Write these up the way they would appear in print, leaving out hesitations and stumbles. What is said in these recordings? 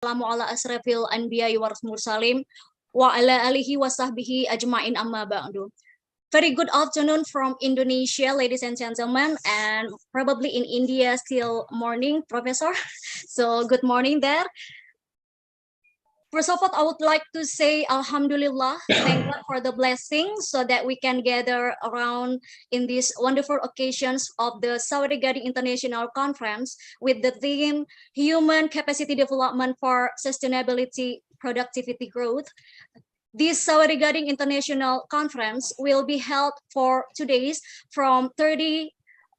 Assalamu ala asrafil anbiya wa mursalim wa ala alihi wa sahbihi ajma'in amma ba'du. Very good afternoon from Indonesia, ladies and gentlemen, and probably in India still morning, Professor. So good morning there. First of all, I would like to say Alhamdulillah, thank God for the blessing so that we can gather around in these wonderful occasions of the Sawerigading International Conference with the theme Human Capacity Development for Sustainability Productivity Growth. This Sawerigading International Conference will be held for 2 days from 30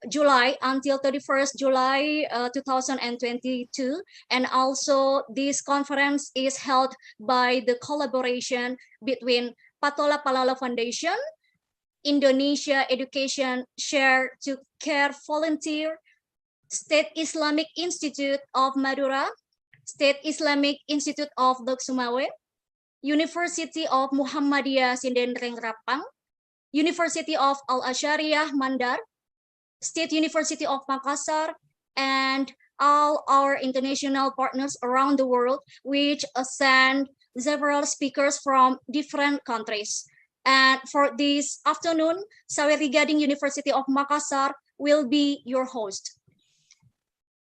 July until 31st July 2022, and also this conference is held by the collaboration between Patola Palala Foundation, Indonesia Education Share to Care Volunteer, State Islamic Institute of Madura, State Islamic Institute of Lok Sumawe, University of Muhammadiyah Sindendreng Rapang, University of Al-Azhariyah Mandar, State University of Makassar, and all our international partners around the world, which send several speakers from different countries. And for this afternoon, Sawerigading University of Makassar will be your host.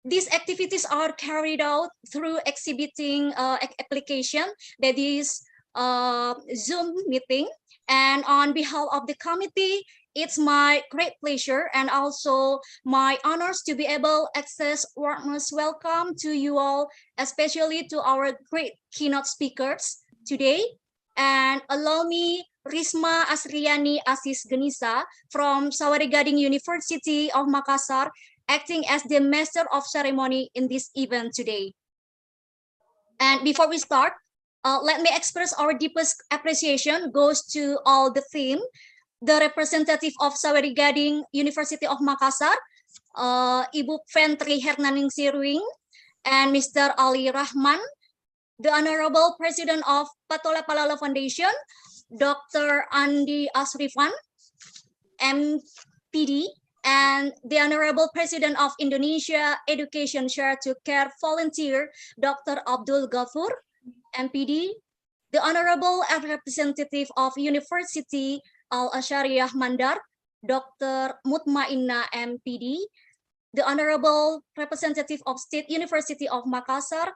These activities are carried out through exhibiting application, that is Zoom meeting. And on behalf of the committee, it's my great pleasure and also my honors to be able to access warmest welcome to you all, especially to our great keynote speakers today. And allow me, Risma Asriani Asis Genisa from Sawerigading University of Makassar, acting as the master of ceremony in this event today. And before we start, let me express our deepest appreciation goes to all the team, the representative of Sawerigading University of Makassar, Ibu Fentri Hernaningsi Ruing, and Mr. Ali Rahman, the Honorable President of Patola Palala Foundation, Dr. Andi Asrifan, MPD, and the Honorable President of Indonesia Education Share to Care Volunteer, Dr. Abdul Ghafur, MPD, the Honorable Representative of University Al-Azhariyah Mandar, Dr. Mutmainna MPD, the Honorable Representative of State University of Makassar,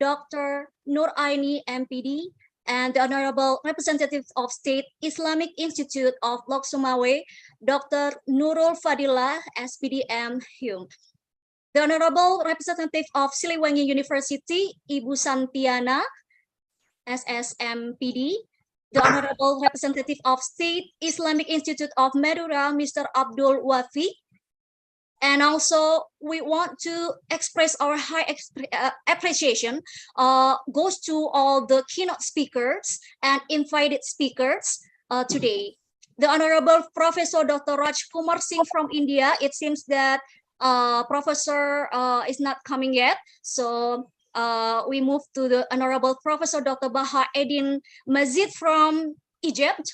Dr. Nur Aini MPD, and the Honorable Representative of State Islamic Institute of Lok Sumawe, Dr. Nurul Fadilah SPDM Hum. The Honorable Representative of Siliwangi University, Ibu Santiana SSMPD, the Honorable Representative of State Islamic Institute of Madura, Mr. Abdul Wafi. And also, we want to express our high appreciation goes to all the keynote speakers and invited speakers today. The Honorable Professor Dr. Raj Kumar Singh from India. It seems that Professor is not coming yet. So we move to the Honorable Professor Dr. Baha Edin Mazid from Egypt,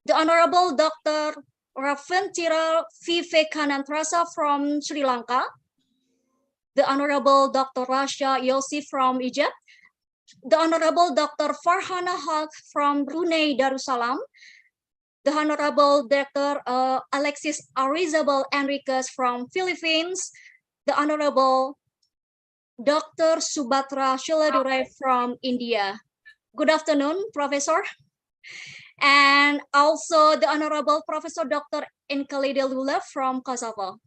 the Honorable Dr. Raventira Vivekanantrasa from Sri Lanka, the Honorable Dr. Rasha Yossi from Egypt, the Honorable Dr. Farhana Haq from Brunei Darussalam, the Honorable Dr. Alexis Arizabal Enriquez from Philippines, the Honorable Dr. Subhatra Shiladurai from India. Good afternoon, Professor. And also the Honorable Professor Dr. Enkalide Lula from Kosovo.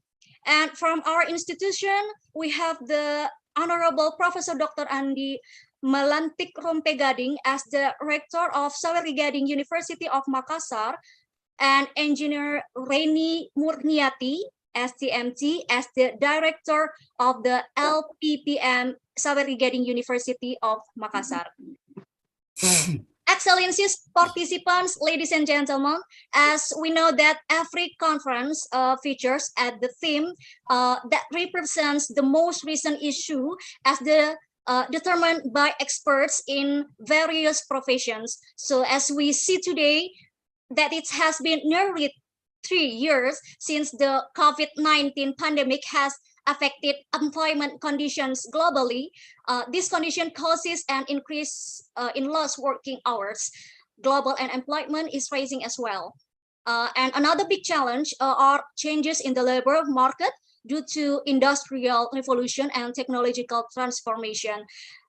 And from our institution, we have the Honorable Professor Dr. Andi Melantik Rompegading as the Rector of Sawerigading University of Makassar, and Engineer Reni Murniati, STMT, as the Director of the LPPM Sawerigading University of Makassar. Excellencies, participants, ladies and gentlemen, as we know that every conference features at the theme that represents the most recent issue as the determined by experts in various professions. So as we see today, that it has been nearly 3 years since the COVID-19 pandemic has affected employment conditions globally. This condition causes an increase in lost working hours. Global unemployment is rising as well. And another big challenge are changes in the labor market due to industrial revolution and technological transformation.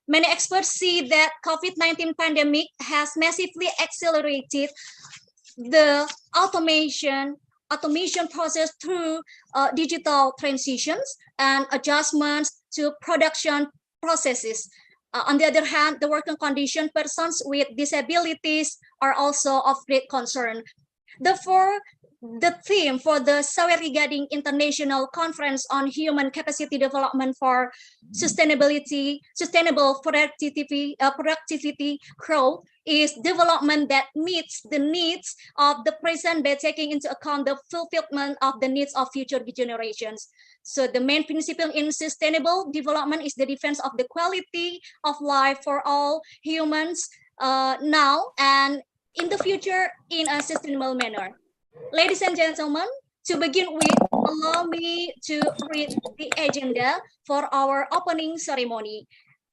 Many experts see that COVID-19 pandemic has massively accelerated the automation process through digital transitions and adjustments to production processes. On the other hand, the working condition persons with disabilities are also of great concern. Therefore, the theme for the Sawerigading International Conference on Human Capacity Development for Sustainable Productivity Growth is development that meets the needs of the present by taking into account the fulfillment of the needs of future generations. So the main principle in sustainable development is the defense of the quality of life for all humans now and in the future in a sustainable manner. Ladies and gentlemen, to begin with, allow me to read the agenda for our opening ceremony.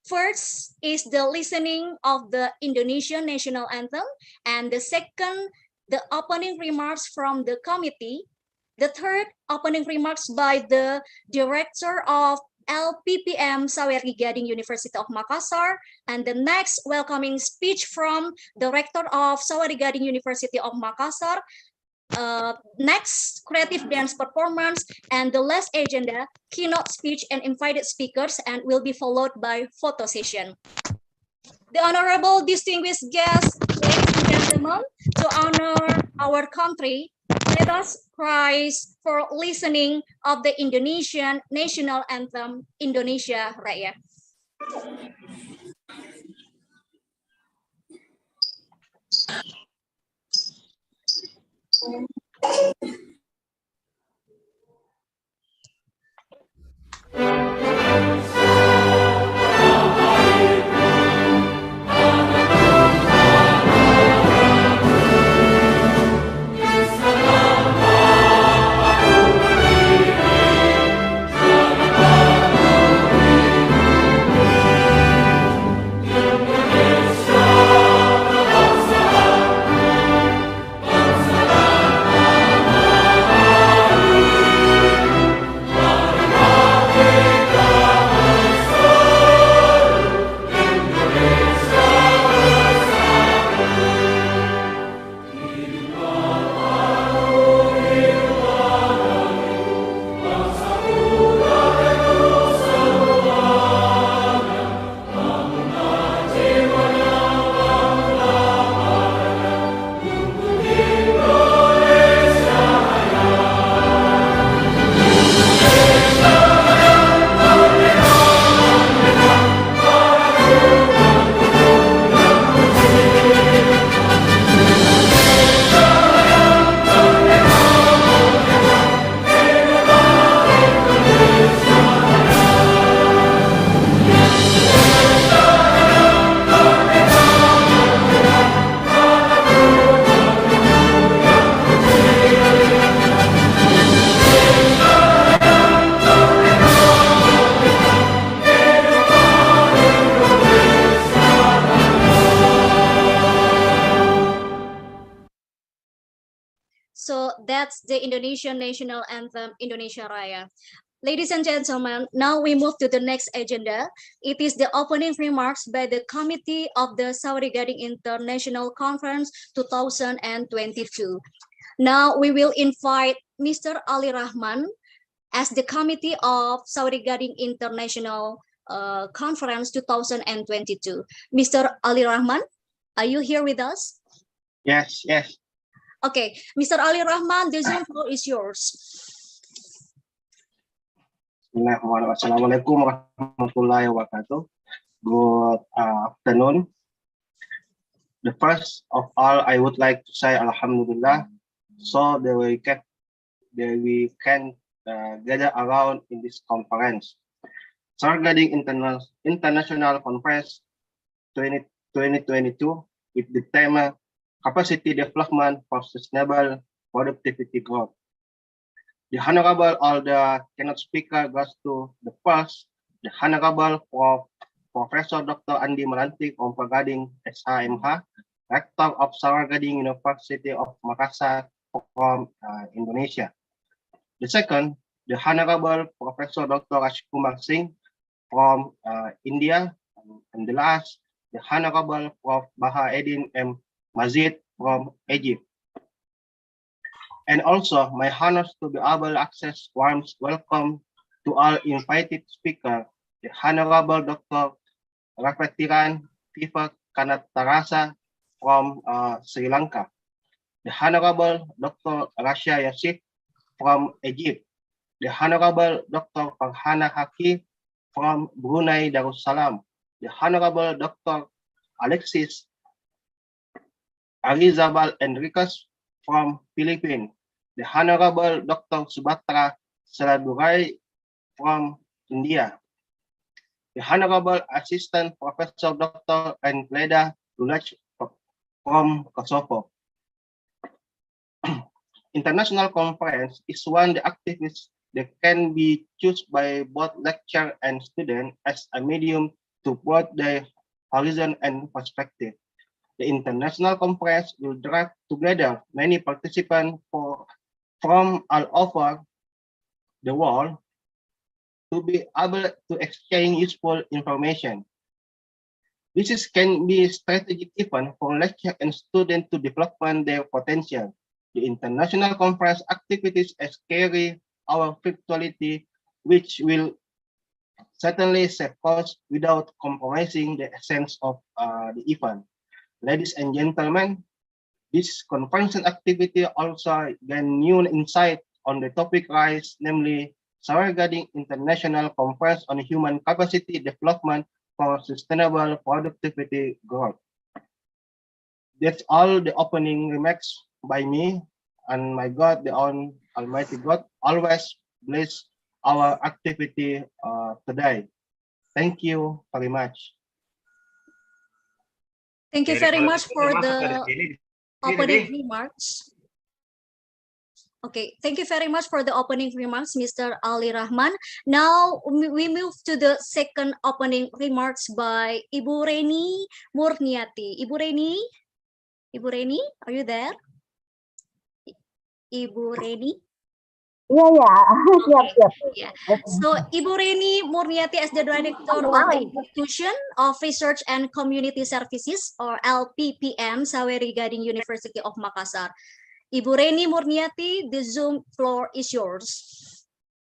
First is the listening of the Indonesian national anthem, and the second, the opening remarks from the committee. The third, opening remarks by the director of LPPM Sawerigading University of Makassar, and the next welcoming speech from the rector of Sawerigading University of Makassar. Next, creative dance performance, and the last agenda, keynote speech and invited speakers, and will be followed by photo session. The honorable distinguished guests, ladies and gentlemen, to honor our country, let us rise for listening of the Indonesian national anthem, Indonesia Raya. So that's the Indonesian national anthem, Indonesia Raya. Ladies and gentlemen, now we move to the next agenda. It is the opening remarks by the Committee of the Sawerigading International Conference 2022. Now we will invite Mr. Ali Rahman as the Committee of Sawerigading International Conference 2022. Mr. Ali Rahman, are you here with us? Yes. Okay, Mr. Ali Rahman, the Zoom floor is yours. Assalamualaikum warahmatullahi wabarakatuh. Good afternoon. The first of all, I would like to say Alhamdulillah, so that we can gather around in this conference. Sawerigading International Conference 2022 with the theme Capacity Development for Sustainable Productivity Growth. The Honorable all the keynote speaker goes to the first, the Honorable Professor Dr. Andi Melantik Sawerigading SHMH, Rector of Sawerigading University of Makassar from Indonesia. The second, the Honorable Professor Dr. Rajkumar Singh from India. And the last, the Honorable Prof. Bahaeddin M. Mazid from Egypt. And also, my honors to be able to access warm welcome to all invited speakers, the Honorable Dr. Rafetiran Viva Kanatarasa from Sri Lanka, the Honorable Dr. Rasha Yasif from Egypt, the Honorable Dr. Farhana Haki from Brunei Darussalam, the Honorable Dr. Alexis Arizabal Enriquez from Philippines, the Honorable Dr. Subhatra Saladurai from India, the Honorable Assistant Professor Dr. Engleda Dulaj from Kosovo. International conference is one of the activities that can be chosen by both lecturer and student as a medium to broaden their horizon and perspective. The international conference will drag together many participants from all over the world to be able to exchange useful information. This can be strategic even for lecturer and student to develop their potential. The international conference activities carry our virtuality, which will certainly save costs without compromising the essence of the event. Ladies and gentlemen, this conference activity also gain new insight on the topic raised, namely Sawerigading International Conference on Human Capacity Development for Sustainable Productivity Growth. That's all the opening remarks by me, and my God, the Almighty God, always bless our activity today. Thank you very much. Thank you Jadi very kalau much gitu for dia masuk the dari sini, opening remarks. Okay, thank you very much for the opening remarks, Mr. Ali Rahman. Now we move to the second opening remarks by Ibu Reni Murniati. Ibu Reni, are you there? Ibu Reni? Iya, siap. Yeah. So Ibu Reni Murniati as the Director of the Institution of Research and Community Services or LPPM Sawerigading University of Makassar. Ibu Reni Murniati, the Zoom floor is yours.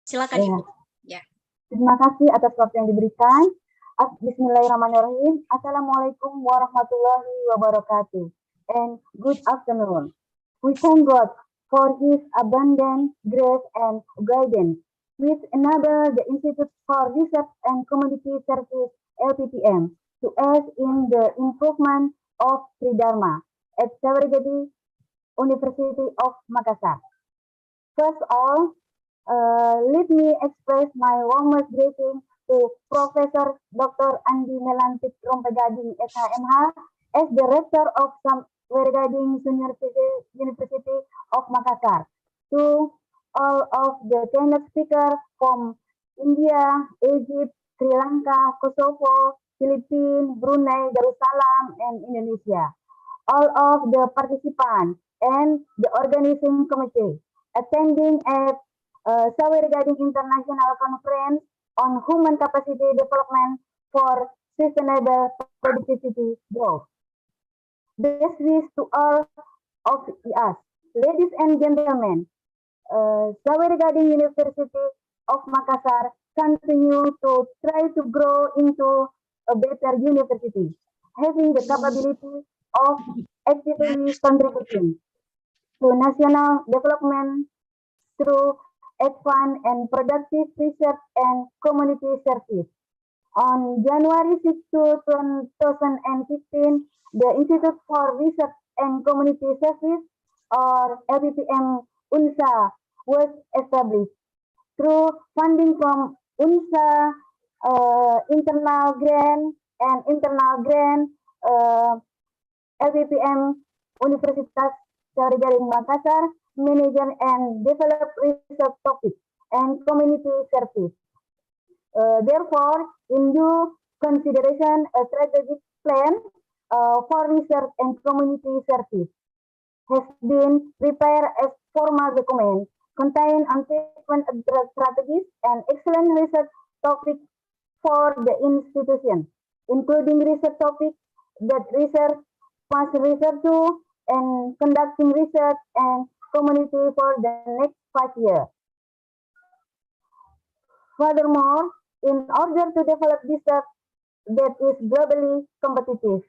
Silakan Ibu. Ya. Terima kasih atas waktu yang diberikan. Bismillahirrahmanirrahim. Assalamualaikum warahmatullahi wabarakatuh. And good afternoon. We thank God for His abundant grace and guidance, which enable the Institute for Research and Community Service (LPPM) to aid in the improvement of Sri Dharma at Sawerigading University of Makassar. First of all, let me express my warmest greeting to Professor Dr. Andi Melantik Sawerigading SHMH as the Rector of Sawerigading University of Makassar, to all of the keynote speakers from India, Egypt, Sri Lanka, Kosovo, Philippines, Brunei, Darussalam, and Indonesia, all of the participants and the organizing committee attending at Sawerigading International Conference on Human Capacity Development for Sustainable Productivity Growth. Best wish to all of us. Ladies and gentlemen, Sawerigading University of Makassar continue to try to grow into a better university, having the capability of actively contributing to national development through advanced and productive research and community service. On January 6, 2015, the Institute for Research and Community Service, or LPPM UNSA, was established. Through funding from UNSA, internal grant, LPPM Universitas Sawerigading Makassar manage and develop research topics and community service. Therefore, in due consideration, a strategic plan for research and community service has been prepared as formal document contain assessment strategies and excellent research topics for the institution, including research topics that research must research to and conducting research and community for the next 5 years. Furthermore, in order to develop research that is globally competitive,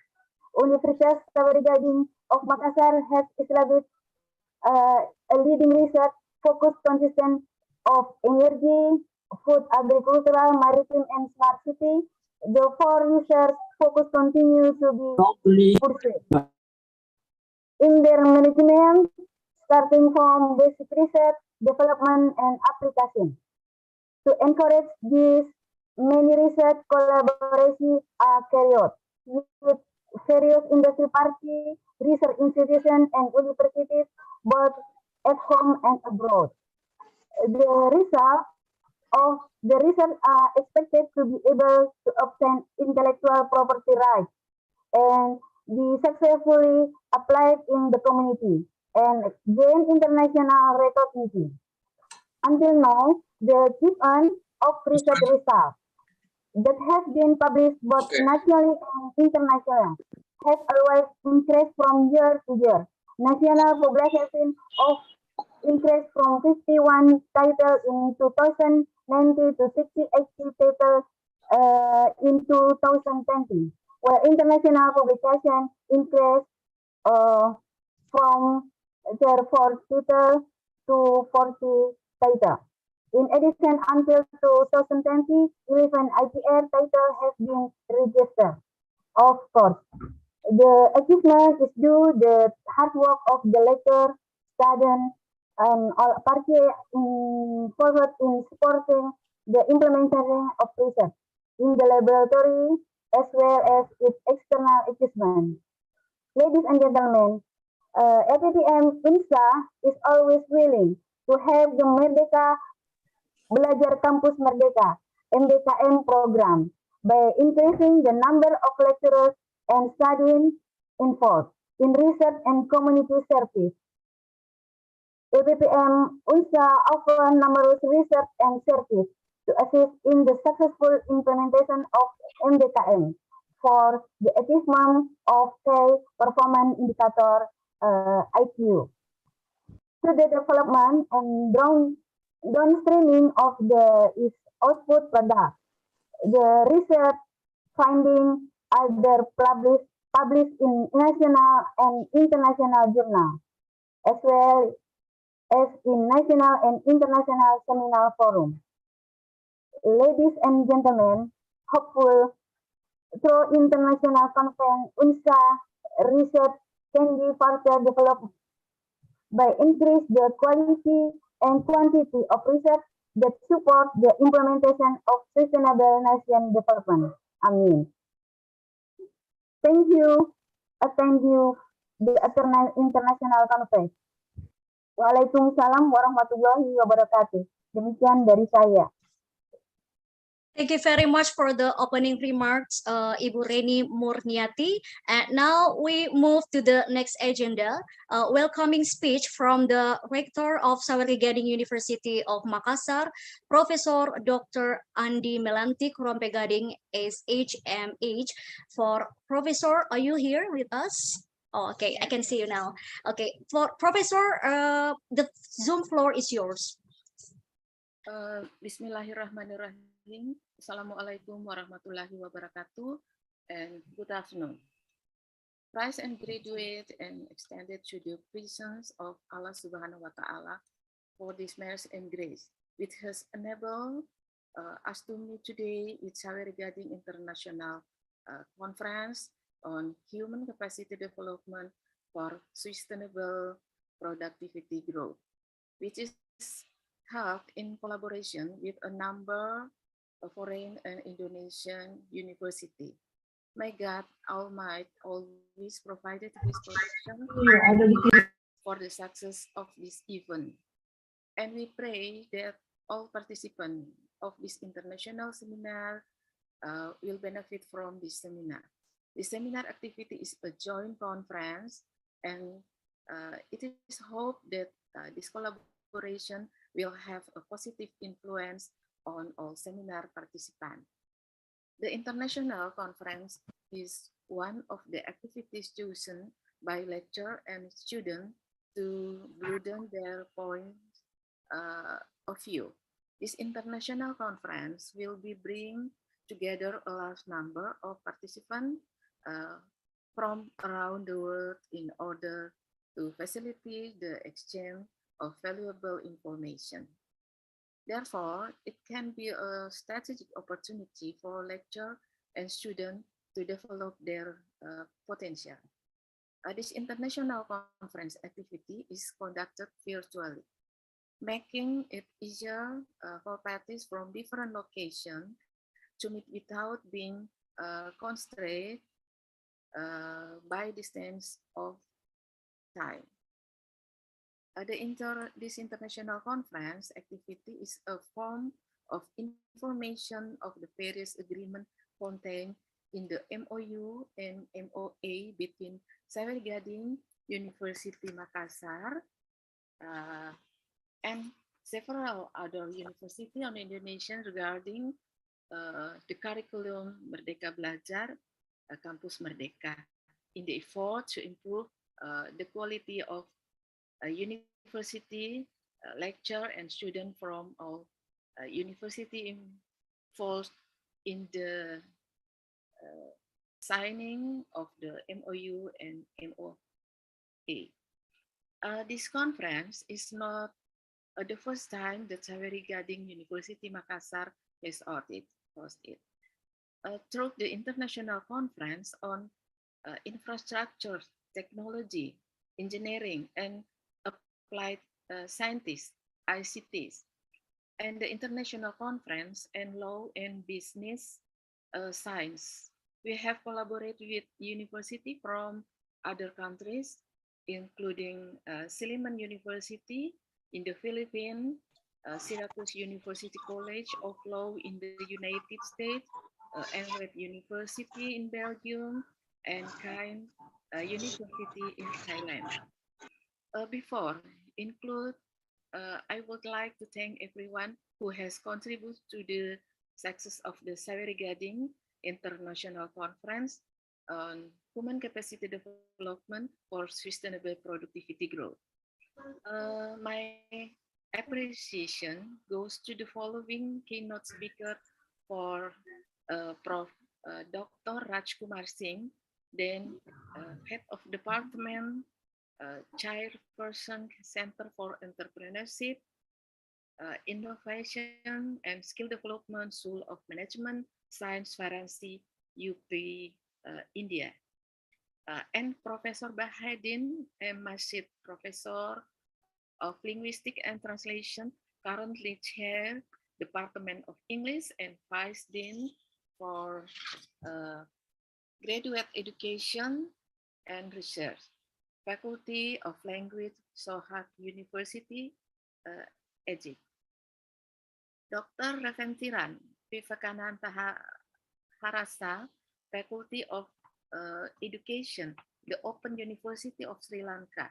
Universitas Sawerigading of Makassar has established a leading research focus consistent of energy, food, agricultural, maritime, and smart city. The four research focus continue to be pursued in their management, starting from basic research, development, and application. To encourage this, many research collaborations are carried out with various industry parties, research institutions, and universities, both at home and abroad. The result of the research are expected to be able to obtain intellectual property rights and be successfully applied in the community and gain international recognition. Until now, the achievement of research results that have been published both nationally and internationally has always increased from year to year. National publication of increased from 51 titles in 2019 to 60 titles in 2020, while international publication increased from 4 titles to 40 titles. In addition, until 2020, 11 IPR titles have been registered. Of course, the achievement is due the hard work of the lecturer, students, and all parties involved in supporting the implementation of research in the laboratory as well as its external achievement. Ladies and gentlemen, APPM INSA is always willing to have the Merdeka Belajar Kampus Merdeka MBKM program by increasing the number of lecturers and studying involved in research and community service. APPM UNSA offers numerous research and service to assist in the successful implementation of MBKM for the achievement of key performance indicator IQ. To the development and downstreaming of the its output product. The research findings either published in national and international journals, as well as in national and international seminar forums. Ladies and gentlemen, hopeful through international conference, UNSA research can be further developed by increase the quality and quantity of research that support the implementation of sustainable nation development. Amin. Thank you. Attend you the international conference. Waalaikumsalam warahmatullahi wabarakatuh. Demikian dari saya. Thank you very much for the opening remarks, Ibu Reni Murniati. And now we move to the next agenda, welcoming speech from the Rector of Sawerigading University of Makassar, Professor Dr. Andi Melantik Rompegading, SHMH. For Professor, are you here with us? Oh, okay, I can see you now. Okay, for Professor, the Zoom floor is yours. Bismillahirrahmanirrahim. Assalamualaikum warahmatullahi wabarakatuh, and good afternoon. Praise and graduate and extended to the presence of Allah Subhanahu wa Ta'ala for this mercy and grace, which has enabled us to meet today with Sawerigading International Conference on Human Capacity Development for Sustainable Productivity Growth, which is held in collaboration with a number of foreign and Indonesian university. May God Almighty always provide His protection for the success of this event. And we pray that all participants of this international seminar will benefit from this seminar. The seminar activity is a joint conference, and it is hoped that this collaboration will have a positive influence on all seminar participants. The international conference is one of the activities chosen by lecturer and student to broaden their points of view. This international conference will be bring together a large number of participants from around the world in order to facilitate the exchange of valuable information. Therefore, it can be a strategic opportunity for lecturer and student to develop their potential. This international conference activity is conducted virtually, making it easier for parties from different locations to meet without being constrained by distance of time. This international conference activity is a form of information of the various agreements contained in the MOU and MOA between Sawerigading University Makassar and several other universities on Indonesia regarding the curriculum Merdeka Belajar, Kampus Merdeka, in the effort to improve the quality of university lecture and student from all university involved in the signing of the MOU and MOA. This conference is not the first time that Sawerigading University Makassar has hosted. Through the international conference on infrastructure, technology, engineering, and applied scientists, ICTs, and the international conference and law and business science. We have collaborated with universities from other countries, including Silliman University in the Philippines, Syracuse University College of Law in the United States, Anwed University in Belgium, and Caen University in Thailand. Before include, I would like to thank everyone who has contributed to the success of the Sawerigading International Conference on Human Capacity Development for Sustainable Productivity Growth. My appreciation goes to the following keynote speaker for Prof. Dr. Rajkumar Singh, then Head of Department, Chairperson, Center for Entrepreneurship, Innovation and Skill Development, School of Management, Science, Varanasi, UP, India. And Professor Bahadin M. Masjid, Professor of Linguistics and Translation, currently Chair, Department of English and Vice Dean for Graduate Education and Research, Faculty of Language, Sohag University, Egypt. Dr. Reventiran Vivekananda Harasa, Faculty of Education, the Open University of Sri Lanka.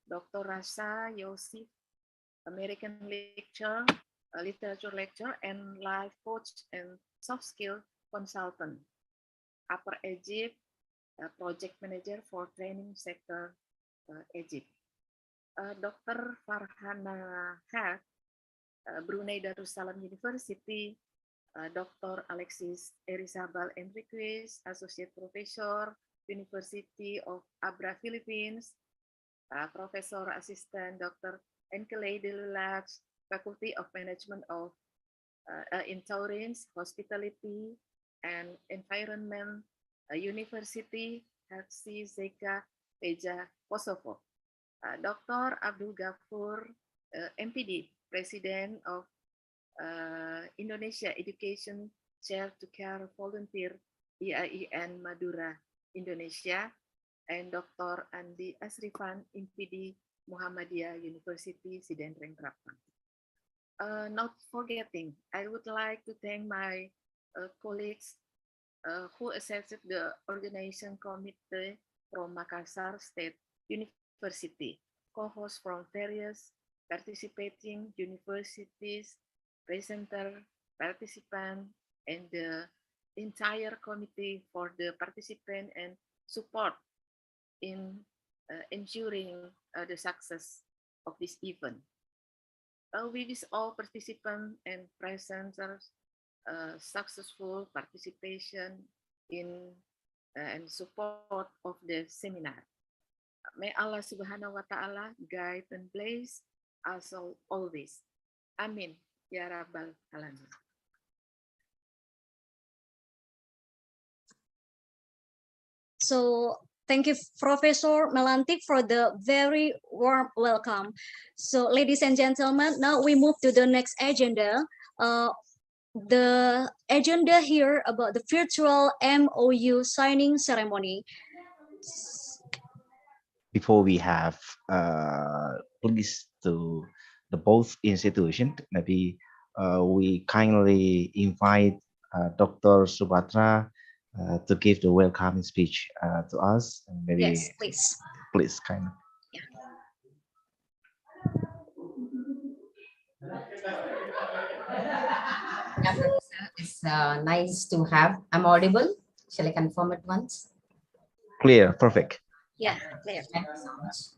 Dr. Rasa Yosef, American lecturer, literature lecturer, and life coach and soft skill consultant. Upper Egypt, project manager for training sector, Egypt. Dr. Farhana Haq, Brunei Darussalam University. Dr. Alexis Erizabal Enriquez, Associate Professor, University of Abra, Philippines. Professor Assistant Dr. Enkele Delulax, Faculty of Management of in Taurins, Hospitality and Environment, University Herzi Zeka Peja, Kosovo. Dr. Abdul Ghafur, MPD, President of Indonesia Education Share to Care Volunteer, IAIN Madura, Indonesia. And Dr. Andi Asrifan, MPD, Muhammadiyah University, Sidendreng Krapang. Not forgetting, I would like to thank my colleagues who assisted the organization committee from Makassar State University, co-hosts from various participating universities, presenter, participant, and the entire committee for the participant and support in ensuring the success of this event. We wish all participants and presenters successful participation in and support of the seminar. May Allah Subhanahu wa Ta'ala guide and bless us always. Amin. Ya Rabbal Alamin. So thank you, Professor Melantik, for the very warm welcome. So ladies and gentlemen, now we move to the next agenda. The agenda here about the virtual MOU signing ceremony. Before we have please to the both institutions, maybe we kindly invite Dr. Subhatra to give the welcoming speech to us. And maybe Yes, please. Please, kind of. Yeah, Professor, it's nice to have. I'm audible. Shall I confirm it once? Clear, perfect. Yeah, clear. Thank you so much.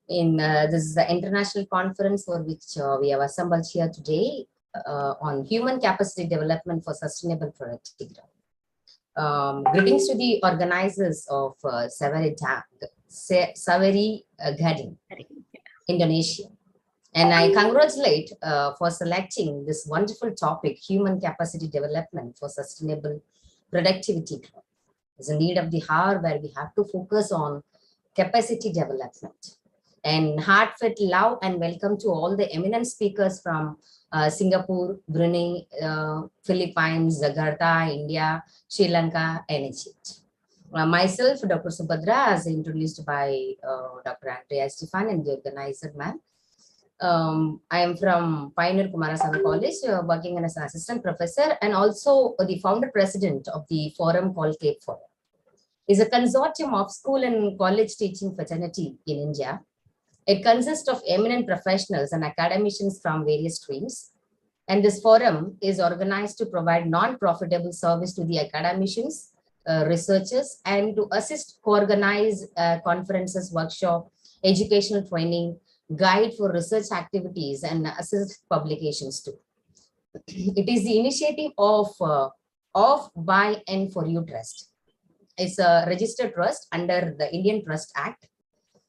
This is the international conference for which we have assembled here today on human capacity development for sustainable productivity. Greetings to the organizers of Sawerigading, Indonesia. And I congratulate for selecting this wonderful topic, human capacity development for sustainable productivity. It's a need of the hour where we have to focus on capacity development. And heartfelt love and welcome to all the eminent speakers from Singapore, Brunei, Philippines, Jakarta, India, Sri Lanka, and Egypt. Myself, Dr. Subhadra, as introduced by Dr. Andrea Stefan and the organizer, ma'am. I am from Pioneer Kumarasamy College, working as an assistant professor and also the founder president of the forum called Cape Forum. It's a consortium of school and college teaching fraternity in India. It consists of eminent professionals and academicians from various streams. And this forum is organized to provide non-profitable service to the academicians, researchers, and to assist co-organize conferences, workshop, educational training, guide for research activities, and assist publications too. It is the initiative of, by, and for you trust. It's a registered trust under the Indian Trust Act.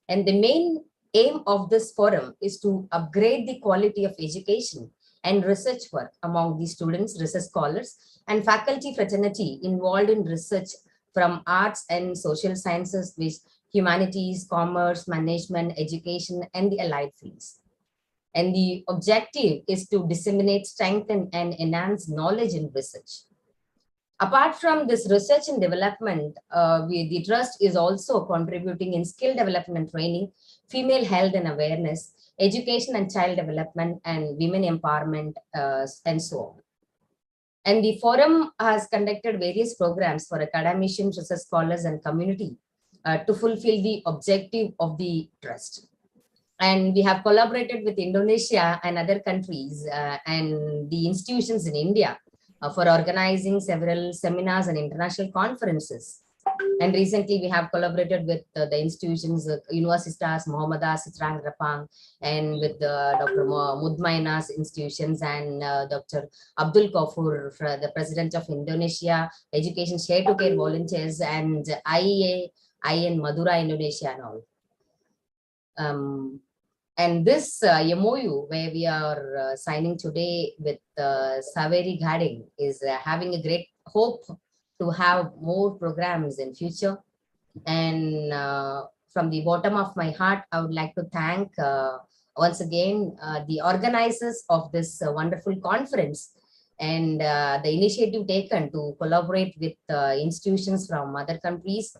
And the main aim of this forum is to upgrade the quality of education and research work among the students, research scholars, and faculty fraternity involved in research from arts and social sciences, with humanities, commerce, management, education, and the allied fields. And the objective is to disseminate, strengthen, and enhance knowledge in research. Apart from this research and development, the trust is also contributing in skill development training, female health and awareness, education and child development, and women empowerment, and so on. And the forum has conducted various programs for academicians, research scholars, and community to fulfill the objective of the trust. And we have collaborated with Indonesia and other countries and the institutions in India for organizing several seminars and international conferences. And recently we have collaborated with the institutions, Universitas Muhammadiyah Sitrang Rapang, and with Dr. Mudmaina's institutions and Dr. Abdul Kafur, the president of Indonesia Education Share to Care Volunteers, and IEA, IN Madura, Indonesia, and all. And this MOU where we are signing today with Sawerigading is having a great hope to have more programs in future. And from the bottom of my heart, I would like to thank once again the organizers of this wonderful conference and the initiative taken to collaborate with institutions from other countries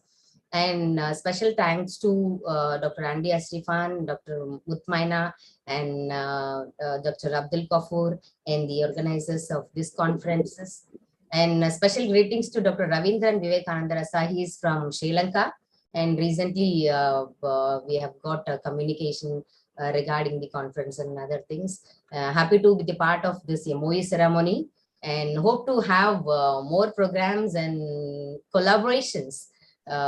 And special thanks to Dr. Andy Asrifan, Dr. Mutmaina, and Dr. Abdul Kafoor, and the organizers of this conferences. And special greetings to Dr. Ravindran Vivekananda Rasa. He is from Sri Lanka. And recently, we have got a communication regarding the conference and other things. Happy to be the part of this MOE ceremony, and hope to have more programs and collaborations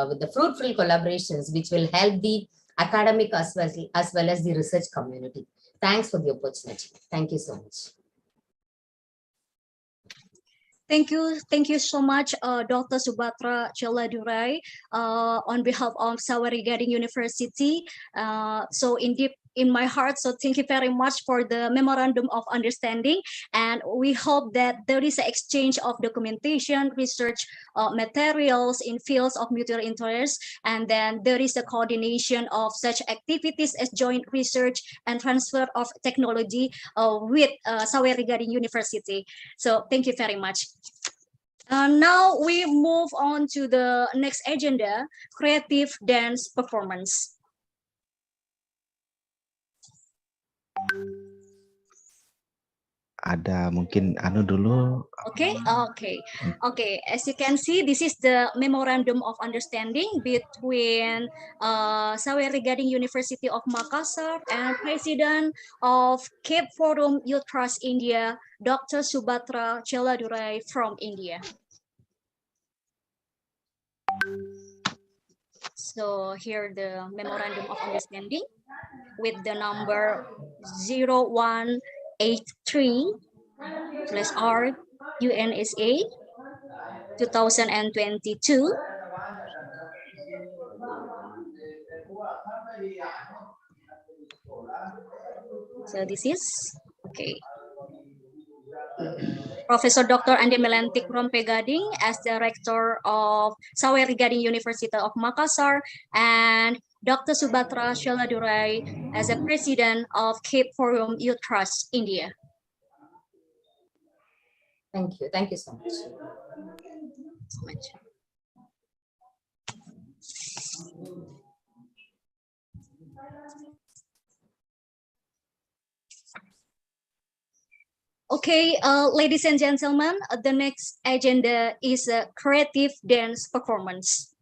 with the fruitful collaborations which will help the academic as well as the research community. Thanks for the opportunity. Thank you so much. Thank you so much, Dr. Subhatra Cheladurai, on behalf of Sawerigading University. So indeed, in my heart, so thank you very much for the memorandum of understanding, and we hope that there is an exchange of documentation, research materials in fields of mutual interest, and then there is a coordination of such activities as joint research and transfer of technology with Sawerigading University. So thank you very much. Now we move on to the next agenda, creative dance performance. Ada mungkin anu dulu. Okay. As you can see, this is the memorandum of understanding between Sawerigading University of Makassar and President of Cape Forum Youth Trust India, Dr. Subhatra Cheladurai from India. So here the memorandum of understanding with the number 0183/R UNSA 2022. So this is okay. Professor Dr. Andi Melantik Rompegading as the rector of Sawerigading University of Makassar, and Dr. Subhatra Cheladurai as the president of Cape Forum Youth Trust India. Thank you. Thank you so much. Okay, ladies and gentlemen, the next agenda is a creative dance performance.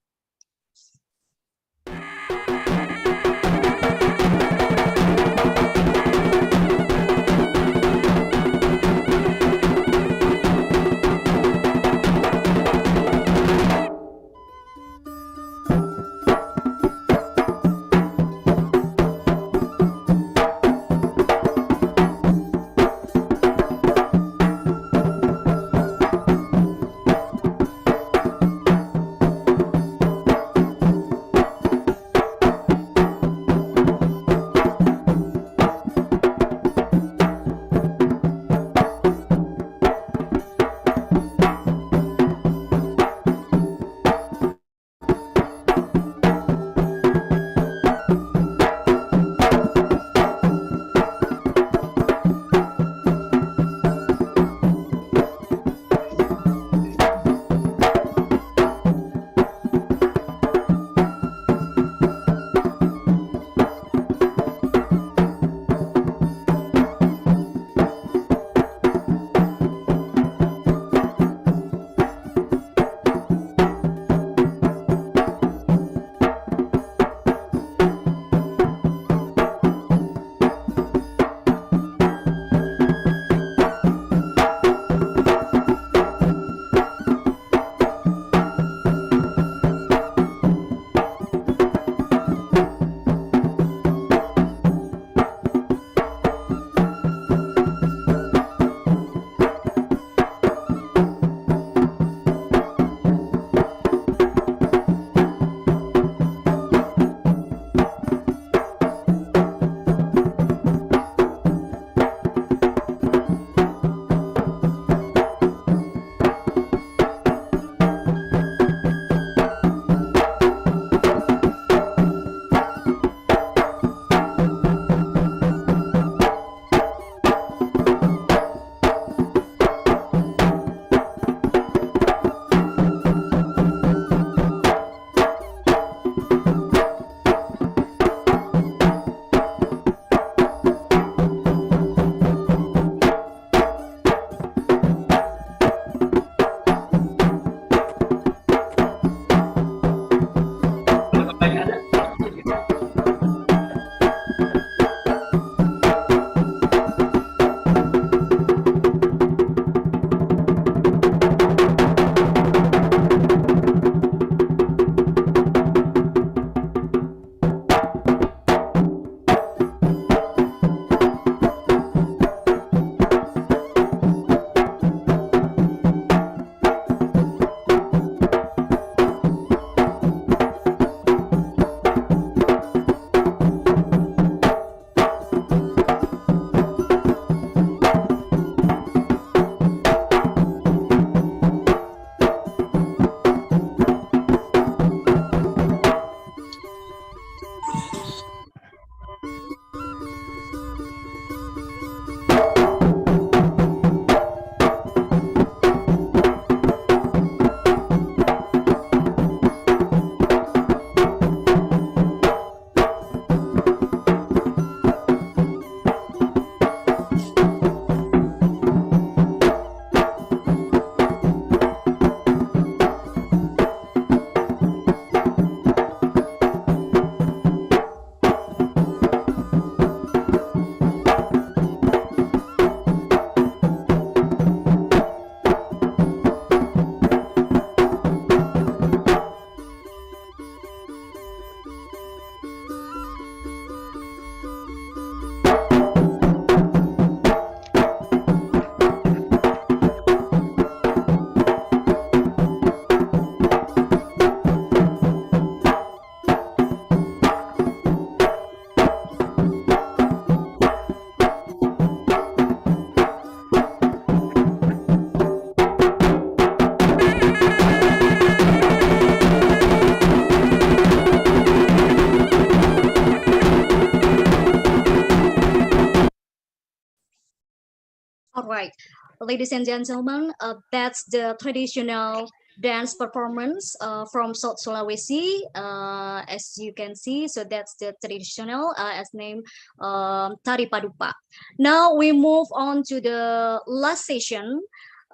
All right, ladies and gentlemen, that's the traditional dance performance from South Sulawesi, as you can see. So that's the traditional, as named Tari Padupa. Now we move on to the last session.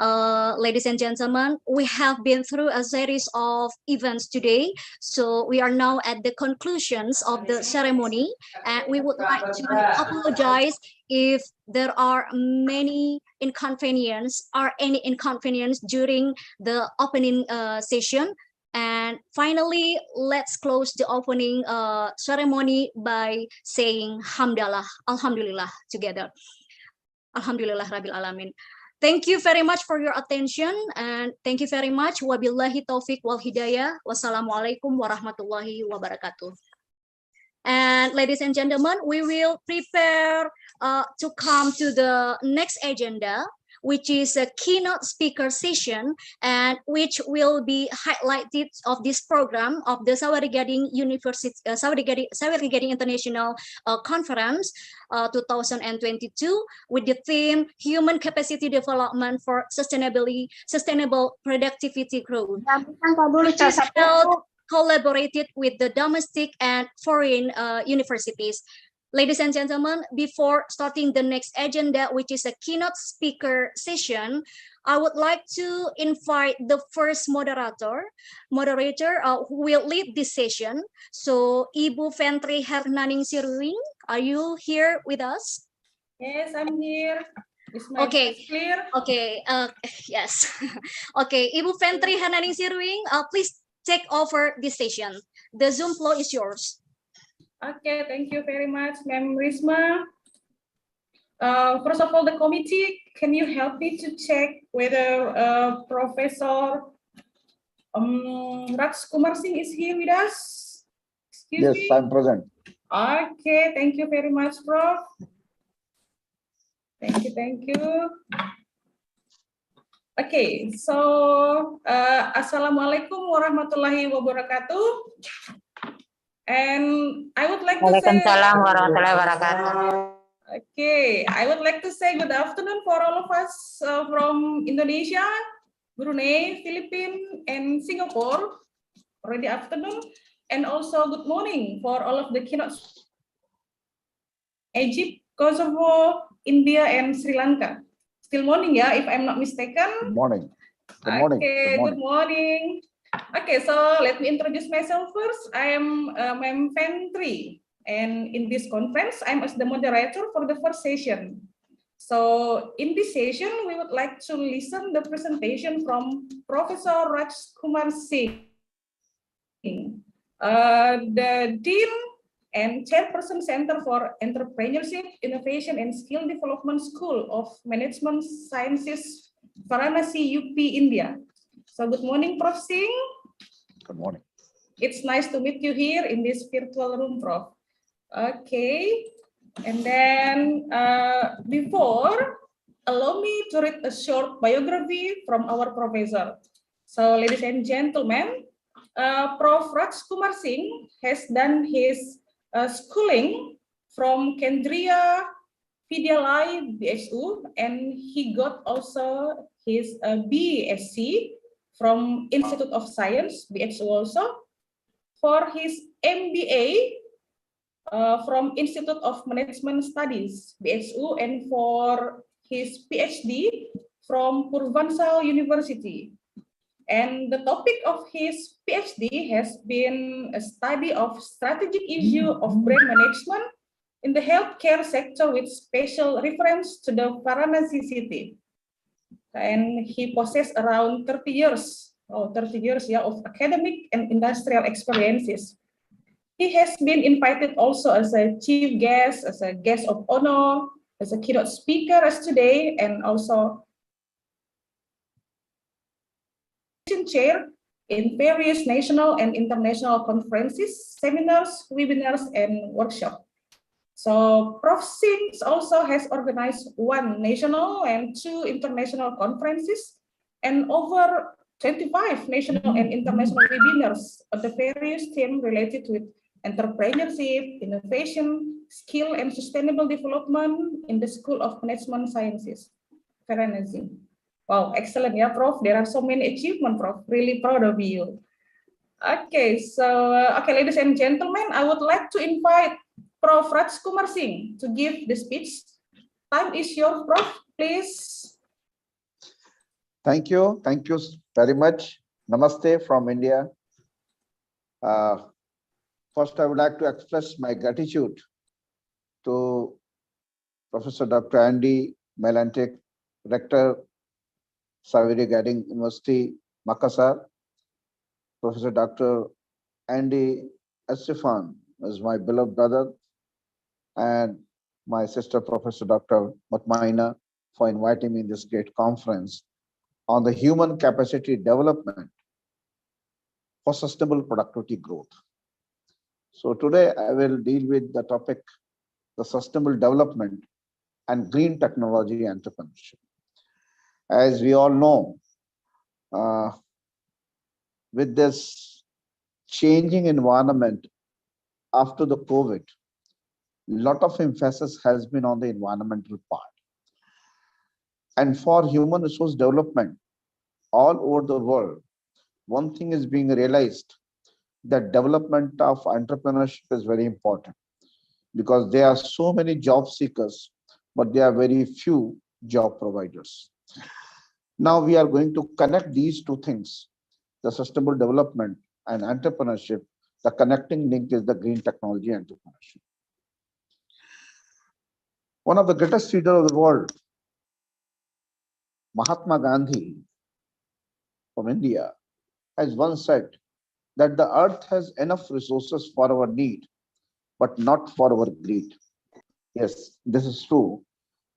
Ladies and gentlemen, we have been through a series of events today. So we are now at the conclusions of the ceremony, and we would like to apologize if there are many inconvenience or any inconvenience during the opening session. And finally, let's close the opening ceremony by saying Hamdalah, Alhamdulillah together. Alhamdulillah Rabbil Alamin. Thank you very much for your attention, and thank you very much. Wabillahi taufiq wal hidayah. Wassalamualaikum warahmatullahi wabarakatuh. And ladies and gentlemen, we will prepare to come to the next agenda, which is a keynote speaker session, and which will be highlighted of this program of the Sawerigading University, Sawerigading International Conference 2022, with the theme Human Capacity Development for Sustainable Productivity Growth, which is collaborated with the domestic and foreign universities. Ladies and gentlemen, before starting the next agenda, which is a keynote speaker session, I would like to invite the first moderator who will lead this session. So, Ibu Fentri Hernaning Siruing, are you here with us? Yes, I'm here. Is my voice clear? Okay. Yes. Okay, Ibu Fentri Hernaning Siruing, please take over this session. The Zoom floor is yours. Okay, thank you very much, Ma'am Risma. First of all, the committee, can you help me to check whether Professor Raj Kumar Singh is here with us? Excuse me? I'm present. Okay, thank you very much, Prof. Thank you. Okay, so Assalamualaikum warahmatullahi wabarakatuh. And I would like to say, okay, I would like to say good afternoon for all of us from Indonesia, Brunei, Philippines, and Singapore. Already afternoon. And also good morning for all of the keynote Egypt, Kosovo, India, and Sri Lanka. Still morning, yeah, if I'm not mistaken. Good morning. Good morning. Okay, Good good morning. Okay, so let me introduce myself first. I am Mem Fan 3, and in this conference, I'm as the moderator for the first session. So in this session, we would like to listen the presentation from Professor Raj Kumar Singh, the Dean and Chairperson Center for Entrepreneurship, Innovation, and Skill Development School of Management Sciences, Varanasi, UP, India. So good morning, Prof. Singh. Good morning. It's nice to meet you here in this virtual room, Prof. Okay, and then before, allow me to read a short biography from our professor. So ladies and gentlemen, Prof. Raj Kumar Singh has done his schooling from Kendriya Vidyalaya BSU, and he got also his BSc from Institute of Science BSU also. For his MBA from Institute of Management Studies BSU, and for his PhD from Purvanchal University. And the topic of his PhD has been a study of strategic issue of brain management in the healthcare sector with special reference to the Varanasi city. And he possessed around 30 years, yeah, of academic and industrial experiences. He has been invited also as a chief guest, as a guest of honor, as a keynote speaker as today, and also chair in various national and international conferences, seminars, webinars, and workshops. So Prof. Singh also has organized 1 national and 2 international conferences and over 25 national and international webinars on the various themes related with entrepreneurship, innovation, skill, and sustainable development in the School of Management Sciences, Varanasi. Wow, excellent, yeah, Prof. There are so many achievements, Prof. Really proud of you. Okay, so, okay, ladies and gentlemen, I would like to invite Prof. Raj Kumar Singh to give the speech. Time is yours, Prof. Please. Thank you. Thank you very much. Namaste from India. First, I would like to express my gratitude to Professor Dr. Andy Melantic, Rector, Sawerigading University, Makassar. Professor Dr. Andy Estefan is my beloved brother, and my sister, Professor Dr. Mutmaina, for inviting me in this great conference on the human capacity development for sustainable productivity growth. So today I will deal with the topic, the sustainable development and green technology entrepreneurship. As we all know, with this changing environment after the COVID, lot of emphasis has been on the environmental part. And for human resource development all over the world, one thing is being realized, that development of entrepreneurship is very important, because there are so many job seekers, but there are very few job providers. Now we are going to connect these 2 things, the sustainable development and entrepreneurship. The connecting link is the green technology entrepreneurship. One of the greatest leaders of the world, Mahatma Gandhi from India, has once said that the earth has enough resources for our need, but not for our greed. Yes, this is true,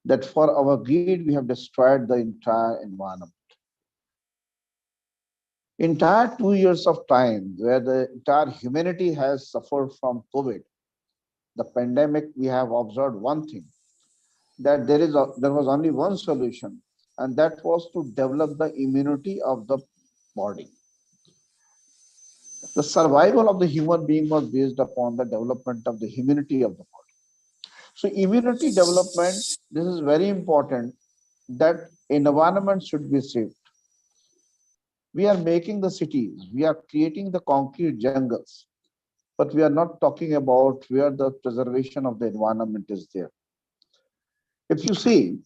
that for our greed, we have destroyed the entire environment. Entire 2 years of time where the entire humanity has suffered from COVID, the pandemic, we have observed one thing, that there was only one solution, and that was to develop the immunity of the body. The survival of the human being was based upon the development of the immunity of the body. So immunity development, this is very important, that environment should be saved. We are making the cities, we are creating the concrete jungles, but we are not talking about where the preservation of the environment is there. If you see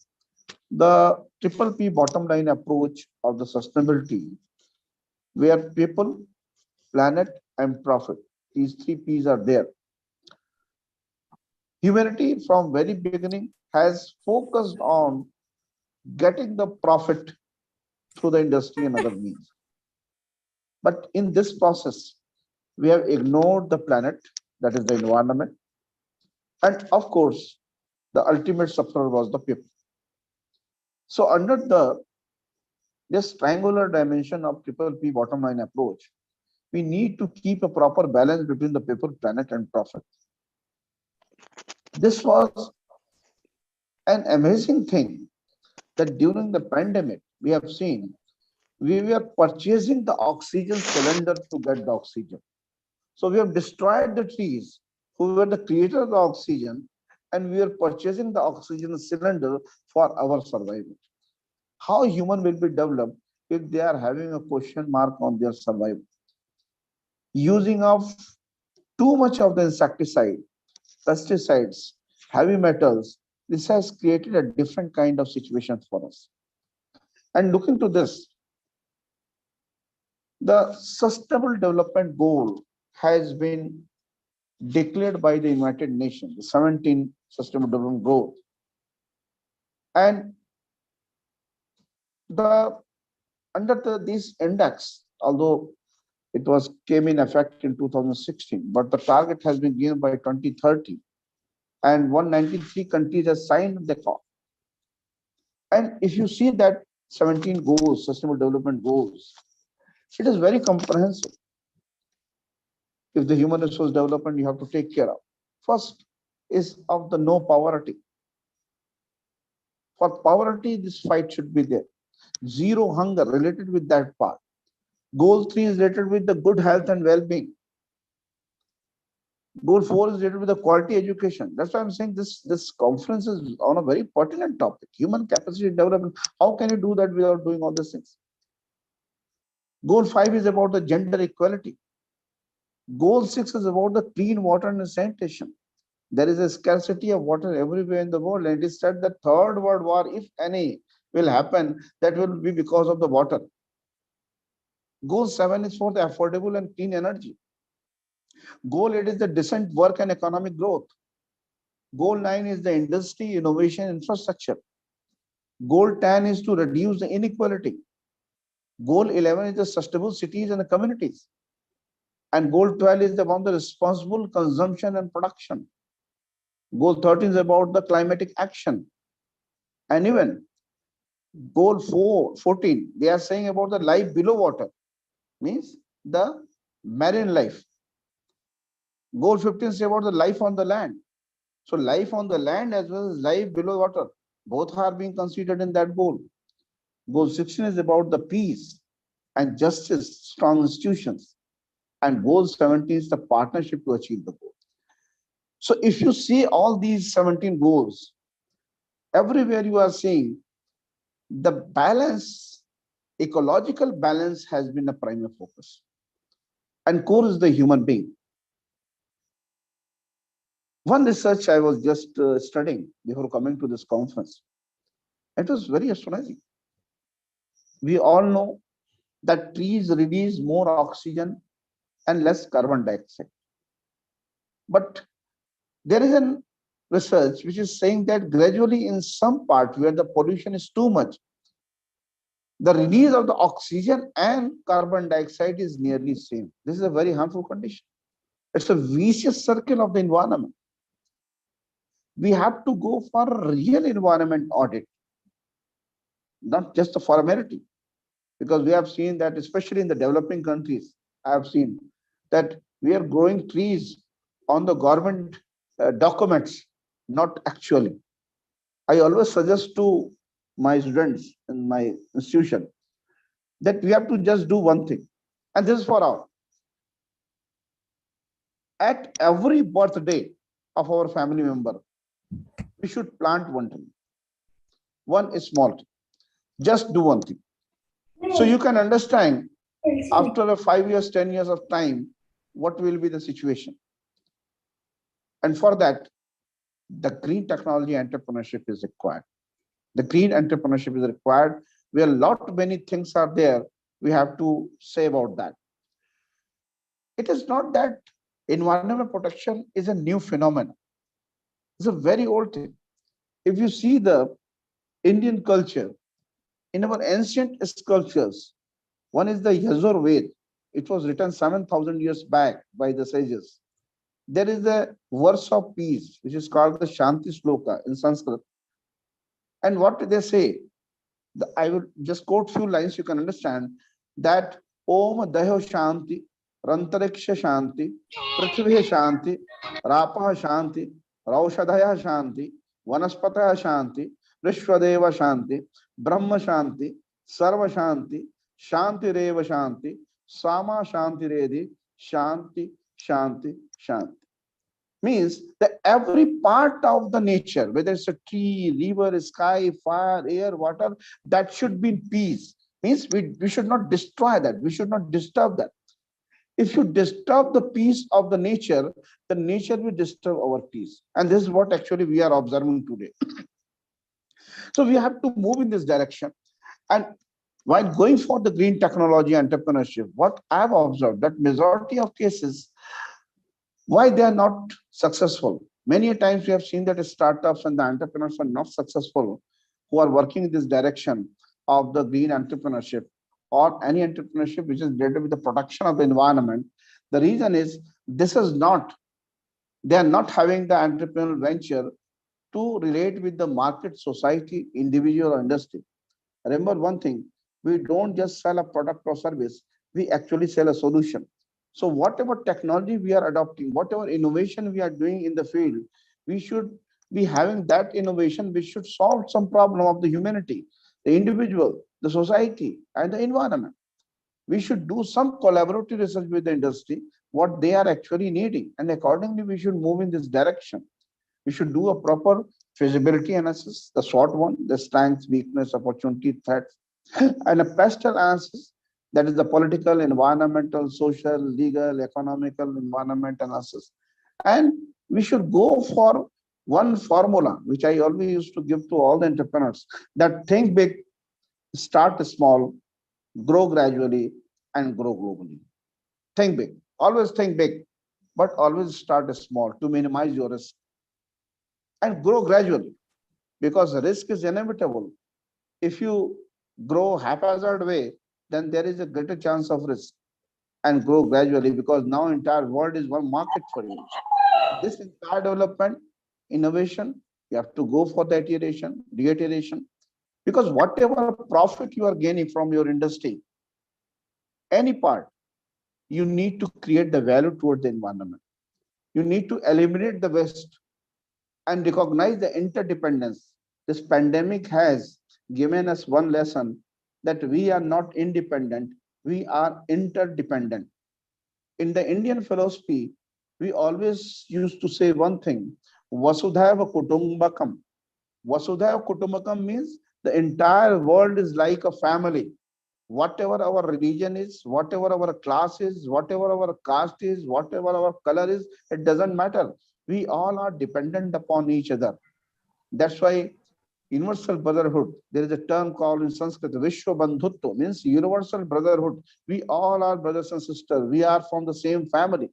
the triple P bottom line approach of the sustainability, where people, planet, and profit, these three P's are there. Humanity from very beginning has focused on getting the profit through the industry and other means. But in this process, we have ignored the planet, that is the environment. And of course, the ultimate sufferer was the people. So under this triangular dimension of triple P bottom line approach, we need to keep a proper balance between the people, planet, and profit. This was an amazing thing that during the pandemic, we have seen we were purchasing the oxygen cylinder to get the oxygen. So we have destroyed the trees who were the creator of the oxygen, and we are purchasing the oxygen cylinder for our survival. How human will be developed if they are having a question mark on their survival? Using of too much of the insecticide, pesticides, heavy metals, this has created a different kind of situation for us. And looking to this, the Sustainable Development Goal has been declared by the United Nations, the 17 Sustainable Development Goals. And under this index, although it came in effect in 2016, but the target has been given by 2030, and 193 countries have signed the call. And if you see that 17 goals, Sustainable Development Goals, it is very comprehensive. If the human resource development you have to take care of, first is of the no poverty. For poverty, this fight should be there. Zero hunger related with that part. Goal 3 is related with the good health and well-being. Goal 4 is related with the quality education. That's why I'm saying this conference is on a very pertinent topic, human capacity development. How can you do that without doing all these things? Goal 5 is about the gender equality. Goal 6 is about the clean water and sanitation. There is a scarcity of water everywhere in the world, and it is said that third world war, if any, will happen, that will be because of the water. Goal 7 is for the affordable and clean energy. Goal 8 is the decent work and economic growth. Goal 9 is the industry, innovation, infrastructure. Goal 10 is to reduce the inequality. Goal 11 is the sustainable cities and the communities. And goal 12 is about the responsible consumption and production. Goal 13 is about the climatic action. And even goal 14, they are saying about the life below water, means the marine life. Goal 15 is about the life on the land. So life on the land as well as life below water, both are being considered in that goal. Goal 16 is about the peace and justice, strong institutions. And goal 17 is the partnership to achieve the goal. So if you see all these 17 goals, everywhere you are seeing the balance, ecological balance has been a primary focus. And core is the human being. One research I was just studying before coming to this conference, it was very astonishing. We all know that trees release more oxygen and less carbon dioxide. But there is a research which is saying that gradually in some part where the pollution is too much, the release of the oxygen and carbon dioxide is nearly same. This is a very harmful condition. It's a vicious circle of the environment. We have to go for a real environment audit, not just a formality, because we have seen that, especially in the developing countries, I have seen that we are growing trees on the government documents, not actually. I always suggest to my students in my institution that we have to just do one thing, and this is for all. At every birthday of our family member, we should plant one tree, one small tree. Just do one thing. So you can understand after 5 years, 10 years of time, what will be the situation. And for that, the green technology entrepreneurship is required. The green entrepreneurship is required, where many things are there. We have to say about that. It is not that environmental protection is a new phenomenon. It's a very old thing. If you see the Indian culture, in our ancient sculptures, one is the Yajur Ved. It was written 7,000 years back by the sages. There is a verse of peace, which is called the Shanti Sloka in Sanskrit. And what do they say? I will just quote few lines, you can understand that Om Dayo Shanti, Rantariksha Shanti, Prithvi Shanti, Rapa Shanti, Raushadaya Shanti, Vanaspataya Shanti, Vishwadeva Shanti, Brahma Shanti, Sarva Shanti, Shanti Reva Shanti, Sama Shanti Redi, Shanti, Shanti, Shanti. Means that every part of the nature, whether it's a tree, river, sky, fire, air, water, that should be in peace. Means we should not destroy that. We should not disturb that. If you disturb the peace of the nature will disturb our peace. And this is what actually we are observing today. So we have to move in this direction. And while going for the green technology entrepreneurship, what I've observed that majority of cases, why they are not successful. Many times we have seen that startups and the entrepreneurs are not successful who are working in this direction of the green entrepreneurship or any entrepreneurship which is related with the protection of the environment. The reason is they are not having the entrepreneurial venture to relate with the market, society, individual or industry. Remember one thing, we don't just sell a product or service, we actually sell a solution. So whatever technology we are adopting, whatever innovation we are doing in the field, we should be having that innovation which should solve some problem of the humanity, the individual, the society, and the environment. We should do some collaborative research with the industry, what they are actually needing, and accordingly we should move in this direction. We should do a proper feasibility analysis, the short one, the strengths, weakness, opportunity, threats, and a pestle analysis, that is the political, environmental, social, legal, economical, environment analysis. And we should go for one formula, which I always used to give to all the entrepreneurs, that think big, start small, grow gradually, and grow globally. Think big, always think big, but always start small to minimize your risk and grow gradually, because the risk is inevitable. If you grow haphazard way, then there is a greater chance of risk, and grow gradually, because now entire world is one market for you. This entire development, innovation, you have to go for the iteration, reiteration, because whatever profit you are gaining from your industry, any part, you need to create the value towards the environment. You need to eliminate the waste and recognize the interdependence. This pandemic has given us one lesson, that we are not independent, we are interdependent. In the Indian philosophy, we always used to say one thing, Vasudhaiva Kutumbakam. Vasudhaiva Kutumbakam means the entire world is like a family. Whatever our religion is, whatever our class is, whatever our caste is, whatever our color is, it doesn't matter. We all are dependent upon each other. That's why universal brotherhood, there is a term called in Sanskrit, Vishwa Bandhutva, means universal brotherhood. We all are brothers and sisters. We are from the same family,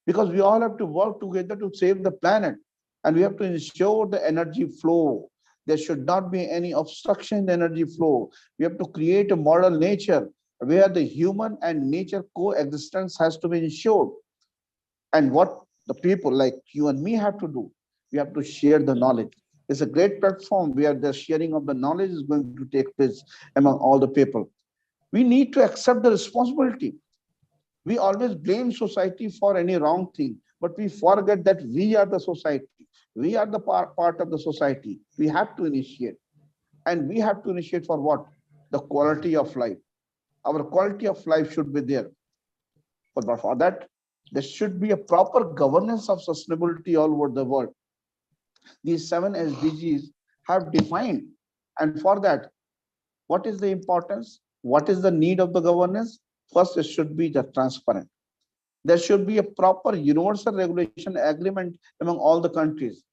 because we all have to work together to save the planet, and we have to ensure the energy flow. There should not be any obstruction in the energy flow. We have to create a model nature where the human and nature coexistence has to be ensured. And what the people like you and me have to do, we have to share the knowledge. It's a great platform where the sharing of the knowledge is going to take place among all the people. We need to accept the responsibility. We always blame society for any wrong thing, but we forget that we are the society. We are the part of the society. We have to initiate. And we have to initiate for what? The quality of life. Our quality of life should be there. But for that, there should be a proper governance of sustainability all over the world. These 7 SDGs have defined. And for that, what is the importance? What is the need of the governance? First, it should be the transparent. There should be a proper universal regulation agreement among all the countries.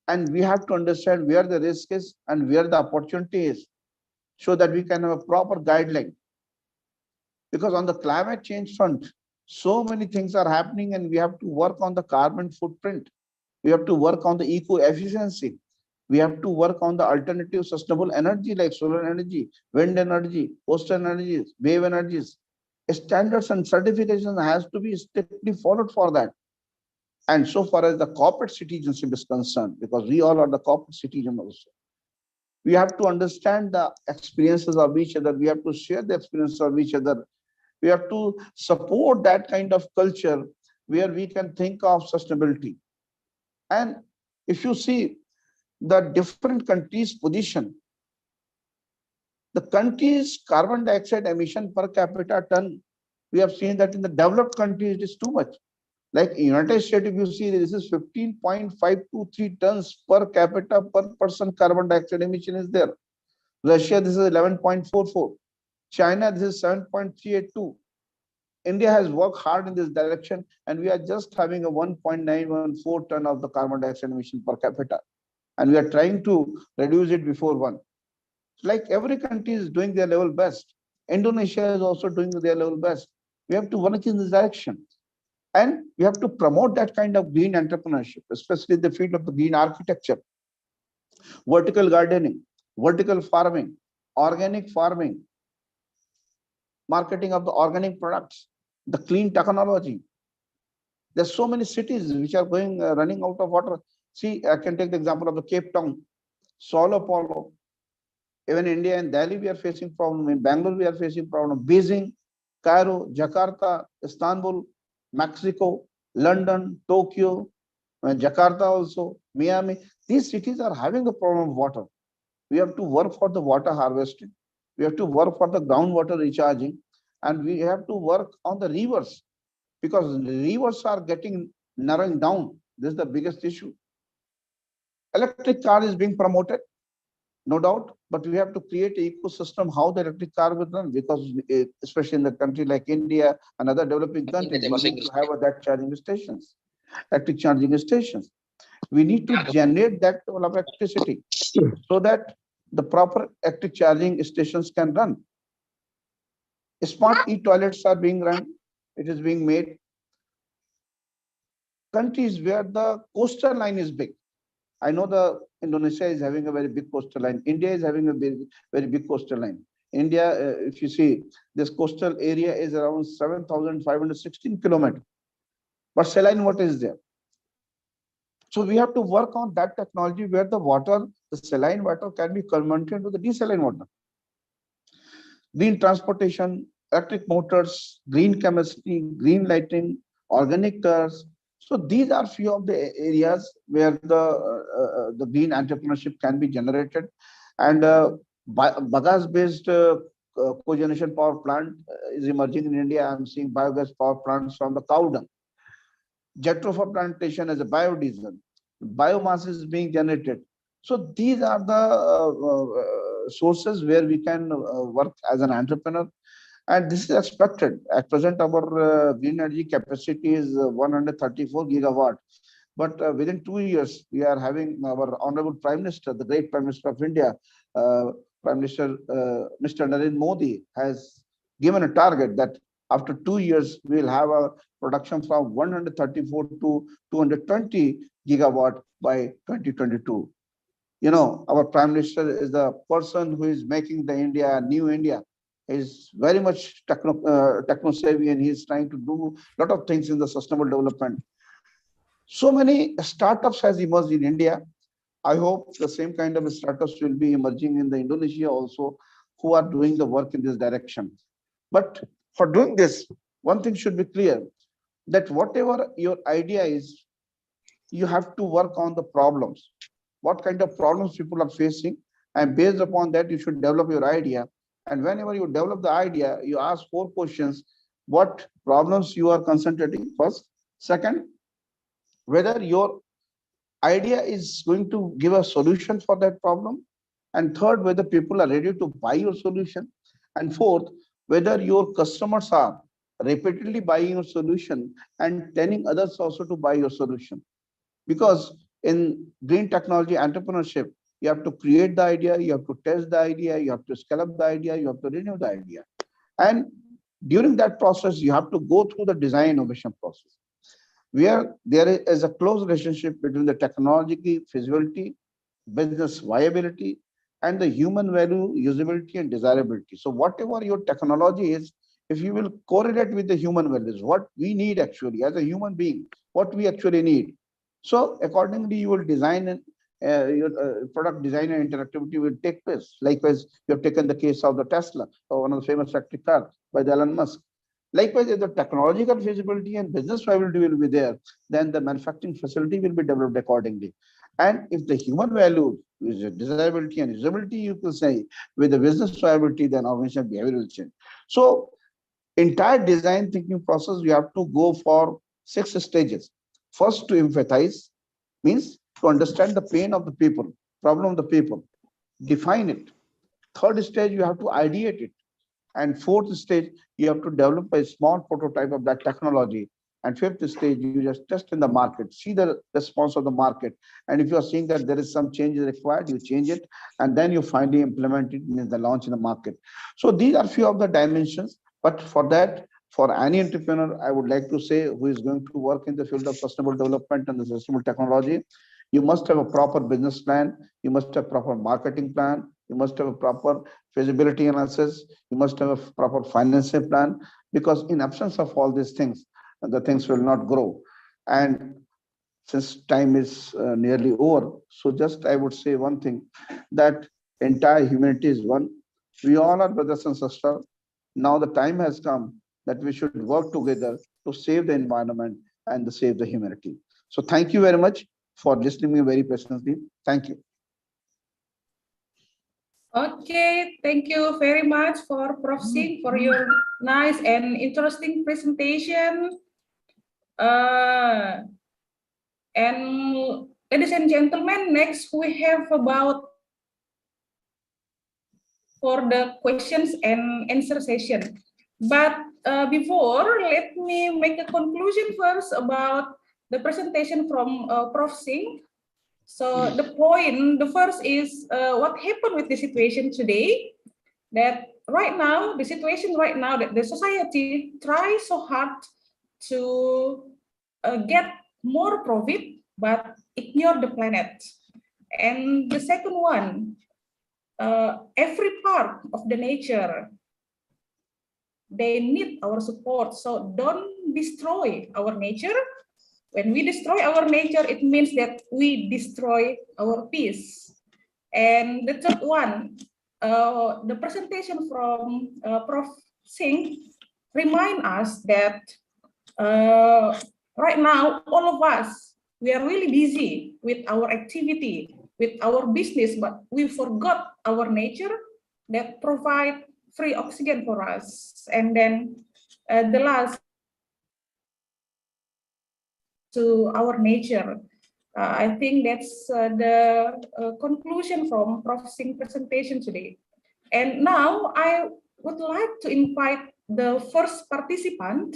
And we have to understand where the risk is and where the opportunity is, so that we can have a proper guideline. Because on the climate change front, so many things are happening, and we have to work on the carbon footprint. We have to work on the eco efficiency. We have to work on the alternative sustainable energy like solar energy, wind energy, coastal energies, wave energies. Standards and certification has to be strictly followed for that. And so far as the corporate citizenship is concerned, because we all are the corporate citizens also, we have to understand the experiences of each other. We have to share the experiences of each other. We have to support that kind of culture where we can think of sustainability. And if you see the different countries' position, the country's carbon dioxide emission per capita ton, we have seen that in the developed countries it is too much. Like United States, if you see, this is 15.523 tons per capita per person carbon dioxide emission is there. Russia, this is 11.44. China, this is 7.382. India has worked hard in this direction, and we are just having a 1.914 ton of the carbon dioxide emission per capita. And we are trying to reduce it before 1. Like every country is doing their level best. Indonesia is also doing their level best. We have to work in this direction. And we have to promote that kind of green entrepreneurship, especially in the field of the green architecture, vertical gardening, vertical farming, organic farming, marketing of the organic products, the clean technology. There's so many cities which are going running out of water. See, I can take the example of the Cape Town, Sao Paulo. Even India and Delhi, we are facing problem. In Bangalore, we are facing problem. Beijing, Cairo, Jakarta, Istanbul, Mexico, London, Tokyo, Jakarta also, Miami. These cities are having the problem of water. We have to work for the water harvesting. We have to work for the groundwater recharging, and we have to work on the rivers, because the rivers are getting narrowing down. This is the biggest issue. Electric car is being promoted, no doubt, but we have to create an ecosystem how the electric car will run, because especially in the country like India and other developing countries, we need to have that charging stations, electric charging stations. We need to generate that level of electricity so that the proper electric charging stations can run. Smart e-toilets are being run. It is being made. Countries where the coastal line is big. I know the Indonesia is having a very big coastal line. India is having a very big coastal line. India, if you see, this coastal area is around 7,516 kilometers. But saline water is there. So we have to work on that technology where the water, the saline water, can be converted to the desaline water. Green transportation, electric motors, green chemistry, green lighting, organic cars. So these are few of the areas where the green entrepreneurship can be generated. And bagasse-based cogeneration power plant is emerging in India. I'm seeing biogas power plants from the cow dung. Jatropha plantation as a biodiesel. Biomass is being generated. So these are the sources where we can work as an entrepreneur. And this is expected. At present, our green energy capacity is 134 gigawatt. But within 2 years, we are having our Honorable Prime Minister, the great Prime Minister of India, Prime Minister Mr. Narendra Modi, has given a target that after 2 years, we will have a production from 134 to 220 gigawatt by 2022. You know, our Prime Minister is the person who is making the India, new India. Is very much techno savvy, and he is trying to do a lot of things in the sustainable development. So many startups has emerged in India. I hope the same kind of startups will be emerging in the Indonesia also, who are doing the work in this direction. But for doing this, one thing should be clear, that whatever your idea is, you have to work on the problems. What kind of problems people are facing, and based upon that, you should develop your idea. And whenever you develop the idea, you ask 4 questions: what problems you are concentrating first, second, whether your idea is going to give a solution for that problem, and third, whether people are ready to buy your solution, and fourth, whether your customers are repeatedly buying your solution and telling others also to buy your solution. Because in green technology entrepreneurship, you have to create the idea, you have to test the idea, you have to scale up the idea, you have to renew the idea. And during that process, you have to go through the design innovation process, where there is a close relationship between the technology feasibility, business viability, and the human value, usability, and desirability. So whatever your technology is, if you will correlate with the human values, what we need actually as a human being, what we actually need. So accordingly, you will design and your product design and interactivity will take place. Likewise, you have taken the case of the Tesla, or one of the famous electric cars by the Elon Musk. Likewise, if the technological feasibility and business viability will be there, then the manufacturing facility will be developed accordingly. And if the human value is desirability and usability, you can say with the business viability, then organizational behavior will change. So entire design thinking process, you have to go for 6 stages. First, to empathize, means to understand the pain of the people, problem of the people, define it. Third stage, you have to ideate it. And fourth stage, you have to develop a small prototype of that technology. And fifth stage, you just test in the market, see the response of the market. And if you are seeing that there is some change required, you change it. And then you finally implement it, means the launch in the market. So these are few of the dimensions. But for that, for any entrepreneur, I would like to say, who is going to work in the field of sustainable development and the sustainable technology, you must have a proper business plan. You must have proper marketing plan. You must have a proper feasibility analysis. You must have a proper financial plan, because in absence of all these things, the things will not grow. And since time is nearly over, so just I would say one thing, that entire humanity is one. We all are brothers and sisters. Now the time has come that we should work together to save the environment and to save the humanity. So thank you very much for listening to me very patiently. Thank you. Okay, thank you very much for Prof. Singh for your nice and interesting presentation. And ladies and gentlemen, next we have about for the questions and answer session. But before, let me make a conclusion first about the presentation from Prof. Singh. So the first is what happened with the situation today, that right now, the situation right now, that the society tries so hard to get more profit, but ignore the planet. And the second one, every part of the nature, they need our support. So don't destroy our nature. When we destroy our nature, it means that we destroy our peace. And the third one, the presentation from Prof. Singh remind us that right now, all of us, we are really busy with our activity, with our business, but we forgot our nature that provide free oxygen for us. And then the last, to our nature. I think that's the conclusion from Prof. Singh's presentation today. And now I would like to invite the first participant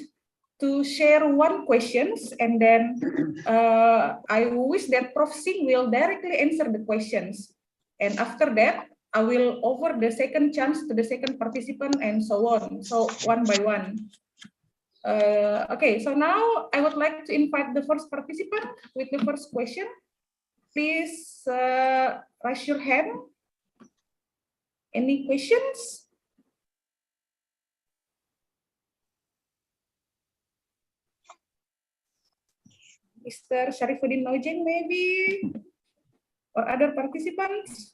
to share one questions, and then I wish that Prof. Singh will directly answer the questions. And after that, I will offer the second chance to the second participant and so on. So one by one. Okay, so now I would like to invite the first participant with the first question. Please raise your hand. Any questions? Mr. Sharifuddin Nojeng, maybe, or other participants?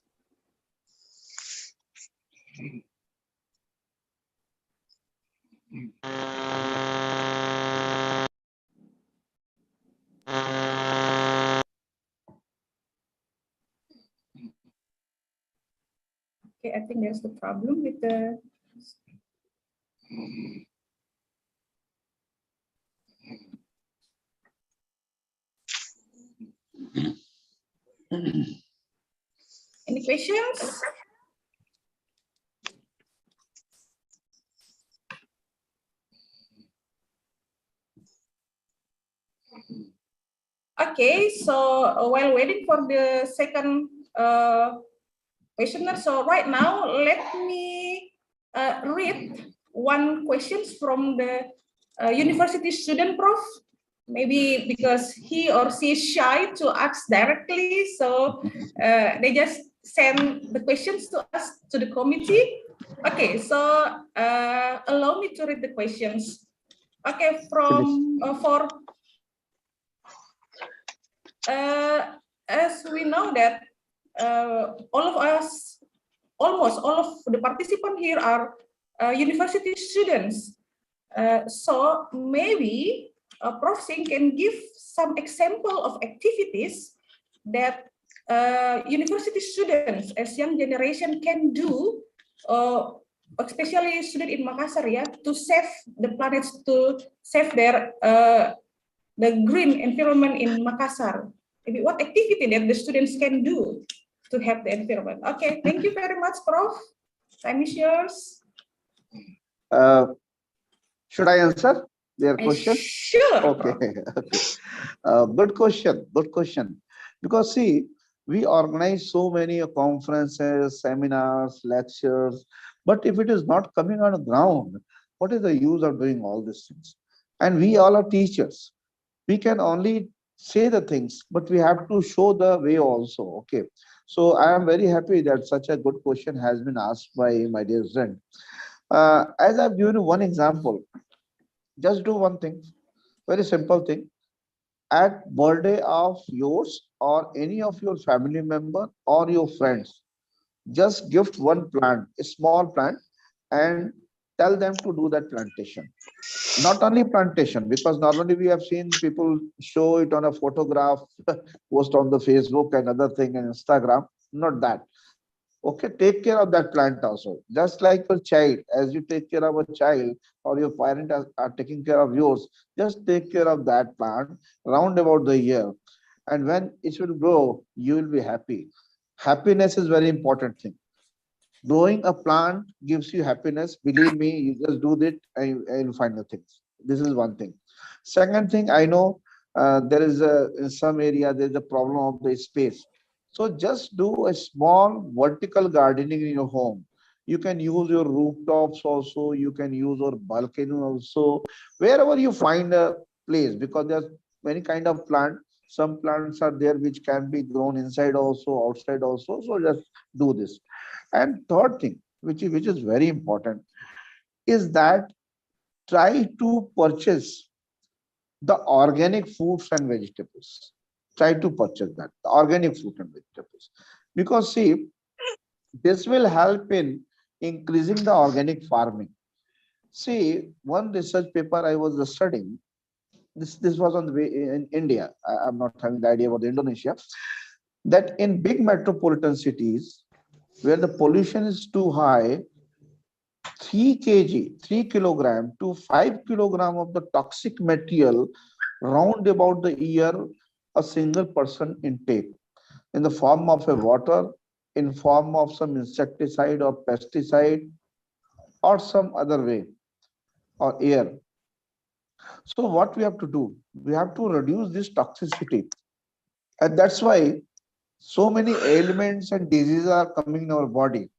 Okay, I think there's the problem with the. Any questions? Okay, so while waiting for the second questioner, so right now let me read one questions from the university student, Prof. Maybe because he or she is shy to ask directly, so they just send the questions to us to the committee. Okay, so allow me to read the questions. Okay, from for as we know that all of us, almost all of the participants here are university students. So maybe Prof. Singh can give some example of activities that university students as young generation can do, especially student in Makassar, yeah, to save the planet, to save their the green environment in Makassar. Maybe what activity that the students can do to help the environment. Okay, thank you very much, Prof. Time is yours. Should I answer their question? Sure. Okay. Okay. Good question. Good question. Because see, we organize so many conferences, seminars, lectures, but if it is not coming on the ground, what is the use of doing all these things? And we all are teachers. We can only say the things, but we have to show the way also. Okay. So I am very happy that such a good question has been asked by my dear friend. As I've given you one example, just do one thing, very simple thing. At birthday of yours or any of your family member or your friends, just gift one plant, a small plant, and tell them to do that plantation. Not only plantation, because normally we have seen people show it on a photograph, post on the Facebook and other thing and Instagram. Not that. Okay, take care of that plant also. Just like your child, as you take care of a child or your parent are taking care of yours, just take care of that plant round about the year. And when it will grow, you will be happy. Happiness is very important thing. Growing a plant gives you happiness. Believe me, you just do that and you'll find the things. This is one thing. Second thing, I know there is a in some area there's a problem of the space. So just do a small vertical gardening in your home. You can use your rooftops also. You can use your balcony also. Wherever you find a place, because there's many kind of plant. Some plants are there which can be grown inside also, outside also. So just do this. And third thing, which is very important, is that try to purchase the organic fruits and vegetables. Try to purchase that, the organic fruit and vegetables. Because see, this will help in increasing the organic farming. See, one research paper I was studying, this was on the way in India. I'm not having the idea about the Indonesia, that in big metropolitan cities where the pollution is too high, 3 kilogram to 5 kilogram of the toxic material round about the year a single person intake in the form of a water, in form of some insecticide or pesticide or some other way or air. So what we have to do? We have to reduce this toxicity. And that's why so many ailments and diseases are coming in our body.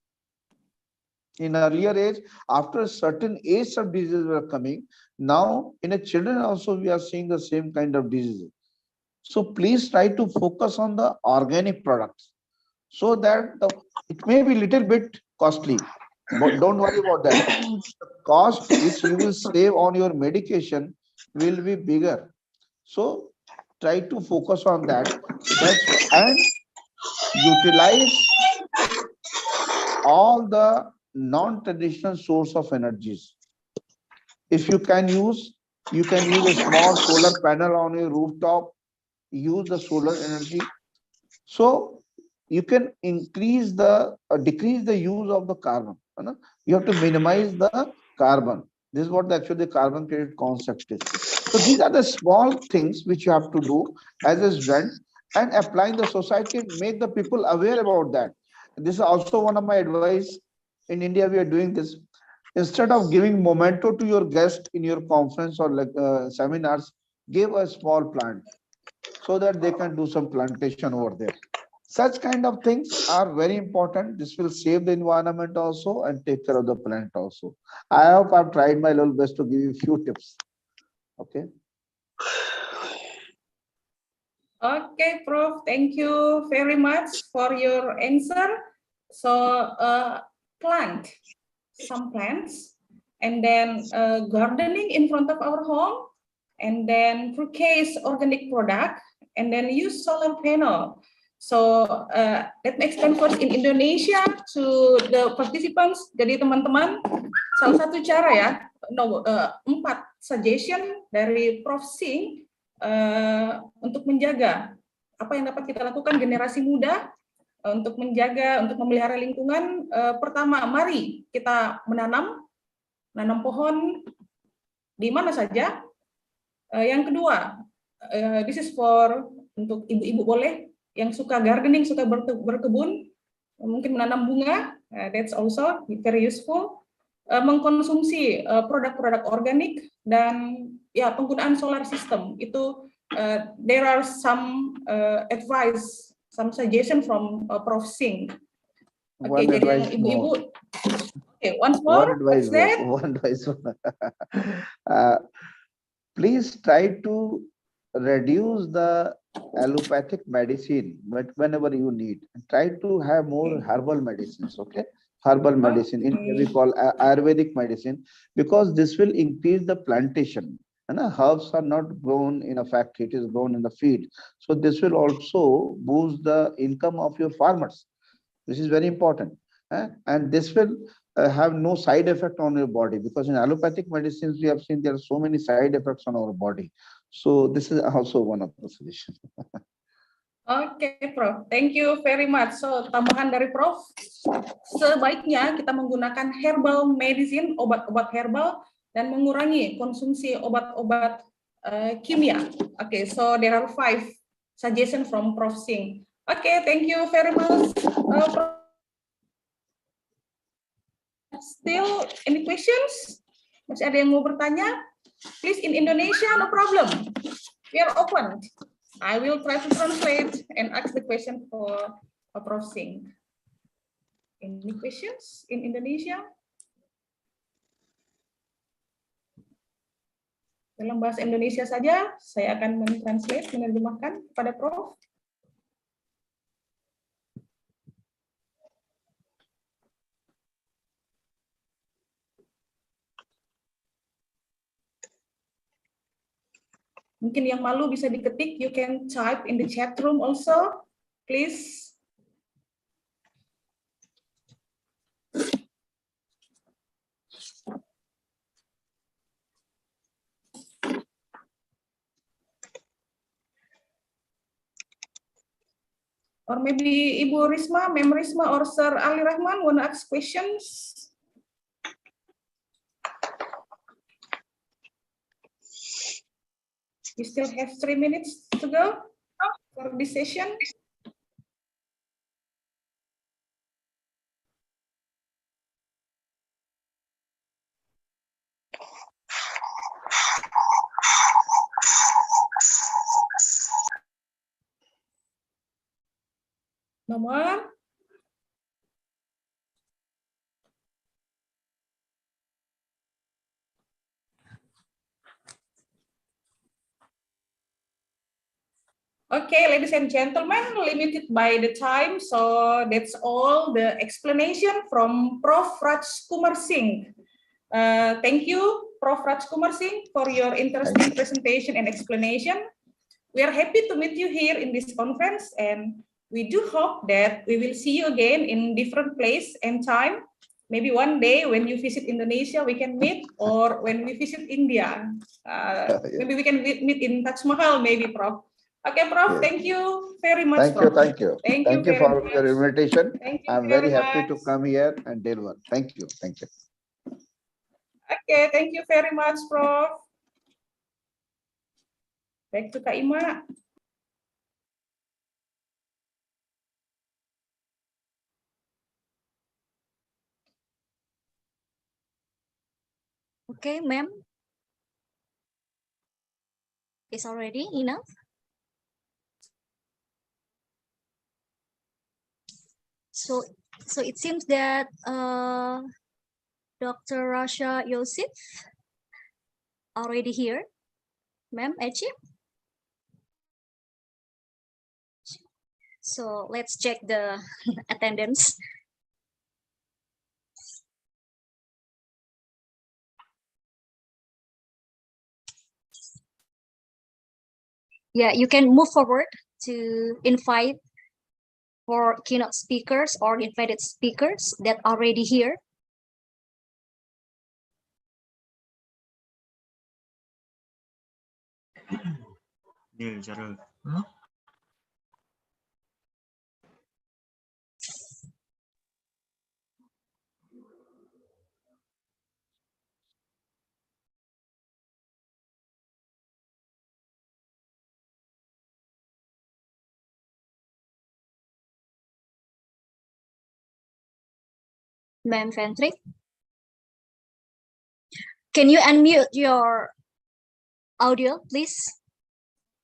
In earlier age, after a certain age, some diseases were coming. Now, in a children also, we are seeing the same kind of diseases. So please try to focus on the organic products so that it may be little bit costly, but don't worry about that. The cost which you will save on your medication will be bigger. So try to focus on that. And utilize all the non-traditional source of energies. If you can use a small solar panel on your rooftop, use the solar energy. So you can increase the decrease the use of the carbon. You have to minimize the carbon. This is what actually the carbon credit concept is. So these are the small things which you have to do as a student and apply in the society, make the people aware about that. This is also one of my advice. In India, we are doing this. Instead of giving memento to your guest in your conference or like seminars, give a small plant. so that they can do some plantation over there. Such kind of things are very important. This will save the environment also and take care of the plant also. I hope I've tried my level best to give you a few tips. Okay. Okay, Prof. Thank you very much for your answer. So, some plants, and then gardening in front of our home, and then purchase organic product, and then use solar panel. So, let me explain first in Indonesia to the participants. Jadi teman-teman, salah satu cara ya, 4 suggestion dari Prof. Singh untuk menjaga apa yang dapat kita lakukan generasi muda untuk menjaga, untuk memelihara lingkungan. Pertama, mari kita menanam pohon di mana saja. Yang kedua, this is for untuk ibu-ibu boleh yang suka gardening, suka berkebun, mungkin menanam bunga, that's also very useful. Mengkonsumsi produk-produk organik dan ya penggunaan solar system itu there are some advice, some suggestion from Prof. Singh. Oke, jadi yang ibu-ibu. Okay, once more. One advice. Please try to reduce the allopathic medicine, but whenever you need, try to have more herbal medicines. Okay. Herbal medicine, in we call Ayurvedic medicine, because this will increase the plantation. And herbs are not grown in a factory, it is grown in the field. So this will also boost the income of your farmers. This is very important. And this will have no side effect on your body, because in allopathic medicines, we have seen there are so many side effects on our body. So this is also one of the solutions. Oke, Prof. Thank you very much. So, tambahan dari Prof, sebaiknya kita menggunakan herbal medicine, obat-obat herbal, dan mengurangi konsumsi obat-obat kimia. Oke, so there are 5 suggestions from Prof. Singh. Oke, thank you very much. Still, any questions? Masih ada yang mau bertanya? Please, in Indonesia, no problem. We are open. I will try to translate and ask the question for Prof. Singh. Any questions in Indonesia? Dalam bahasa Indonesia saja, saya akan menerjemahkan kepada Prof. Mungkin yang malu bisa diketik, you can type in the chat room also, please. Or maybe Ibu Risma, Mem Risma, or Sir Ali Rahman want to ask questions? We still have 3 minutes to go for this session. Nomor. Okay, ladies and gentlemen, limited by the time, so that's all the explanation from Prof. Raj Kumar Singh. Thank you, Prof. Raj Kumar Singh, for your interesting presentation and explanation. We are happy to meet you here in this conference, and we do hope that we will see you again in different place and time. Maybe one day when you visit Indonesia, we can meet, or when we visit India. Maybe we can meet in Taj Mahal, maybe, Prof. Okay, Prof, Yes. Thank you very much. Thank you. Thank you for your invitation. I'm very happy much. to come here and deliver. Thank you. Okay, thank you very much, Prof. Back to Kak Ima. Okay, ma'am. Is already enough? So it seems that Dr. Rasha Yosef already here. Ma'am, Echi. So let's check the attendance. Yeah, you can move forward to invite for keynote speakers or invited speakers that are already here. Ma'am Fentrick, can you unmute your audio, please?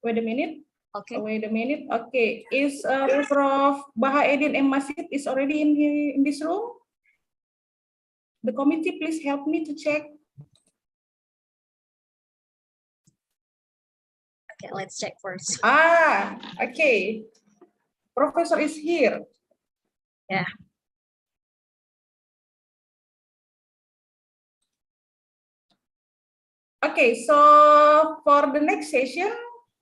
Wait a minute. Okay. Wait a minute. Okay, is Prof. Bahaeddin M. Masjid is already in this room? The committee, please help me to check. Okay, let's check first. Ah, okay. Professor is here. Yeah. Okay, so for the next session,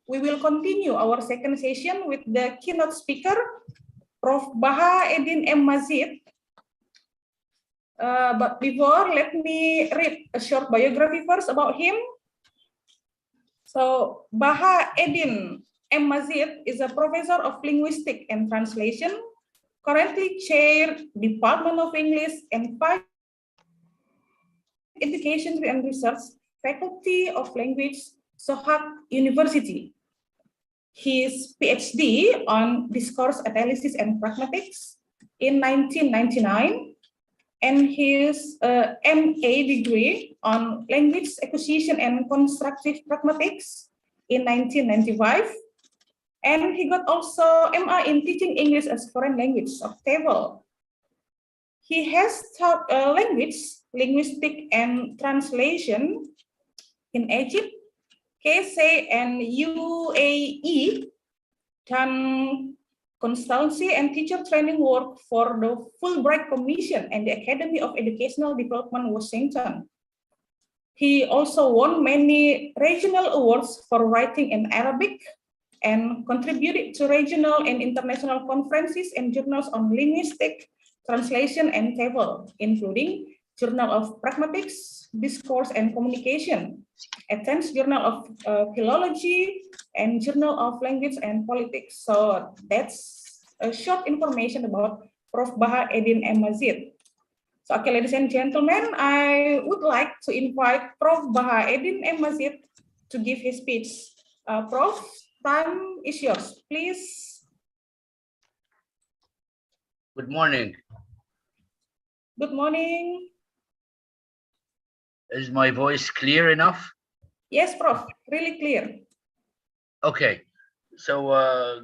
we will continue our second session with the keynote speaker, Prof. Bahaeddin M. Masjid. But before, let me read a short biography first about him. So, Bahaeddin M. Masjid is a professor of linguistics and translation, currently chair Department of English and Education and Research, Faculty of Language, Sohag University. His PhD on discourse analysis and pragmatics in 1999, and his MA degree on language acquisition and constructive pragmatics in 1995. And he got also MA in teaching English as foreign language of TEFL. He has taught language, linguistic, and translation in Egypt, KSA, and UAE, done consultancy and teacher training work for the Fulbright Commission and the Academy of Educational Development, Washington. He also won many regional awards for writing in Arabic and contributed to regional and international conferences and journals on linguistic, translation, and TEFL, including Journal of Pragmatics, Discourse and Communication, Athens Journal of Philology, and Journal of Language and Politics. So that's a short information about Prof. Bahaeddin M. Masjid. So, okay, ladies and gentlemen, I would like to invite Prof. Bahaeddin M. Masjid to give his speech. Prof, time is yours, please. Good morning. Good morning. Is my voice clear enough? Yes, Prof, really clear. Okay. So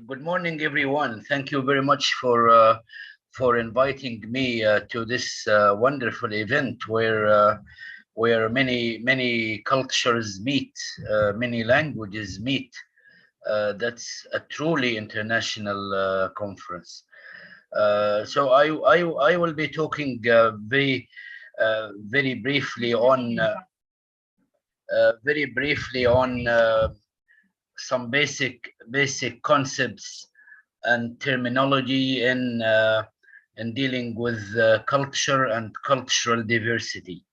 good morning, everyone. Thank you very much for inviting me to this wonderful event where many cultures meet, many languages meet. That's a truly international conference. So I will be talking very briefly on some basic concepts and terminology in dealing with culture and cultural diversity.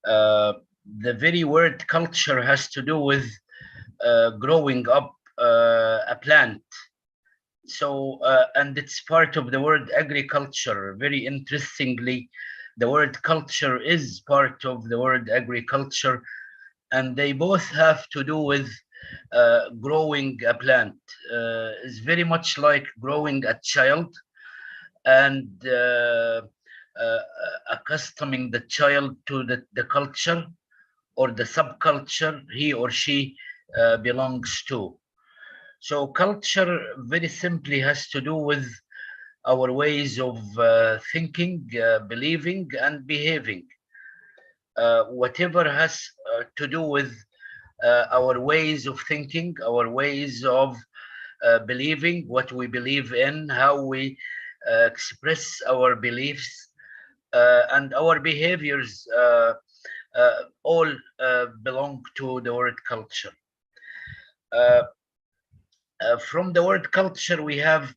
The very word culture has to do with growing up a plant. So, and it's part of the word agriculture. Very interestingly, the word culture is part of the word agriculture, and they both have to do with growing a plant. It's very much like growing a child and accustoming the child to the culture or the subculture he or she belongs to. So culture very simply has to do with our ways of thinking, believing, and behaving. Whatever has to do with our ways of thinking, our ways of believing, what we believe in, how we express our beliefs, and our behaviors all belong to the word culture. From the word culture, we have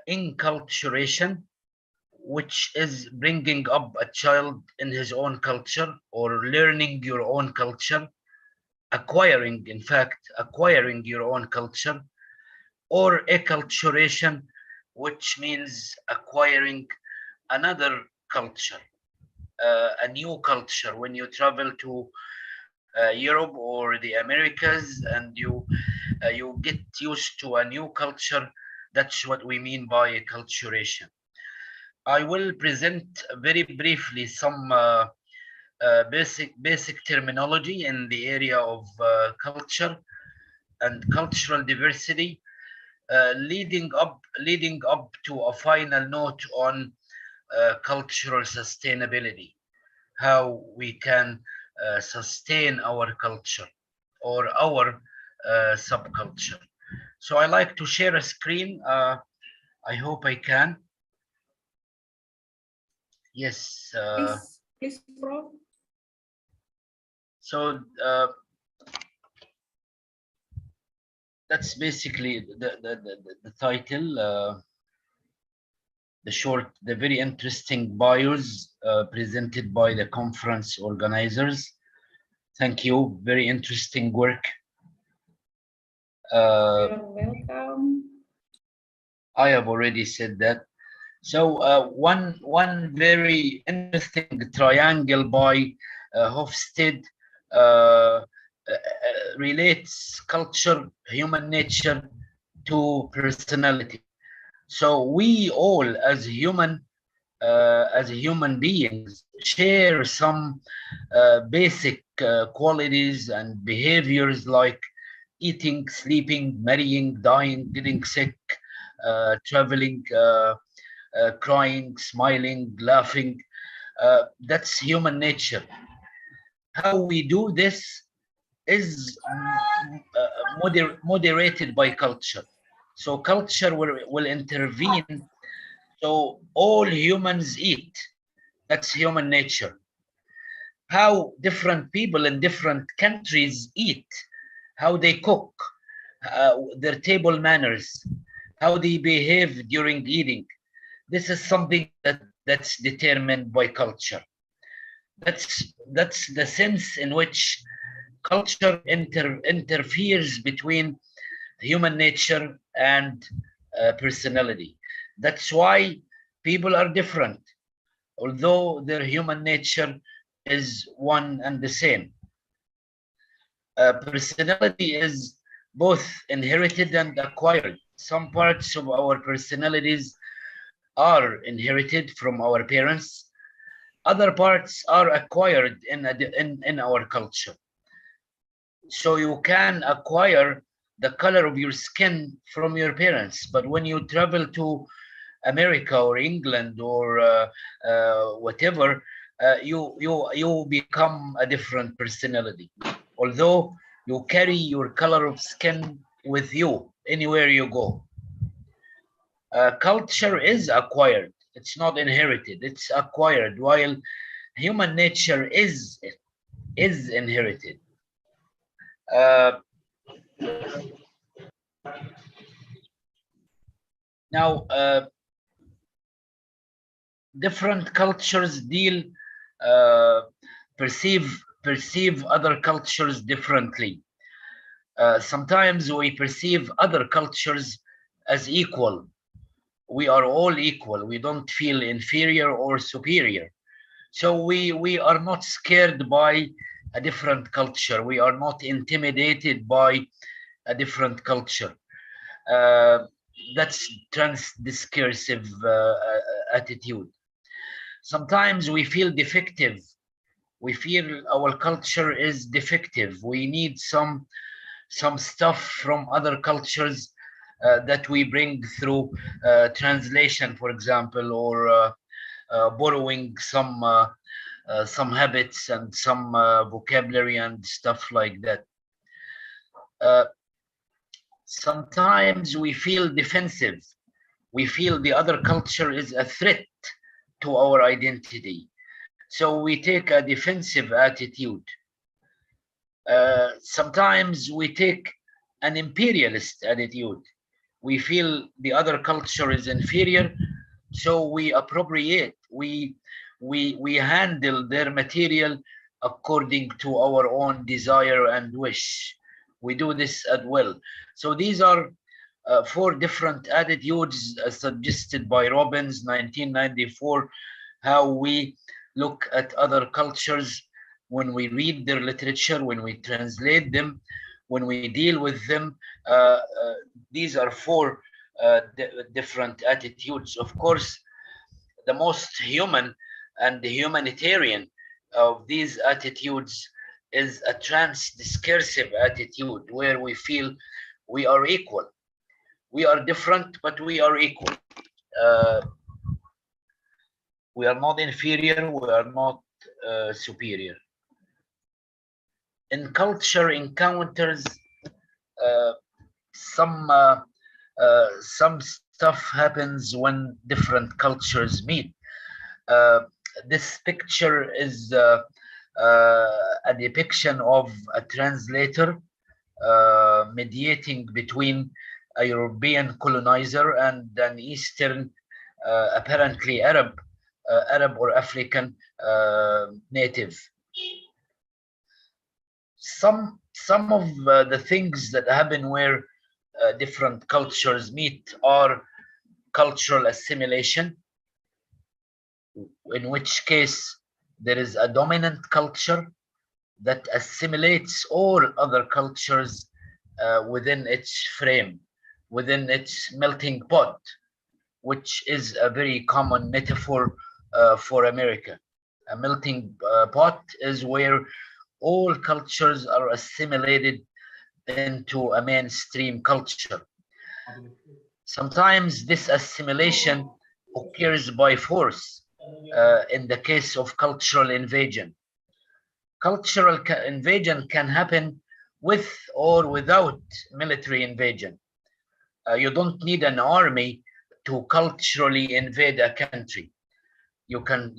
inculturation, which is bringing up a child in his own culture or learning your own culture, acquiring, in fact, acquiring your own culture, or acculturation, which means acquiring another culture, a new culture. When you travel to Europe or the Americas and you get used to a new culture, that's what we mean by acculturation. I will present very briefly some basic terminology in the area of culture and cultural diversity, leading up to a final note on cultural sustainability, how we can sustain our culture or our subculture. So I like to share a screen. I hope I can. Yes. Please, Prof. So that's basically the title, the very interesting bios presented by the conference organizers. Thank you. Very interesting work. You're welcome. I have already said that. So one very interesting triangle by Hofstede relates culture, human nature to personality. So we all, as human beings, share some basic qualities and behaviors like eating, sleeping, marrying, dying, getting sick, traveling, crying, smiling, laughing. That's human nature. How we do this is moderated by culture. So culture will intervene. So all humans eat. That's human nature. How different people in different countries eat, how they cook, their table manners, how they behave during eating. This is something that's determined by culture. That's the sense in which culture interferes between human nature and personality. That's why people are different, although their human nature is one and the same. Personality is both inherited and acquired. Some parts of our personalities are inherited from our parents. Other parts are acquired in our culture. So you can acquire the color of your skin from your parents, but when you travel to America or England or whatever, you become a different personality. Although you carry your color of skin with you anywhere you go. Culture is acquired. It's not inherited. It's acquired, while human nature is inherited. Now, different cultures perceive other cultures differently. Sometimes we perceive other cultures as equal. We are all equal. We don't feel inferior or superior. So we are not scared by a different culture. We are not intimidated by a different culture. That's transdiscursive attitude. Sometimes we feel defective. We feel our culture is defective. We need some stuff from other cultures that we bring through translation, for example, or borrowing some habits and some vocabulary and stuff like that. Sometimes we feel defensive. We feel the other culture is a threat to our identity. So we take a defensive attitude. Sometimes we take an imperialist attitude. We feel the other culture is inferior, so we appropriate, we handle their material according to our own desire and wish. We do this as well. So these are 4 different attitudes suggested by Robbins, 1994, how we look at other cultures when we read their literature, when we translate them, when we deal with them. These are 4 different attitudes. Of course, the most human and the humanitarian of these attitudes is a trans-discursive attitude, where we feel we are equal. We are different, but we are equal. We are not inferior, we are not superior. In culture encounters, some stuff happens when different cultures meet. This picture is a depiction of a translator mediating between a European colonizer and an Eastern, apparently Arab or African native. Some of the things that happen where different cultures meet are cultural assimilation, in which case there is a dominant culture that assimilates all other cultures within its frame, within its melting pot, which is a very common metaphor for America. A melting pot is where all cultures are assimilated into a mainstream culture. Sometimes this assimilation occurs by force in the case of cultural invasion. Cultural invasion can happen with or without military invasion. You don't need an army to culturally invade a country. You can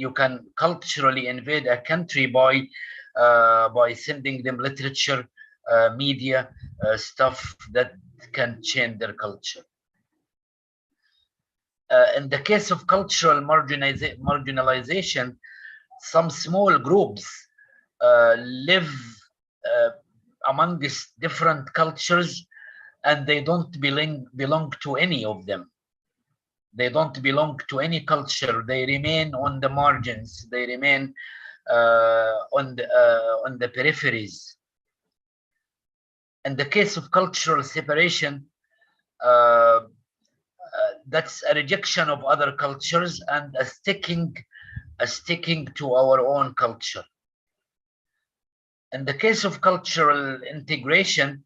culturally invade a country by sending them literature, media, stuff that can change their culture. In the case of cultural marginalization, some small groups live amongst different cultures, and they don't belong to any of them. They don't belong to any culture. They remain on the margins. They remain on the peripheries. In the case of cultural separation, that's a rejection of other cultures and a sticking to our own culture. In the case of cultural integration,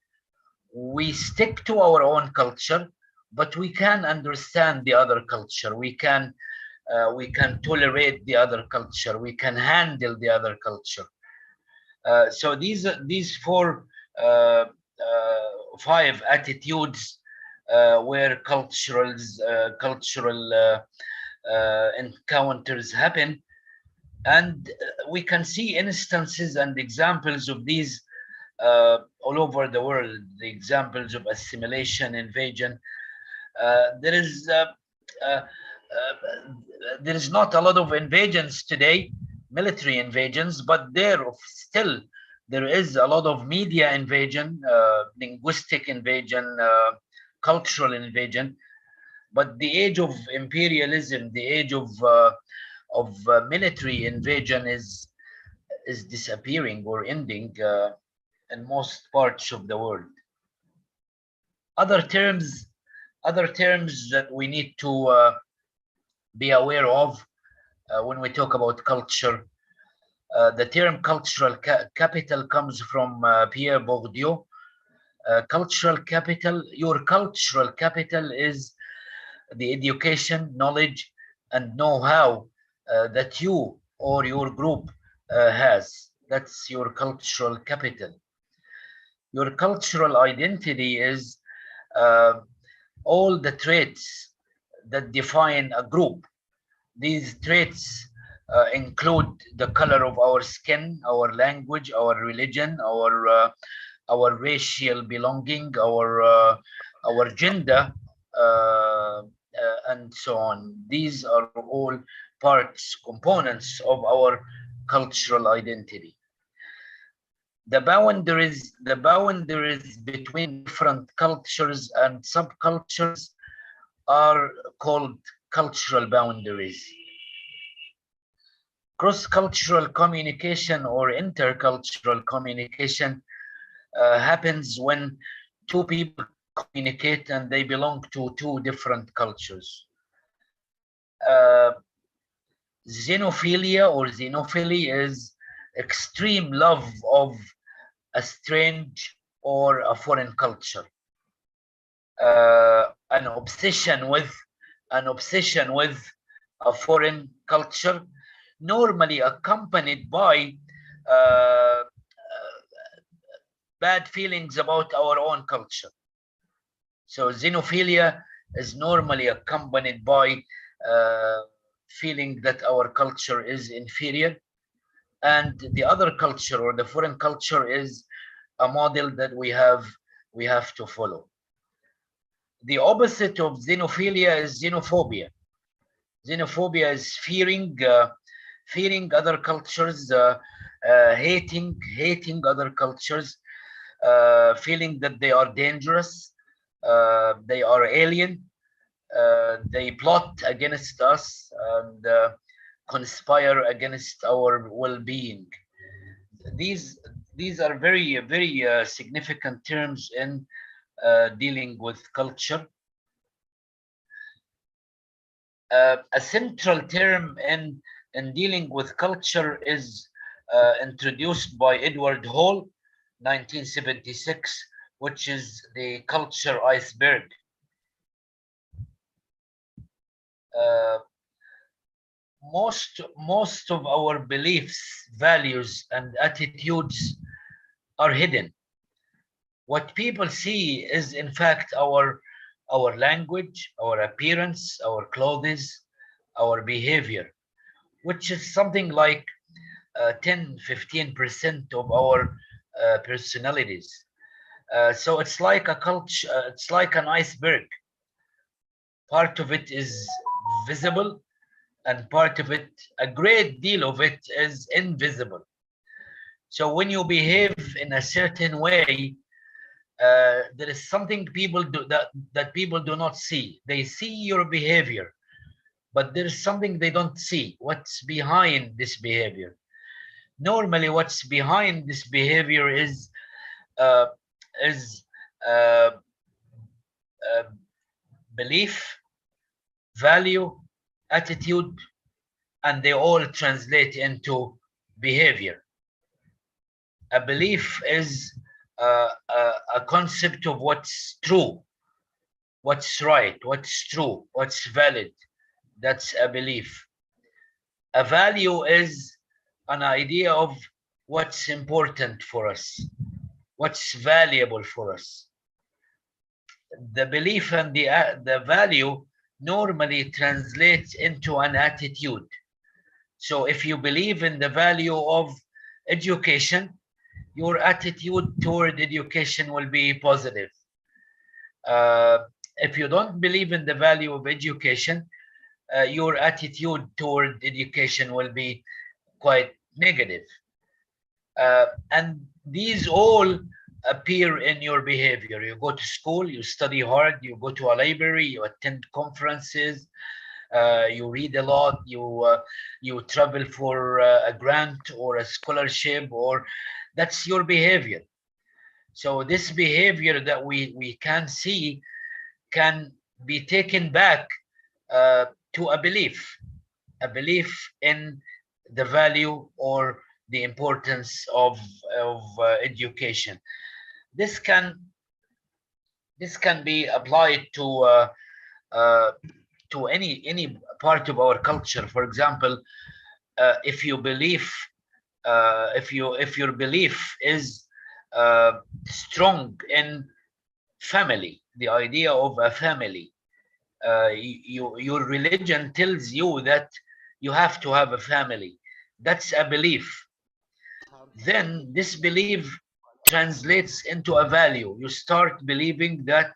we stick to our own culture, but we can understand the other culture. We can tolerate the other culture. We can handle the other culture. So these 5 attitudes where cultural encounters happen, and we can see instances and examples of these all over the world. The examples of assimilation, invasion. There is not a lot of invasions today, military invasions, but there is a lot of media invasion, linguistic invasion, cultural invasion. But the age of imperialism, the age of military invasion is disappearing or ending in most parts of the world. Other terms that we need to be aware of when we talk about culture. The term cultural capital comes from Pierre Bourdieu. cultural capital. Your cultural capital is the education, knowledge, and know-how that you or your group has. That's your cultural capital. Your cultural identity is all the traits that define a group. These traits include the color of our skin, our language, our religion, our racial belonging, our gender, and so on. These are all parts, components of our cultural identity. The boundaries between different cultures and subcultures are called cultural boundaries. Cross-cultural communication or intercultural communication happens when two people communicate and they belong to two different cultures. Xenophilia or xenophily is extreme love of a strange or a foreign culture. An obsession with a foreign culture, normally accompanied by bad feelings about our own culture. So xenophilia is normally accompanied by feeling that our culture is inferior, and the other culture or the foreign culture is a model that we have to follow. The opposite of xenophilia is xenophobia. Xenophobia is fearing other cultures, hating other cultures, feeling that they are dangerous, they are alien, they plot against us and conspire against our well-being. These are very significant terms in dealing with culture. A central term in dealing with culture is introduced by Edward Hall, 1976, which is the culture iceberg. Most of our beliefs, values, and attitudes are hidden. What people see is, in fact, our language, our appearance, our clothes, our behavior, which is something like 10-15% of our personalities. So it's like a culture, it's like an iceberg. Part of it is visible, and part of it, a great deal of it, is invisible. So when you behave in a certain way, there is something people do that people do not see. They see your behavior, but there is something they don't see. What's behind this behavior? Normally, what's behind this behavior is belief, value, attitude, and they all translate into behavior. A belief is a concept of what's true, what's right, what's true, what's valid. That's a belief. A value is an idea of what's important for us, what's valuable for us. The belief and the value normally translates into an attitude. So if you believe in the value of education, your attitude toward education will be positive. If you don't believe in the value of education, your attitude toward education will be quite negative. And these all appear in your behavior. You go to school, you study hard, you go to a library, you attend conferences, you read a lot, you travel for a grant or a scholarship, or that's your behavior. So this behavior that we can see can be taken back to a belief in the value or the importance of education. This can This can be applied to any part of our culture. For example, if you believe, if your belief is strong in family, the idea of a family, your religion tells you that you have to have a family. That's a belief. Then this belief translates into a value. You start believing that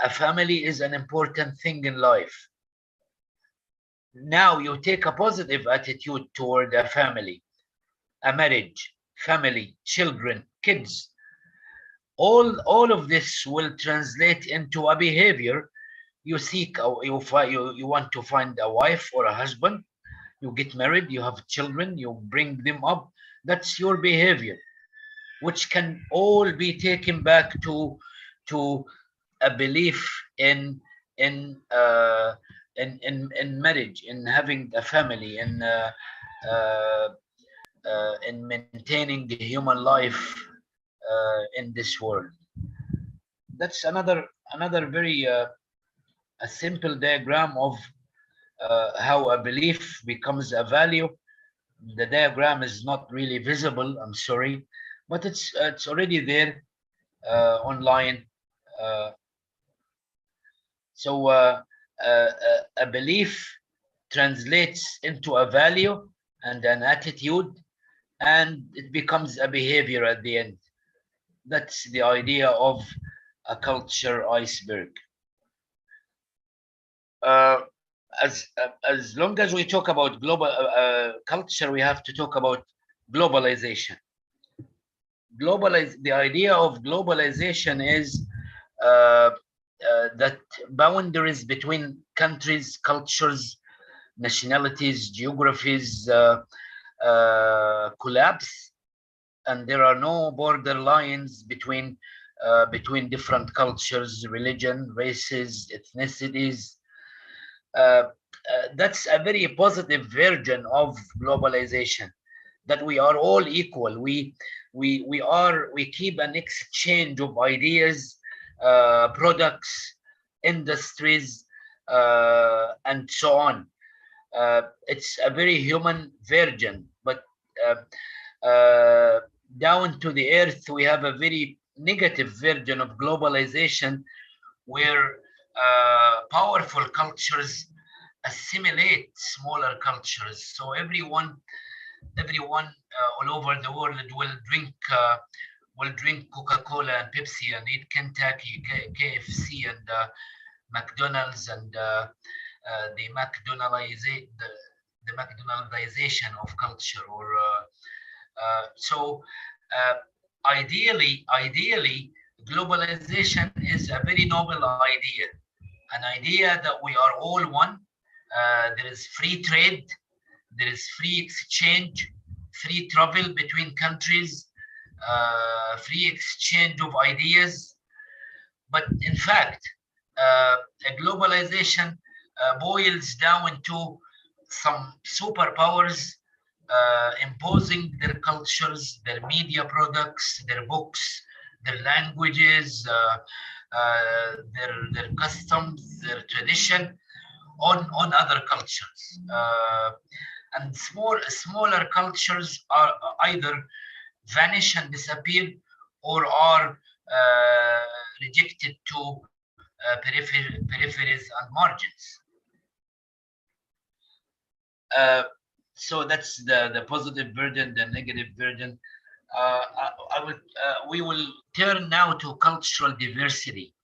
a family is an important thing in life. Now you take a positive attitude toward a family, a marriage, family, children, kids. All of this will translate into a behavior. You seek, you want to find a wife or a husband. You get married, you have children, you bring them up. That's your behavior, which can all be taken back to a belief in marriage, in having a family, uh, in maintaining the human life in this world. That's another very a simple diagram of how a belief becomes a value. The diagram is not really visible, I'm sorry, but it's already there online. Uh, so a belief translates into a value and an attitude, and it becomes a behavior at the end. That's the idea of a culture iceberg. Uh, as long as we talk about global culture, we have to talk about globalization. The idea of globalization is that boundaries between countries, cultures, nationalities, geographies collapse, and there are no border lines between different cultures, religion, races, ethnicities. That's a very positive version of globalization, that we are all equal. We keep an exchange of ideas, products, industries, and so on. It's a very human version, but down to the earth, we have a very negative version of globalization, where powerful cultures assimilate smaller cultures. So everyone all over the world will drink Coca-Cola and Pepsi and eat Kentucky, KFC, and McDonald's, and the McDonaldization of culture. Or so ideally, globalization is a very noble idea, an idea that we are all one. There is free trade, there is free exchange, free travel between countries, free exchange of ideas. But in fact, globalization boils down to some superpowers imposing their cultures, their media products, their books, their languages, their customs, their tradition on other cultures. And smaller cultures are either vanish and disappear, or are rejected to peripheries and margins. So that's the positive version, the negative version. We will turn now to cultural diversity.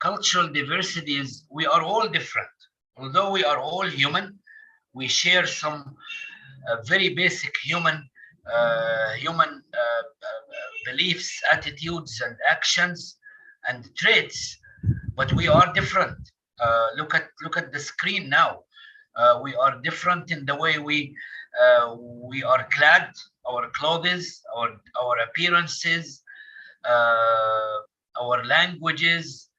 Cultural diversity is, we are all different. Although we are all human, we share some very basic human beliefs, attitudes, and actions and traits, but we are different. Look at the screen now. We are different in the way we are clad, our clothes, our appearances, our languages.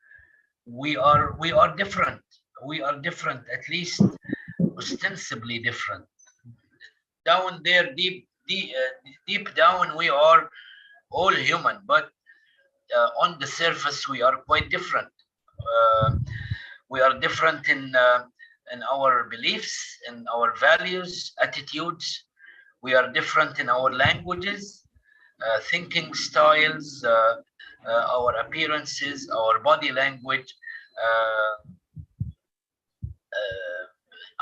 We are different. We are different, at least ostensibly different. Down there, deep down, we are all human, but on the surface we are quite different. We are different in our beliefs, in our values, attitudes. We are different in our languages, thinking styles, our appearances, our body language,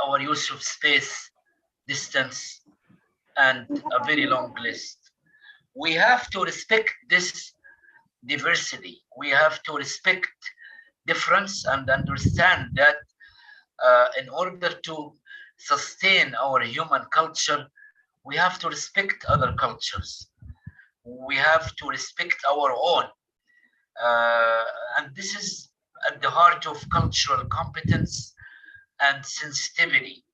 our use of space, distance, and a very long list. We have to respect this diversity. We have to respect difference and understand that in order to sustain our human culture, we have to respect other cultures. We have to respect our own. And this is at the heart of cultural competence and sensitivity.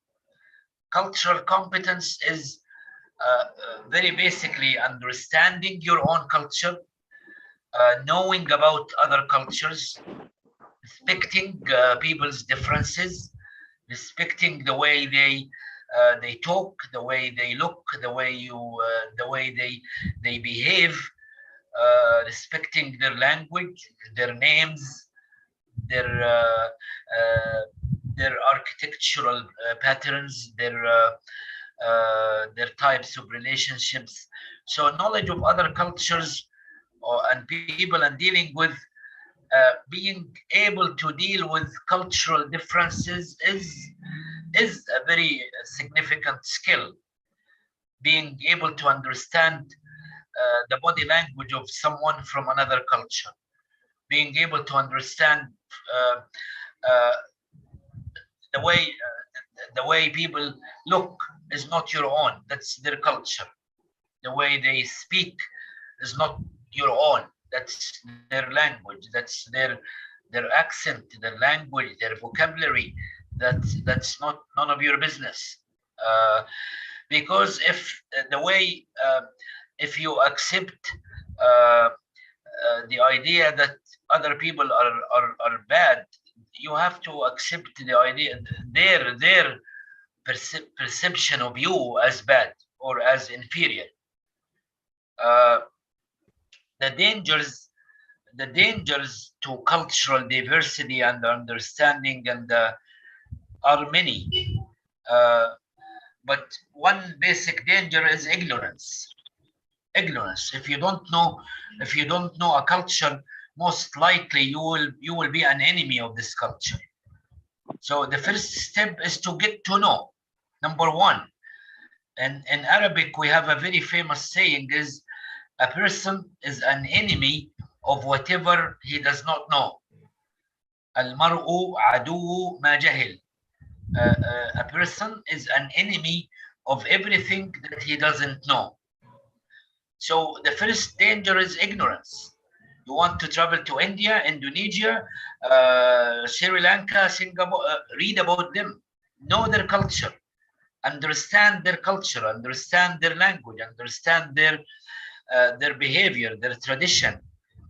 Cultural competence is very basically understanding your own culture, knowing about other cultures, respecting people's differences, respecting the way they talk, the way they look, the way they behave, respecting their language, their names, their architectural patterns, their types of relationships. So knowledge of other cultures and people and dealing with being able to deal with cultural differences is a very significant skill. Being able to understand the body language of someone from another culture, being able to understand the way people look is not your own. That's their culture. The way they speak is not your own. That's their language. That's their accent, their language, their vocabulary. That's not none of your business. Because if you accept the idea that other people are bad, you have to accept the idea their perception of you as bad or as inferior. The dangers to cultural diversity and understanding and are many. But one basic danger is ignorance. Ignorance. If you don't know a culture, most likely you will be an enemy of this culture. So the first step is to get to know. Number one. And in Arabic, we have a very famous saying is, a person is an enemy of whatever he does not know. Al-mar'u aduwwu ma jahil. A person is an enemy of everything that he doesn't know. So the first danger is ignorance. You want to travel to India, Indonesia, Sri Lanka, Singapore, read about them, know their culture, understand their culture, understand their language, understand their behavior, their tradition,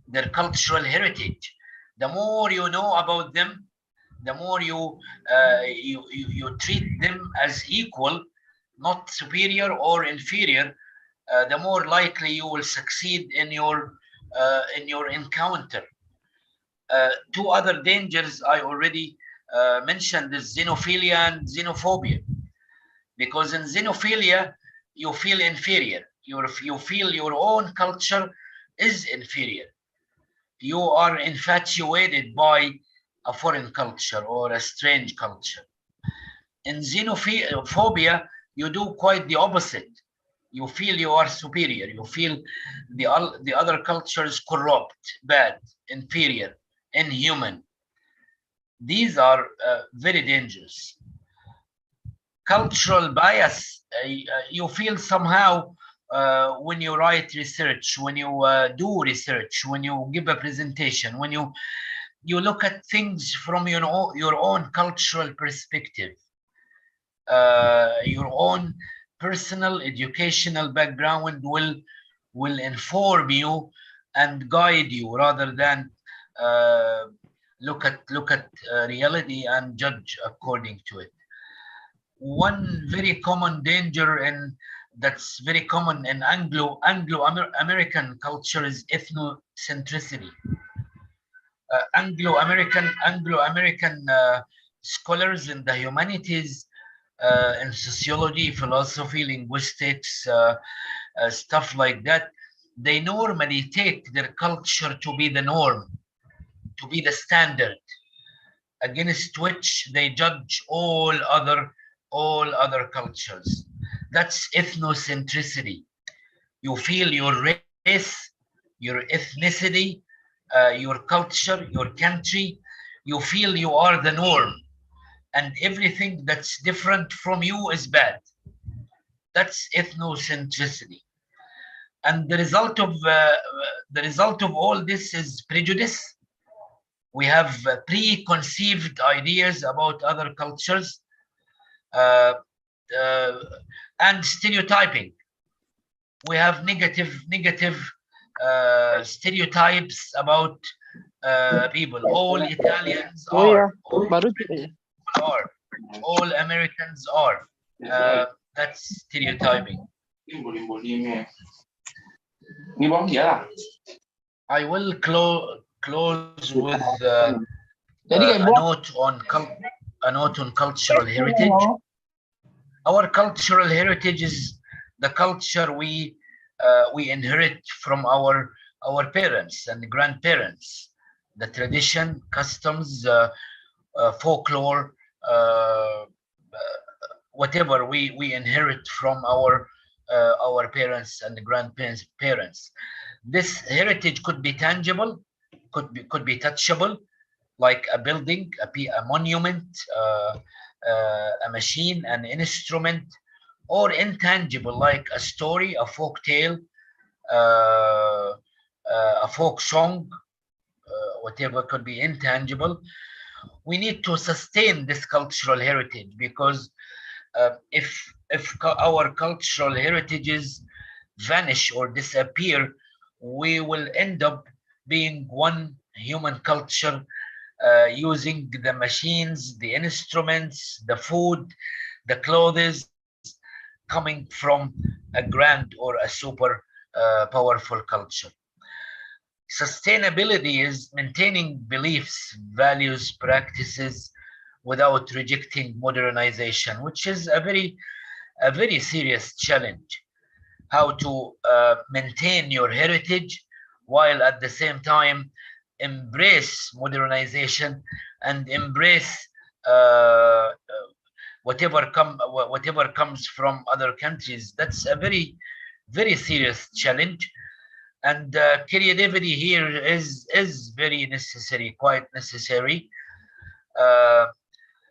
their cultural heritage. The more you know about them, the more you treat them as equal, not superior or inferior, the more likely you will succeed in your encounter. Two other dangers I already mentioned is xenophilia and xenophobia. Because in xenophilia, you feel inferior. You feel your own culture is inferior. You are infatuated by a foreign culture or a strange culture. In xenophobia, you do quite the opposite. You feel you are superior. You feel the other culture is corrupt, bad, inferior, inhuman. These are very dangerous. Cultural bias, you feel somehow when you write research, when you do research, when you give a presentation, when you look at things from your own cultural perspective, your own personal educational background will inform you and guide you rather than look at reality and judge according to it. One very common danger in that's very common in Anglo-American culture is ethnocentricity. Anglo-American scholars in the humanities, in sociology, philosophy, linguistics, stuff like that, they normally take their culture to be the norm, to be the standard, against which they judge all other cultures. That's ethnocentricity. You feel your race, your ethnicity, your culture, your country, you feel you are the norm, and everything that's different from you is bad. That's ethnocentricity. And the result of all this is prejudice. We have preconceived ideas about other cultures, and stereotyping. We have negative stereotypes about people. All Italians are, all Americans are. That's stereotyping. I will close with a note on cultural heritage. Our cultural heritage is the culture we inherit from our parents and grandparents, the tradition, customs, folklore, whatever we inherit from our parents and grandparents. This heritage could be tangible, could be touchable, like a building, a monument, a machine, an instrument, or intangible, like a story, a folk tale, a folk song, whatever could be intangible. We need to sustain this cultural heritage, because if our cultural heritages vanish or disappear, we will end up being one human culture, using the machines, the instruments, the food, the clothes, coming from a grand or a super powerful culture. Sustainability is maintaining beliefs, values, practices without rejecting modernization, which is a very serious challenge. How to maintain your heritage while at the same time embrace modernization and embrace whatever comes from other countries. That's a very serious challenge, and creativity here is very necessary, quite necessary.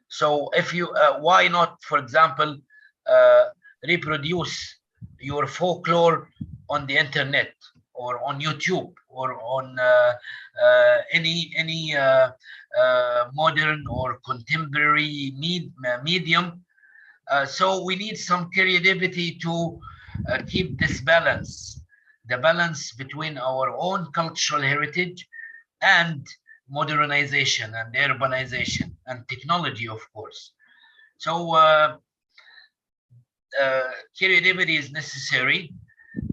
So if you why not, for example, reproduce your folklore on the internet or on YouTube or on any modern or contemporary medium. So we need some creativity to keep this balance, the balance between our own cultural heritage and modernization and urbanization and technology, of course. So creativity is necessary.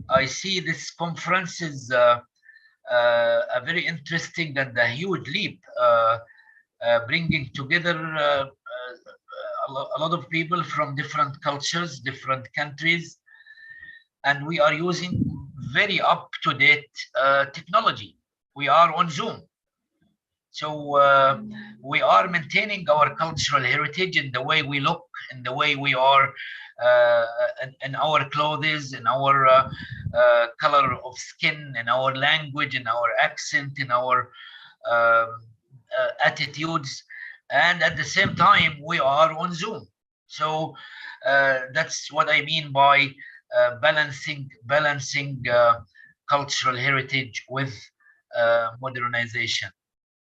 I see this conference is a very interesting and a huge leap, bringing together a lot of people from different cultures, different countries, and we are using very up-to-date technology. We are on Zoom. So we are maintaining our cultural heritage in the way we look, in the way we are, in our clothes, in our color of skin, in our language, in our accent, in our attitudes, and at the same time we are on Zoom. So that's what I mean by balancing cultural heritage with modernization.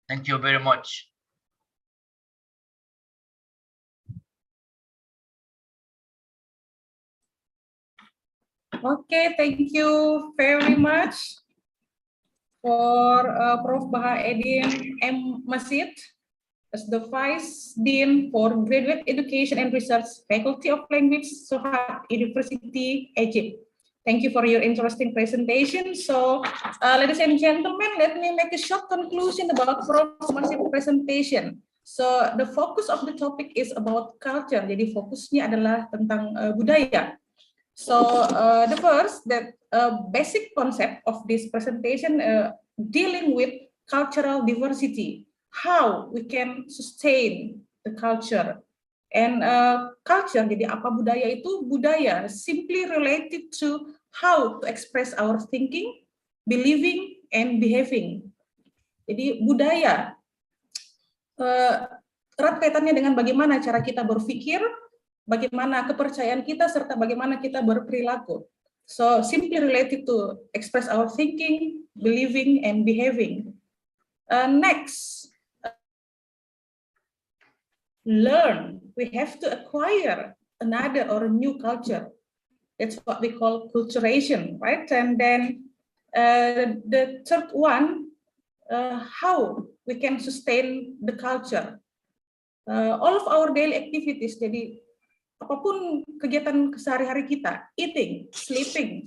Thank you very much. Okay, thank you very much for Prof. Bahaeddin M. Masjid as the Vice Dean for Graduate Education and Research, Faculty of Language, Sohar University, Egypt. Thank you for your interesting presentation. So, ladies and gentlemen, let me make a short conclusion about Prof. Masif's presentation. So, the focus of the topic is about culture. Jadi fokusnya adalah tentang budaya. So, the first, that basic concept of this presentation dealing with cultural diversity, how we can sustain the culture. And culture, jadi apa budaya itu? Budaya simply related to how to express our thinking, believing, and behaving. Jadi budaya erat kaitannya dengan bagaimana cara kita berpikir, bagaimana kepercayaan kita, serta bagaimana kita berperilaku. So simply related to express our thinking, believing, and behaving. Next, learn. We have to acquire another or a new culture. That's what we call culturation, right? And then the third one, how we can sustain the culture. All of our daily activities, jadi apapun kegiatan sehari-hari kita, eating, sleeping,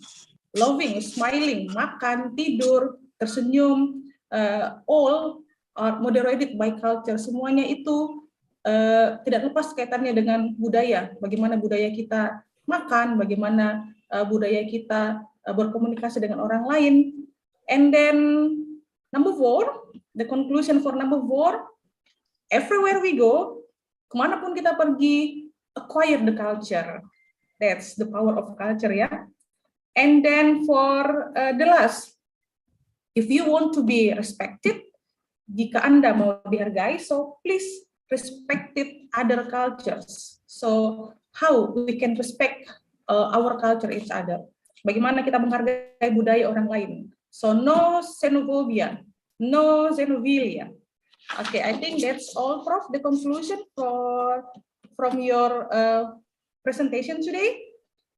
loving, smiling, makan, tidur, tersenyum, all are moderated by culture. Semuanya itu tidak lepas kaitannya dengan budaya. Bagaimana budaya kita makan, bagaimana budaya kita berkomunikasi dengan orang lain. And then number 4, the conclusion for number 4, everywhere we go, kemanapun kita pergi, acquire the culture. That's the power of culture, ya. And then for the last, if you want to be respected, jika Anda mau dihargai, so please respected other cultures. So how we can respect our culture each other? Bagaimana kita menghargai budaya orang lain? So no xenophobia, no xenophilia. Okay, I think that's all, Prof. The conclusion from your presentation today.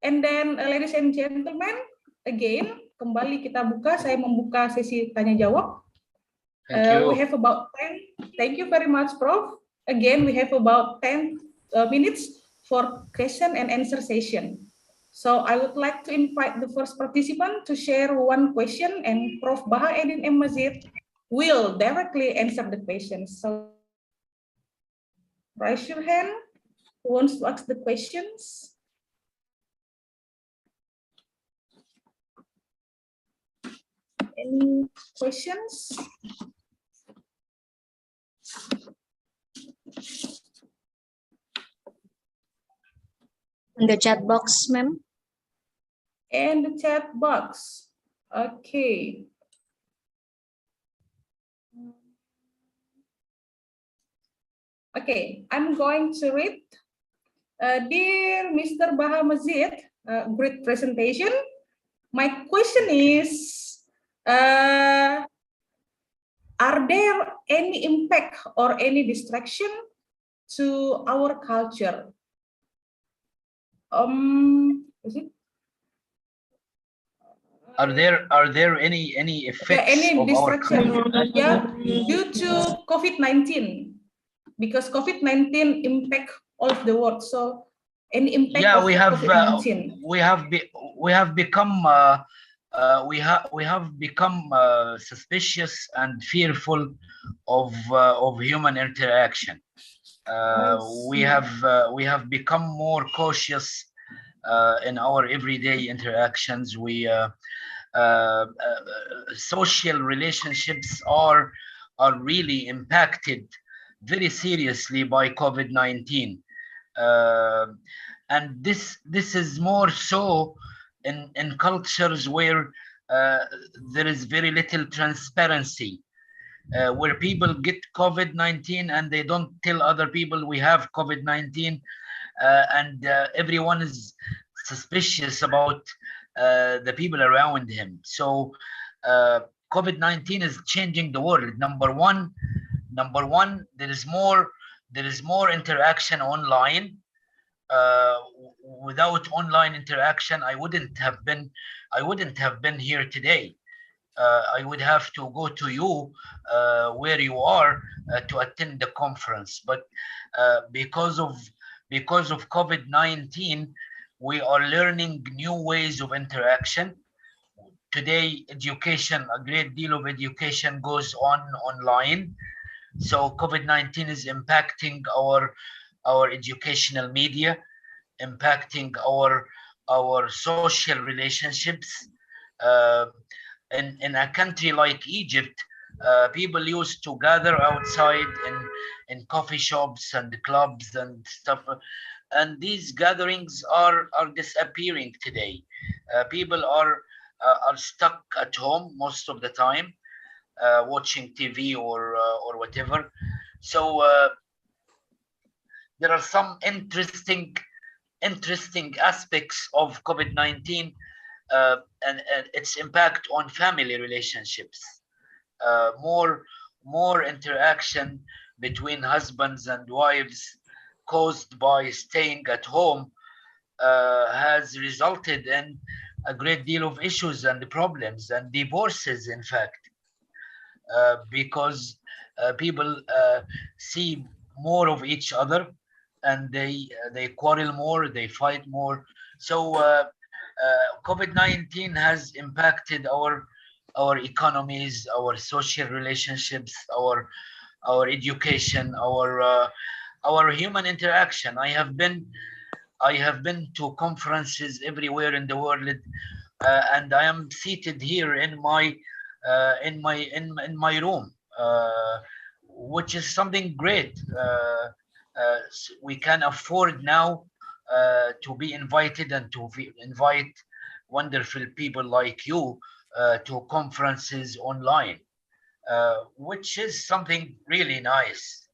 And then, ladies and gentlemen, again, kembali kita buka. Saya membuka sesi tanya jawab. We have about 10. Thank you very much, Prof. Again, we have about 10 minutes for question and answer session. So I would like to invite the first participant to share one question, and Prof. Bahaeddin M. Mazid will directly answer the question. So raise your hand who wants to ask the questions. Any questions? In the chat box, ma'am. And the chat box. Okay. Okay, I'm going to read. Dear Mr. Baha Mazid, great presentation. My question is, are there any impact or any distraction to our culture? Is it? Are there any effects any of our distraction? Yeah, due to COVID-19, because COVID-19 impact all of the world. So any impact? Yeah, of COVID-19? we have become suspicious and fearful of human interaction. We have become more cautious in our everyday interactions. Social relationships are really impacted very seriously by COVID-19, and this is more so in cultures where there is very little transparency, where people get COVID-19 and they don't tell other people we have COVID-19, and everyone is suspicious about the people around him. So COVID-19 is changing the world. Number one, there is more interaction online. Without online interaction, I wouldn't have been here today. I would have to go to you where you are to attend the conference. But because of COVID-19, we are learning new ways of interaction. Today, education, a great deal of education goes on online. So COVID-19 is impacting our educational media, impacting our social relationships. In a country like Egypt, people used to gather outside in coffee shops and clubs and stuff, and these gatherings are disappearing today. People are stuck at home most of the time, watching TV or whatever. So there are some interesting aspects of COVID-19 and its impact on family relationships. More interaction between husbands and wives caused by staying at home has resulted in a great deal of issues and problems and divorces, in fact, because people see more of each other and they quarrel more, they fight more. So COVID-19 has impacted our economies, our social relationships, our education, our human interaction. I have been to conferences everywhere in the world, and I am seated here in my room, which is something great. We can afford now to be invited and to invite wonderful people like you to conferences online, which is something really nice.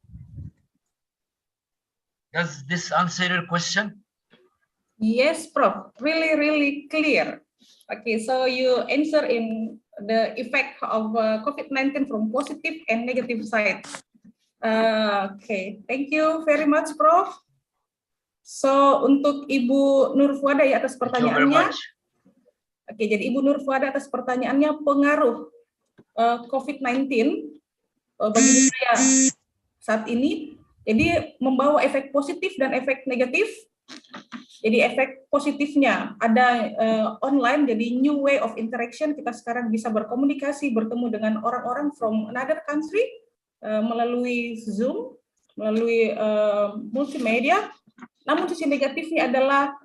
Does this answer your question? Yes, Prof. Really, really clear. Okay, so you answer in the effect of COVID-19 from positive and negative side. Okay, thank you very much, Prof. So untuk Ibu Nurfuada ya atas pertanyaannya. Oke, jadi Ibu Nurfuada atas pertanyaannya pengaruh COVID-19 bagi budaya saat ini. Jadi membawa efek positif dan efek negatif. Jadi efek positifnya ada online, jadi new way of interaction. Kita sekarang bisa berkomunikasi, bertemu dengan orang-orang from another country melalui Zoom, melalui multimedia. Namun sisi negatifnya adalah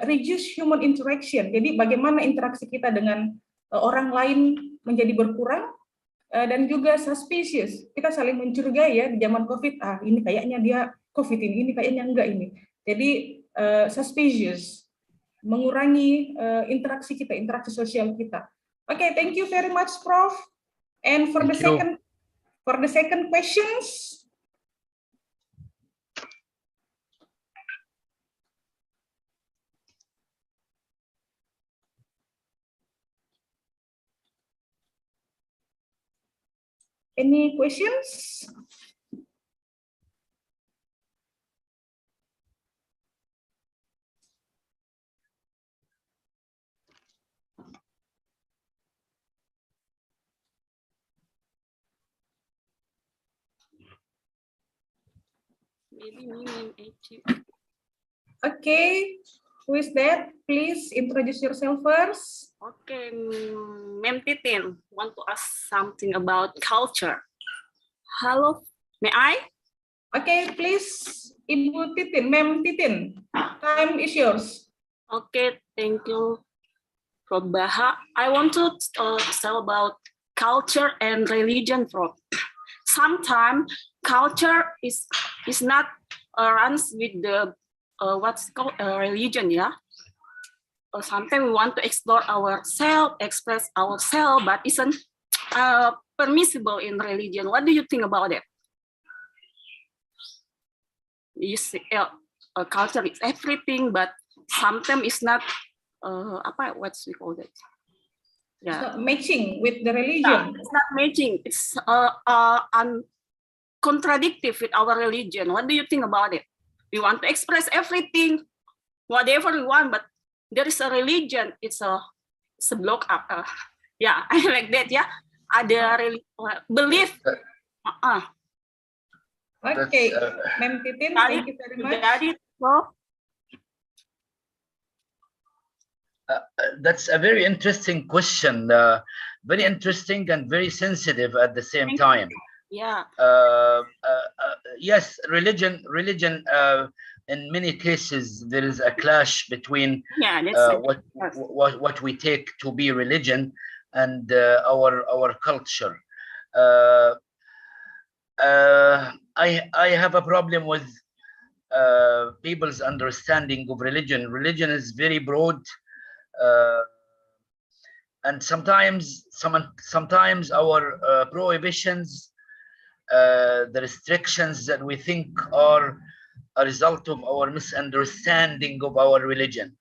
reduce human interaction. Jadi bagaimana interaksi kita dengan orang lain menjadi berkurang, dan juga suspicious. Kita saling mencurigai ya di zaman COVID. Ini kayaknya dia COVID ini kayaknya enggak ini. Jadi suspicious, mengurangi interaksi kita, interaksi sosial kita. Okay, thank you very much, Prof. And for the second questions. Any questions? Maybe me. Okay, who is that? Please introduce yourself first. Okay, Ma'am Titin, want to ask something about culture. Hello, may I? Okay, please, Ibu Titin, Ma'am Titin, time is yours. Okay, thank you, Prof. Baha. I want to tell about culture and religion, Prof. Sometimes culture is not runs with the what's called religion, yeah. Sometimes we want to explore ourselves, express ourselves, but isn't permissible in religion. What do you think about it? You see, culture is everything, but sometimes it's not. What's we call it? Yeah, it's not matching with the religion. It's not matching. It's contradictory with our religion. What do you think about it? We want to express everything, whatever we want, but there is a religion. It's a block up. Yeah, I like that. Yeah, ada belief. Okay, Ma'am Titin, thank you very much. That's a very interesting question. Very interesting and very sensitive at the same time. Yeah. Yes, religion. In many cases, there is a clash between what we take to be religion and our culture. I have a problem with people's understanding of religion. Religion is very broad, and sometimes our prohibitions, the restrictions that we think are a result of our misunderstanding of our religion.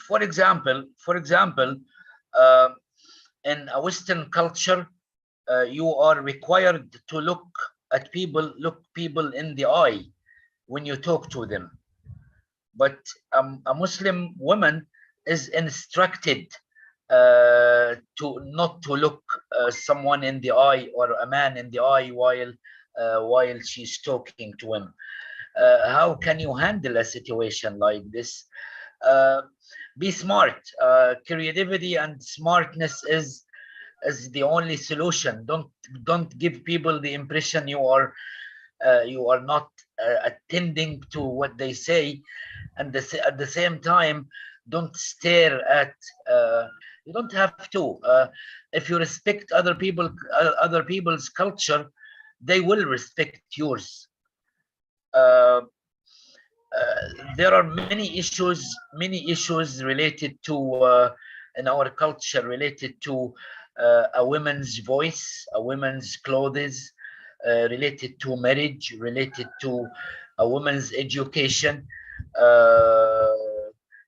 For example, in a Western culture, you are required to look people in the eye when you talk to them. But a Muslim woman is instructed to not to look someone in the eye or a man in the eye while she's talking to him. How can you handle a situation like this? Be smart. Creativity and smartness is the only solution. Don't give people the impression you are not attending to what they say, and at the same time, don't stare at. You don't have to. If you respect other people's culture, they will respect yours. There are many issues related to in our culture related to a woman's voice, a woman's clothes, related to marriage, related to a woman's education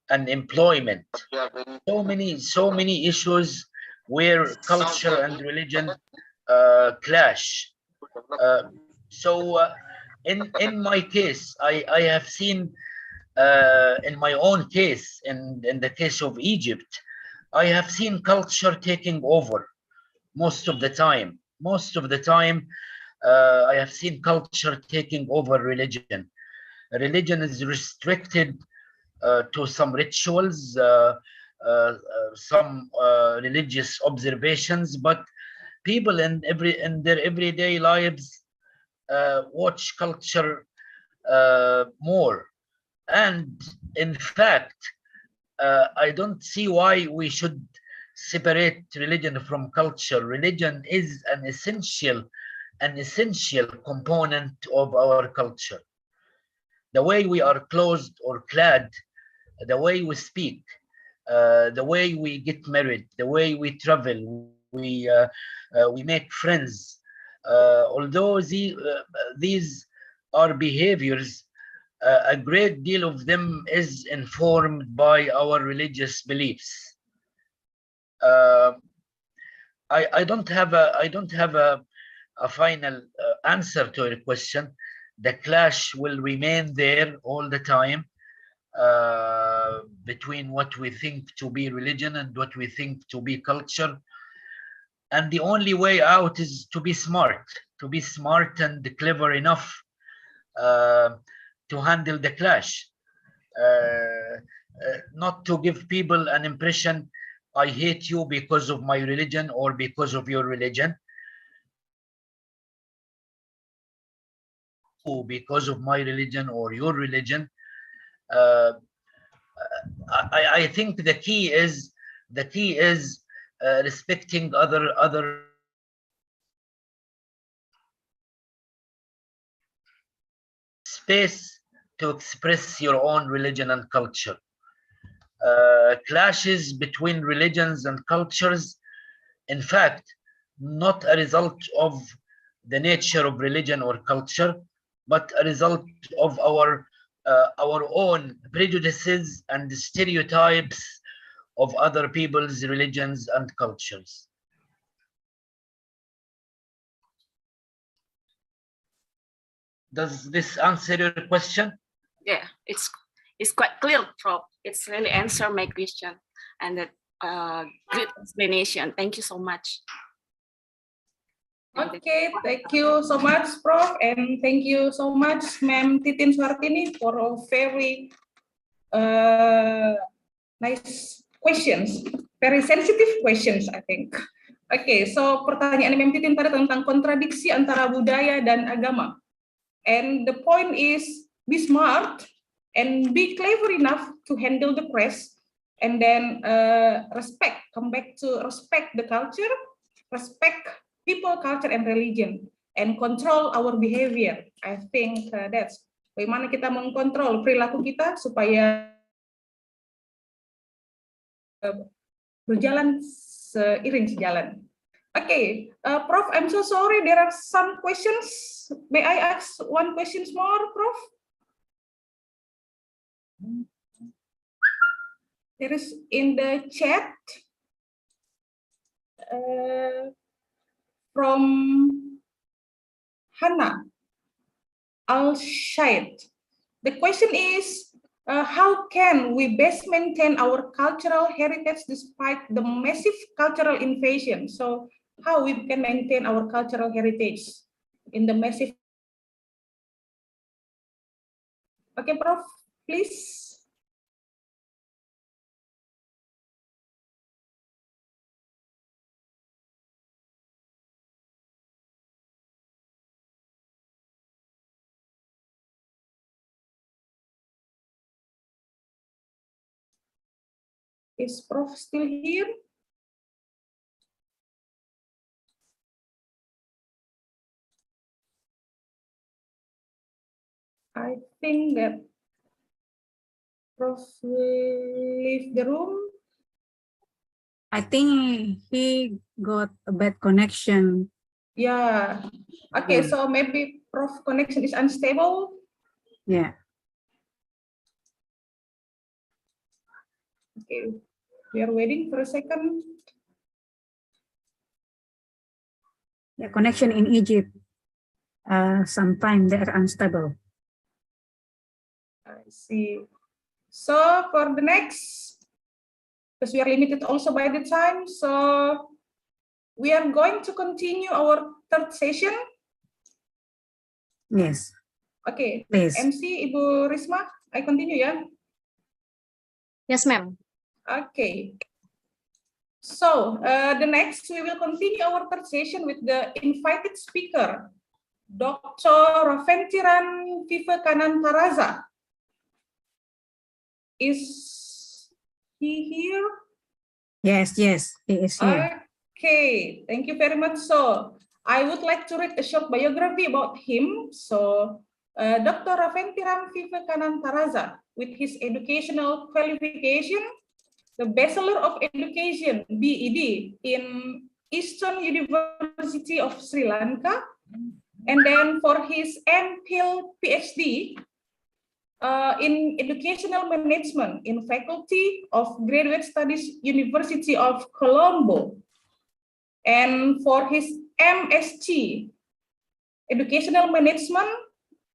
and employment. So many issues where culture and religion clash. In my case, I have seen in my own case, in the case of Egypt, I have seen culture taking over most of the time. I have seen culture taking over religion. Religion is restricted to some rituals, some religious observations, but people in their everyday lives watch culture more. And in fact, I don't see why we should separate religion from culture. Religion is an essential component of our culture. The way we are clothed or clad, the way we speak, the way we get married, the way we travel, we make friends. Although these are behaviors, a great deal of them is informed by our religious beliefs. I don't have a final answer to your question. The clash will remain there all the time between what we think to be religion and what we think to be culture. And the only way out is to be smart and clever enough to handle the clash, not to give people an impression, I hate you because of my religion or because of your religion, because of my religion or your religion. I think the key is respecting other space to express your own religion and culture. Clashes between religions and cultures, in fact, not a result of the nature of religion or culture, but a result of our own prejudices and stereotypes of other people's religions and cultures. Does this answer your question? Yeah, it's quite clear, Prof. It's really answer my question, and that great explanation. Thank you so much. Okay, thank you so much, Prof. And thank you so much, Ma'am Titin Suartini, for a very nice questions. Very sensitive questions, I think. Okay, so pertanyaan Ma'am Titin tadi tentang kontradiksi antara budaya dan agama. And the point is, be smart and be clever enough to handle the press, and then come back to respect the culture, respect people, culture, and religion, and control our behavior. I think that's bagaimana kita mengkontrol perilaku kita supaya berjalan seiring sejalan. Okay, Prof, I'm so sorry, there are some questions. May I ask one question more, Prof? There is in the chat from Hannah Al-Shaid. The question is, how can we best maintain our cultural heritage despite the massive cultural invasion? So how we can maintain our cultural heritage in the massive... Okay, Prof, please. Is Prof still here? I think that Prof will leave the room. I think he got a bad connection. Yeah. Okay, so maybe Prof connection is unstable. Yeah. Okay, we are waiting for a second. The connection in Egypt, sometimes they are unstable. I see. So for the next, because we are limited also by the time, so we are going to continue our third session. Yes. Okay, please. MC Ibu Risma, I continue, yeah? Yes, ma'am. Okay. So the next, we will continue our third session with the invited speaker, Dr. Raventiran Vivekanantaraza. Is he here? Yes, yes, he is here. Okay, thank you very much. So I would like to read a short biography about him. So Dr. Raventiran Vivekanantaraza, with his educational qualification, the Bachelor of Education (BEd) in Eastern University of Sri Lanka, and then for his MPhil PhD in Educational Management in Faculty of Graduate Studies, University of Colombo, and for his MSc Educational Management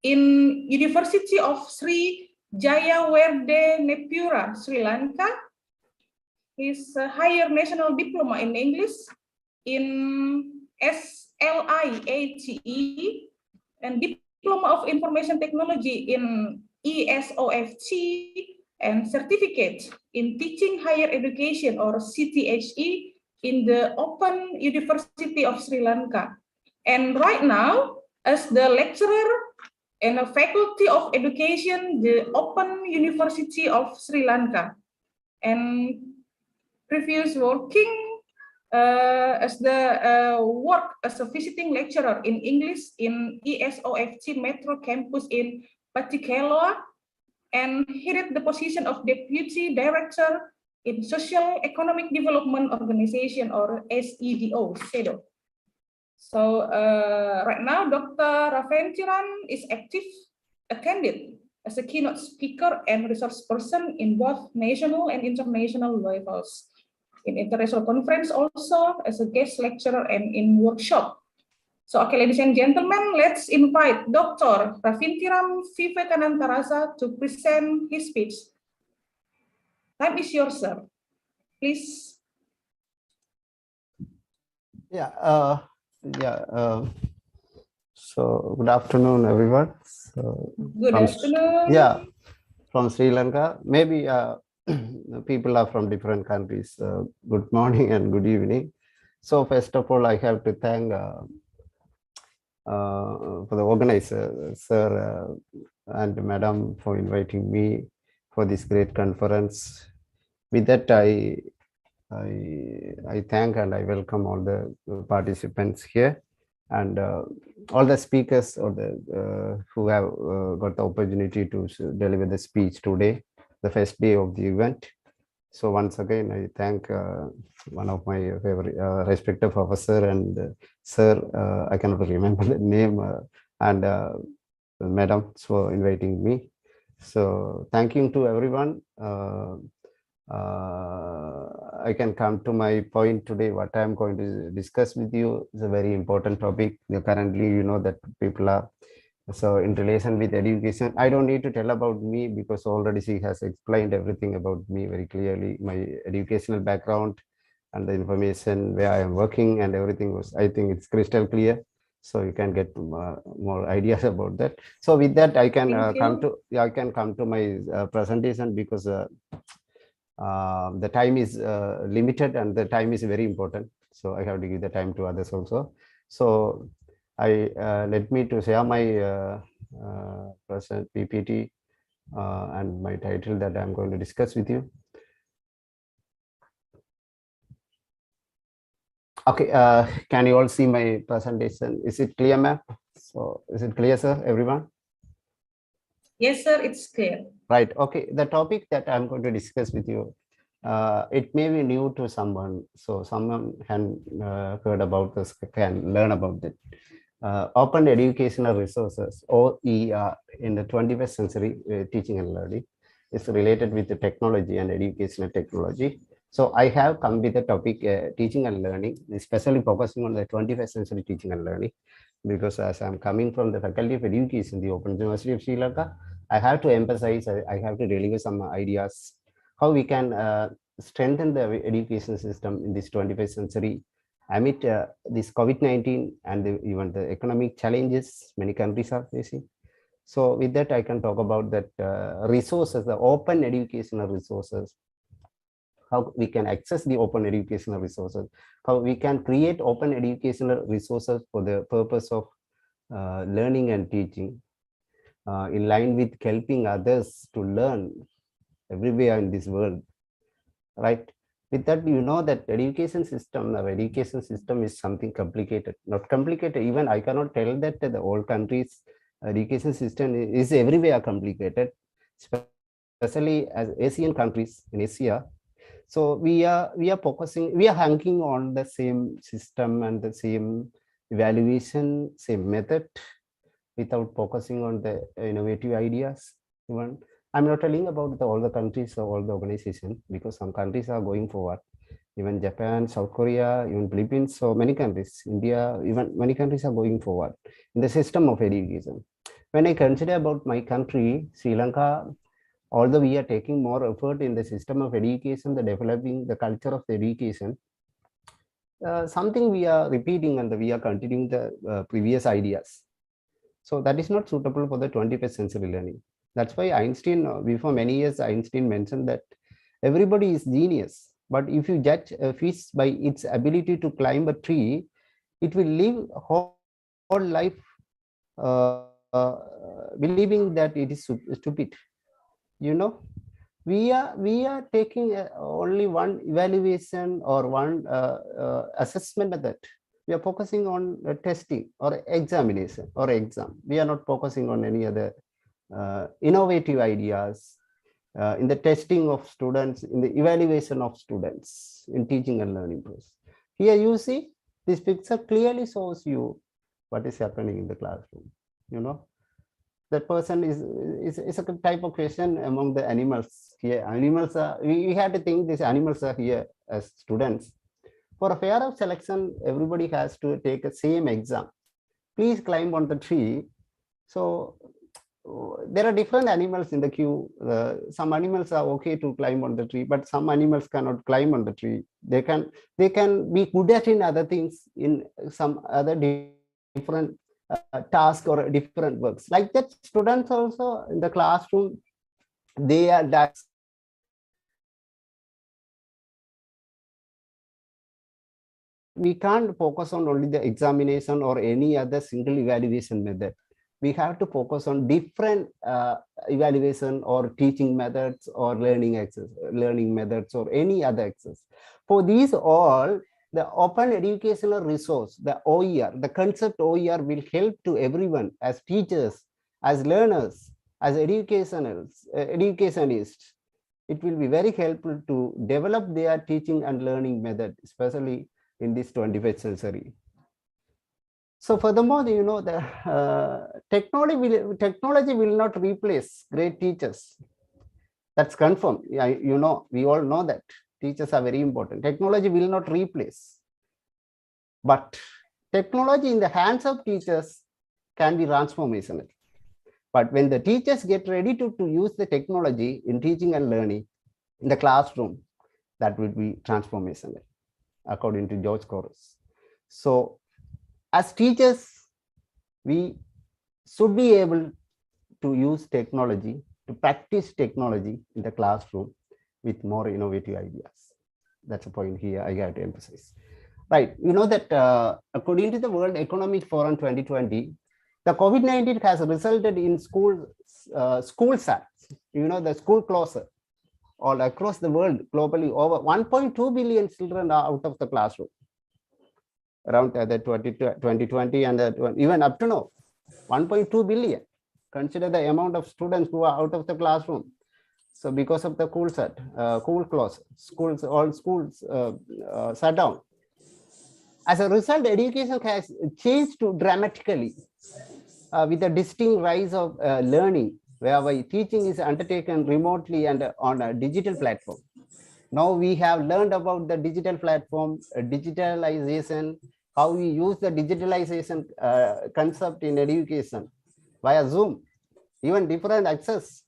in University of Sri Jayawardenepura, Sri Lanka. His higher national diploma in English in SLIATE and diploma of information technology in ESOFT and certificate in teaching higher education or CTHE in the Open University of Sri Lanka. And right now, as the lecturer and a faculty of education, the Open University of Sri Lanka. And previous working as the work as a visiting lecturer in English in ESOFT Metro Campus in Patikeloa, and he had the position of Deputy Director in Social Economic Development Organization or SEDO. So right now, Dr. Raventiran is active, attended as a keynote speaker and resource person in both national and international levels. In international conference also as a guest lecturer and in workshop. So okay, ladies and gentlemen, let's invite Dr. Raventiran Vivekanantaraza to present his speech. Time is yours, sir. Please. Yeah. Yeah. So good afternoon, everyone. So Good from afternoon. yeah, from Sri Lanka. Maybe people are from different countries. Good morning and good evening. So first of all, I have to thank for the organizer, sir and madam, for inviting me for this great conference. With that, I thank and I welcome all the participants here and all the speakers or the who have got the opportunity to deliver the speech today, the first day of the event. So once again, I thank one of my favorite respected professor and sir. I cannot remember the name and madam for inviting me. So thanking to everyone. I can come to my point today. What I'm going to discuss with you is a very important topic. Currently, you know that people are so in relation with education. I don't need to tell about me because already she has explained everything about me very clearly. My educational background and the information where I am working and everything was. I think it's crystal clear. So you can get more ideas about that. So with that, I can come to my presentation because. The time is limited and the time is very important, so I have to give the time to others also. So I let me to share my present PPT and my title that I'm going to discuss with you. Okay, can you all see my presentation? Is it clear, ma'am? So is it clear, sir, everyone? Yes, sir, it's clear. Right. Okay. The topic that I'm going to discuss with you, it may be new to someone. So someone can heard about this, can learn about it. Open Educational Resources, OER, in the 21st century teaching and learning is related with the technology and educational technology. So I have come with the topic teaching and learning, especially focusing on the 21st century teaching and learning, because as I'm coming from the Faculty of Education, the Open University of Sri Lanka, I have to emphasize, I have to deliver some ideas how we can strengthen the education system in this 21st century amid this COVID-19 and even the economic challenges many countries are facing. So with that, I can talk about that resources, the open educational resources, how we can access the open educational resources, how we can create open educational resources for the purpose of learning and teaching, in line with helping others to learn everywhere in this world, right? With that, you know that education system, our education system is something complicated, not complicated. Even I cannot tell that the old countries' education system is everywhere complicated, especially as Asian countries in Asia. So we are focusing, we are hanging on the same system and the same evaluation, same method, without focusing on the innovative ideas. Even I'm not telling about all the countries or all the organizations, because some countries are going forward. Even Japan, South Korea, even Philippines, so many countries, India, even many countries are going forward in the system of education. When I consider about my country, Sri Lanka, although we are taking more effort in the system of education, the developing the culture of the education, something we are repeating and we are continuing the previous ideas. So that is not suitable for the 21st century learning. That's why Einstein, before many years, Einstein mentioned that everybody is genius, but if you judge a fish by its ability to climb a tree, it will live whole life believing that it is stupid. You know, we are taking only one evaluation or one assessment method. We are focusing on testing or examination or exam. We are not focusing on any other innovative ideas in the testing of students, in the evaluation of students in teaching and learning process. Here you see, this picture clearly shows you what is happening in the classroom. You know, that person is a type of question among the animals. Here animals are, we had to think these animals are here as students. For a fair of selection, everybody has to take a same exam. Please climb on the tree. So there are different animals in the queue. Some animals are okay to climb on the tree, but some animals cannot climb on the tree. They can be good at in other things, in some other different task or different works. Like that, students also in the classroom, they are that. We can't focus on only the examination or any other single evaluation method. We have to focus on different evaluation or teaching methods or learning methods or any other access. For these all, the open educational resource, the OER, the concept OER will help to everyone as teachers, as learners, as educationists. It will be very helpful to develop their teaching and learning method, especially in this 21st century. So furthermore, the technology will not replace great teachers. That's confirmed. We all know that teachers are very important. Technology will not replace, but technology in the hands of teachers can be transformational. But when the teachers get ready to use the technology in teaching and learning in the classroom, that will be transformational, according to George Couros. So as teachers, we should be able to use technology, to practice technology in the classroom with more innovative ideas. That's a point here I got to emphasize. Right, that according to the World Economic Forum 2020, the COVID-19 has resulted in school SATs, the school closure all across the world globally. Over 1.2 billion children are out of the classroom around the 2020 and even up to now, 1.2 billion. Consider the amount of students who are out of the classroom. So because of the school close, all schools shut down. As a result, education has changed dramatically with the distinct rise of learning, whereby teaching is undertaken remotely and on a digital platform. Now we have learned about the digital platform, digitalization, how we use the digitalization concept in education via Zoom, even different access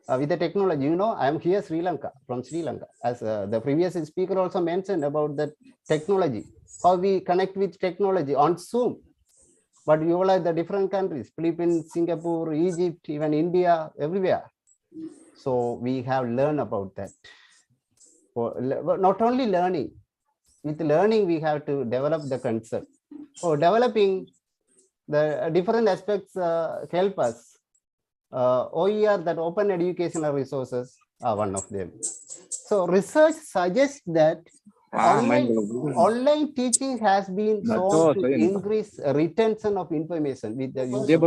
with the technology. I am here from Sri Lanka, as the previous speaker also mentioned about the technology, how we connect with technology on Zoom. But you all are the different countries, Philippines, Singapore, Egypt, even India, everywhere. So we have learned about that. Not only learning, with learning we have to develop the concept. For developing the different aspects help us. OER, that open educational resources, are one of them. So research suggests that online teaching has been shown to increase retention of information with the use of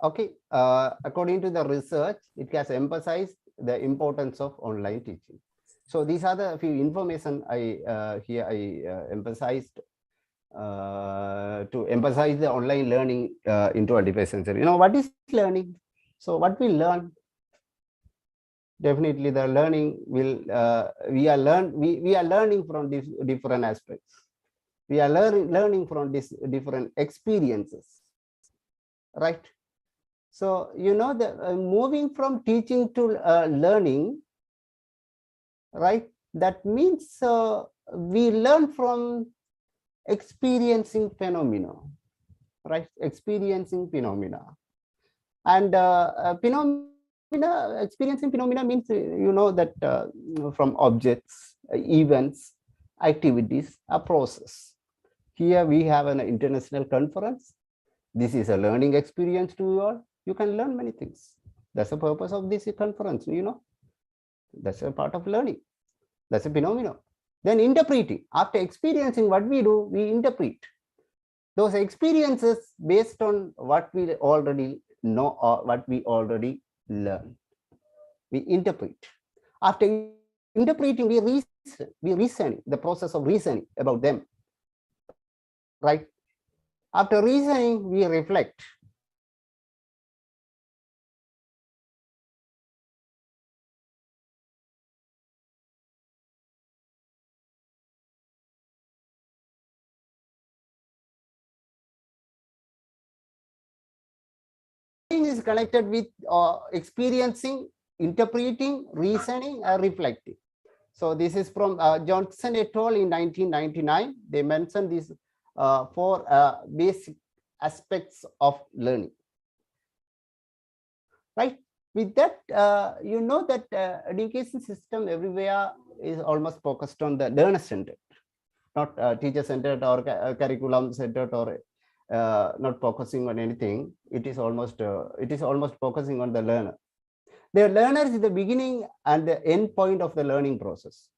okay, according to the research, it has emphasized the importance of online teaching. So these are the few information I emphasized to emphasize the online learning in 21st century. What is learning? So what we learn, definitely the learning will we are learning from these different aspects. We are learning from these different experiences, right? So the moving from teaching to learning, right? That means we learn from experiencing phenomena, right? Experiencing phenomena, and experiencing phenomena means that from objects, events, activities, a process. Here we have an international conference. This is a learning experience to you all. You can learn many things. That's the purpose of this conference. That's a part of learning. That's a phenomenon. Then interpreting. After experiencing, what we do, we interpret those experiences based on what we already know or what we already learn. We interpret. After interpreting, we reason, the process of reasoning about them, right? After reasoning, we reflect. connected with experiencing, interpreting, reasoning, or reflecting. So this is from Johnson et al. In 1999. They mentioned these four basic aspects of learning. Right. With that, you know that education system everywhere is almost focused on the learner centered, not teacher centered or curriculum centered, or not focusing on anything. It is almost focusing on the learner. The learner is the beginning and the end point of the learning process.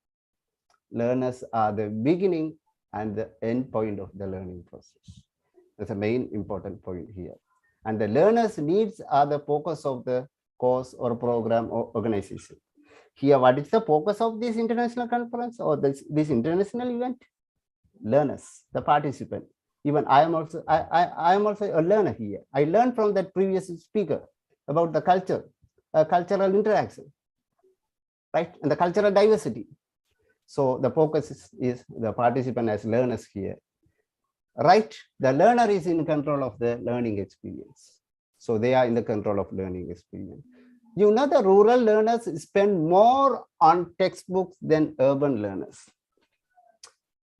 Learners are the beginning and the end point of the learning process. That's a main important point here. And the learners' needs are the focus of the course or program or organization. Here, what is the focus of this international conference or this international event? Learners, the participant. Even I am also a learner here. I learned from that previous speaker about the culture, cultural interaction, right, and the cultural diversity. So the focus is the participant as learners here, right? The learner is in control of the learning experience. So they are in the control of learning experience. You know, the rural learners spend more on textbooks than urban learners.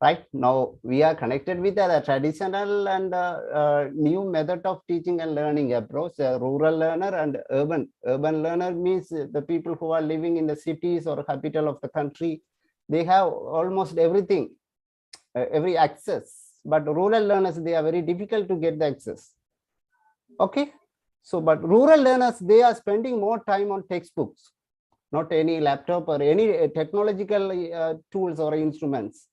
Right now, we are connected with the traditional and new method of teaching and learning approach. Rural learner and urban learner means the people who are living in the cities or capital of the country. They have almost everything, every access. But rural learners, they are very difficult to get the access. Okay, so but rural learners, they are spending more time on textbooks, not any laptop or any technological tools or instruments.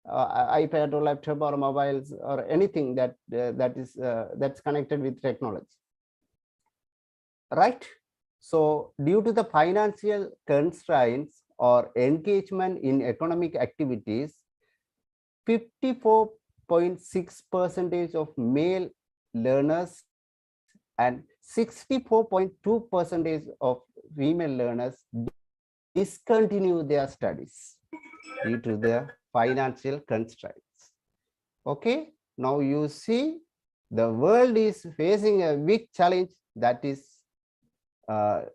iPad or laptop or mobiles or anything that's connected with technology, right? So due to the financial constraints or engagement in economic activities, 54.6% of male learners and 64.2% of female learners discontinue their studies due to their financial constraints. Okay, now you see the world is facing a big challenge, that is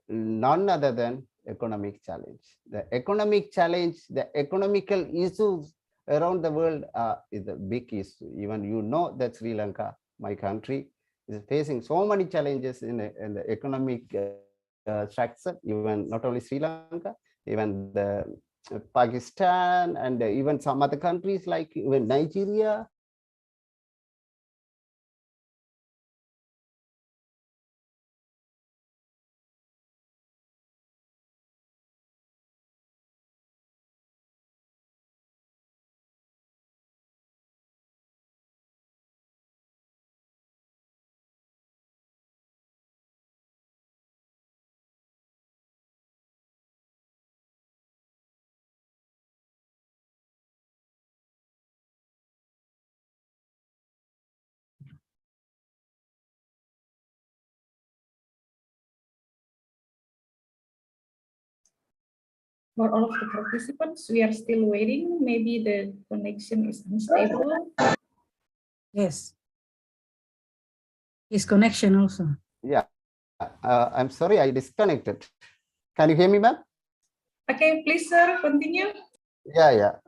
none other than economic challenge. The economic challenge, the economical issues around the world is a big issue. Even you know that Sri Lanka, my country, is facing so many challenges in the economic structure. Even not only Sri Lanka, even the Pakistan and even some other countries like even Nigeria. For all of the participants, we are still waiting. Maybe the connection is unstable. Yes. His connection also. Yeah, I'm sorry, I disconnected. Can you hear me, ma'am? Okay, please, sir, continue. Yeah,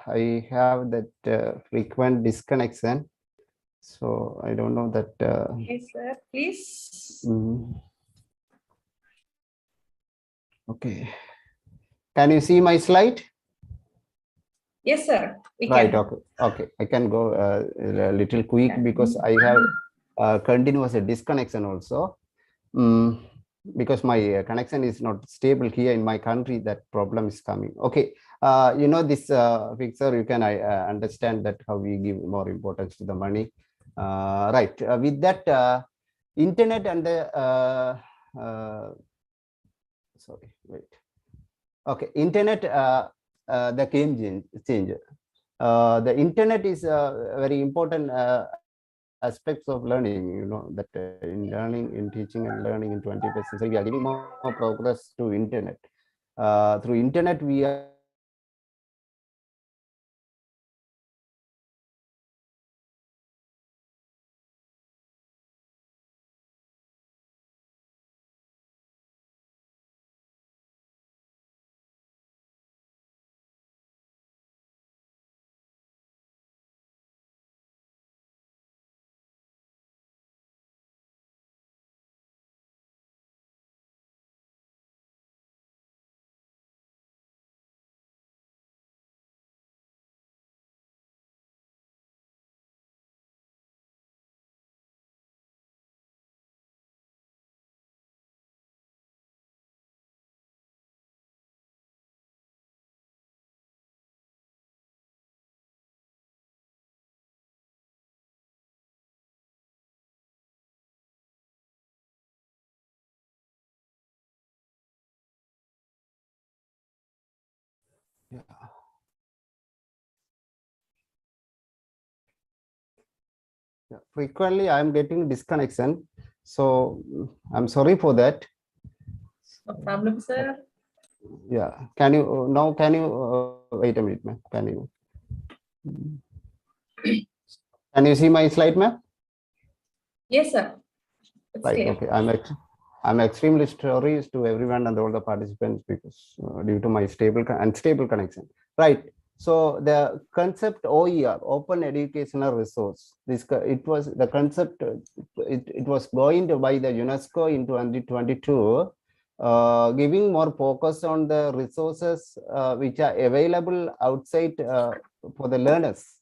I have that frequent disconnection. So I don't know that. Okay, sir, please. Okay. Can you see my slide? Yes, sir. We Right. can. Okay. I can go a little quick because I have continuous disconnection also. Because my connection is not stable here in my country, that problem is coming. Okay, this picture, you can understand that how we give more importance to the money. Right, with that, internet and the sorry, wait. Okay, internet, the game changer. The internet is a very important aspects of learning, that in learning, in teaching and learning in 21st century, we are giving more progress to internet. Through internet, we are frequently I'm getting disconnection, so I'm sorry for that. No problem, sir. Yeah, can you now? Can you wait a minute, ma'am? Can you see my slide, ma'am? Yes, sir. It's Right. clear. Okay. I'm extremely sorry to everyone and all the participants because due to my unstable connection. Right. So the concept OER, Open Educational Resource, it was the concept. It was coined by the UNESCO in 2022, giving more focus on the resources which are available outside for the learners,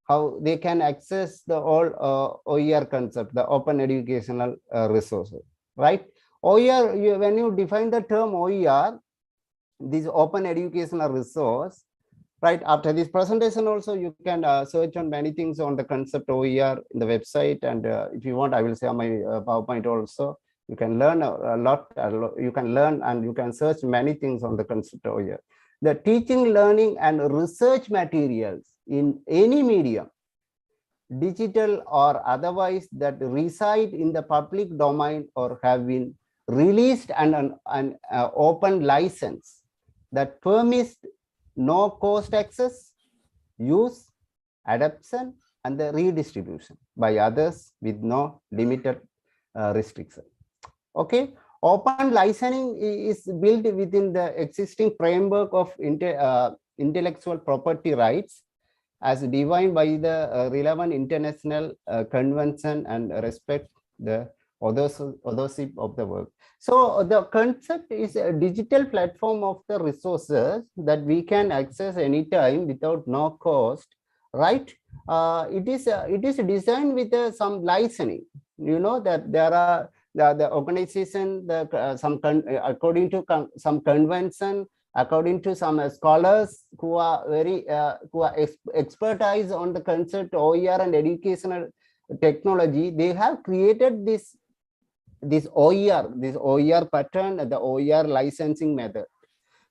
how they can access the all OER concept, the open educational resources, right? OER, when you define the term OER, this open educational resource, right? After this presentation also, you can search on many things on the concept OER in the website. And if you want, I will share my PowerPoint also. You can learn a lot. You can learn and you can search many things on the concept OER. The teaching, learning, and research materials in any medium, digital or otherwise, that reside in the public domain or have been released and an open license that permits no cost access, use, adoption, and the redistribution by others with no limited restriction. Okay, open licensing is built within the existing framework of intellectual property rights as defined by the relevant international convention and respect the authorship of the work. So the concept is a digital platform of the resources that we can access anytime without no cost, right? It is designed with some licensing. You know that there are the organization, according to some convention, according to some scholars who are very expertise on the concept OER and educational technology, they have created this OER pattern, the OER licensing method.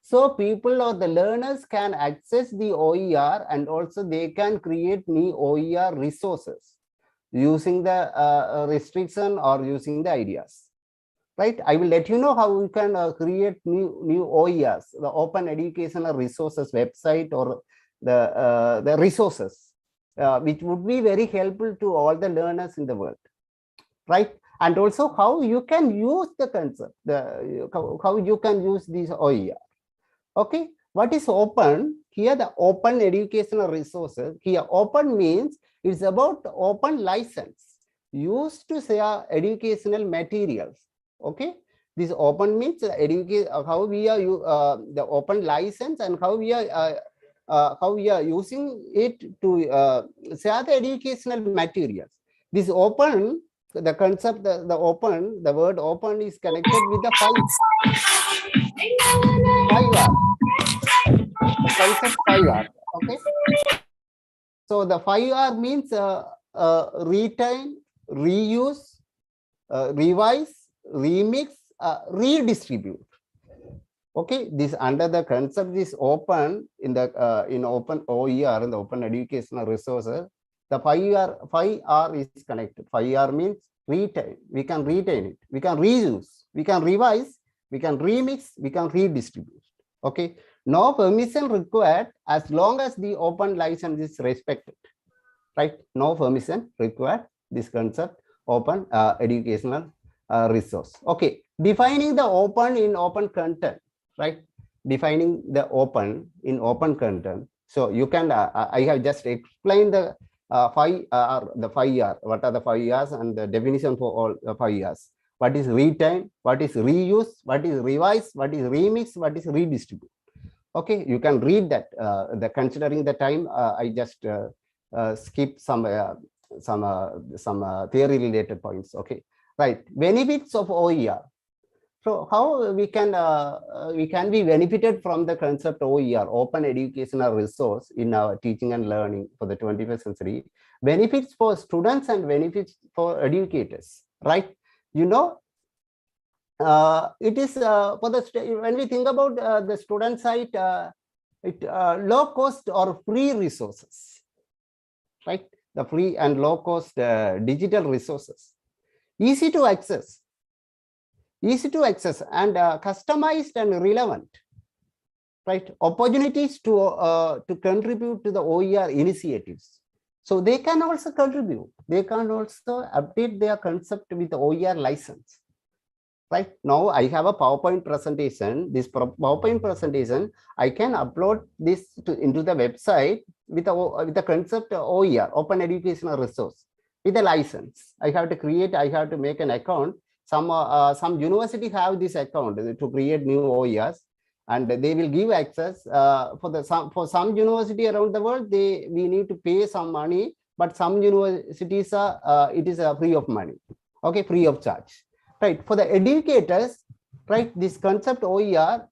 So people or the learners can access the OER and also they can create new OER resources using the restriction or using the ideas. Right, I will let you know how we can create new OERs, the Open Educational Resources website, or the resources, which would be very helpful to all the learners in the world, right? And also how you can use the concept, how you can use these OER. Okay, what is open? Here the open educational resources. Here open means it's about open license used to share educational materials. Okay, this open means how we are the open license and how we are using it to share the educational materials. This open the concept, the open, the word open is connected with the 5R. Concept 5R. Okay. So the 5R means retain, reuse, revise, remix, redistribute. Okay, this under the concept is open in the in open OER, in the open educational resources. The 5R is connected. 5R means retain. We can retain it. We can reuse. We can revise. We can remix. We can redistribute. Okay. No permission required as long as the open license is respected. Right. No permission required. This concept open educational resource. Okay. Defining the open in open content. Right. Defining the open in open content. So you can I have just explained the 5R. What are the 5Rs and the definition for all 5Rs? What is retain? What is reuse? What is revise? What is remix? What is redistribute? Okay, you can read that. The considering the time, I just skip some theory related points. Okay, right. Benefits of OER. So how we can be benefited from the concept OER, open educational resource, in our teaching and learning for the 21st century. Benefits for students and benefits for educators, right? You know, it is for the when we think about the student side, low cost or free resources, right? The free and low cost digital resources, easy to access and customized and relevant, right? Opportunities to contribute to the OER initiatives. So they can also contribute. They can also update their concept with the OER license. Right now, I have a PowerPoint presentation. This PowerPoint presentation, I can upload this into the website with the concept OER, open educational resource, with a license. I have to make an account. Some university have this account to create new OERs, and they will give access for some university around the world. We need to pay some money, but some universities it is free of money. Okay, free of charge. Right, for the educators, right, this concept OER,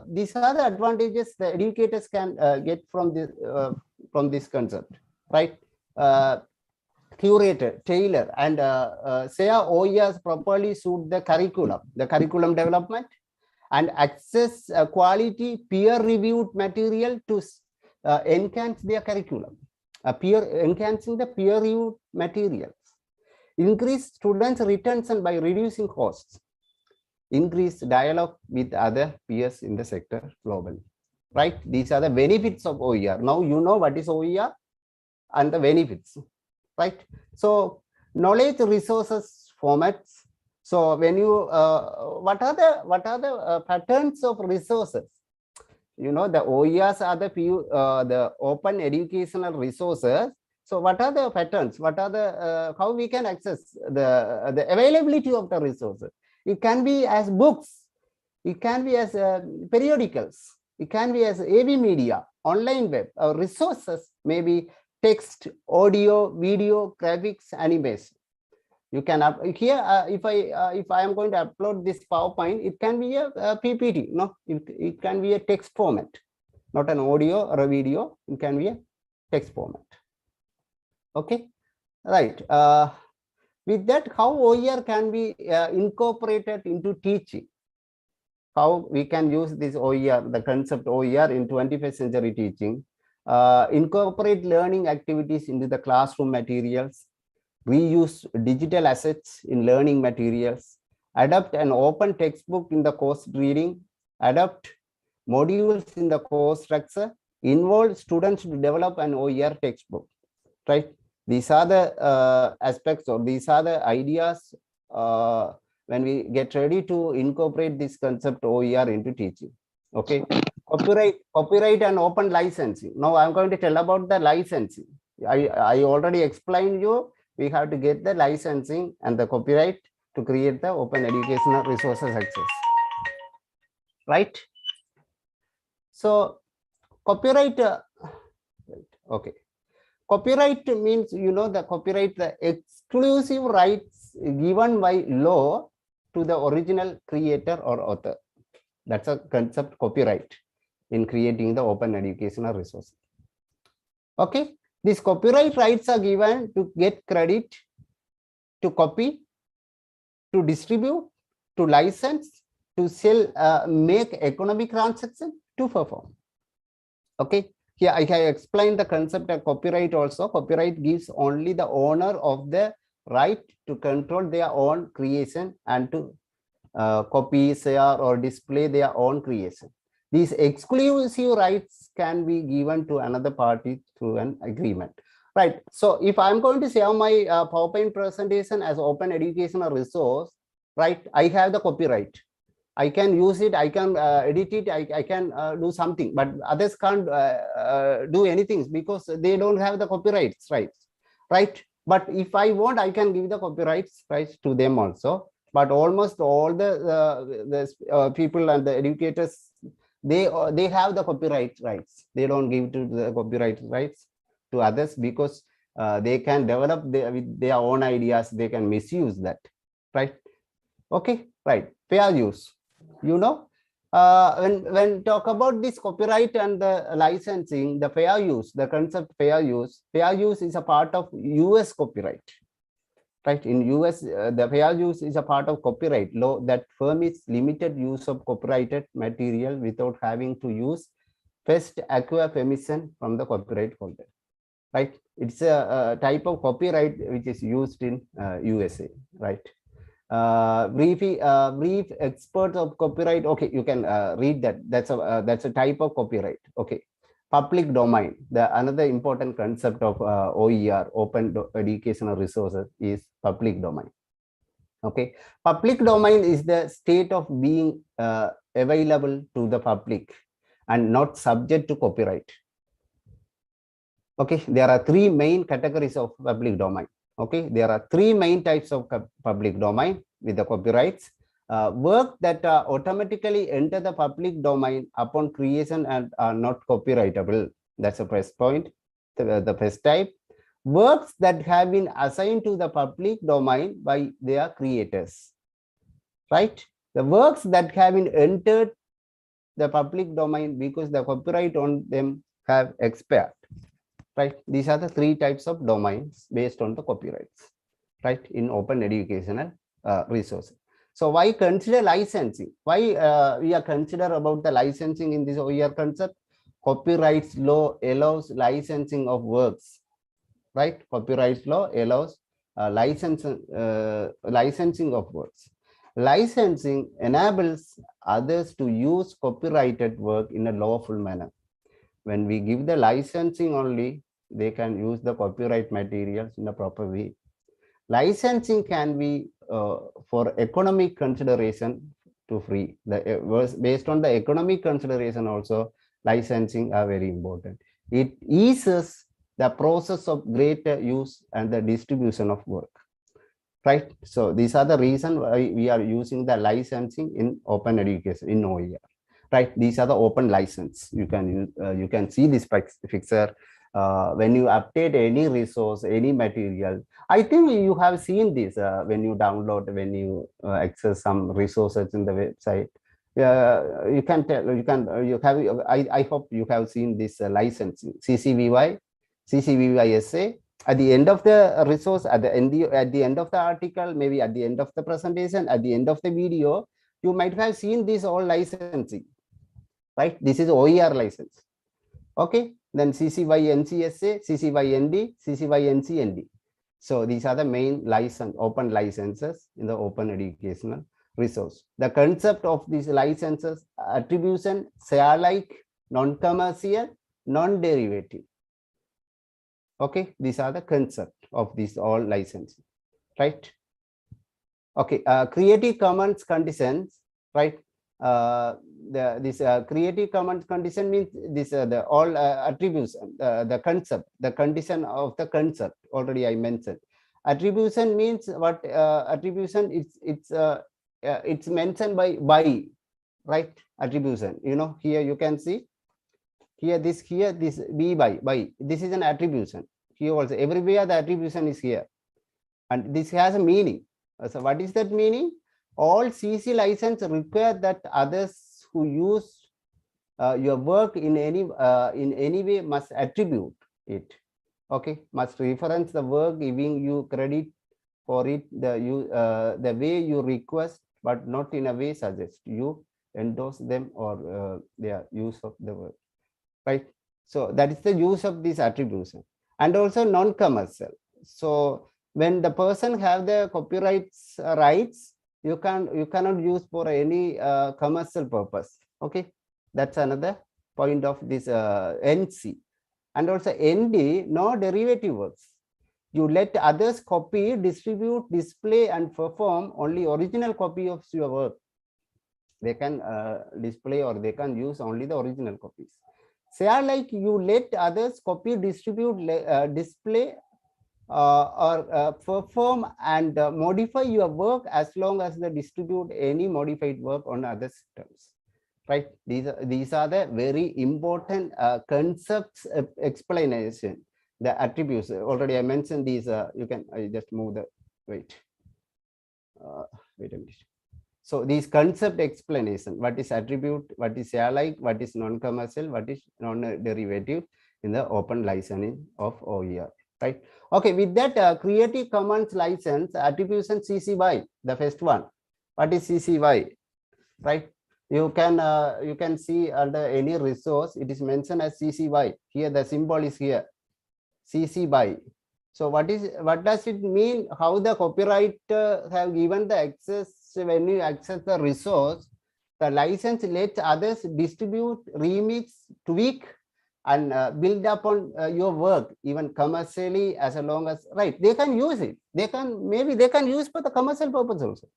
these are the advantages the educators can get from this concept, right? Curated, tailor, and say OERs properly suit the curriculum development, and access quality peer-reviewed material to enhance their curriculum, enhancing the peer-reviewed materials. Increase students' retention by reducing costs. Increase dialogue with other peers in the sector globally. Right? These are the benefits of OER. Now you know what is OER and the benefits. Right? So knowledge resources formats. So when you what are the patterns of resources? You know, the OERs are the open educational resources. So what are the patterns? What are the how we can access the availability of the resources? It can be as books, it can be as periodicals, it can be as AV media, online web. Resources may be text, audio, video, graphics, animation. You can here if I am going to upload this PowerPoint, it can be a PPT. No, it can be a text format, not an audio or a video. It can be a text format. Okay, right. With that, how OER can be incorporated into teaching? How we can use this OER, the concept OER in 21st century teaching? Incorporate learning activities into the classroom materials, reuse digital assets in learning materials, adapt an open textbook in the course reading, adapt modules in the course structure, involve students to develop an OER textbook. Right? These are the aspects, or these are the ideas when we get ready to incorporate this concept OER into teaching. Okay, copyright and open licensing. Now I'm going to tell about the licensing. I already explained you. We have to get the licensing and the copyright to create the open educational resources access. Right? So copyright. Okay. Copyright means, you know, the copyright, the exclusive rights is given by law to the original creator or author. That's a concept copyright in creating the open educational resource. Okay, these copyright rights are given to get credit, to copy, to distribute, to license, to sell, make economic transaction, to perform. Okay, here I have explained the concept of copyright also. Copyright gives only the owner of the right to control their own creation and to copy, share, or display their own creation. These exclusive rights can be given to another party through an agreement. Right. So if I'm going to share my PowerPoint presentation as open educational resource, right, I have the copyright. I can use it, I can edit it, I can do something, but others can't do anything because they don't have the copyrights rights, right? But if I want, I can give the copyrights rights to them also. But almost all the people and the educators, they have the copyright rights. They don't give to the copyright rights to others because they can develop with their own ideas. They can misuse that, right? Okay, right. Fair use. You know, when talk about this copyright and the licensing, the fair use, the concept fair use is a part of US copyright. Right, in US, the fair use is a part of copyright law that permits limited use of copyrighted material without having to use first acquire permission from the copyright holder. Right, it's a type of copyright which is used in USA. Right, brief experts of copyright. Okay, you can read that. That's a type of copyright. Okay. Public domain, the another important concept of OER, open educational resources, is public domain. Okay, public domain is the state of being available to the public and not subject to copyright. Okay, there are three main categories of public domain. Okay, there are three main types of public domain with the copyrights. Work that automatically enter the public domain upon creation and are not copyrightable. That's the first point. The first type. Works that have been assigned to the public domain by their creators. Right? The works that have been entered the public domain because the copyright on them have expired. Right? These are the three types of domains based on the copyrights. Right? In open educational resources. So why consider licensing? Why we are consider about the licensing in this OER concept? Copyright law allows licensing of works, right? Copyright law allows licensing of works. Licensing enables others to use copyrighted work in a lawful manner. When we give the licensing only, they can use the copyright materials in a proper way. Licensing can be for economic consideration to free. Based on the economic consideration also, licensing are very important. It eases the process of greater use and the distribution of work. Right. So these are the reasons why we are using the licensing in open education in OER. Right. These are the open license. You can use. You can see this picture. When you update any resource, any material, I think you have seen this when you download, when you access some resources in the website. You can tell, you have. I hope you have seen this licensing CCVY SA. At the end of the resource, at the end of the article, maybe at the end of the presentation, at the end of the video, you might have seen this all licensing. Right? This is OER license. Okay. Then CCY-NCSA, CCY-ND, CCY-NCND. So these are the main license, open licenses in the open educational resource. The concept of these licenses: attribution, share-like, non-commercial, non-derivative. Okay, these are the concept of these all licenses, right? Okay, Creative Commons conditions, right? This Creative Commons condition means this the all attribution, the concept, the condition of the concept already I mentioned. Attribution means what? Attribution, it's mentioned by, right? Attribution, you know, here you can see here this be by, this is an attribution. Here also everywhere the attribution is here, and this has a meaning. So what is that meaning? All CC license require that others who use your work in any way must attribute it. Okay, must reference the work, giving you credit for it the way you request, but not in a way suggest you endorse them or their use of the work, right? So that is the use of this attribution. And also non-commercial. So when the person have the copyrights rights, you cannot use for any commercial purpose. Okay, that's another point of this NC. And also ND, no derivative works. You let others copy, distribute, display, and perform only original copy of your work. They can display or they can use only the original copies. Say like you let others copy, distribute, display, or perform and modify your work as long as they distribute any modified work on other systems. Right? These are the very important concepts explanation. The attributes already I mentioned these. You can just move the wait a minute. So these concept explanation, what is attribute, what is alike, what is non-commercial, what is non-derivative in the open licensing of OER, right? Okay, with that Creative Commons license attribution CC BY, the first one. What is CC BY, right? You can see under any resource, it is mentioned as CC BY. Here the symbol is here, CC BY. So what does it mean? How the copywriter have given the access? When you access the resource, the license lets others distribute, remix, tweak, and build upon your work, even commercially, as long as, right, they can use it. Maybe they can use for the commercial purpose also.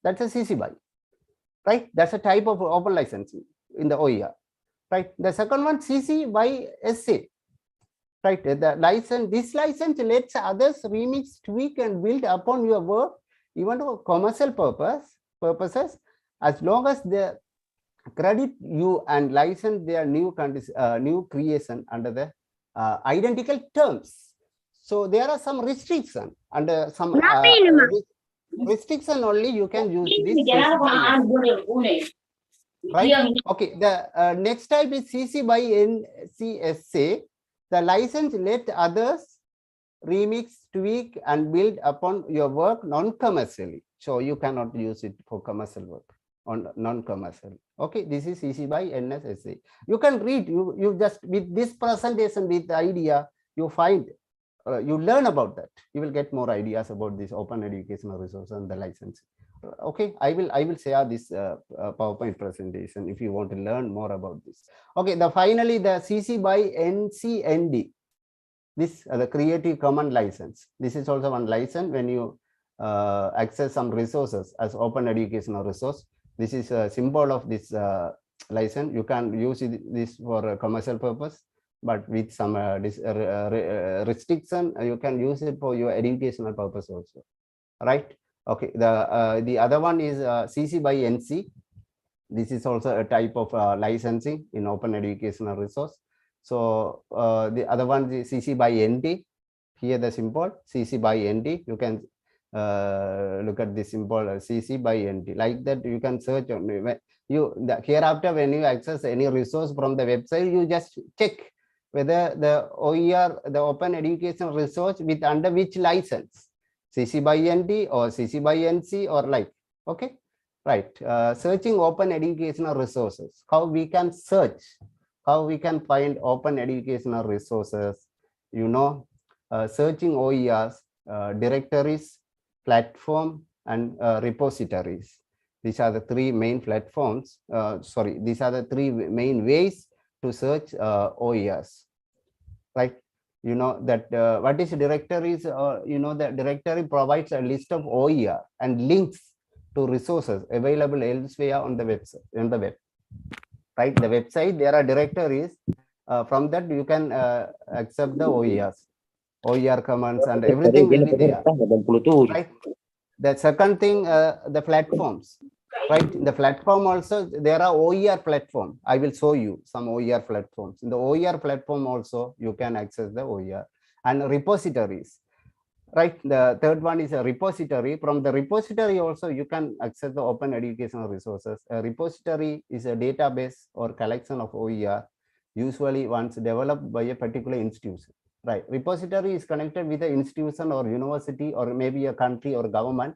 That's a CC BY, right? That's a type of open licensing in the OER, right? The second one, CC BY SA. Right, this license lets others remix, tweak, and build upon your work, even for commercial purposes, as long as they credit you and license their new creation under the identical terms. So there are some restrictions under some restriction only you can use this CC BY, right? Okay, the next type is CC BY NCSA. The license let others remix, tweak, and build upon your work non-commercially. So you cannot use it for commercial work on non-commercial. Okay, this is CC BY NSSA. You can read, you just with this presentation, with the idea, you find, you learn about that. You will get more ideas about this open educational resource and the license. Okay, I will share this PowerPoint presentation if you want to learn more about this. Okay, finally the CC BY NCND. This the Creative Commons license. This is also one license when you access some resources as open educational resource. This is a symbol of this license. You can use this for a commercial purpose, but with some restriction, you can use it for your educational purpose also, right? Okay, the other one is CC BY NC. This is also a type of licensing in open educational resource. So the other one is CC BY ND. Here the symbol CC BY ND. You can look at this symbol CC BY ND. Like that, you can search on hereafter when you access any resource from the website, you just check whether the OER, the open educational resource, with under which license. CC BY ND or CC BY NC or like, okay, right. Searching open educational resources, how we can search, how we can find open educational resources, searching OERs, directories, platform, and repositories. These are the three main platforms. These are the three main ways to search OERs, right? You know that what is directories? The directory provides a list of OER and links to resources available elsewhere on the website, on the web, right? The website, there are directories. From that you can accept the OER commands, and everything will be there, right? The second thing, the platforms, right? In the platform also there are OER platform. I will show you some OER platforms. In the OER platform also you can access the OER and repositories. right? The third one is a repository. From the repository also you can access the open educational resources. A repository is a database or collection of OER, usually once developed by a particular institution, right? Repository is connected with an institution or university or maybe a country or government.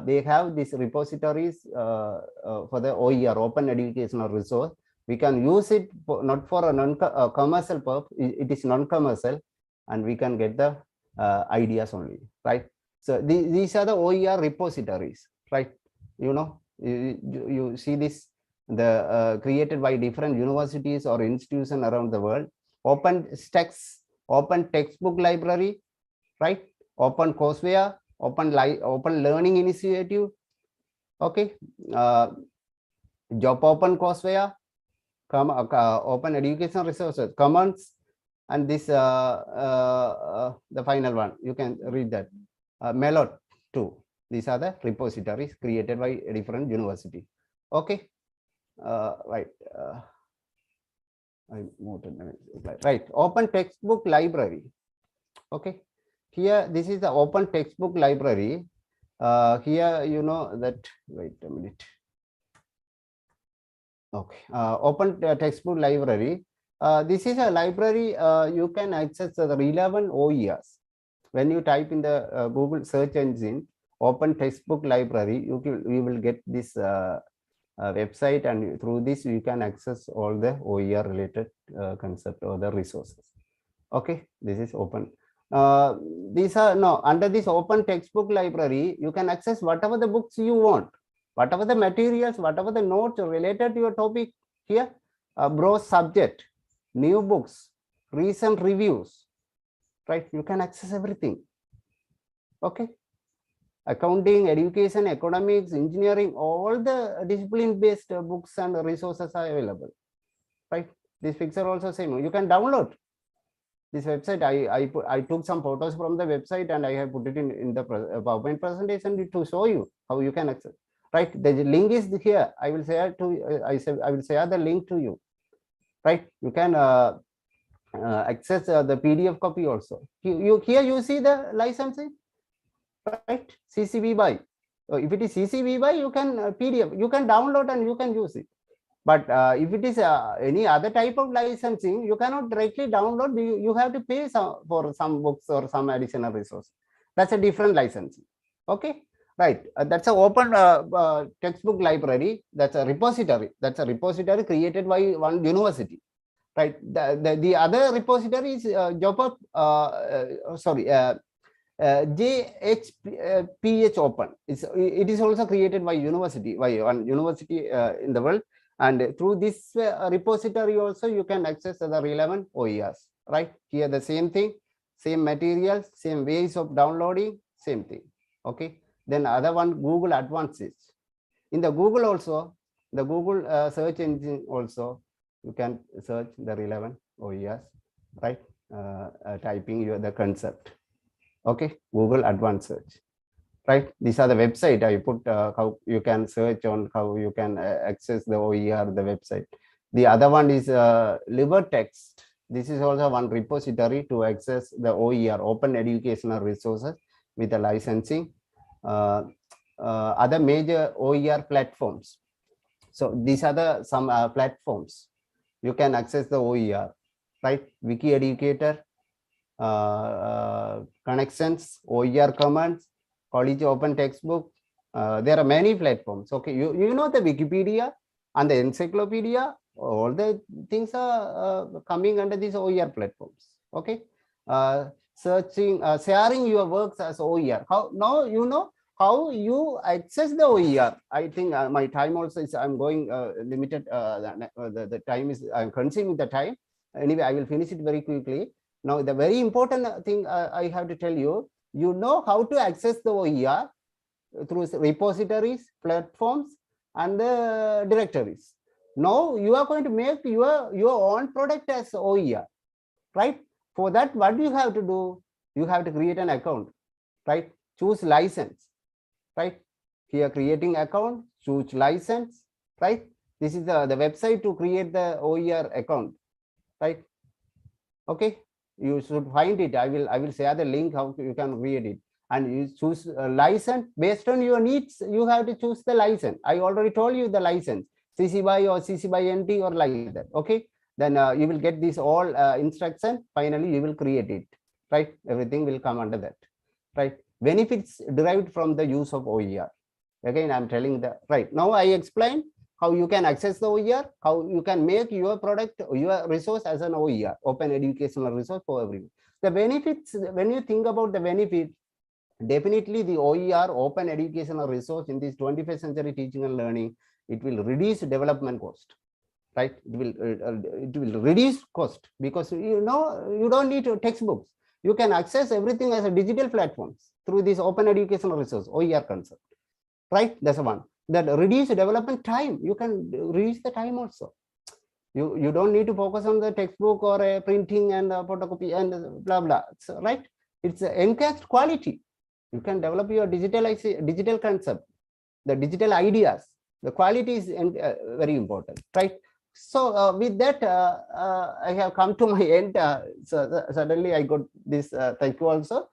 They have these repositories for the OER, open educational resource. We can use it for, not for a non-commercial purpose. It is non-commercial, and we can get the ideas only, right? So these are the OER repositories, right? You know, you see this, the created by different universities or institutions around the world. Open text, open textbook library, right? Open courseware, open learning initiative, okay? Job open courseware, open education resources, commons, and this the final one, you can read that, Melot too. These are the repositories created by a different university, okay? Right. I moved to the next slide. Right, open textbook library, okay? Here, this is the open textbook library. Here, you know that, wait a minute. Okay, open textbook library. This is a library, you can access the relevant OERs. When you type in the Google search engine, open textbook library, you will get this website, and through this you can access all the OER related concept or the resources. Okay, this is open. These are under this open textbook library, you can access whatever the books you want, whatever the materials, whatever the notes related to your topic. Here, browse subject, new books, recent reviews, right? You can access everything. Okay, accounting, education, economics, engineering, all the discipline based books and resources are available, right? This picture also same, you can download this website. I took some photos from the website and I have put it in the PowerPoint presentation to show you how you can access, right? The link is here. I will share to I will share the link to you, right? You can access the PDF copy also. Here you see the licensing, right? CC BY. So if it is CC BY, you can PDF, you can download and you can use it. But if it is any other type of licensing, you cannot directly download. You have to pay for some books or some additional resource. That's a different licensing. Okay, right? That's an open textbook library. That's a repository. That's a repository created by one university, right? The other repository is JHPH Open. It is also created by university, by one university in the world. And through this repository also you can access the relevant OERs, right? Here the same thing, same materials, same ways of downloading, same thing. Okay. Then other one, Google Advances. In the Google also, the Google search engine also, you can search the relevant OERs, right? Typing the concept. Okay, Google Advanced Search. Right, these are the website I put, how you can search on, how you can access the OER, the website. The other one is LibreText. This is also one repository to access the OER, open educational resources with the licensing. Other major OER platforms. So these are the some platforms you can access the OER, right? Wiki Educator, Connections, OER Commons, College Open Textbook. There are many platforms. Okay, you know the Wikipedia and the encyclopedia, all the things are coming under these OER platforms. Okay, searching, sharing your works as OER. How now you know how you access the OER. I think my time also is, I'm going limited. The time is, I'm consuming the time. Anyway, I will finish it very quickly. Now, the very important thing I have to tell you, you know how to access the OER through repositories, platforms, and the directories. Now you are going to make your own product as OER, right? For that, what you have to do? You have to create an account, right? Choose license, right? Here, creating account, choose license, right? This is the website to create the OER account, right? Okay. You should find it. I will share the link how you can read it. And you choose a license based on your needs. You have to choose the license. I already told you the license, CC BY or CC BY NT or like that. Okay. Then you will get this all instruction. Finally, you will create it. Right. Everything will come under that. Right. Benefits derived from the use of OER. Again, I'm telling that. Right. Now I explain how you can access the OER, how you can make your product, your resource as an OER, open educational resource for everyone. The benefits, when you think about the benefit, definitely the OER, open educational resource in this 21st century teaching and learning, it will reduce development cost, right? It will reduce cost because you don't need textbooks. You can access everything as a digital platforms through this open educational resource, OER concept, right? That's one. That reduce development time. You can reduce the time also. You don't need to focus on the textbook or a printing and photocopy and blah blah. So, right? It's enhanced quality. You can develop your digital concept, the digital ideas. The quality is very important, right? So with that, I have come to my end. So suddenly I got this. Thank you also.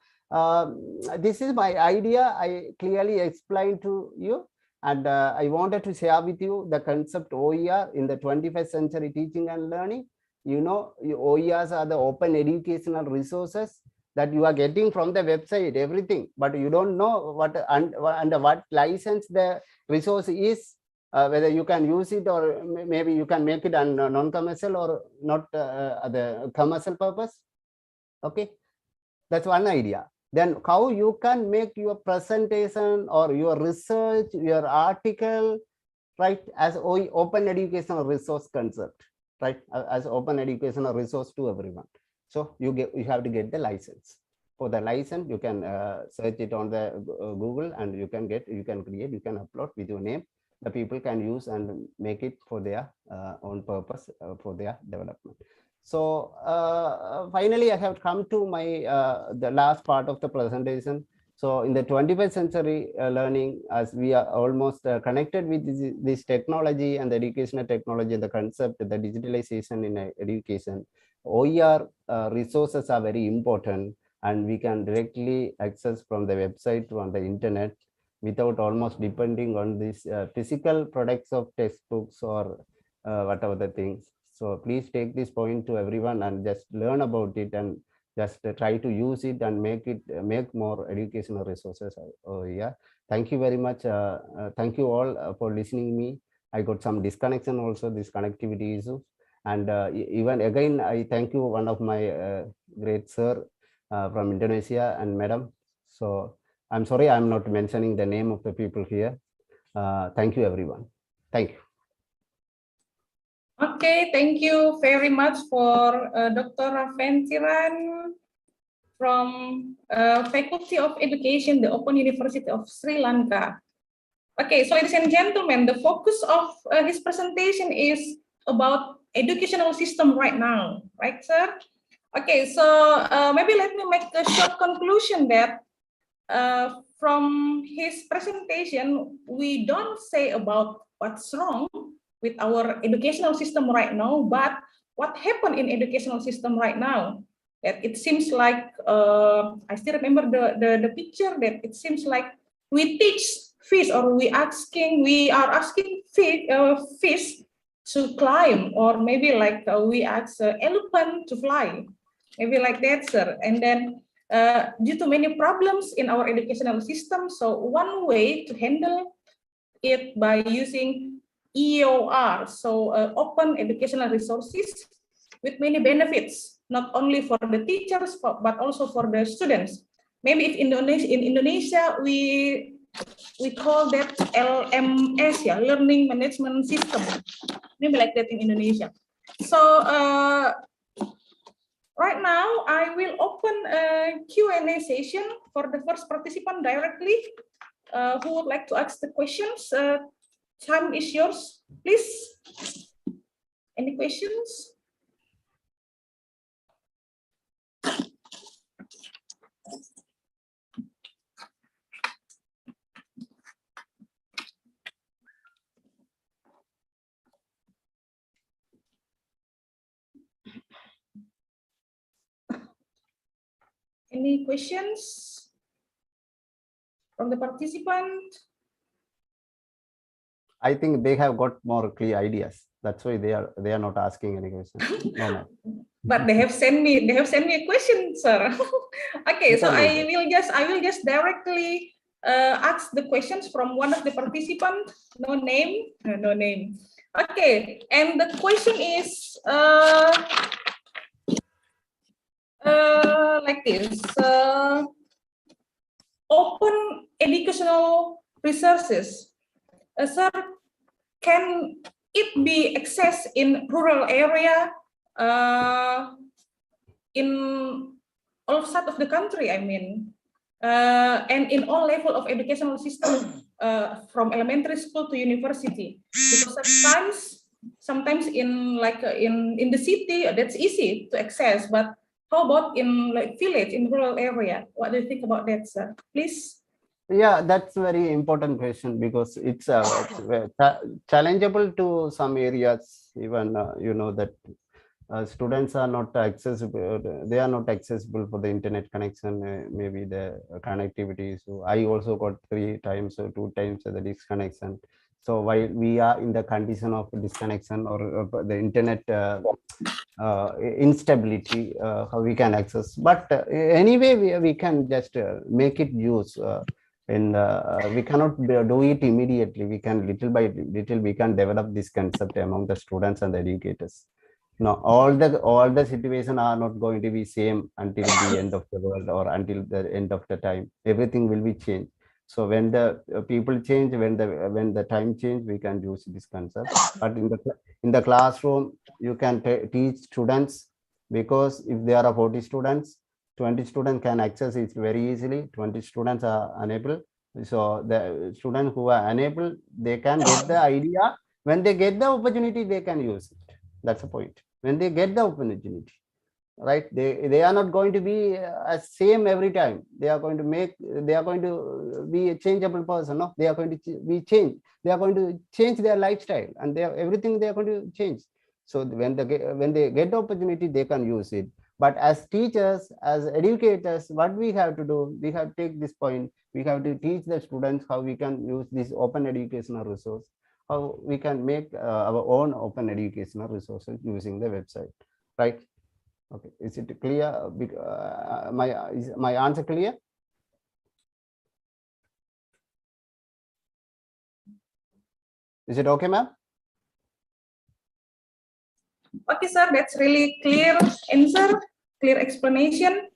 This is my idea. I clearly explained to you. And I wanted to share with you the concept OER in the 21st century teaching and learning. OERs are the open educational resources that you are getting from the website, everything, but you don't know under what license the resource is, whether you can use it or maybe you can make it on non-commercial or not the commercial purpose. Okay, that's one idea. Then how you can make your presentation or your research, your article, right, as open educational resource concept, right, as open educational resource to everyone. So you have to get the license. For the license, you can search it on the Google, and you can create, you can upload with your name. The people can use and make it for their own purpose for their development. So finally, I have come to my the last part of the presentation. So in the 21st century learning, as we are almost connected with this technology and the educational technology and the concept, the digitalization in education, OER resources are very important, and we can directly access from the website on the internet without almost depending on these physical products of textbooks or whatever the things. So please take this point to everyone and just learn about it and just try to use it and make more educational resources. Yeah, thank you very much. Thank you all for listening me. I got some disconnection also, this connectivity issues. And even again, I thank you, one of my great sir from Indonesia and madam. So I'm sorry, I'm not mentioning the name of the people here. Thank you, everyone. Thank you. Okay, thank you very much for Dr. Raventiran from Faculty of Education, the Open University of Sri Lanka. Okay, so ladies and gentlemen, the focus of his presentation is about educational system right now, right, sir? Okay, so maybe let me make a short conclusion that from his presentation, we don't say about what's wrong with our educational system right now, but what happened in educational system right now. That it seems like, I still remember the picture, that it seems like we teach fish, or we are asking fish to climb, or maybe like we ask elephant to fly, maybe like that, sir. And then due to many problems in our educational system, so one way to handle it by using EOR, so open educational resources with many benefits, not only for the teachers, but also for the students. Maybe if in Indonesia, we call that LMS, yeah, Learning Management System, maybe like that in Indonesia. So right now, I will open a Q&A session for the first participant directly. Who would like to ask the questions? Time is yours, please. Any questions? Any questions from the participant? I think they have got more clear ideas. That's why they are not asking any questions. No, ma'am. But they have sent me a question, sir. Okay, You so can read I will just directly ask the questions from one of the participants. No name, no name. Okay, and the question is like this: open educational resources. Sir, can it be accessed in rural area? In all side of the country, I mean, and in all level of educational system, from elementary school to university. Because sometimes in in the city, that's easy to access. But how about in like village, in rural area? What do you think about that, sir? Please. Yeah, that's a very important question because it's challengeable to some areas. Even you know that students are not accessible. They are not accessible for the internet connection. Maybe the connectivity. So I also got 3 times or 2 times the disconnection. So while we are in the condition of disconnection or the internet instability, how we can access. But anyway, we can just make it use. And we cannot do it immediately. We can little by little we can develop this concept among the students and the educators. Now all the situations are not going to be same until the end of the world or until the end of the time. Everything will be changed. So when the people change, when the time change, we can use this concept. But in the classroom, you can teach students, because if there are 40 students, 20 students can access it very easily. 20 students are unable. So the students who are unable, they can get the idea. When they get the opportunity, they can use it. That's the point. When they get the opportunity, right? They are not going to be as same every time. They are going to be a changeable person. No, they are going to be changed. They are going to change their lifestyle, and everything they are going to change. So when they get the opportunity, they can use it. But as teachers, as educators, what we have to do, we have to take this point. We have to teach the students how we can use this open educational resource, how we can make our own open educational resources using the website, right? Okay, is it clear? Is my answer clear? Is it okay, ma'am? Okay, sir, that's really clear answer, clear explanation.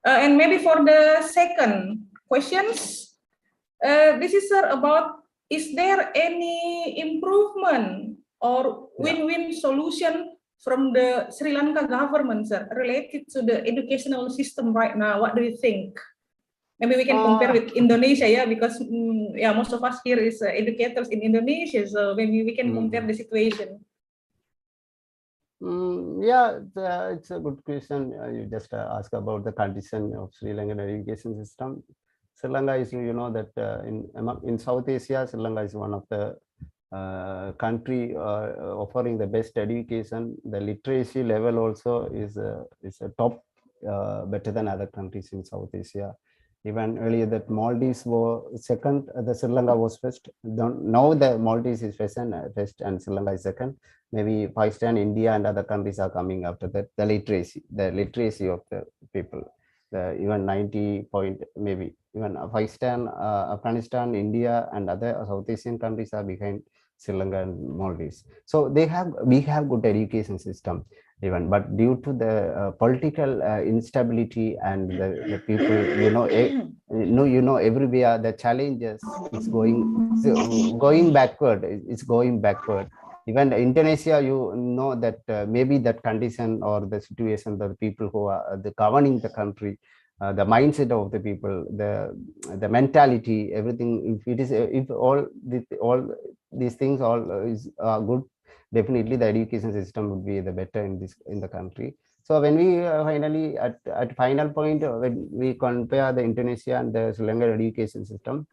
And maybe for the second questions, this is, sir, about, is there any improvement or win-win solution from the Sri Lanka government, sir, related to the educational system right now? What do you think? Maybe we can compare with Indonesia, yeah, because yeah, most of us here is educators in Indonesia, so maybe we can compare the situation. Yeah, it's a good question. You just ask about the condition of Sri Lankan education system. Sri Lanka is, you know, that in South Asia, Sri Lanka is one of the country offering the best education. The literacy level also is a top, better than other countries in South Asia. Even earlier that Maldives were second, the Sri Lanka was first. Now the Maldives is first and Sri Lanka is second. Maybe Pakistan, India, and other countries are coming after that. The literacy of the people, even 90 point, maybe even Pakistan, Afghanistan, India, and other South Asian countries are behind Sri Lanka and Maldives. So we have good education system even, but due to the political instability and the people, you know, everywhere the challenges, it's going backward. It's going backward. Even Indonesia, you know that maybe that condition or the situation, the people who are governing the country, the mindset of the people, the mentality, everything. If all these things is good, definitely the education system would be the better in the country. So when we finally at final point, when we compare the Indonesia and the Sri Lankan education system,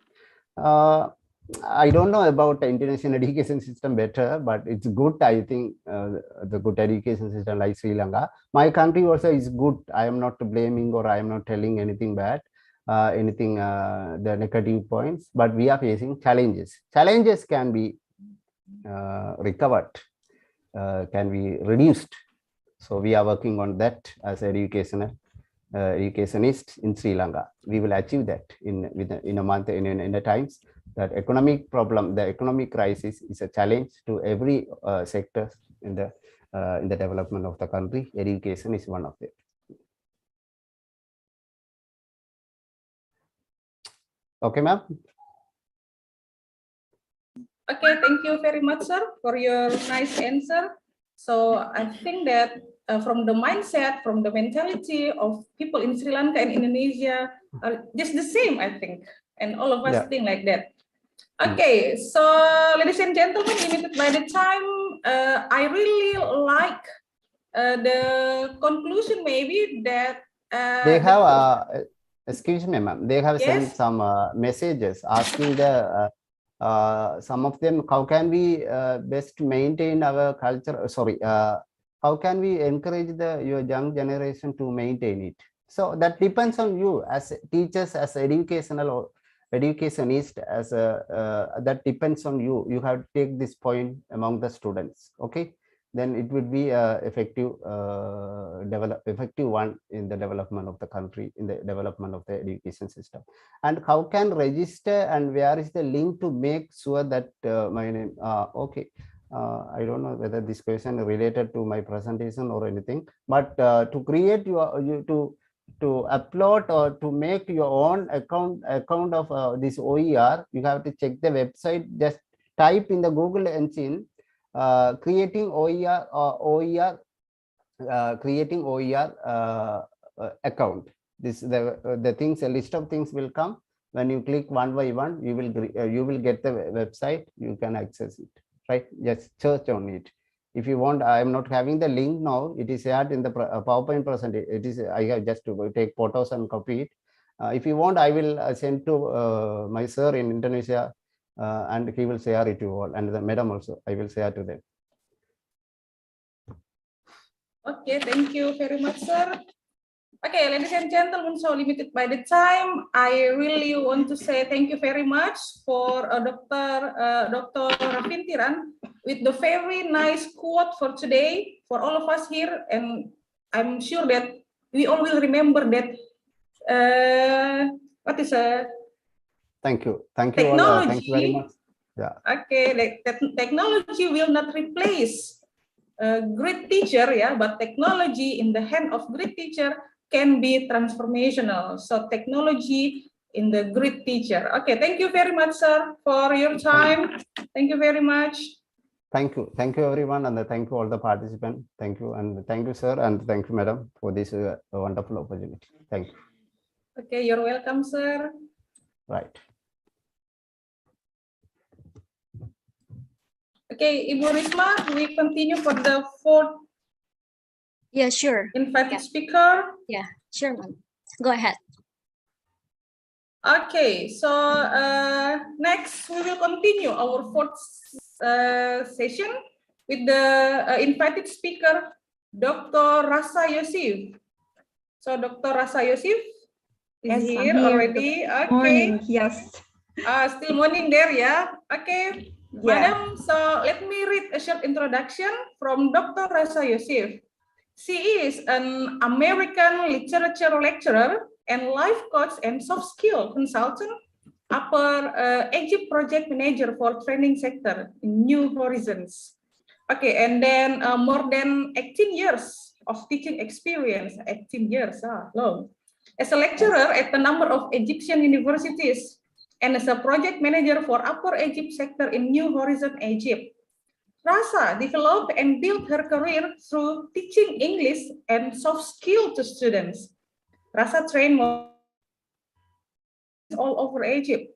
I don't know about the Indonesian education system better, but it's good. I think the good education system like Sri Lanka. My country also is good. I am not blaming or I am not telling anything bad, the negative points. But we are facing challenges. Challenges can be recovered, can be reduced. So we are working on that as educationists in Sri Lanka. We will achieve that in a month, in a times. That economic problem, the economic crisis is a challenge to every sector in the development of the country. Education is one of them. Okay, ma'am. Okay, thank you very much, sir, for your nice answer. So I think that from the mindset, from the mentality of people in Sri Lanka and Indonesia are just the same, I think, and all of us think like that. Okay, so ladies and gentlemen, limited by the time, I really like the conclusion maybe that they have excuse me, ma'am. They have sent Yes. some messages asking the some of them, how can we best maintain our culture? Sorry, how can we encourage your young generation to maintain it? So that depends on you as teachers, as educational or educationist, as that depends on you. You have to take this point among the students. Okay, then it would be effective one in the development of the country, in the development of the education system. And how can register, and where is the link to make sure that my name okay, I don't know whether this question is related to my presentation or anything, but to create to upload or to make your own account of this OER, you have to check the website. Just type in the Google engine creating OER creating OER account. This the things, a list of things will come. When you click one by one, you will get the website. You can access it, right? Just search on it. If you want, I am not having the link now. It is shared in the PowerPoint presentation. It is, I have just to take photos and copy it. If you want, I will send to my sir in Indonesia, and he will share it to all, and the madam also, I will share to them. Okay, thank you very much, sir. Okay, ladies and gentlemen, so limited by the time, I really want to say thank you very much for Dr. Rafintiran with the very nice quote for today for all of us here, and I'm sure that we all will remember that. What is a Thank you all. Thank you very much. Yeah. Okay, that technology will not replace a great teacher, yeah, but technology in the hand of great teacher can be transformational. So technology in the great teacher. Okay, thank you very much, sir, for your time. Thank you very much. Thank you everyone, and thank you all the participants. Thank you, and thank you, sir, and thank you, madam, for this wonderful opportunity. Thank you. Okay, you're welcome, sir. Right. Okay, Ibu Risma, we continue for the fourth. Yeah, sure. Invited speaker. Yeah, sure, ma'am. Go ahead. Okay, so next we will continue our fourth session with the invited speaker, Dr. Rasa Yosif. So Dr. Rasa Yosif is here already. Okay. Morning, yes. Still morning there, yeah. Okay, madam. So let me read a short introduction from Dr. Rasa Yosif. She is an American literature lecturer and life coach and soft skill consultant, upper Egypt project manager for training sector in New Horizons. Okay, and then more than 18 years of teaching experience, 18 years, long, as a lecturer at a number of Egyptian universities and as a project manager for upper Egypt sector in New Horizon, Egypt. Rasa developed and built her career through teaching English and soft skill to students. Rasa trained all over Egypt.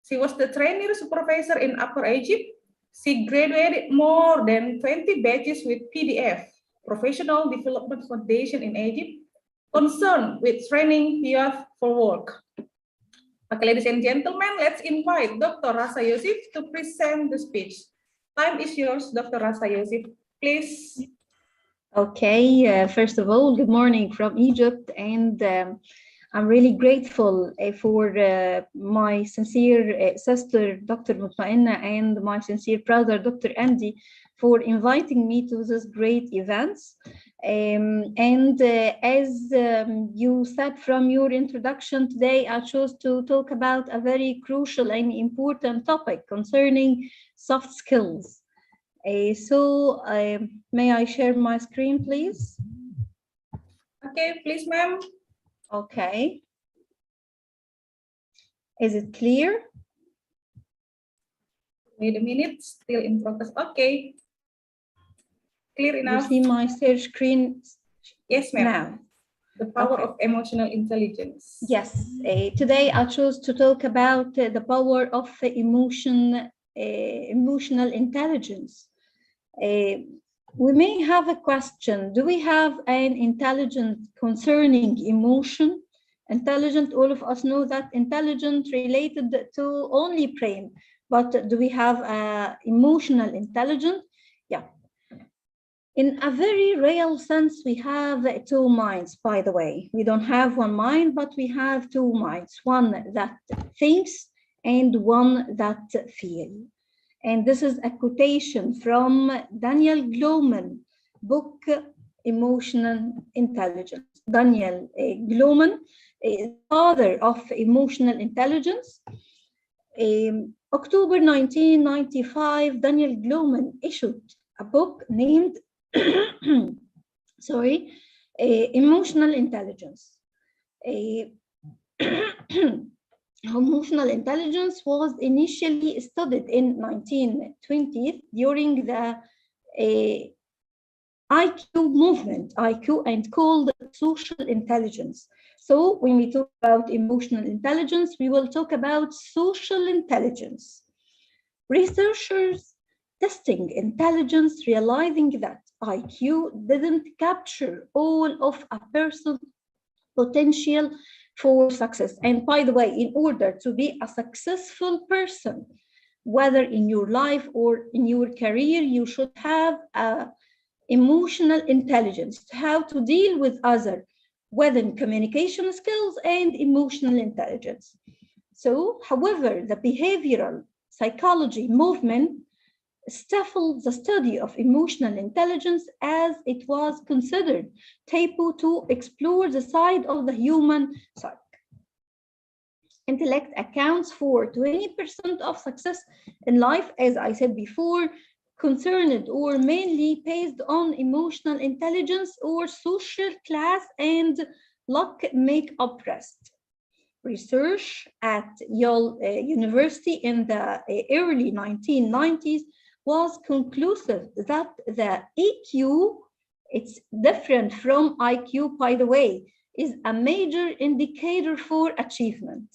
She was the trainee supervisor in Upper Egypt. She graduated more than 20 batches with PDF, Professional Development Foundation in Egypt, concerned with training youth for work. Okay, ladies and gentlemen, let's invite Dr. Rasa Yosif to present the speech. Time is yours, Dr. Rasa Yosif. Please. Okay, first of all, good morning from Egypt, and I'm really grateful for my sincere sister, Dr. Mutmainna, and my sincere brother, Dr. Andy, for inviting me to this great event. As you said from your introduction today, I chose to talk about a very crucial and important topic concerning soft skills. May I share my screen, please? Okay, please, ma'am. Okay. Is it clear? Wait a minute, still in progress. Okay. Clear enough. You see my share screen? Yes, ma'am. Now. The power Okay. of emotional intelligence. Yes. Today I chose to talk about the power of emotional intelligence. We may have a question. Do we have an intelligence concerning emotion? Intelligent, all of us know that intelligent related to only brain, but do we have emotional intelligence? Yeah. In a very real sense, we have two minds, by the way. We don't have one mind, but we have two minds, one that thinks and one that feels. And this is a quotation from Daniel Goleman book, Emotional Intelligence. Daniel Goleman, father of emotional intelligence. October 1995, Daniel Goleman issued a book named Emotional Intelligence. Emotional intelligence was initially studied in 1920s during the IQ movement, IQ, and called social intelligence. So when we talk about emotional intelligence, we will talk about social intelligence. Researchers testing intelligence, realizing that IQ didn't capture all of a person's potential for success. And by the way, in order to be a successful person, whether in your life or in your career, you should have emotional intelligence, how to deal with others, within communication skills and emotional intelligence. So, however, the behavioral psychology movement stifled the study of emotional intelligence as it was considered taboo to explore the side of the human psyche. Intellect accounts for 20% of success in life, as I said before, concerned or mainly based on emotional intelligence or social class and luck make up rest. Research at Yale University in the early 1990s was conclusive that the EQ, it's different from IQ, by the way, is a major indicator for achievement,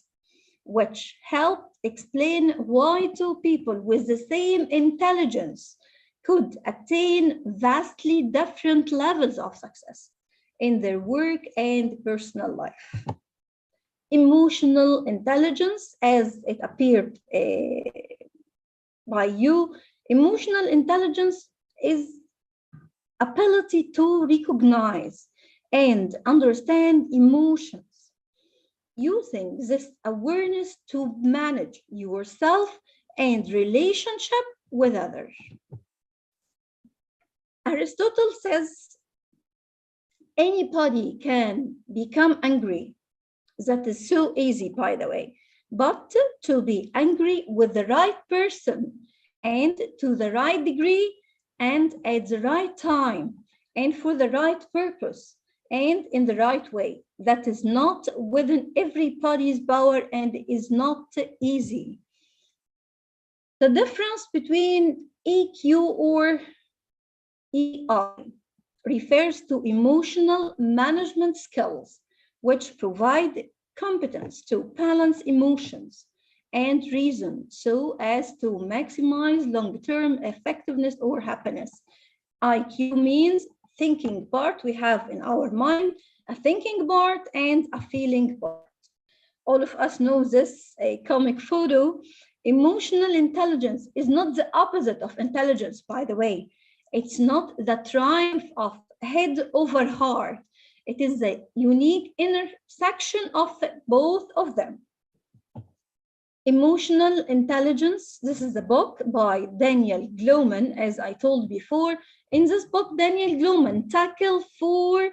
which helped explain why two people with the same intelligence could attain vastly different levels of success in their work and personal life. Emotional intelligence, as it appeared by you, emotional intelligence is ability to recognize and understand emotions, using this awareness to manage yourself and relationship with others. Aristotle says anybody can become angry. That is so easy, by the way, but to be angry with the right person and to the right degree and at the right time and for the right purpose and in the right way, that is not within everybody's power and is not easy. The difference between EQ or EI refers to emotional management skills, which provide competence to balance emotions and reason so as to maximize long-term effectiveness or happiness. IQ means thinking part we have in our mind, a thinking part and a feeling part. all of us know this, a comic photo. Emotional intelligence is not the opposite of intelligence, by the way. It's not the triumph of head over heart. It is the unique intersection of both of them. Emotional Intelligence. This is a book by Daniel Goleman, as I told before. In this book, Daniel Goleman tackled 4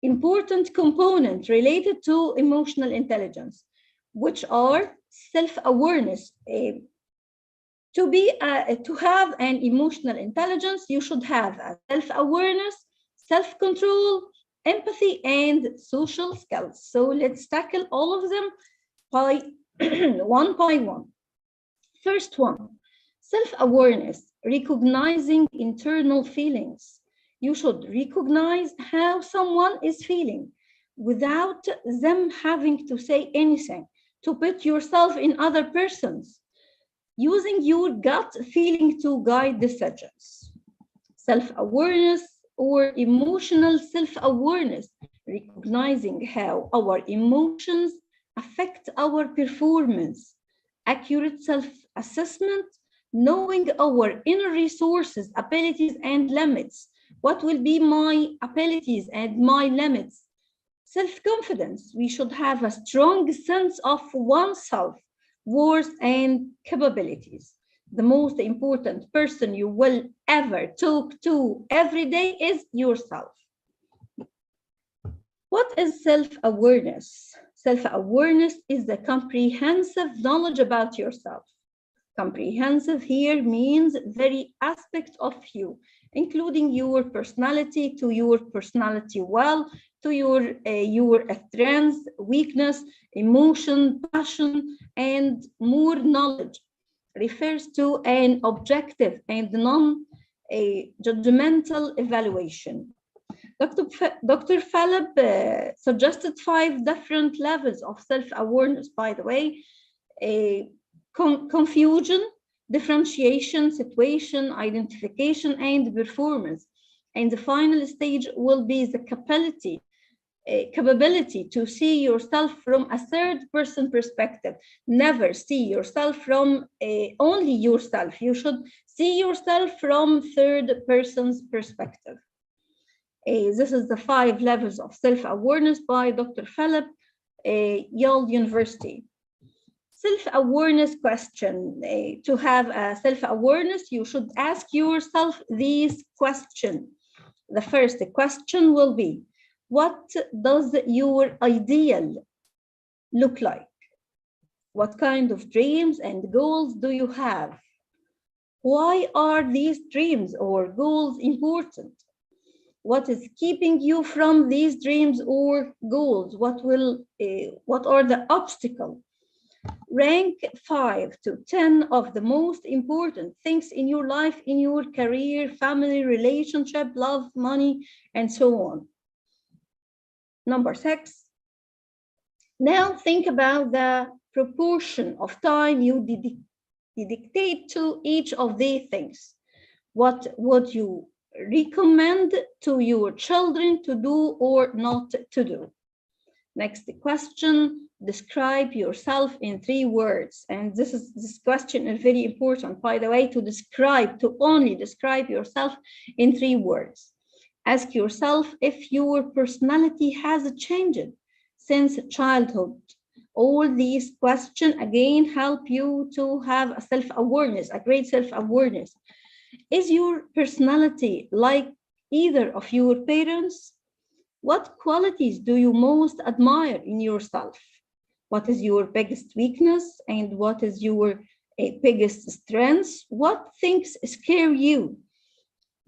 important components related to emotional intelligence, which are self-awareness. To have an emotional intelligence, you should have a self-awareness, self-control, empathy, and social skills. So let's tackle all of them one by one. First one, self-awareness, recognizing internal feelings. You should recognize how someone is feeling without them having to say anything, to put yourself in other persons, using your gut feeling to guide decisions. Self-awareness or emotional self-awareness, recognizing how our emotions affect our performance, accurate self-assessment, knowing our inner resources, abilities, and limits. What will be my abilities and my limits? Self-confidence. We should have a strong sense of oneself, worth, and capabilities. The most important person you will ever talk to every day is yourself. What is self-awareness? Self-awareness is the comprehensive knowledge about yourself. Comprehensive here means very aspect of you, including your personality, to your personality well, to your strengths, weakness, emotion, passion, and more knowledge. Refers to an objective and non-judgmental evaluation. Dr. Philip suggested 5 different levels of self-awareness, by the way. Confusion, differentiation, situation, identification, and performance. And the final stage will be the capability to see yourself from a third-person perspective. Never see yourself from only yourself. You should see yourself from third person's perspective. This is the 5 levels of self-awareness by Dr. Philip, Yale University. Self-awareness question. To have a self-awareness, you should ask yourself these questions. The first question will be, what does your ideal look like? What kind of dreams and goals do you have? Why are these dreams or goals important? What is keeping you from these dreams or goals? What are the obstacles? Rank 5 to 10 of the most important things in your life, in your career, family, relationship, love, money, and so on. Number 6. Now think about the proportion of time you dedicate to each of these things. What would you recommend to your children to do or not to do? Next question, describe yourself in 3 words. And this question is very important, by the way, to only describe yourself in 3 words. Ask yourself if your personality has changed since childhood. All these questions again help you to have a self-awareness, a great self-awareness. Is your personality like either of your parents? What qualities do you most admire in yourself? What is your biggest weakness and what is your biggest strength? What things scare you?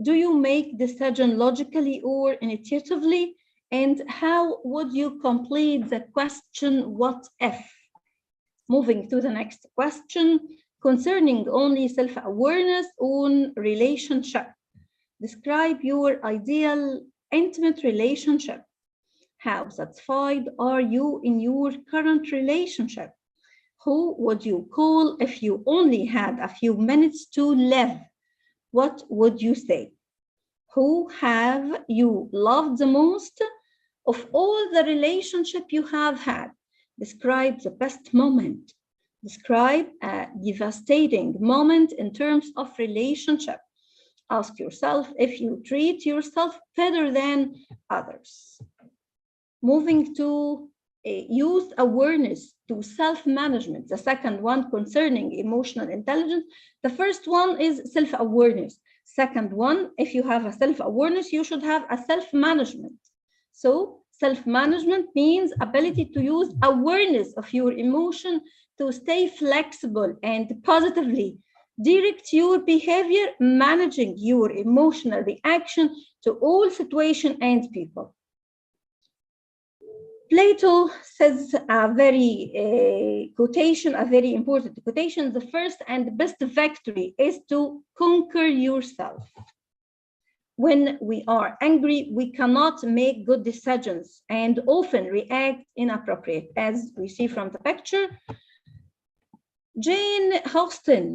Do you make decisions logically or intuitively? And how would you complete the question, what if? Moving to the next question, concerning only self-awareness on relationship. Describe your ideal intimate relationship. How satisfied are you in your current relationship? Who would you call if you only had a few minutes to live? What would you say? Who have you loved the most? Of all the relationship you have had, Describe the best moment. Describe a devastating moment in terms of relationship. Ask yourself if you treat yourself better than others. Moving to use awareness to self-management, the second one concerning emotional intelligence. The first one is self-awareness. Second one, if you have a self-awareness, you should have a self-management. So self-management means ability to use awareness of your emotion to stay flexible and positively direct your behavior, managing your emotional reaction to all situations and people. Plato says a very quotation, a very important quotation: the first and best victory is to conquer yourself. When we are angry, we cannot make good decisions and often react inappropriate, as we see from the picture. Jane Austen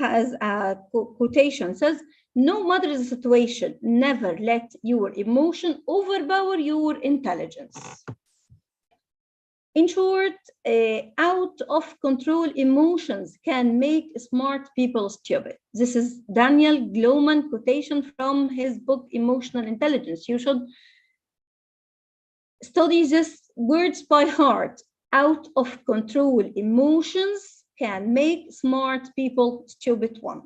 has a quotation, says, no matter the situation, never let your emotion overpower your intelligence. In short, out of control emotions can make smart people stupid. This is Daniel Goleman quotation from his book, Emotional Intelligence. You should study these words by heart. Out of control emotions can make smart people stupid one.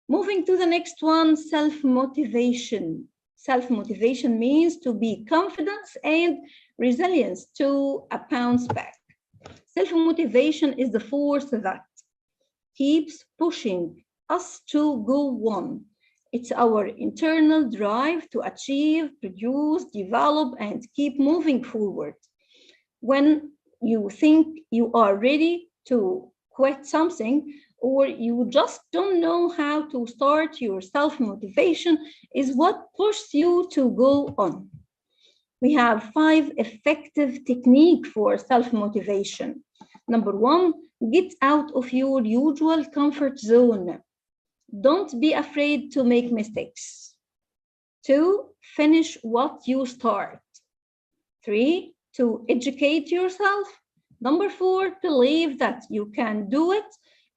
Moving to the next one, self-motivation. Self-motivation means to be confident and resilience to a bounce back. Self-motivation is the force that keeps pushing us to go on. It's our internal drive to achieve, produce, develop, and keep moving forward. When you think you are ready to quit something, or you just don't know how to start, your self-motivation is what pushes you to go on. We have 5 effective techniques for self-motivation. Number 1, get out of your usual comfort zone. Don't be afraid to make mistakes. 2, finish what you start. 3, to educate yourself. Number 4, believe that you can do it.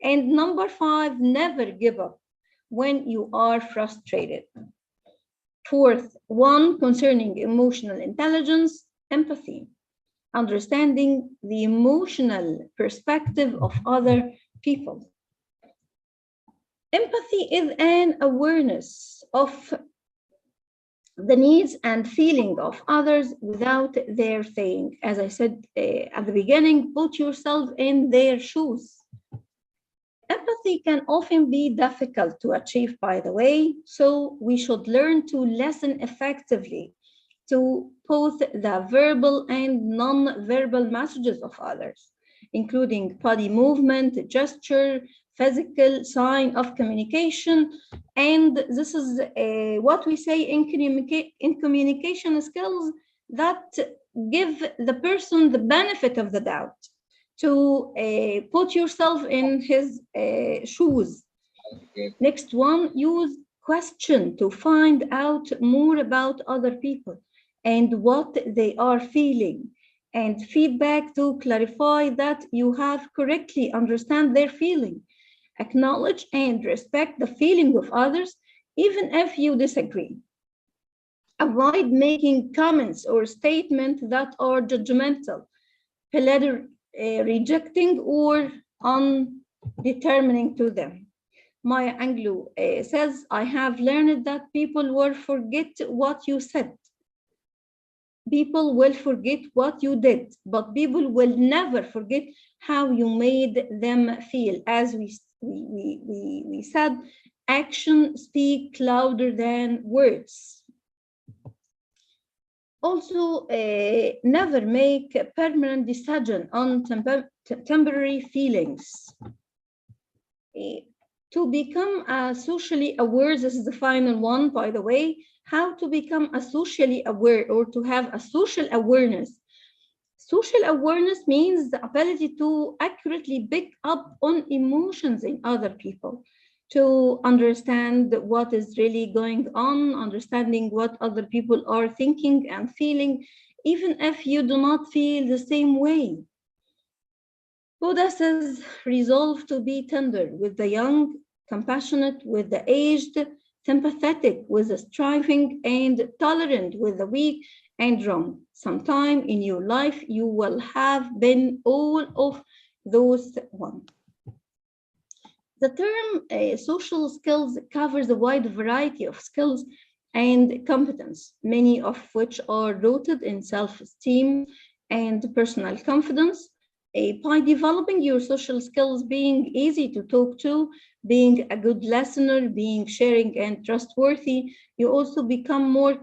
And number 5, never give up when you are frustrated. Fourth one, concerning emotional intelligence, empathy, understanding the emotional perspective of other people. Empathy is an awareness of the needs and feeling of others without their saying. As I said at the beginning, put yourself in their shoes. Empathy can often be difficult to achieve, by the way, so we should learn to listen effectively to both the verbal and non-verbal messages of others, including body movement, gesture, physical sign of communication. And this is what we say in communication skills that give the person the benefit of the doubt, to put yourself in his shoes. Next one, use question to find out more about other people and what they are feeling, and feedback to clarify that you have correctly understand their feeling. Acknowledge and respect the feeling of others, even if you disagree. Avoid making comments or statements that are judgmental, rejecting or undetermining to them. Maya Angelou says, I have learned that people will forget what you said. People will forget what you did, but people will never forget how you made them feel. As we said, action speaks louder than words. Also, never make a permanent decision on temporary feelings. To become socially aware, this is the final one, by the way, how to become a socially aware or to have a social awareness. Social awareness means the ability to accurately pick up on emotions in other people, to understand what is really going on, understanding what other people are thinking and feeling, even if you do not feel the same way. Buddha says, resolve to be tender with the young, compassionate with the aged, sympathetic with the striving, and tolerant with the weak and wrong. Sometime in your life, you will have been all of those one. The term social skills covers a wide variety of skills and competence, many of which are rooted in self-esteem and personal confidence. By developing your social skills, being easy to talk to, being a good listener, being sharing and trustworthy, you also become more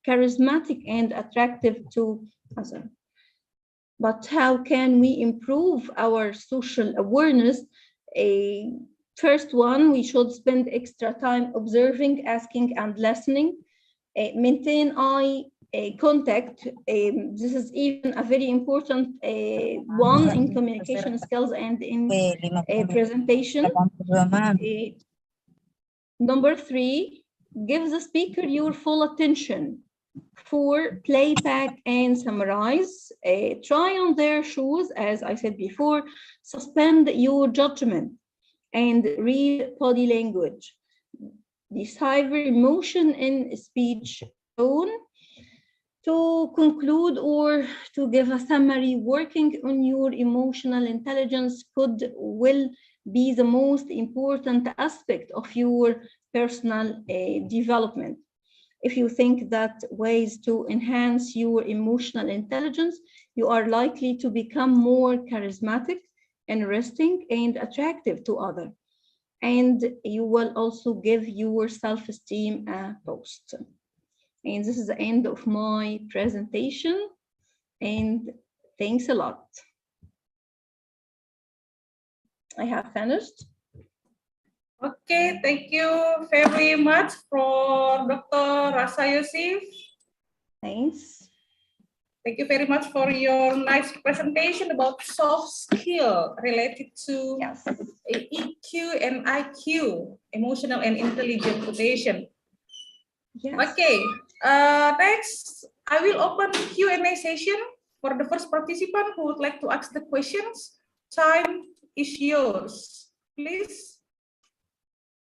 charismatic and attractive to others. But how can we improve our social awareness? First one, we should spend extra time observing, asking, and listening. Maintain eye contact. This is even a very important one in communication skills and in presentation. Number 3, give the speaker your full attention. 4, playback and summarize. Try on their shoes, as I said before. Suspend your judgment and read body language. Decipher emotion in speech tone. To conclude or to give a summary, working on your emotional intelligence will be the most important aspect of your personal development. If you think that ways to enhance your emotional intelligence, you are likely to become more charismatic, interesting, and attractive to others. And you will also give your self-esteem a boost. And this is the end of my presentation. And thanks a lot. I have finished. Okay, thank you very much for Dr. Rasa Yusuf. Thanks. Thank you very much for your nice presentation about soft skill related to EQ and IQ, emotional and intelligent quotient. Yes. Okay, next I will open Q&A session for the first participant who would like to ask the questions. Time is yours, please.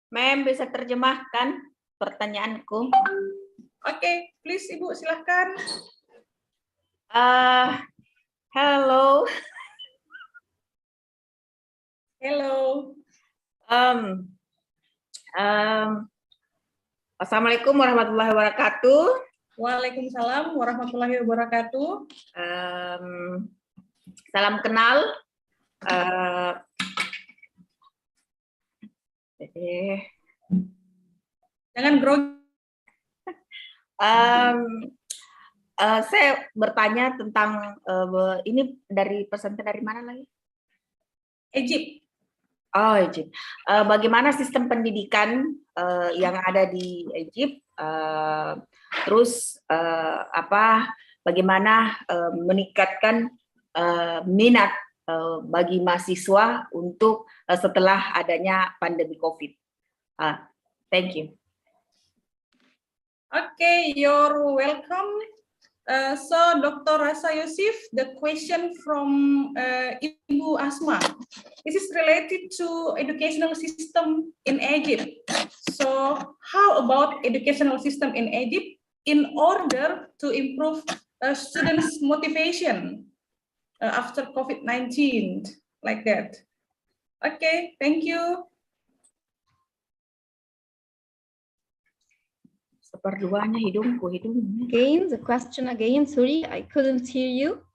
Ma'am, bisa terjemahkan pertanyaanku? Okay, please Ibu silahkan. Hello. Hello. Assalamualaikum warahmatullahi wabarakatuh. Waalaikumsalam warahmatullahi wabarakatuh. Salam kenal. Jangan grogi. Saya bertanya tentang ini dari presenter dari mana lagi? Egypt. Oh, Egypt. Bagaimana sistem pendidikan yang ada di Egypt? Terus bagaimana meningkatkan minat bagi mahasiswa untuk setelah adanya pandemi COVID? Thank you. Okay, you're welcome. So, Dr. Rasa Yusuf, the question from Ibu Asma. This is related to educational system in Egypt. So, how about educational system in Egypt in order to improve students' motivation after COVID-19, like that? Okay, thank you. Seperduanya hidungku. Again, the question again. Sorry, I couldn't hear you.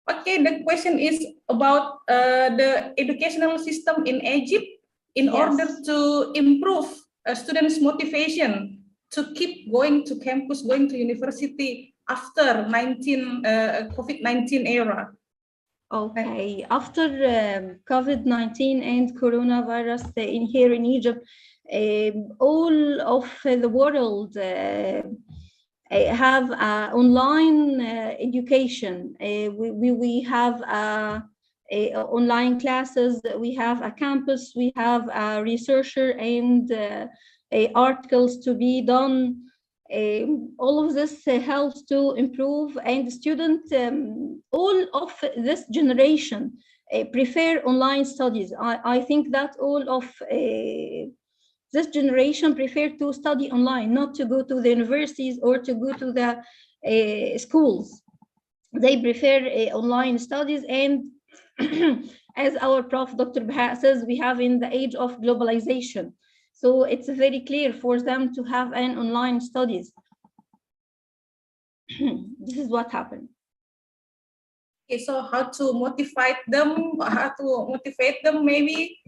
Okay, the question is about the educational system in Egypt in order to improve students' motivation to keep going to campus, going to university after COVID-19 era. Okay, after COVID-19 and coronavirus here in Egypt, all of the world have online education. We have online classes, we have a campus, we have a researcher and articles to be done. All of this helps to improve, and the student, all of this generation prefer online studies. I think that all of this generation prefer to study online, not to go to the universities or to go to the schools. They prefer online studies, and as our Prof. Dr. Baha says, we have in the age of globalization. So it's very clear for them to have an online studies. This is what happened. Okay, so how to motivate them? Maybe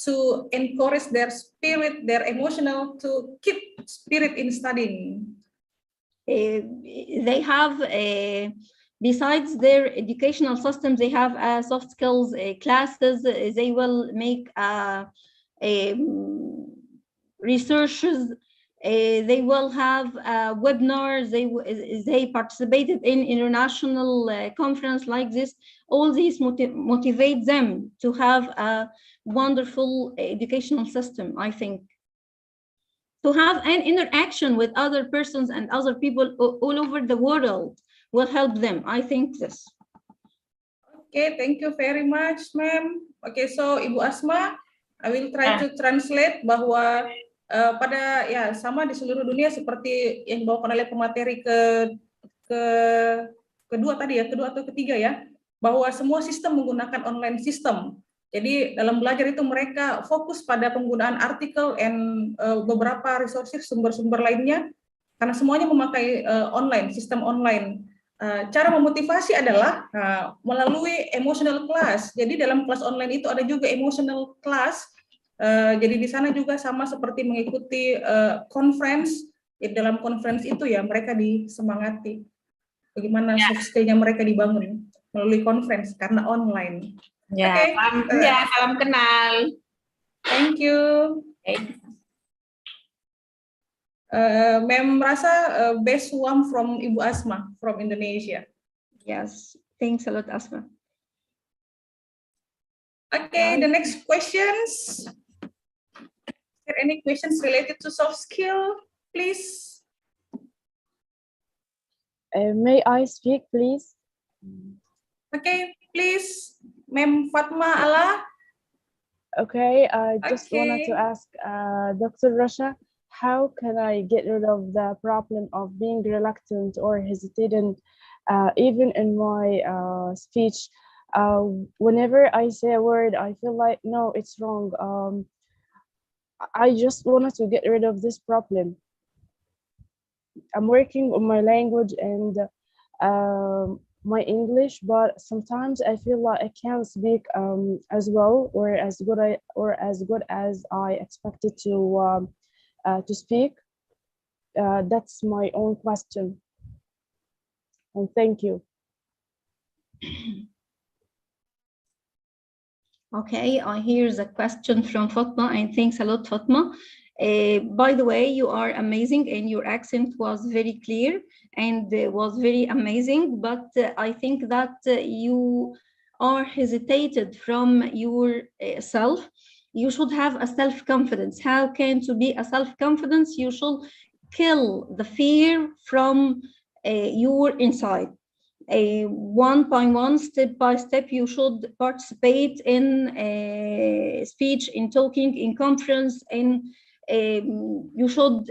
to encourage their spirit, their emotional, to keep spirit in studying. They have, besides their educational system, they have soft skills classes. They will make researches. They will have webinars. They participated in international conference like this. All these motivate them to have a wonderful educational system, I think. To have an interaction with other persons and other people all over the world will help them. I think this. Okay, thank you very much, ma'am. Okay, so Ibu Asma, I will try to translate bahwa pada ya sama di seluruh dunia seperti yang dibawakan oleh pemateri kedua tadi ya, kedua atau ketiga ya, bahwa semua sistem menggunakan online system. Jadi dalam belajar itu mereka fokus pada penggunaan artikel and beberapa resources sumber-sumber lainnya karena semuanya memakai online, sistem online. Cara memotivasi adalah melalui emotional class. Jadi dalam kelas online itu ada juga emotional class. Jadi di sana juga sama seperti mengikuti conference. Dalam conference itu ya mereka disemangati. Bagaimana soft skill-nya mereka dibangun melalui conference karena online. Ya, Okay. Salam kenal. Thank you. Mem rasa best one from Ibu Asma from Indonesia. Yes, thanks a lot, Asma. Okay, the next questions. Is there any questions related to soft skill, please? May I speak, please? Okay, please, Mem Fatma Ala. Okay, I just wanted to ask Dr. Rasha, how can I get rid of the problem of being reluctant or hesitant, even in my speech? Whenever I say a word, I feel like, no, it's wrong. I just wanted to get rid of this problem. I'm working on my language and my English, but sometimes I feel like I can't speak as well or as good as I expected to speak. That's my own question. And thank you. Okay, I hear the question from Fatma, and thanks a lot, Fatma. By the way, you are amazing, and your accent was very clear and was very amazing, but I think that you are hesitated from yourself. You should have a self-confidence. How can to be a self-confidence? You should kill the fear from your inside. One by one, step by step, you should participate in speech, in talking, in conference, and you should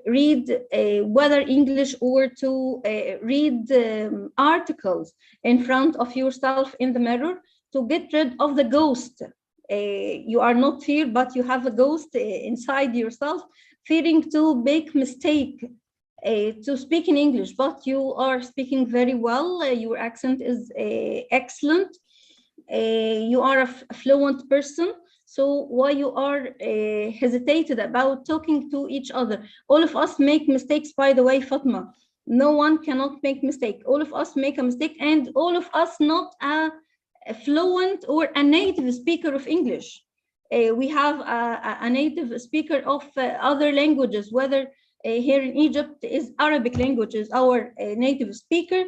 read whether English or to read articles in front of yourself in the mirror to get rid of the ghost. You are not feared, but you have a ghost inside yourself, fearing to make mistake. To speak in English, but you are speaking very well. Your accent is excellent. You are a fluent person. So why you are hesitated about talking to each other? All of us make mistakes, by the way, Fatma. No one cannot make mistake. All of us make a mistake, and all of us not a fluent or a native speaker of English. We have a native speaker of other languages, whether here in Egypt is Arabic language is our native speaker,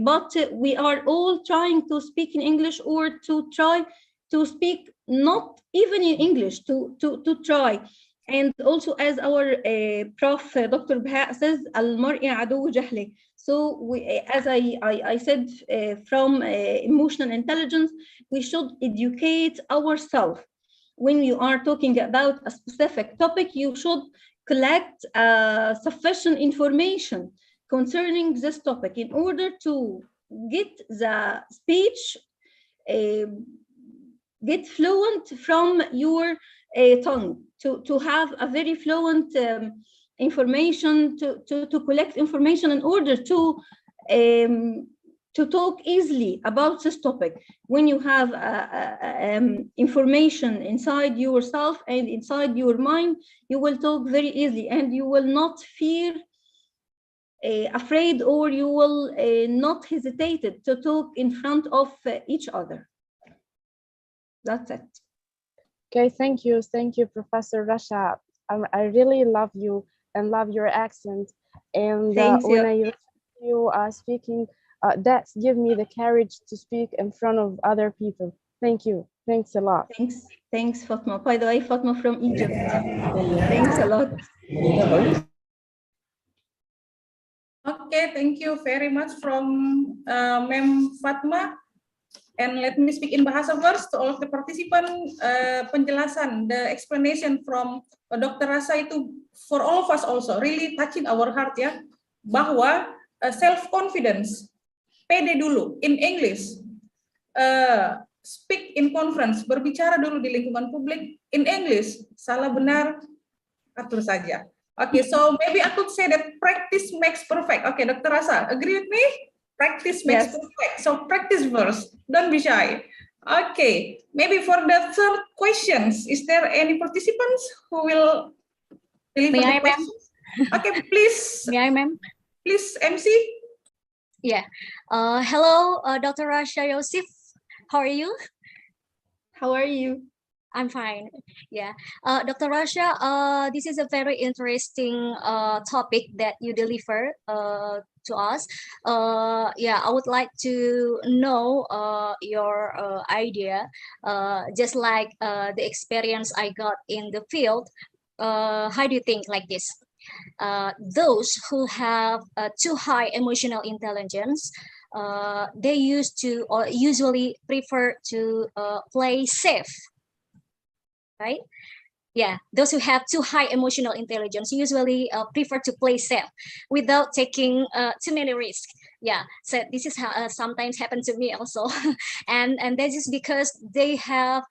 but we are all trying to speak in English or to try to speak not even in English, to try And also, as our Prof. Dr. Baha says, المرء عدو جهله. So, as I said, from emotional intelligence, we should educate ourselves. When you are talking about a specific topic, you should collect sufficient information concerning this topic in order to get the speech get fluent from your tongue, to have a very fluent information, to collect information in order to talk easily about this topic. When you have information inside yourself and inside your mind, you will talk very easily and you will not feel afraid, or you will not hesitate to talk in front of each other. That's it. Okay, thank you, Professor Rasha. I really love you and love your accent. And when I listen to you speaking, that gives me the courage to speak in front of other people. Thank you. Thanks a lot. Thanks, Fatma. By the way, Fatma from Egypt. Thanks a lot. Okay, thank you very much from Ma'am Fatma. And let me speak in Bahasa first to all of the participants. Penjelasan, the explanation from Dr. Rasa itu for all of us also really touching our heart ya. Bahwa self-confidence, pede dulu in English, speak in conference, berbicara dulu di lingkungan publik in English, salah benar atur saja. Okay, so maybe I could say that practice makes perfect. Okay, Dr. Rasa, agree with me? Practice makes perfect. So practice first. Don't be shy. Okay, maybe for the third questions, is there any participants who will deliver the questions? Okay, please. May I, ma'am? Please, MC. Yeah. Hello, Dr. Rasha Yosef. How are you? How are you? I'm fine. Yeah. Dr. Rasha, this is a very interesting topic that you deliver to us. Yeah, I would like to know your idea, just like the experience I got in the field. How do you think like this? Those who have too high emotional intelligence, they used to or usually prefer to play safe. Right? Yeah, those who have too high emotional intelligence usually prefer to play safe without taking too many risks. Yeah, so this is how sometimes happens to me also. and that is because they have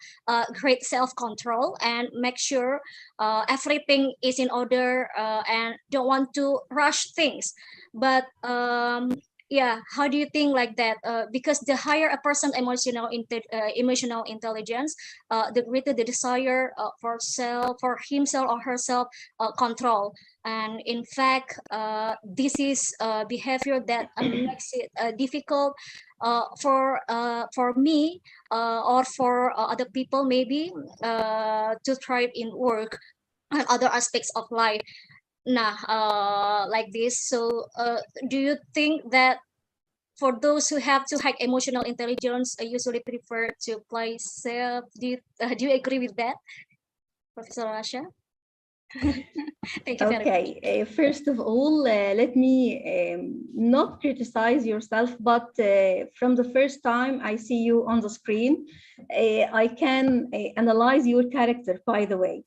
great self-control and make sure everything is in order and don't want to rush things. But yeah, how do you think like that? Because the higher a person emotional intelligence, the greater the desire for himself or herself control. And in fact, this is behavior that makes it difficult for me or for other people maybe to thrive in work and other aspects of life. Like this. So do you think that for those who have too high emotional intelligence, I usually prefer to play safe? Do you agree with that, Professor Rasha? Thank you very much. Okay, first of all, let me not criticize yourself, but from the first time I see you on the screen, I can analyze your character, by the way.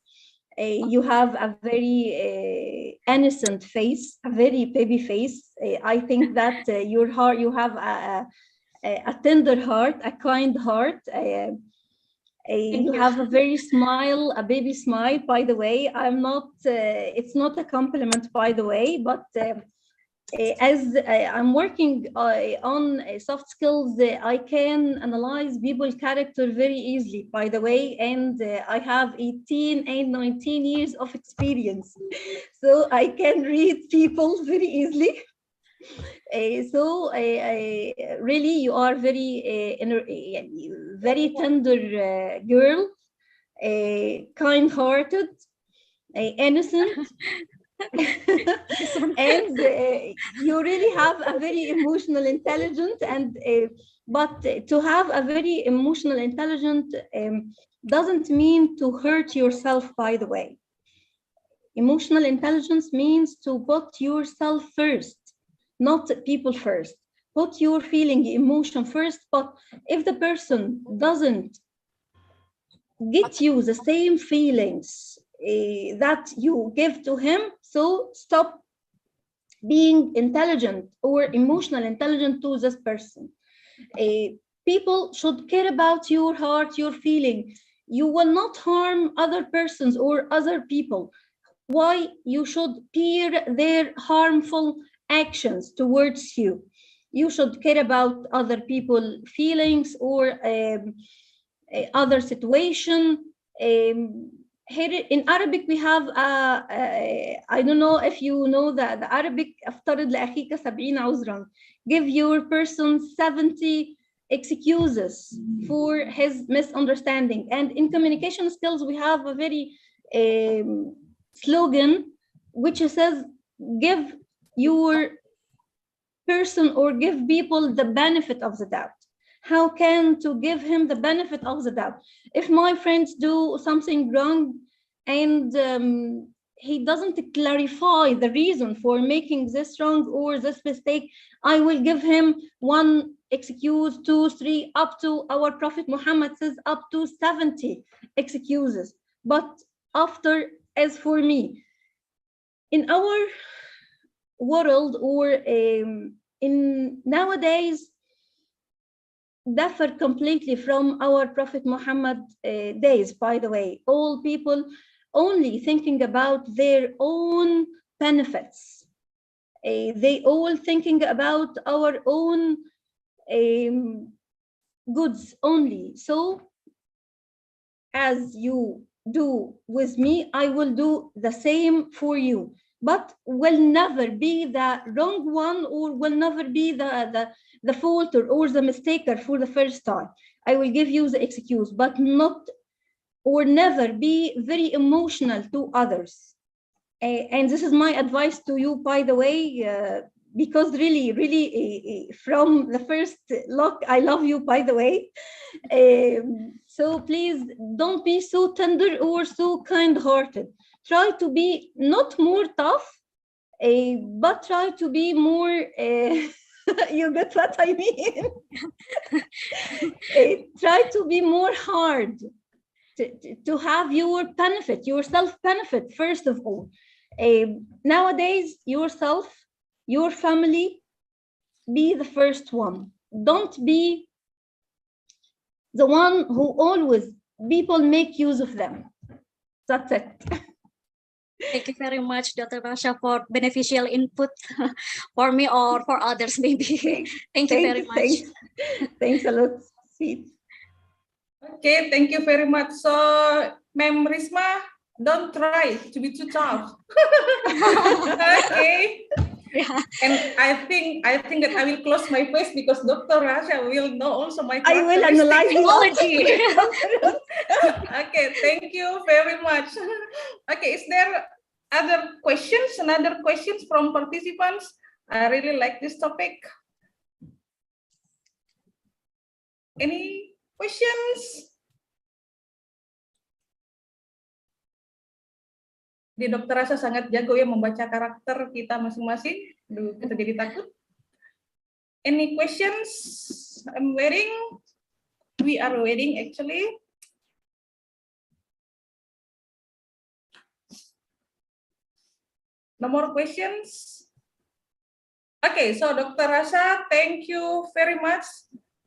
You have a very innocent face, a very baby face. I think that your heart, you have a tender heart, a kind heart. You have a very smile, a baby smile, by the way. I'm not, it's not a compliment, by the way, but as I'm working on soft skills, I can analyze people's character very easily, by the way, and I have 18 and 19 years of experience, so I can read people very easily. So really, you are very tender girl, kind-hearted, innocent. And you really have a very emotional intelligence, and but to have a very emotional intelligence doesn't mean to hurt yourself, by the way. Emotional intelligence means to put yourself first, not people first. Put your feeling, emotion first, but if the person doesn't get you the same feelings that you give to him, so stop being intelligent or emotional intelligent to this person. People should care about your heart, your feeling. You will not harm other persons or other people. Why you should peer their harmful actions towards you? You should care about other people feelings or other situation. Here in Arabic we have I don't know if you know that the Arabic افترض لأخيك 70 عذرا. Give your person 70 excuses for his misunderstanding. And in communication skills we have a very slogan which says give your person or give people the benefit of the doubt. How can to give him the benefit of the doubt? If my friends do something wrong and he doesn't clarify the reason for making this wrong or this mistake, I will give him one excuse, 2, 3, up to our Prophet Muhammad says up to 70 excuses. But after, as for me, in our world or in nowadays, differ completely from our Prophet Muhammad days, by the way. All people only thinking about their own benefits. They all thinking about our own goods only. So as you do with me, I will do the same for you, but will never be the wrong one or will never be the faulter or the mistaker for the first time. I will give you the excuse, but not or never be very emotional to others. And this is my advice to you, by the way, because really, from the first look, I love you, by the way. So please don't be so tender or so kind-hearted. Try to be not more tough, but try to be more, you get what I mean? Try to be more hard, to have your benefit, your self-benefit, first of all. Nowadays, yourself, your family, be the first one. Don't be the one who always people make use of them. That's it. Thank you very much, Dr. Rasha, for beneficial input for me or for others, maybe. Thank you very much. Thanks a lot. Sweet. Okay, thank you very much. So, Ma'am Risma, don't try to be too tough. Okay. Yeah. And I think that I will close my face because Dr. Rasha will know also my I will analyze technology. Okay, thank you very much. Okay, is there other questions, another questions from participants? I really like this topic. Any questions? Di Dr. Rasha sangat jago ya membaca karakter kita masing-masing. Duh, kita jadi takut. Any questions? I'm waiting. We are waiting actually. No more questions? Okay, so Dr. Rasha, thank you very much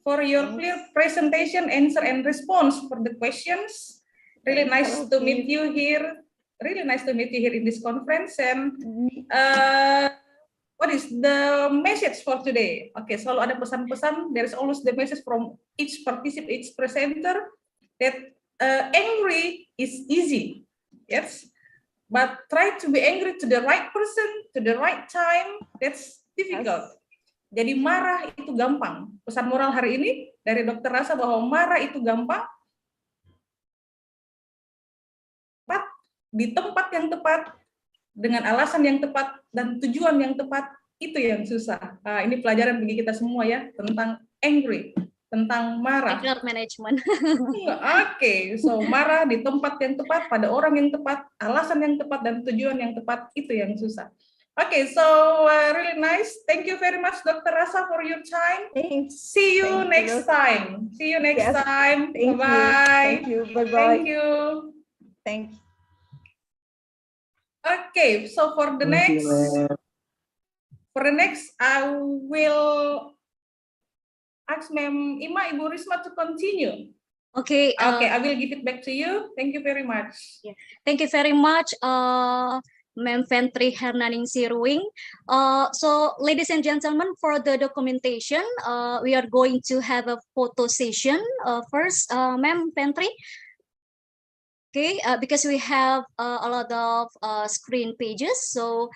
for your clear presentation, answer, and response for the questions. Really nice to meet you here. Really nice to meet you here in this conference. And what is the message for today? Okay, selalu ada pesan-pesan. There is always the message from each participant, each presenter that angry is easy. Yes, but try to be angry to the right person, to the right time. That's difficult. Jadi marah itu gampang. Pesan moral hari ini dari Dr. Rasha bahwa marah itu gampang. Di tempat yang tepat, dengan alasan yang tepat, dan tujuan yang tepat, itu yang susah. Ini pelajaran bagi kita semua ya, tentang angry. tentang marah. Anger management. Oke, so marah di tempat yang tepat, pada orang yang tepat, alasan yang tepat, dan tujuan yang tepat, itu yang susah. Okay, so really nice. Thank you very much, Dr. Rasa, for your time. Thanks. See you Thank next time. See you next Yes. time. Thank you. Bye-bye. Thank you. Bye-bye. Thank you. Thank you. Okay, so for the next, I will ask Ma'am Ima, Ibu Risma to continue. Okay. Okay, I will give it back to you. Thank you very much. Yeah. Thank you very much, Ma'am Fentri Hernaningsi Ruing. So, ladies and gentlemen, for the documentation, we are going to have a photo session first, Ma'am Fentri. Okay, because we have a lot of screen pages. So,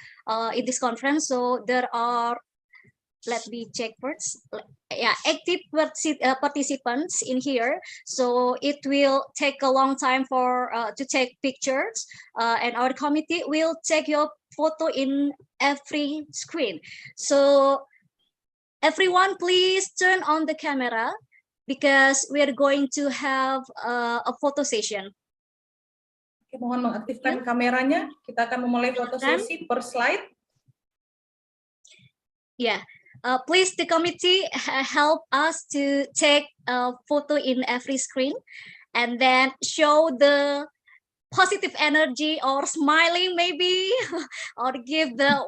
in this conference, so there are, let me check first. Yeah, active participants in here. So it will take a long time for to take pictures, and our committee will take your photo in every screen. So everyone, please turn on the camera because we are going to have a photo session. Oke, mohon mengaktifkan kameranya. Kita akan memulai foto sesi per slide. Yeah. Please, the committee help us to take a photo in every screen and then show the positive energy or smiling maybe or give the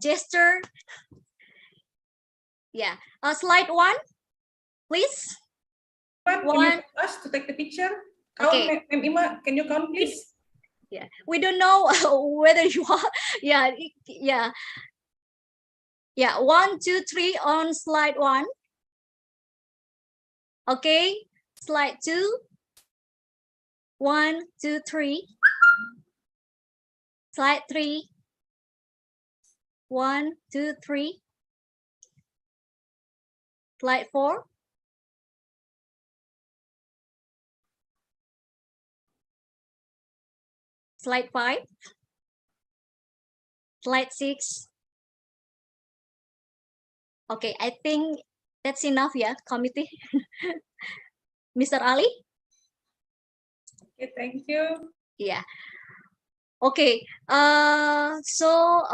gesture. Yeah. Slide 1, please. Can you help us to take the picture? Count, Okay. Ma'am Ima, can you count please? Yeah. We don't know whether you are. Yeah. Yeah. Yeah, 1, 2, 3 on slide 1. Okay, slide 2. 1, 2, 3. Slide 3. 1, 2, 3. Slide 4. Slide 5. Slide 6. Okay, I think that's enough, yeah, committee. Mr. Ali? Okay, thank you. Yeah. Okay, so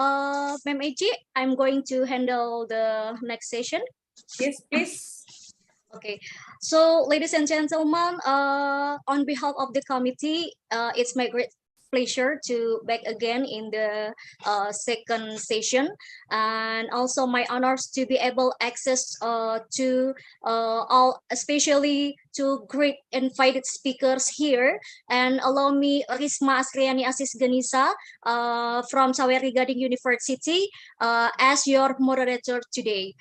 Ma'am Eji, I'm going to handle the next session. Yes, please. Okay, so ladies and gentlemen, on behalf of the committee, it's my great pleasure to back again in the second session, and also my honors to be able access to all, especially to great invited speakers here. And allow me, Risma Asriani Asis Ganisa from Sawerigading University as your moderator today.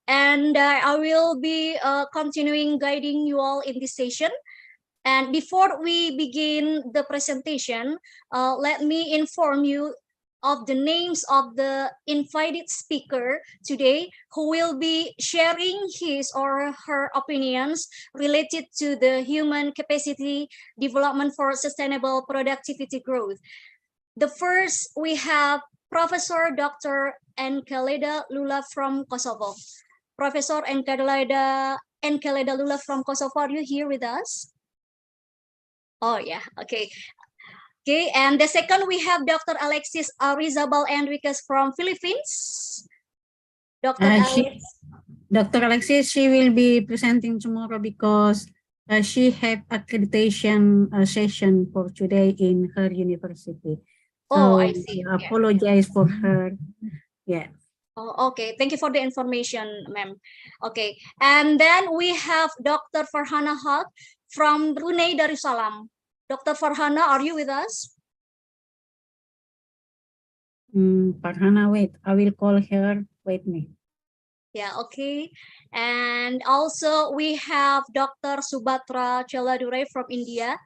And I will be continuing guiding you all in this session. And before we begin the presentation, let me inform you of the names of the invited speaker today who will be sharing his or her opinions related to the human capacity development for sustainable productivity growth. The first, we have Professor Dr. Enkeleda Lula from Kosovo. Professor Enkeleda Lula from Kosovo, are you here with us? Oh yeah, okay. Okay, and the second we have Dr. Alexis Rizabal Enriquez from Philippines. Dr. Alexis, she will be presenting tomorrow because she have accreditation session for today in her university. Oh, So I see. I apologize for her. Yeah. Oh, okay. Thank you for the information, ma'am. Okay, and then we have Dr. Farhana Haq from Brunei Darussalam. Dr. Farhana, are you with us? Farhana, wait, I will call her. Wait me. Yeah, okay. And also we have Dr. Subhatra Cheladure from India.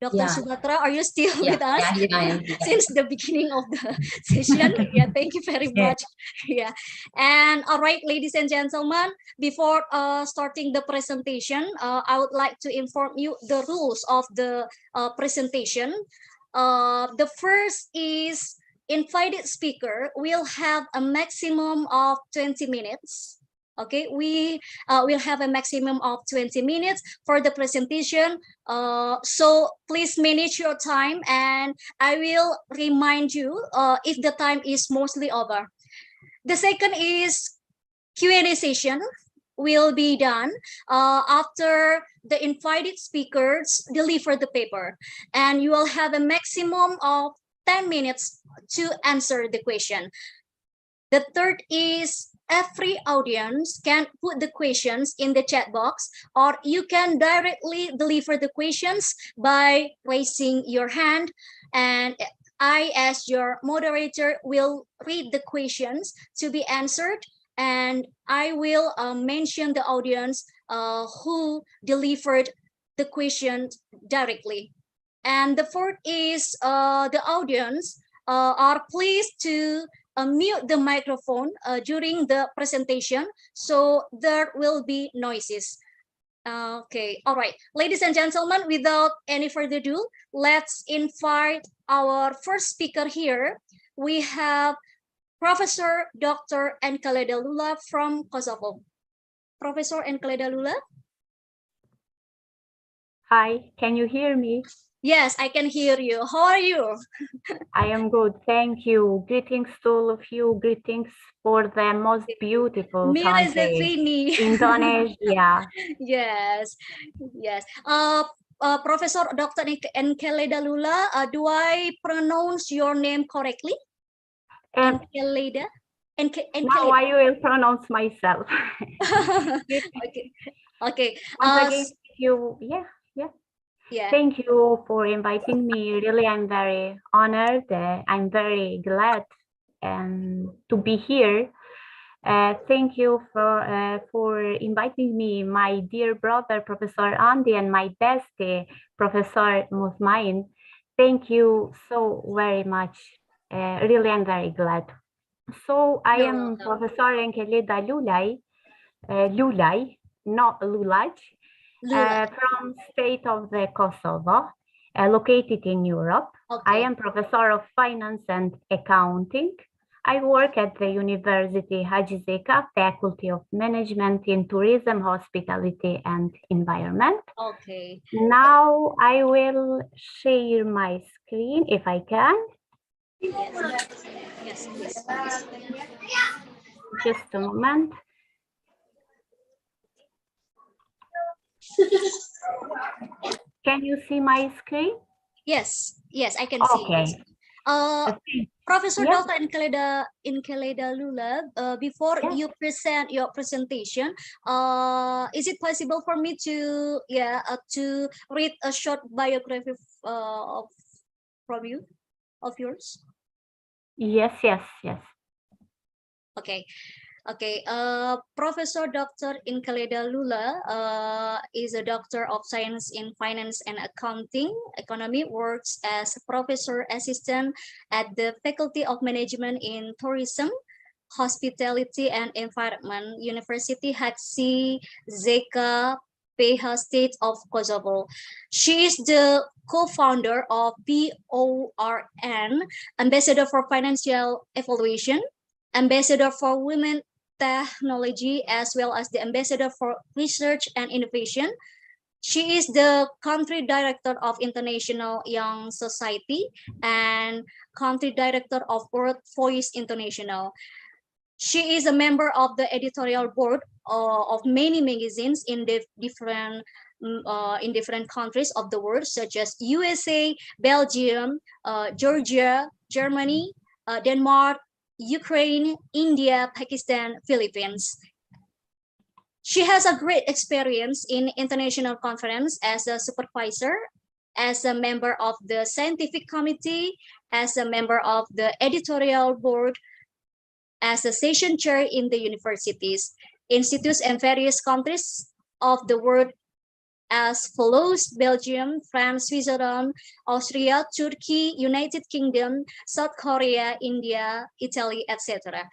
Dr. Subhatra, are you still with us? Yeah, I am. Since the beginning of the session. Yeah, thank you very much. Yeah. And all right, ladies and gentlemen, before starting the presentation, I would like to inform you the rules of the presentation. The first is invited speaker will have a maximum of 20 minutes. Okay, we will have a maximum of 20 minutes for the presentation. So please manage your time, and I will remind you if the time is mostly over. The second is Q&A session will be done after the invited speakers deliver the paper, and you will have a maximum of 10 minutes to answer the question. The third is every audience can put the questions in the chat box, or you can directly deliver the questions by raising your hand, and I, as your moderator, will read the questions to be answered, and I will mention the audience who delivered the question directly. And the fourth is the audience are pleased to mute the microphone during the presentation, so there will be noises. Okay, all right, ladies and gentlemen, without any further ado, let's invite our first speaker here. We have Professor Dr. Enkeleda Lula from Kosovo. Professor Enkeleda Lula? Hi, can you hear me? Yes, I can hear you. How are you? I am good, thank you. Greetings to all of you. Greetings for the most beautiful Mira country, Zefini. Indonesia. Yes, yes. Professor Dr. Enkeleda Lula, do I pronounce your name correctly? Enkeleda? Now I will pronounce myself. Okay. Okay. Once again, Yeah. Thank you for inviting me. Really, I'm very honored. I'm very glad to be here. Thank you for inviting me, my dear brother, Professor Andy, and my bestie, Professor Musmain. Thank you so very much. Really, I'm very glad. So I am Professor Enkeleda Lulay, not Lulaj, from state of the Kosovo, located in Europe. I am Professor of Finance and Accounting. I work at the University Haji Zeka Faculty of Management in Tourism, Hospitality and Environment. Okay. Now I will share my screen if I can. Yes, please. Just a moment. Can you see my screen? Yes, yes, I can see. Okay. Professor Dr. Enkeleda Lula, before you present your presentation, is it possible for me to to read a short biography from you, of yours? Yes. Okay. Okay, Professor Dr. Enkeleda Lula is a Doctor of Science in Finance and Accounting, Economy, works as a Professor Assistant at the Faculty of Management in Tourism, Hospitality and Environment, University Haji Zeka, PH State of Kosovo. She is the co-founder of BORN, Ambassador for Financial Evaluation, Ambassador for Women Technology, as well as the Ambassador for Research and Innovation. She is the Country Director of International Young Society and Country Director of World Voice International. She is a member of the editorial board of many magazines in different countries of the world, such as USA, Belgium, Georgia, Germany, Denmark, Ukraine, India, Pakistan, Philippines. She has a great experience in international conference as a supervisor, as a member of the scientific committee, as a member of the editorial board, as a session chair in the universities, institutes, and various countries of the world as follows: Belgium, France, Switzerland, Austria, Turkey, United Kingdom, South Korea, India, Italy, etc.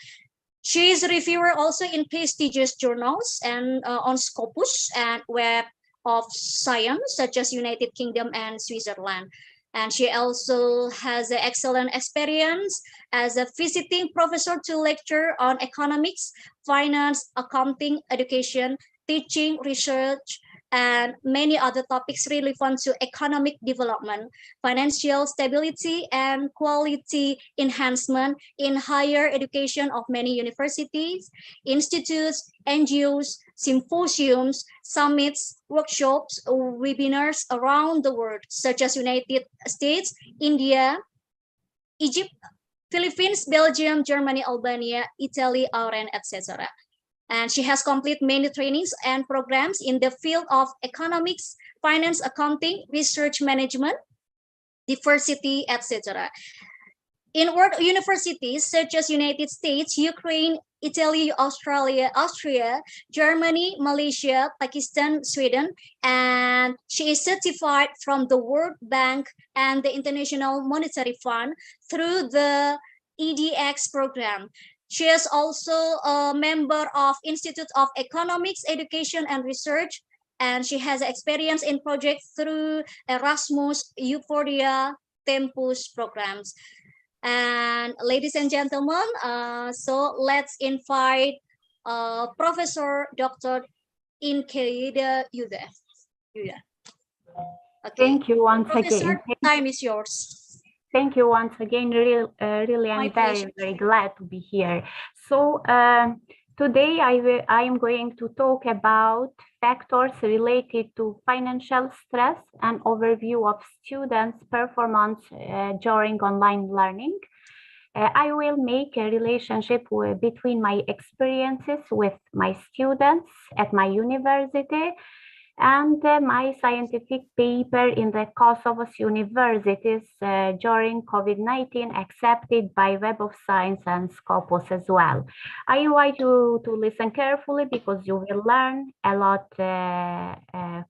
She is a reviewer also in prestigious journals and on Scopus and Web of Science, such as United Kingdom and Switzerland. And she also has an excellent experience as a visiting professor to lecture on economics, finance, accounting, education, teaching, research, and many other topics relevant to economic development, financial stability, and quality enhancement in higher education of many universities, institutes, NGOs, symposiums, summits, workshops, webinars around the world, such as United States, India, Egypt, Philippines, Belgium, Germany, Albania, Italy, Iran, etc. And she has completed many trainings and programs in the field of economics, finance, accounting, research management, diversity, etc. In world universities such as United States, Ukraine, Italy, Australia, Austria, Germany, Malaysia, Pakistan, Sweden, and she is certified from the World Bank and the International Monetary Fund through the EDX program. She is also a member of Institute of Economics, Education and Research, and she has experience in projects through Erasmus, Euphoria, Tempus programs. And ladies and gentlemen, so let's invite Professor Dr. Inkeida Yuda. Okay. Thank you once Professor, again. time is yours. Thank you once again. Really, My I'm pleasure. very glad to be here. So today I am going to talk about factors related to financial stress and overview of students' performance during online learning. I will make a relationship between my experiences with my students at my university and my scientific paper in the Kosovo's universities during COVID-19 accepted by Web of Science and Scopus as well. I invite you to listen carefully because you will learn a lot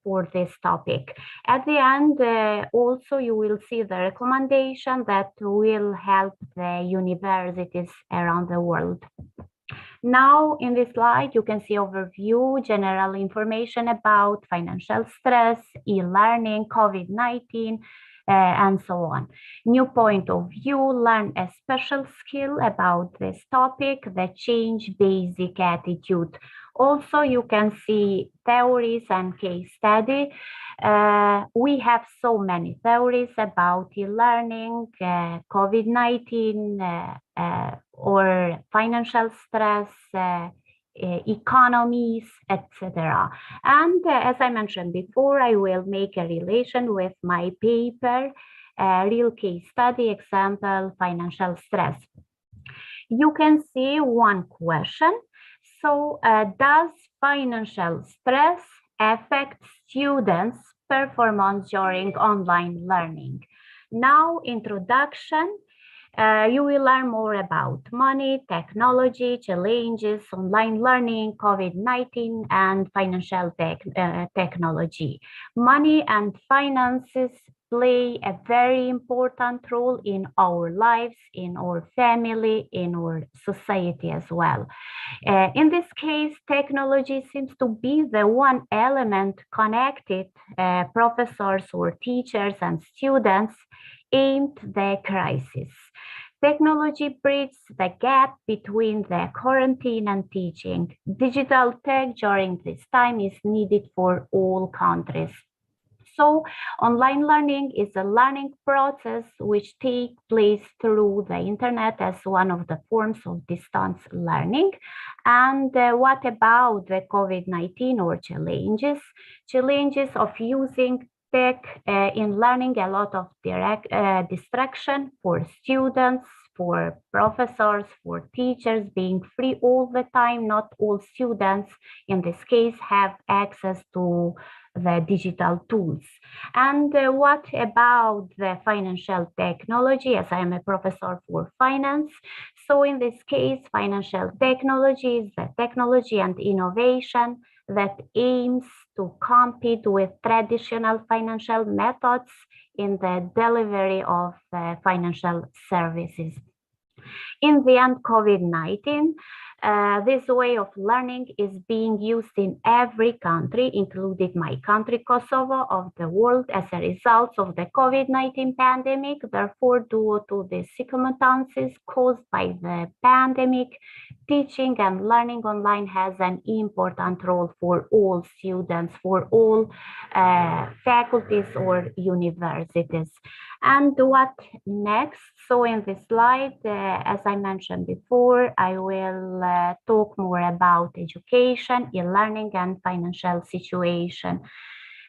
for this topic. At the end, also you will see the recommendation that will help the universities around the world. Now, in this slide, you can see overview, general information about financial stress, e-learning, COVID-19, and so on. New point of view, learn a special skill about this topic that change basic attitude. Also, you can see theories and case study. We have so many theories about e-learning, COVID-19, or financial stress, economies, etc. And as I mentioned before, I will make a relation with my paper, real case study example, financial stress. You can see one question. So does financial stress affect students' performance during online learning? Now, introduction. You will learn more about money, technology, challenges, online learning, COVID-19, and financial technology. Money and finances play a very important role in our lives, in our family, in our society as well. In this case, technology seems to be the one element connected professors or teachers and students aimed the crisis. Technology bridges the gap between the quarantine and teaching. Digital tech during this time is needed for all countries. So online learning is a learning process which takes place through the internet as one of the forms of distance learning. And what about the COVID-19 or challenges? Challenges of using tech in learning, a lot of direct distraction for students, for professors, for teachers, being free all the time. Not all students in this case have access to the digital tools. And what about the financial technology, as I am a professor for finance? So in this case, financial technology is the technology and innovation that aims to compete with traditional financial methods in the delivery of financial services. In the end, COVID-19 This way of learning is being used in every country, including my country, Kosovo, of the world as a result of the COVID-19 pandemic. Therefore, due to the circumstances caused by the pandemic, teaching and learning online has an important role for all students, for all faculties or universities. And what next? So in this slide, as I mentioned before, I will talk more about education, e-learning, and financial situation.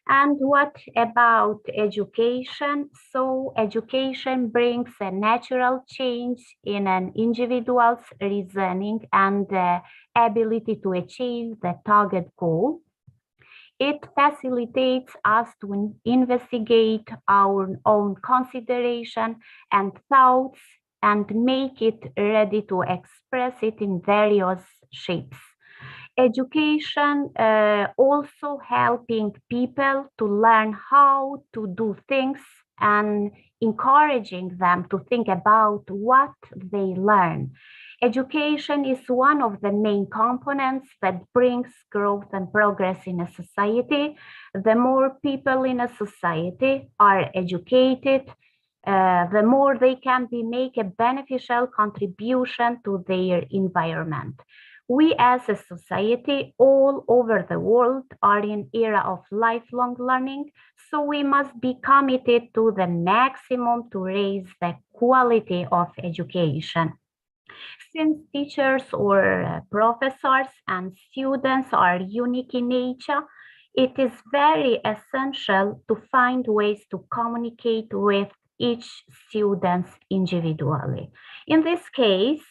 And what about education? So education brings a natural change in an individual's reasoning and ability to achieve the target goal. It facilitates us to investigate our own consideration and thoughts and make it ready to express it in various shapes. Education also helping people to learn how to do things and encouraging them to think about what they learn. Education is one of the main components that brings growth and progress in a society. The more people in a society are educated, the more they can make a beneficial contribution to their environment. We as a society all over the world are in era of lifelong learning, so we must be committed to the maximum to raise the quality of education. Since teachers or professors and students are unique in nature, it is very essential to find ways to communicate with each student individually. In this case,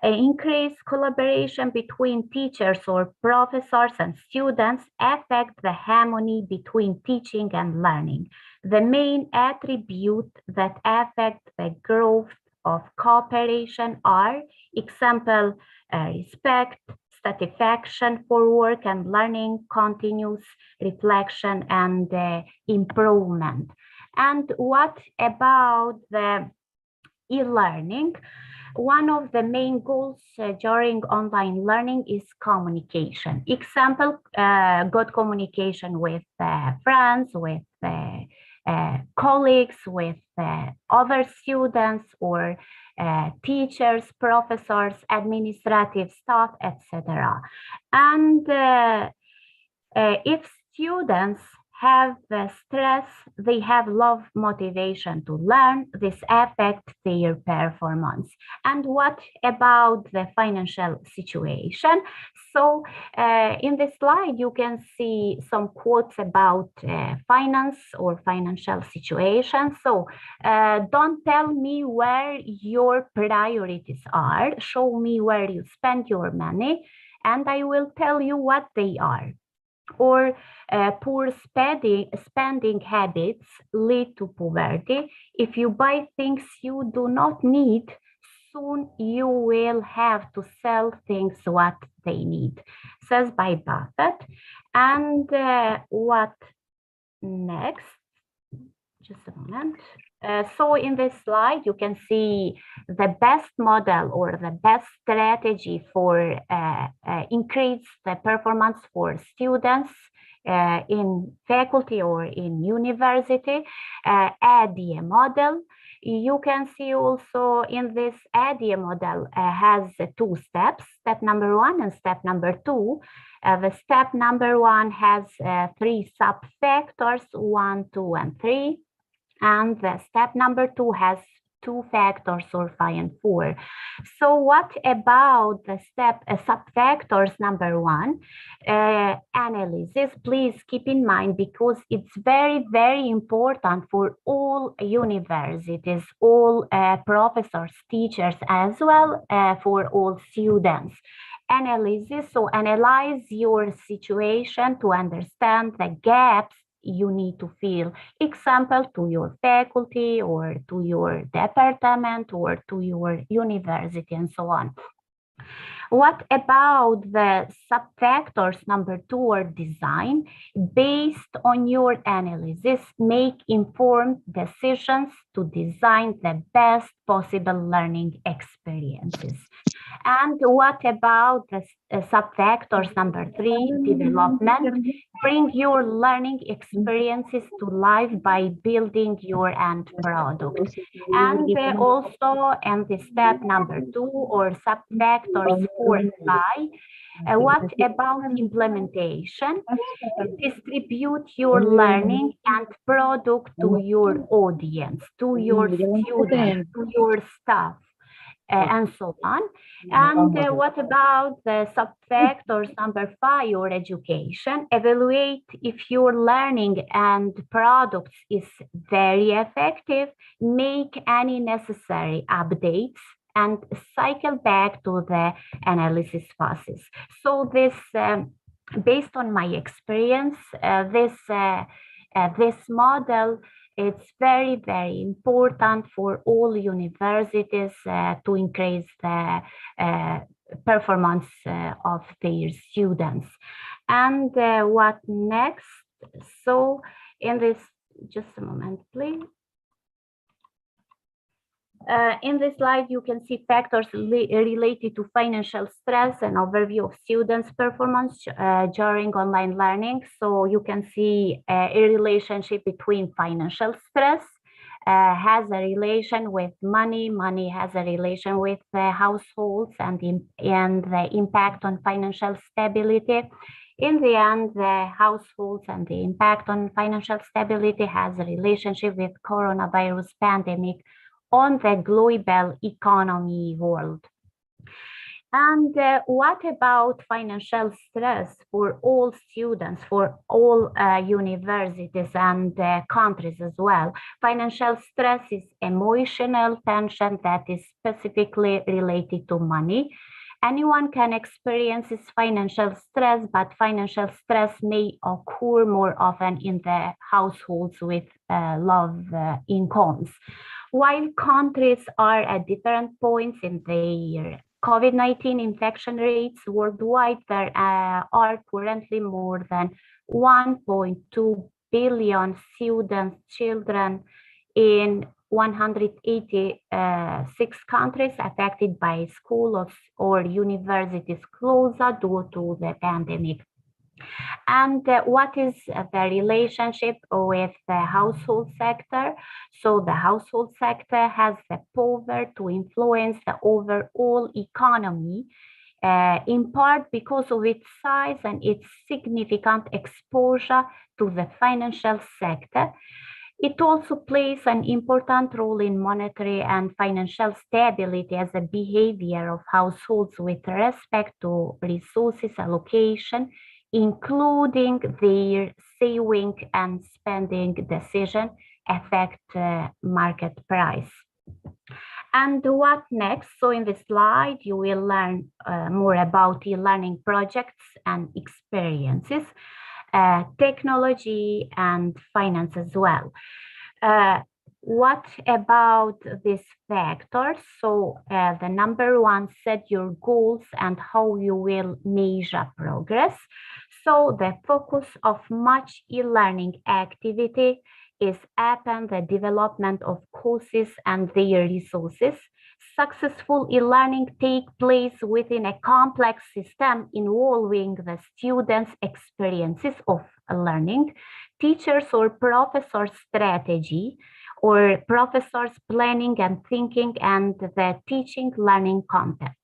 increased collaboration between teachers or professors and students affect the harmony between teaching and learning. The main attributes that affect the growth of cooperation are, example, respect, satisfaction for work and learning, continuous reflection, and improvement. And what about the e-learning? One of the main goals during online learning is communication. Example, good communication with friends, with colleagues, with other students or teachers, professors, administrative staff, etc. And if students have stress, they have low motivation to learn, this affects their performance. And what about the financial situation? So in this slide, you can see some quotes about finance or financial situation. So don't tell me where your priorities are, show me where you spend your money, and I will tell you what they are. Or poor spending habits lead to poverty. If you buy things you do not need, soon you will have to sell things what they need, says by Buffett. And what next? Just a moment. So in this slide, you can see the best model or the best strategy for increase the performance for students in faculty or in university, ADA model. You can see also in this ADA model has two steps, step number 1 and step number 2. The step number 1 has 3 sub-factors, 1, 2, and 3. And the step number 2 has 2 factors or 5 and 4. So what about the step sub-factors number 1 analysis? Please keep in mind, because it's very, very important for all universities, all professors, teachers, as well for all students. Analysis, so analyze your situation to understand the gaps you need to fill, example, to your faculty or to your department or to your university and so on. What about the sub-factors number 2 or design? Based on your analysis, make informed decisions to design the best possible learning experiences. And what about the sub-factors number 3, development? Bring your learning experiences to life by building your end product. And also in the step number 2 or sub-factors 4, 5, what about implementation? Distribute your learning and product to your audience, to your students, to your staff, and so on. And what about the sub-factors number 5 or education? Evaluate if your learning and products is very effective, make any necessary updates, and cycle back to the analysis phases. So this, based on my experience, this model, it's very, very important for all universities to increase the performance of their students. And what next? So in this, just a moment, please. In this slide, you can see factors related to financial stress and overview of students' performance during online learning. So you can see a relationship between financial stress, has a relation with money, money has a relation with households and the impact on financial stability. In the end, the households and the impact on financial stability has a relationship with coronavirus pandemic on the global economy world. And what about financial stress for all students, for all universities and countries as well? Financial stress is emotional tension that is specifically related to money. Anyone can experience financial stress, but financial stress may occur more often in the households with low incomes. While countries are at different points in their COVID-19 infection rates worldwide, there are currently more than 1.2 billion students, children in 186 countries affected by schools or universities closure due to the pandemic. And what is the relationship with the household sector? So the household sector has the power to influence the overall economy, in part because of its size and its significant exposure to the financial sector. It also plays an important role in monetary and financial stability as a behavior of households with respect to resources allocation, including their saving and spending decision affect market price. And what next? So in this slide, you will learn more about e-learning projects and experiences, technology and finance as well. What about these factors? So the number one, set your goals and how you will measure progress. So the focus of much e-learning activity is upon the development of courses and their resources. Successful e-learning takes place within a complex system involving the students' experiences of learning, teachers or professors' strategy, or professors' planning and thinking, and the teaching learning content.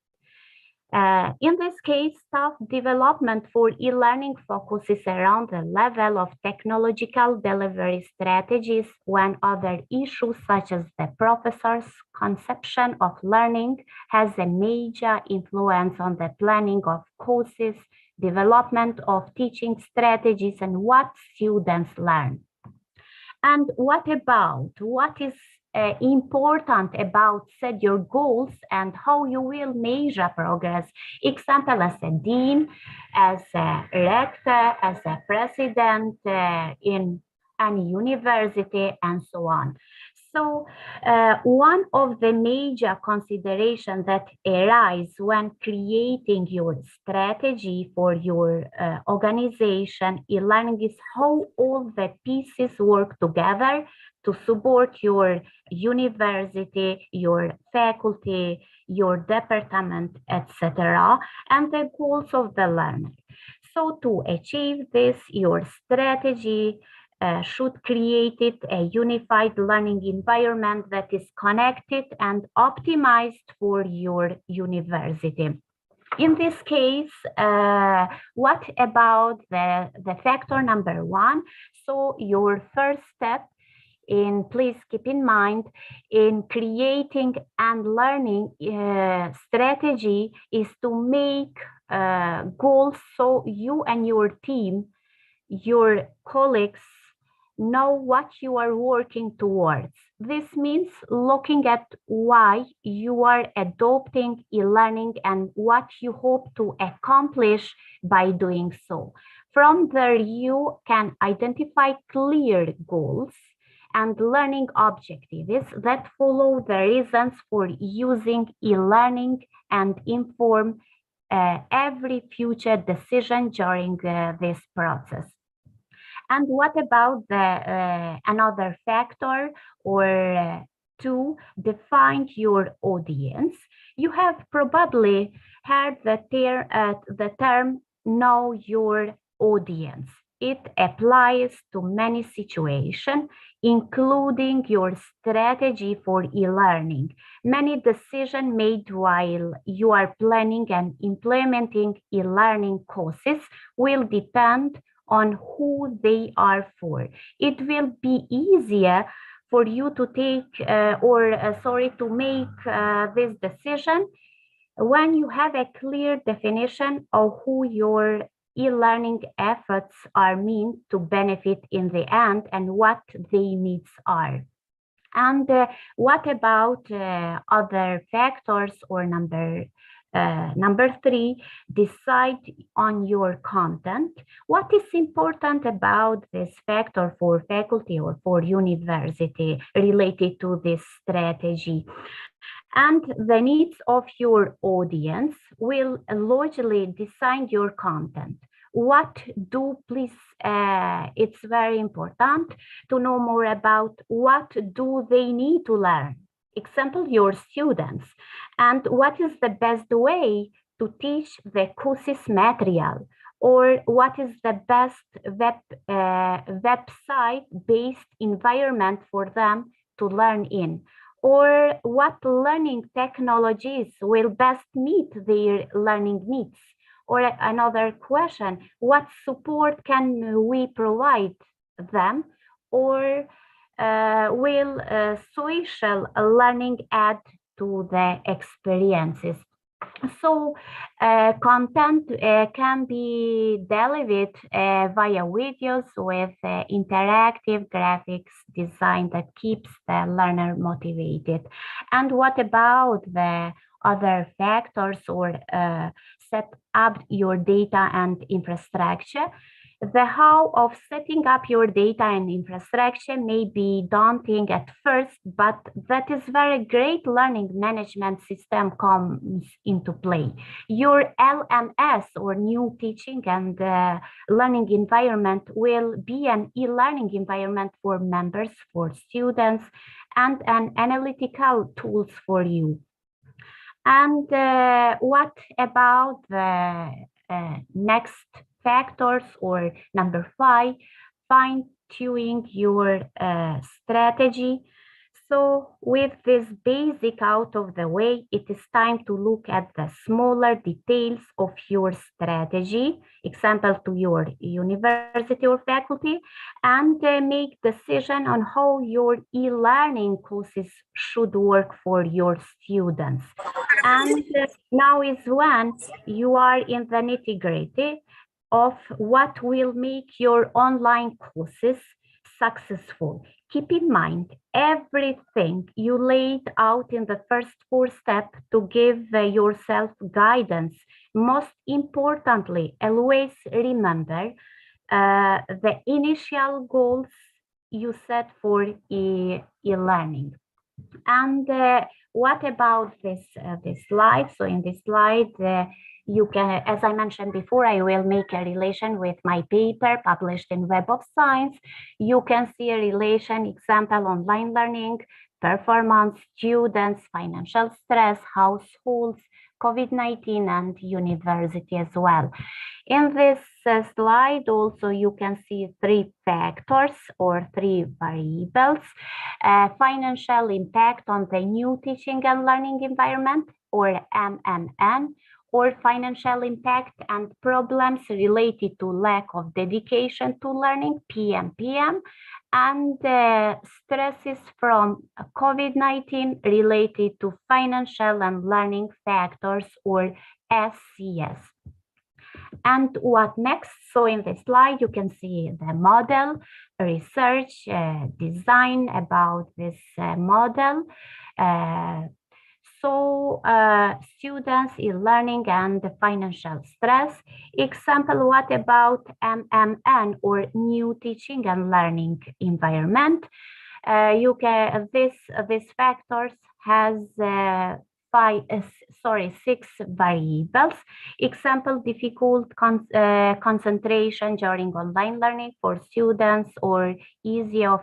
In this case, staff development for e-learning focuses around the level of technological delivery strategies, when other issues such as the professor's conception of learning has a major influence on the planning of courses, development of teaching strategies, and what students learn. And what is important about set your goals and how you will measure progress? Example, as a dean, as a rector, as a president in any university, and so on. So one of the major considerations that arise when creating your strategy for your organization e-learning is how all the pieces work together to support your university, your faculty, your department, etc., and the goals of the learner. So to achieve this, your strategy should create a unified learning environment that is connected and optimized for your university. In this case, what about the factor number one? So your first step please keep in mind, in creating and learning strategy is to make goals so you and your team, your colleagues, know what you are working towards. This means looking at why you are adopting e-learning and what you hope to accomplish by doing so. From there, you can identify clear goals and learning objectives that follow the reasons for using e-learning and inform every future decision during this process. And what about the another factor or to define your audience? You have probably heard the term know your audience. It applies to many situations, including your strategy for e-learning. Many decisions made while you are planning and implementing e-learning courses will depend on who they are for. It will be easier for you to take to make this decision when you have a clear definition of who your e-learning efforts are meant to benefit in the end and what their needs are. And what about other factors or number three, decide on your content. What is important about this factor for faculty or for university related to this strategy? And the needs of your audience will largely design your content. It's very important to know more about what do they need to learn. Example, your students, and what is the best way to teach the courses material, or what is the best website-based environment for them to learn in, or what learning technologies will best meet their learning needs. Or another question, what support can we provide them, or will social learning add to the experiences? So content can be delivered via videos with interactive graphics design that keeps the learner motivated. And what about the other factors or set up your data and infrastructure? The how of setting up your data and infrastructure may be daunting at first, but that is where a great learning management system comes into play. Your LMS or new teaching and learning environment will be an e-learning environment for members, for students, and an analytical tools for you. And what about the next factors or number 5, fine-tuning your strategy. So with this basic out of the way, it is time to look at the smaller details of your strategy, example to your university or faculty, and make decision on how your e-learning courses should work for your students. And now is when you are in the nitty-gritty of what will make your online courses successful. Keep in mind everything you laid out in the first 4 steps to give yourself guidance. Most importantly, always remember the initial goals you set for e-learning. And what about this slide? So in this slide, you can, as I mentioned before, I will make a relation with my paper published in Web of Science. You can see a relation, example, online learning, performance, students, financial stress, households, COVID-19, and university as well. In this slide, also, you can see 3 factors or 3 variables: financial impact on the new teaching and learning environment, or MMN, or financial impact and problems related to lack of dedication to learning, PMPM, and stresses from COVID-19 related to financial and learning factors, or SCS. And what next? So in this slide, you can see the model, research, design about this model. Students in learning and financial stress. Example, what about MMN, or new teaching and learning environment? You can these factors has 6 variables. Example, difficult concentration during online learning for students, or easy of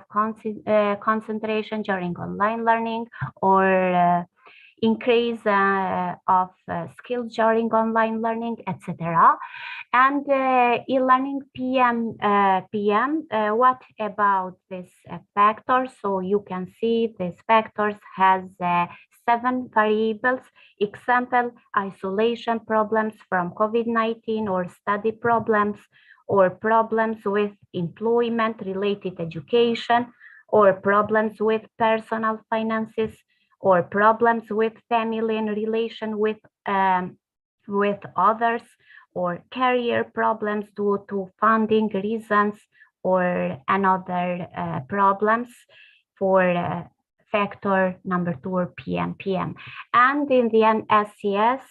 concentration during online learning, or increase of skills during online learning, etc. And e-learning PM, what about this factor? So you can see these factors has 7 variables. Example, isolation problems from COVID-19, or study problems, or problems with employment-related education, or problems with personal finances, or problems with family and relation with others, or career problems due to funding reasons, or another problems for factor number 2, or PMPM. And in the end, SCS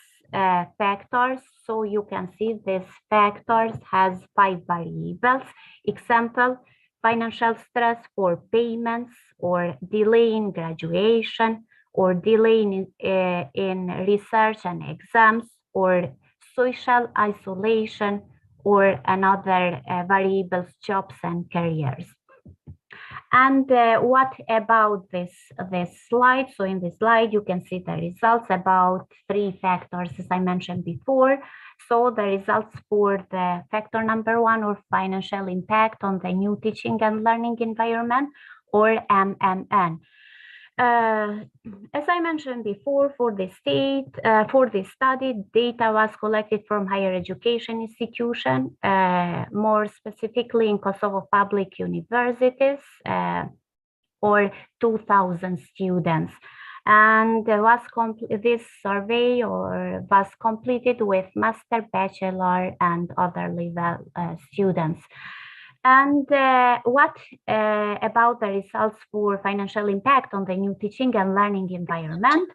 factors, so you can see these factors has 5 variables. Example, financial stress for payments, or delay in graduation, or delay in research and exams, or social isolation, or another variables, jobs and careers. And what about this slide? So in this slide, you can see the results about 3 factors, as I mentioned before. So the results for the factor number 1, or financial impact on the new teaching and learning environment, or MMN. As I mentioned before, for this study, data was collected from higher education institution, more specifically in Kosovo public universities, or 2,000 students. And this survey was completed with master, bachelor, and other level students. And what about the results for financial impact on the new teaching and learning environment?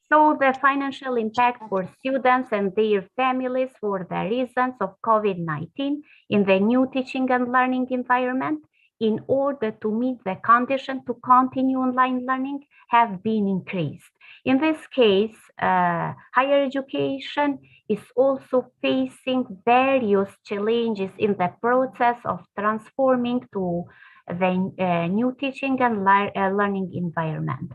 So the financial impact for students and their families for the reasons of COVID-19 in the new teaching and learning environment, in order to meet the condition to continue online learning, have been increased. In this case, higher education is also facing various challenges in the process of transforming to the new teaching and learning environment.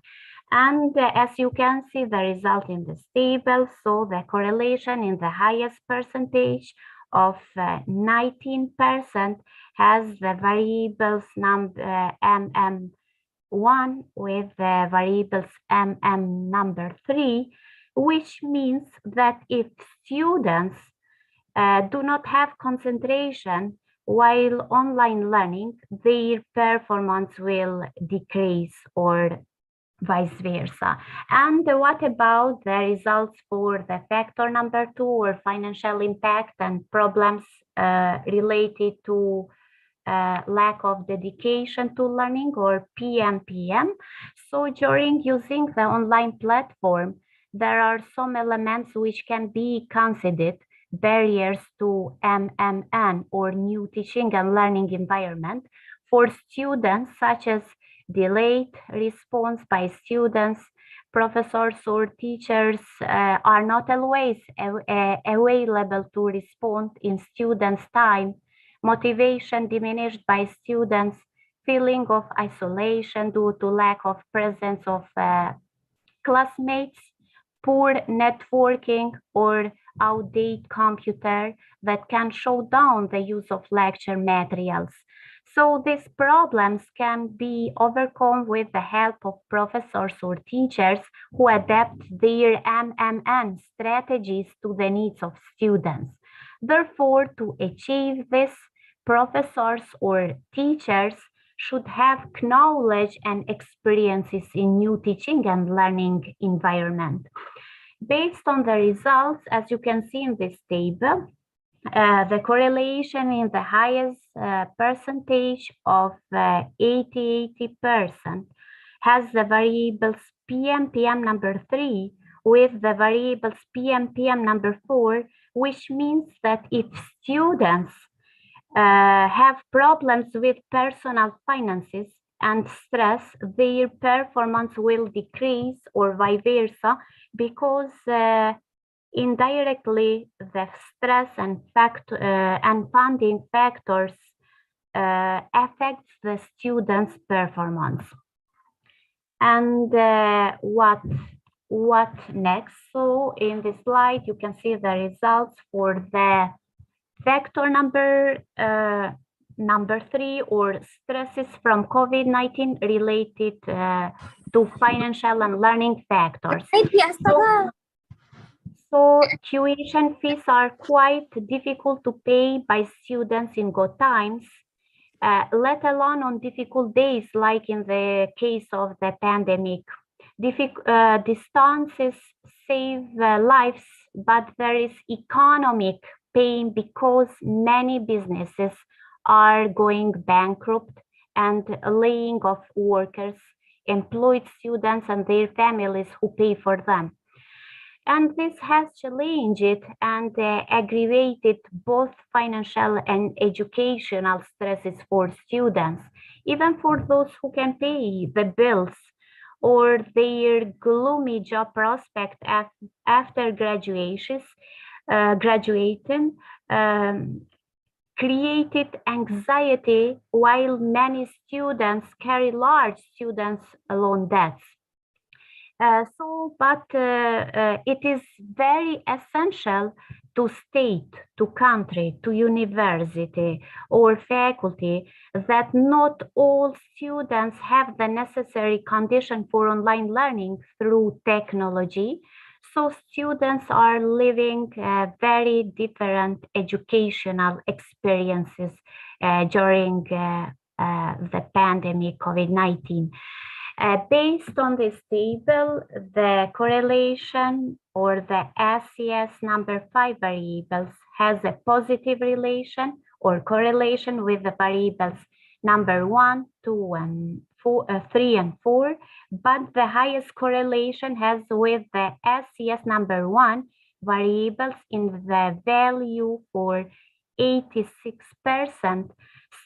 And as you can see the result in this table, so the correlation in the highest percentage of 19% has the variables number MM1 with the variables MM number 3, which means that if students do not have concentration while online learning, their performance will decrease, or vice versa. And what about the results for the factor number 2, or financial impact and problems related to lack of dedication to learning, or PMPM? So during using the online platform, there are some elements which can be considered barriers to MMN, or new teaching and learning environment. for students, such as delayed response by students, professors or teachers are not always available to respond in students' time, motivation diminished by students, feeling of isolation due to lack of presence of classmates, poor networking, or outdated computer that can slow down the use of lecture materials. So these problems can be overcome with the help of professors or teachers who adapt their MMN strategies to the needs of students. Therefore, to achieve this, professors or teachers should have knowledge and experiences in new teaching and learning environment. Based on the results, as you can see in this table, the correlation in the highest percentage of 80% has the variables PM number 3 with the variables PM number 4, which means that if students have problems with personal finances and stress, their performance will decrease or vice versa, because indirectly the stress and funding factors affects the students' performance. And what next? So in this slide you can see the results for the factor number 3, or stresses from COVID-19 related to financial and learning factors. So tuition fees are quite difficult to pay by students in good times, let alone on difficult days like in the case of the pandemic. Distances save lives, but there is economic pain because many businesses are going bankrupt and laying off workers, employed students and their families who pay for them. And this has challenged and aggravated both financial and educational stresses for students, even for those who can pay the bills, or their gloomy job prospect after graduating created anxiety, while many students carry large student loan debts. But it is very essential to state, to country, to university or faculty that not all students have the necessary condition for online learning through technology. So students are living very different educational experiences during the pandemic COVID-19. Based on this table, the correlation or the SES number 5 variables has a positive relation or correlation with the variables number 1, 2, and 3 and 4, but the highest correlation has with the SES number 1 variables in the value for 86%.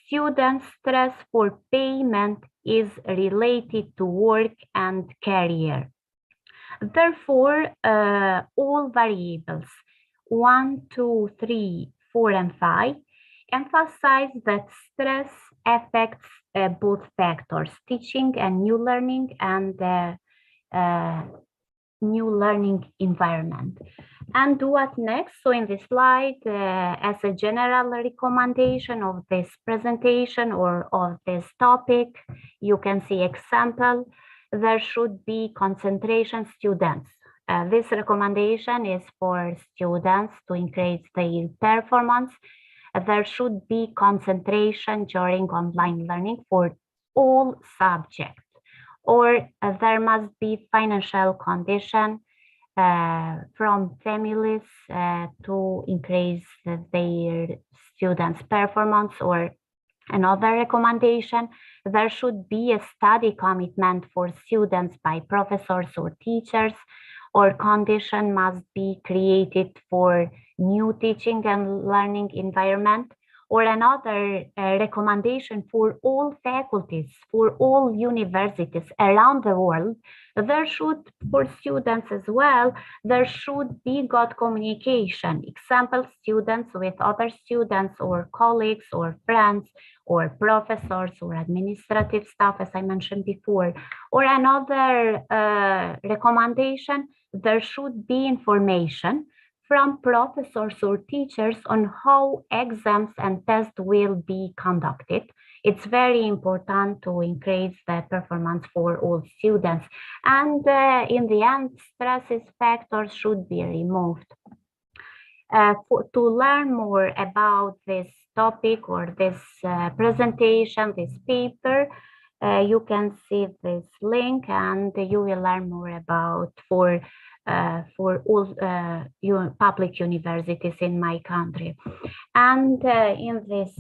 Student stress for payment is related to work and career. Therefore, all variables 1, 2, 3, 4, and 5 emphasize that stress affects both factors, teaching and new learning and new learning environment. And what next? So in this slide, as a general recommendation of this presentation or of this topic, you can see example, there should be concentration students. This recommendation is for students to increase their performance. There should be concentration during online learning for all subjects, or there must be financial condition from families to increase their students' performance. Or another recommendation, there should be a study commitment for students by professors or teachers, or condition must be created for new teaching and learning environment, or another recommendation for all faculties, for all universities around the world, there should, for students as well, there should be good communication. Example, students with other students or colleagues or friends or professors or administrative staff, as I mentioned before. Or another recommendation, there should be information from professors or teachers on how exams and tests will be conducted. It's very important to increase the performance for all students. And in the end, stresses factors should be removed. To learn more about this topic or this presentation, this paper, you can see this link and you will learn more about for all public universities in my country. And in this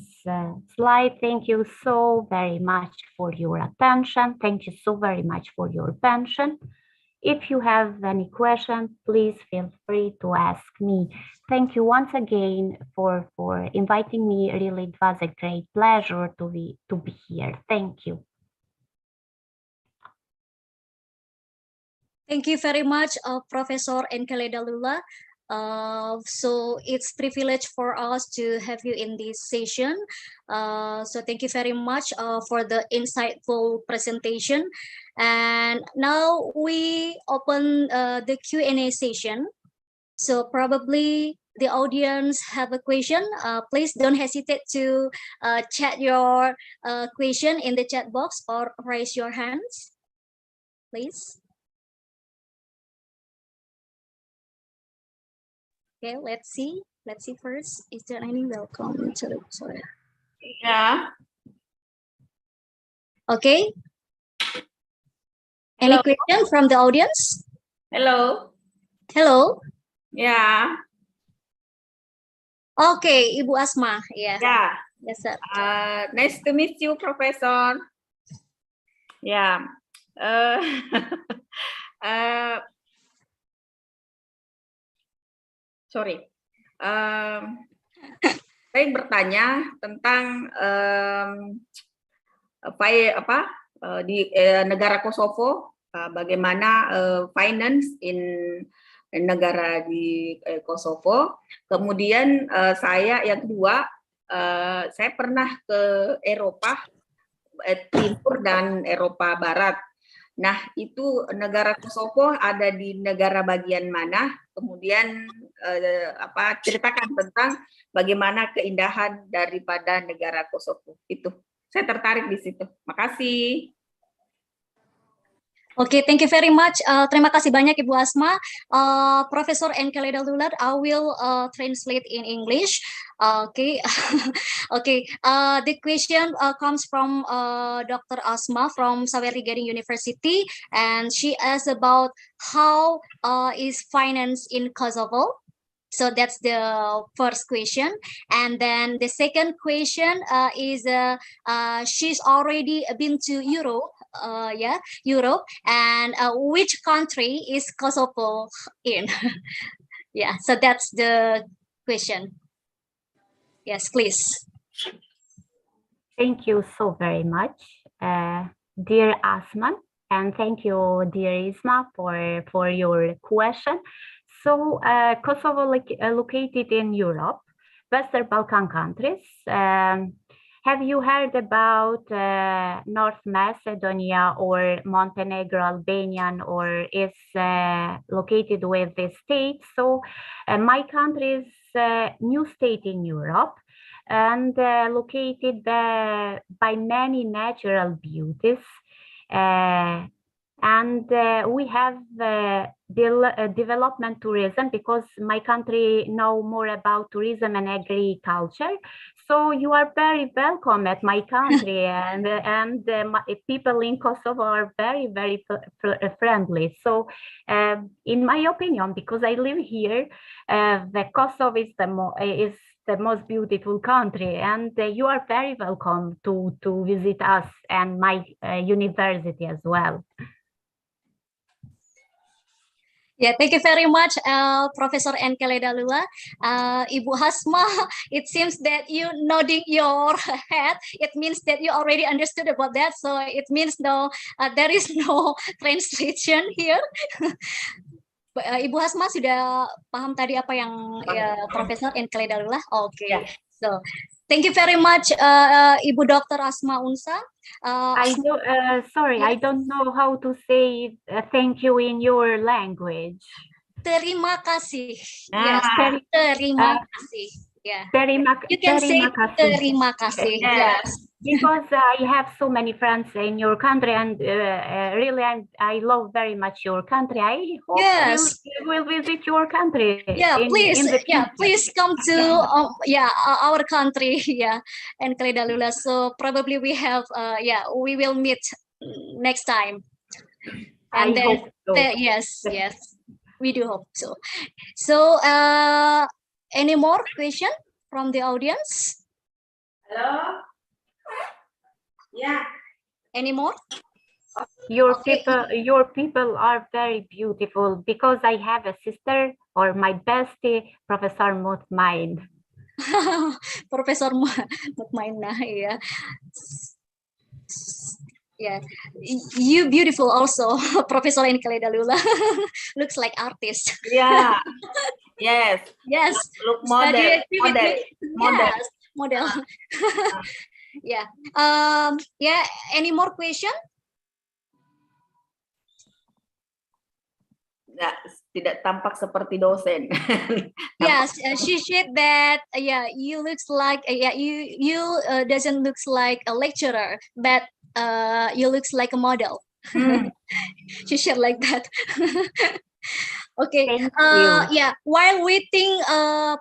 slide, thank you so very much for your attention. Thank you so very much for your attention. If you have any questions, please feel free to ask me. Thank you once again for inviting me. Really, it was a great pleasure to be here. Thank you. Thank you very much, Professor Enkeledalula. So it's privilege for us to have you in this session. So thank you very much for the insightful presentation. And now we open the Q&A session. So probably the audience have a question. Please don't hesitate to chat your question in the chat box or raise your hands, please. Okay, let's see. Let's see first. Is there any welcome to the sorry? Yeah. Okay. Any question from the audience? Hello. Hello. Yeah. Okay, Ibu Asma. Yeah. Yeah. Yes, sir. Nice to meet you, Professor. Yeah. Sorry. Saya bertanya tentang di negara Kosovo, bagaimana finance in negara di Kosovo. Kemudian saya yang kedua, saya pernah ke Eropa Timur dan Eropa Barat. Nah, itu negara Kosovo ada di negara bagian mana? Kemudian ceritakan tentang bagaimana keindahan daripada negara Kosovo. Itu. Saya tertarik di situ. Makasih. Okay, thank you very much. Terima kasih banyak Ibu Asma. Professor Enkeledalula, I will translate in English. Okay, okay. The question comes from Dr. Asma from Sawerigading University, and she asked about how is finance in Kosovo. So that's the first question. And then the second question is she's already been to Europe. Europe, and which country is Kosovo in? Yeah, so that's the question. Yes, please. Thank you so very much, dear Asman, and thank you, dear Isma, for your question. So Kosovo located in Europe, Western Balkan countries. Have you heard about North Macedonia or Montenegro, Albanian, or is located with the state? So my country is a new state in Europe and located by many natural beauties. And we have development tourism because my country know more about tourism and agriculture. So you are very welcome at my country, and people in Kosovo are very, very friendly. So in my opinion, because I live here, the Kosovo is the most beautiful country, and you are very welcome to visit us and my university as well. Yeah, thank you very much, Professor Enkele Dalula. Ibu Hasma, it seems that you nodding your head. It means that you already understood about that. So it means no, there is no translation here. Ibu Hasma sudah paham tadi apa yang Profesor Enkele Dalula? Okay. So thank you very much, Ibu Dr. Asma Unsa. Sorry, I don't know how to say thank you in your language. Terima kasih. Yes, terima kasih. Yeah. You can say terima kasih. Yes. Because I have so many friends in your country, and really, I love very much your country. I hope you will visit your country. Yeah, please. In the Please come to our country. Yeah, and Dalula. So probably we have we will meet next time. And I then hope so. Yes, we do hope so. So any more question from the audience? Hello. Yeah. Any more? Your people are very beautiful, because I have a sister, or my bestie, Professor Mutmain. Professor Mutmainah, yeah. Yeah, you beautiful also, Professor Enkele Dalula. Looks like artist. Yeah. Yes. Yes. Look model. Yes, model. Yeah. Yeah. Any more question? Tidak tampak seperti dosen. Yes, she said that. You looks like you doesn't looks like a lecturer, but you looks like a model. She said like that. Okay. Yeah. While waiting,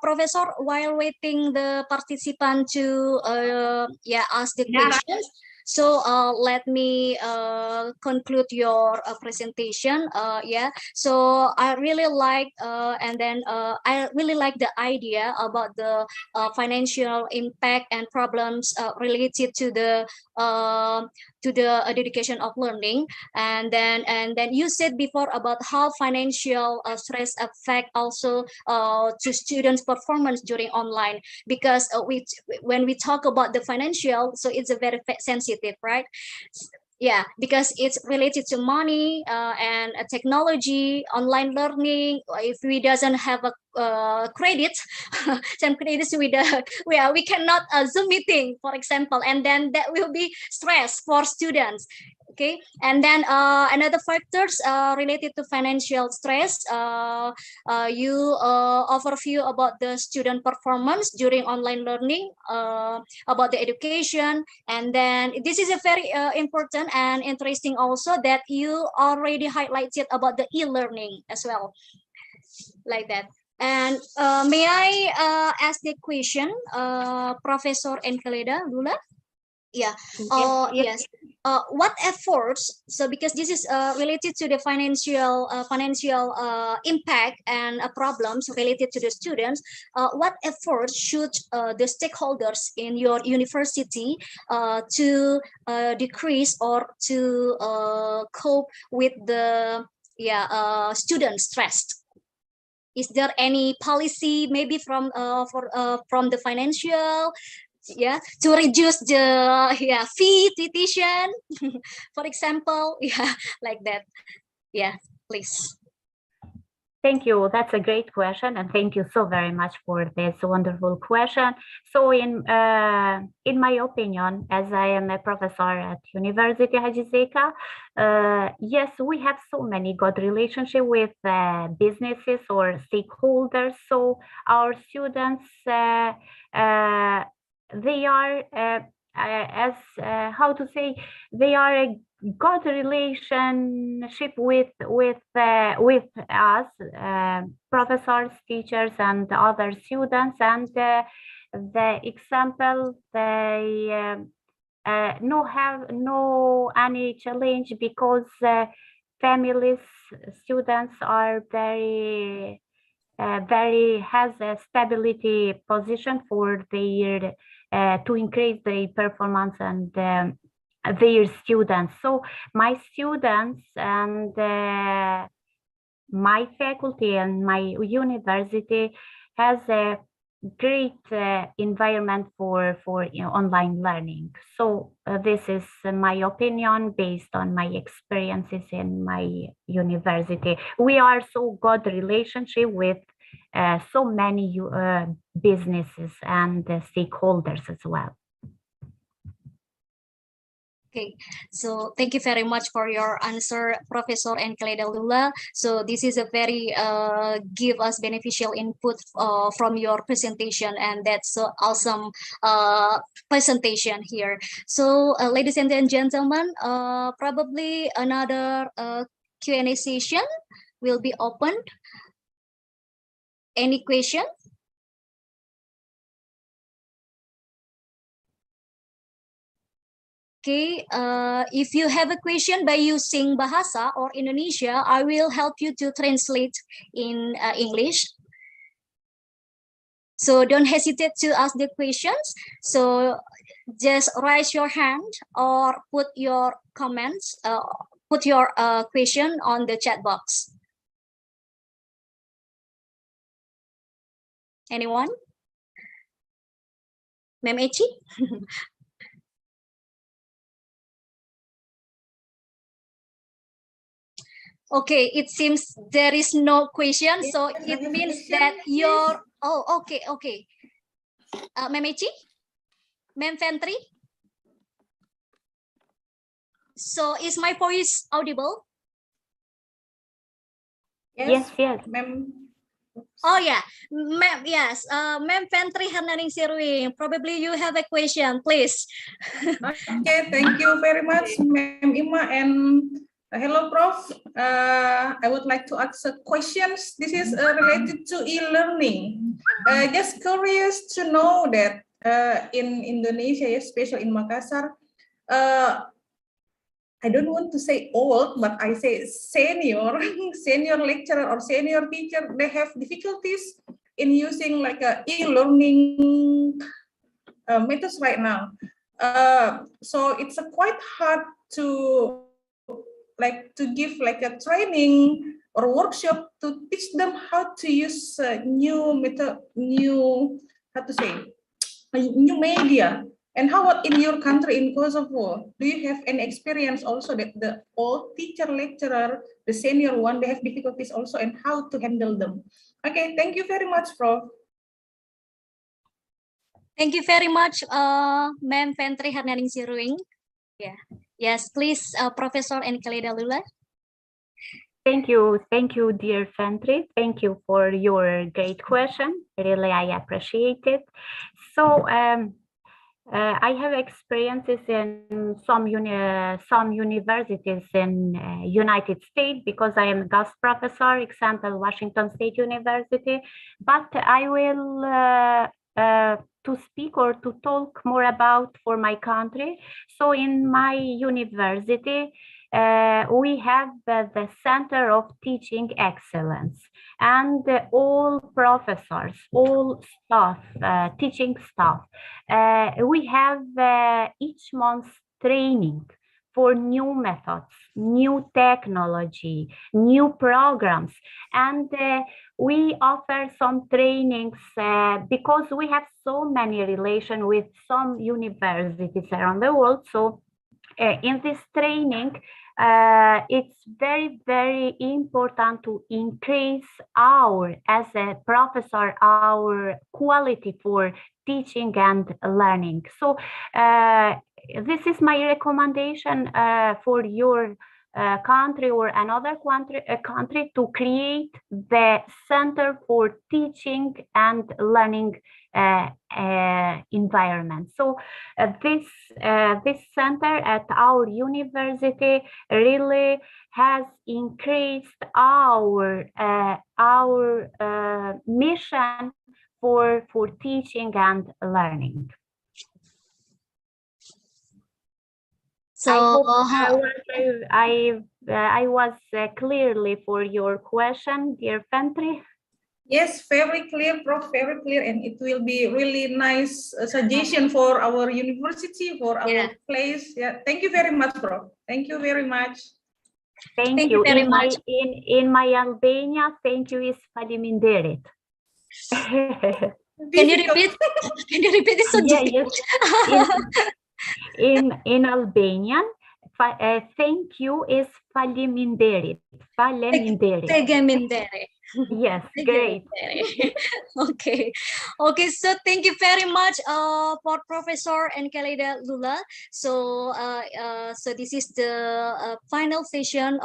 Professor, while waiting the participant to ask the questions. So let me conclude your presentation. So I really like I really like the idea about the financial impact and problems related to the dedication of learning, and then you said before about how financial stress affect also to students' performance during online, because when we talk about the financial, so it's a very sensitive, right? Yeah, because it's related to money and technology, online learning. If we doesn't have a credit, some credits we cannot Zoom meeting, for example, and then that will be stress for students. Okay, and then another factors related to financial stress. You overview about the student performance during online learning, about the education, and then this is a very important and interesting also that you already highlighted about the e-learning as well, like that. And may I ask the question, Professor Enkele Dalula? Yeah. Yes. What efforts? So because this is related to the financial impact and problems related to the students, what efforts should the stakeholders in your university to decrease or to cope with the student stress? Is there any policy maybe from the financial? To reduce the fee tuition, for example, like that. Please. Thank you. That's a great question, and thank you so very much for this wonderful question. So, in my opinion, as I am a professor at University Haji Zeka, yes, we have so many good relationship with businesses or stakeholders. So our students, they are they are a good relationship with us, professors, teachers, and other students. And the example, they have no any challenge, because families, students are very has a stability position for their to increase their performance and their students. So my students and my faculty and my university has a great environment for online learning. So this is my opinion based on my experiences in my university. We are so good relationship with so many businesses and stakeholders as well. Okay, so thank you very much for your answer, Professor Enkeledalula. So this is a very give us beneficial input from your presentation, and that's so awesome presentation here. So ladies and gentlemen, probably another Q&A session will be opened. Any question? Okay, if you have a question by using Bahasa or Indonesia, I will help you to translate in English. So don't hesitate to ask the questions. So just raise your hand or put your comments, put your question on the chat box. Anyone? Ma'am Echi? Okay, it seems there is no question, so it means that your okay. Ma'am Echi? Ma'am Fentri? So is my voice audible? Yes. Ma'am. Oh yeah, ma'am. Yes, Ma'am Fentri Hernaning Sirwing. Probably you have a question, please. Okay, thank you very much, Ma'am Ima, and hello, Prof. I would like to ask questions. This is related to e-learning. Just curious to know that in Indonesia, especially in Makassar, I don't want to say old, but I say senior lecturer or senior teacher, they have difficulties in using like a e-learning methods right now. So it's quite hard to give like a training or workshop to teach them how to use new media. And how about in your country, in Kosovo? Do you have any experience also that the old teacher, lecturer, the senior one, they have difficulties also, and how to handle them? Okay, thank you very much, Prof. Thank you very much, Ma'am Fentri Hernaning Sirwing. Yeah. Yes, please, Professor Enkeledalula. Thank you, dear Fentri. Thank you for your great question. Really, I appreciate it. So I have experiences in some universities in United States because I am a guest professor, example Washington State University. But I will to speak or to talk more about for my country. So in my university, we have the Center of Teaching Excellence, and all professors, all staff, teaching staff, we have each month training for new methods, new technology, new programs, and we offer some trainings because we have so many relations with some universities around the world. So in this training, it's very, very important to increase as a professor, our quality for teaching and learning. So this is my recommendation for your country or another country to create the Center for Teaching and Learning environment. So this center at our university really has increased our mission for teaching and learning. So I was clearly for your question, dear Fentri. Yes, very clear, Prof, very clear, and it will be really nice suggestion for our university, for our place. Yeah, thank you very much, Prof. Thank you very much. Thank you you. very much. In my Albania, thank you is faleminderit. Can you repeat? Can you repeat this? So Yeah, difficult. yes. In Albanian, thank you is faleminderit. Faleminderit. Tegemindere. Yes, great. Okay, okay. So thank you very much, for Professor and Kaleda Lula. So, so this is the final session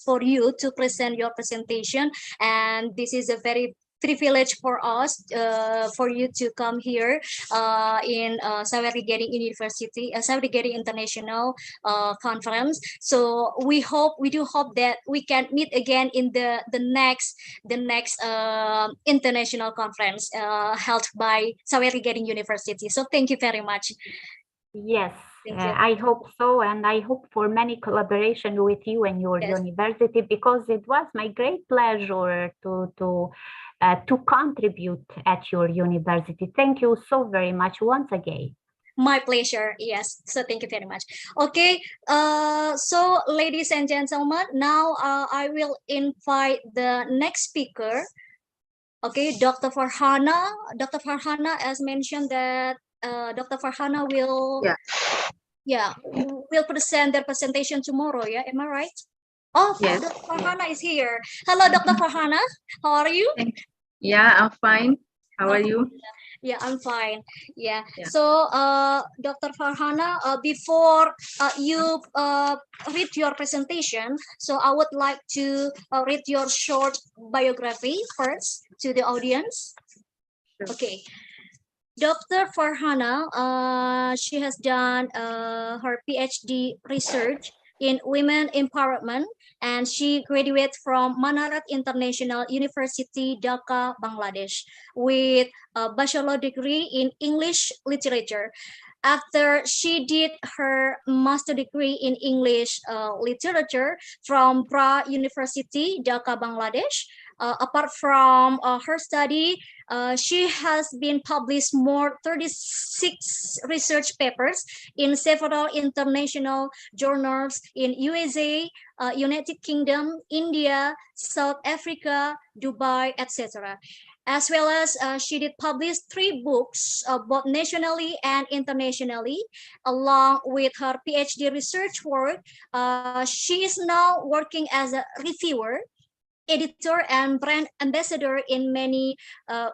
for you to present your presentation, and this is a very privilege for us, for you to come here in Sawerigading University, Sawerigading International Conference. So we do hope that we can meet again in the next international conference held by Sawerigading University. So thank you very much. Yes, Thank you. I hope so, and I hope for many collaboration with you and your Yes. university, because it was my great pleasure to contribute at your university. Thank you so very much once again. My pleasure. Yes. So thank you very much. Okay. So ladies and gentlemen, now I will invite the next speaker. Okay, Dr. Farhana. Dr. Farhana, as mentioned that Dr. Farhana will will present their presentation tomorrow. Yeah, am I right? Oh, Yes. Dr. Farhana is here. Hello, Dr. Farhana. How are you? Yeah, I'm fine. How are you? Yeah, I'm fine. Yeah. Yeah. So, Dr. Farhana, before you read your presentation, so I would like to read your short biography first to the audience. Okay. Dr. Farhana, she has done her PhD research in women empowerment, and she graduated from Manarat International University, Dhaka, Bangladesh, with a bachelor degree in English literature. After she did her master degree in English literature from Bra University, Dhaka, Bangladesh. Apart from her study, she has been published more 36 research papers in several international journals in USA, United Kingdom, India, South Africa, Dubai, etc. As well as she did publish 3 books, both nationally and internationally. Along with her PhD research work, she is now working as a reviewer, editor, and brand ambassador in many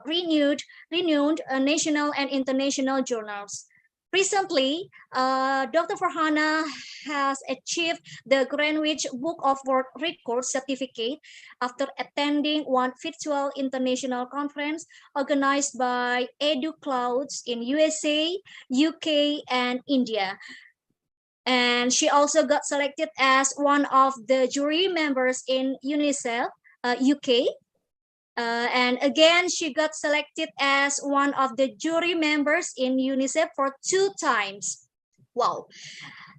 renowned national and international journals. Recently, Dr. Farhana has achieved the Greenwich Book of World Records certificate after attending one virtual international conference organized by EduClouds in USA, UK, and India. And she also got selected as one of the jury members in UNICEF UK. And again, she got selected as one of the jury members in UNICEF for 2 times. Wow.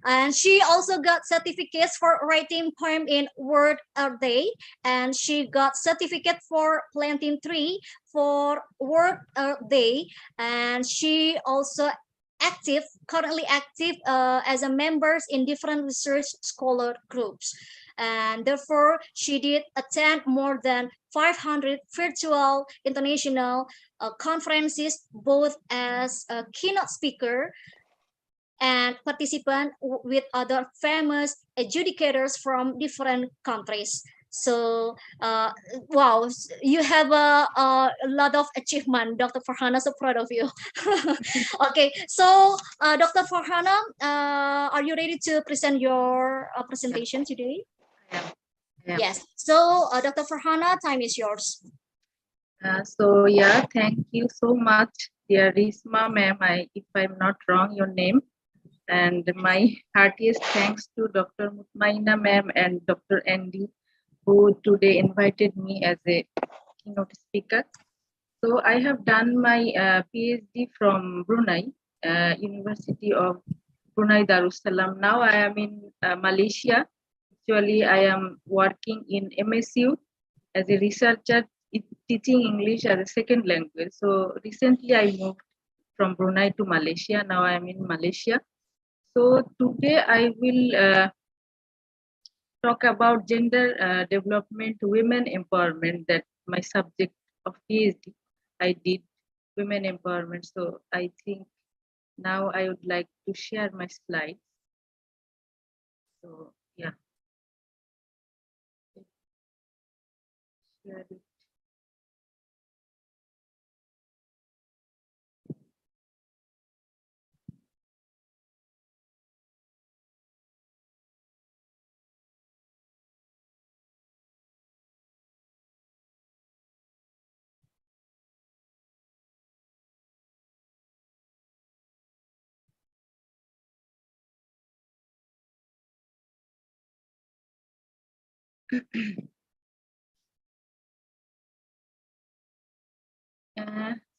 And she also got certificates for writing poem in Word Earth Day, and she got certificate for planting tree for Word Earth Day, and she also currently active as a members in different research scholar groups. And therefore, she did attend more than 500 virtual international conferences, both as a keynote speaker and participant with other famous adjudicators from different countries. So, wow, you have a lot of achievement, Dr. Farhana, so proud of you. Okay, so Dr. Farhana, are you ready to present your presentation today? Yeah. Yes, so Dr. Farhana, time is yours. So yeah, thank you so much, dear Risma ma'am. If I'm not wrong, your name. And my heartiest thanks to Dr. Mutmaina ma'am and Dr. Andy, who today invited me as a keynote speaker. So I have done my PhD from Brunei, University of Brunei Darussalam. Now I am in Malaysia. Actually, I am working in MSU as a researcher teaching English as a second language. So recently I moved from Brunei to Malaysia. Now I am in Malaysia. So today I will talk about gender development, women empowerment. That my subject of PhD. I did women empowerment. So I think now I would like to share my slides. So yeah. Share it.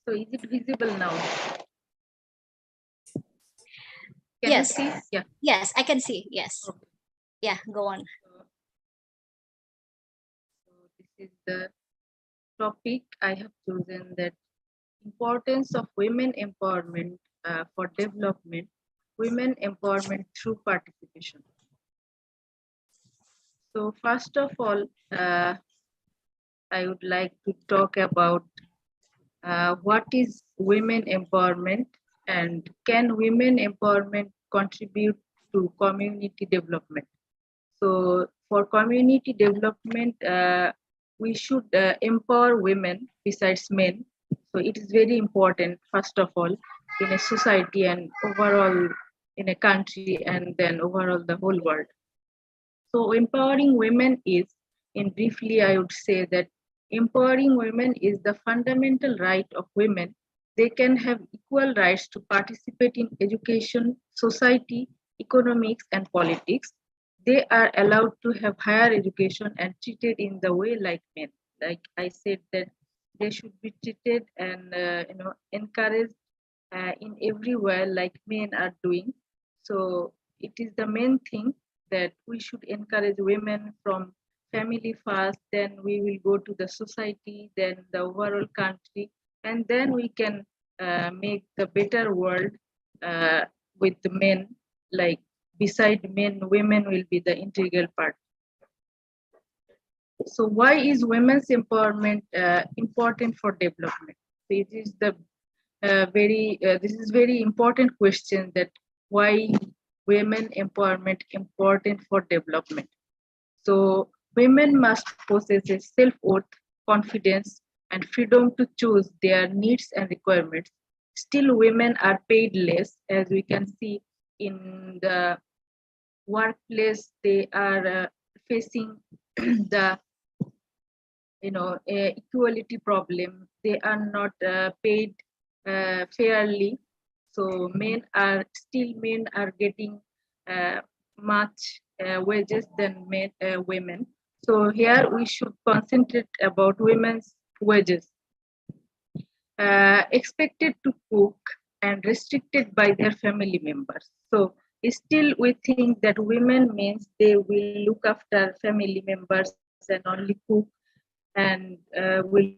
So is it visible now? Can Yes. you see? Yeah. Yes, I can see. Yes. Okay. Yeah, go on. So this is the topic I have chosen, that importance of women empowerment for development, women empowerment through participation. So first of all, I would like to talk about what is women empowerment and can women empowerment contribute to community development. So for community development, we should empower women besides men. So it is very important, first of all, in a society and overall in a country, and then overall the whole world. So empowering women is, in briefly, I would say that empowering women is the fundamental right of women. They can have equal rights to participate in education, society, economics, and politics. They are allowed to have higher education and treated in the way like men. Like I said, that they should be treated and encouraged in everywhere like men are doing. So it is the main thing that we should encourage women from family first, then we will go to the society, then the overall country, and then we can make the better world with the men. Like beside men, women will be the integral part. So why is women's empowerment important for development? It is the this is very important question, that why women empowerment important for development. So women must possess a self-worth, confidence, and freedom to choose their needs and requirements. Still, women are paid less, as we can see in the workplace. They are facing the equality problem. They are not paid fairly. So men are getting much wages than women. So here we should concentrate about women's wages. Expected to cook and restricted by their family members. So still we think that women means they will look after family members and only cook and will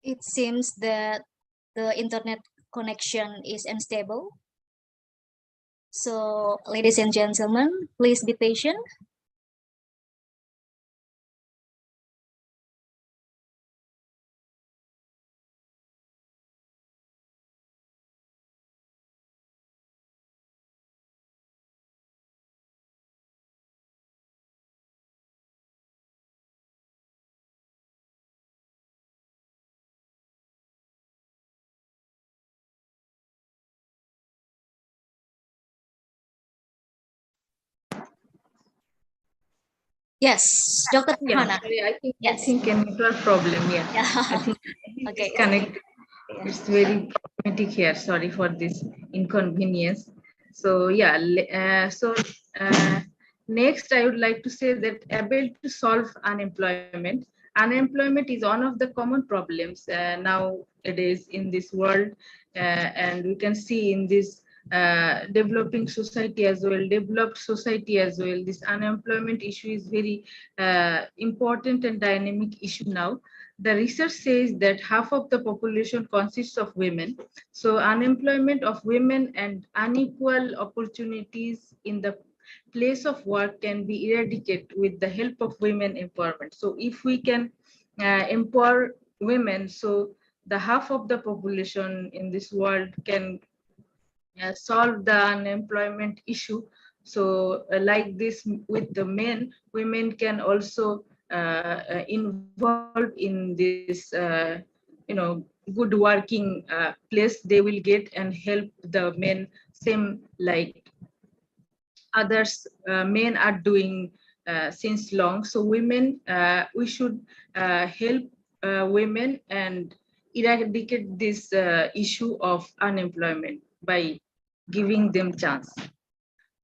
It seems that the internet connection is unstable. So, ladies and gentlemen, please be patient. Yes, Dr. Yeah, Hana. sorry, I Yes. think a network problem. Yeah, I think Okay. it's connected. It's very problematic here. Sorry for this inconvenience. So yeah, next I would like to say that able to solve unemployment. Unemployment is one of the common problems nowadays in this world, and we can see in this developing society as well, developed society as well. This unemployment issue is very important and dynamic issue now. The research says that half of the population consists of women. So unemployment of women and unequal opportunities in the place of work can be eradicated with the help of women empowerment. So if we can empower women, so the half of the population in this world can solve the unemployment issue. So like this with the men, women can also involve in this good working place they will get and help the men, same like others men are doing since long. So women, we should help women and eradicate this issue of unemployment by giving them chance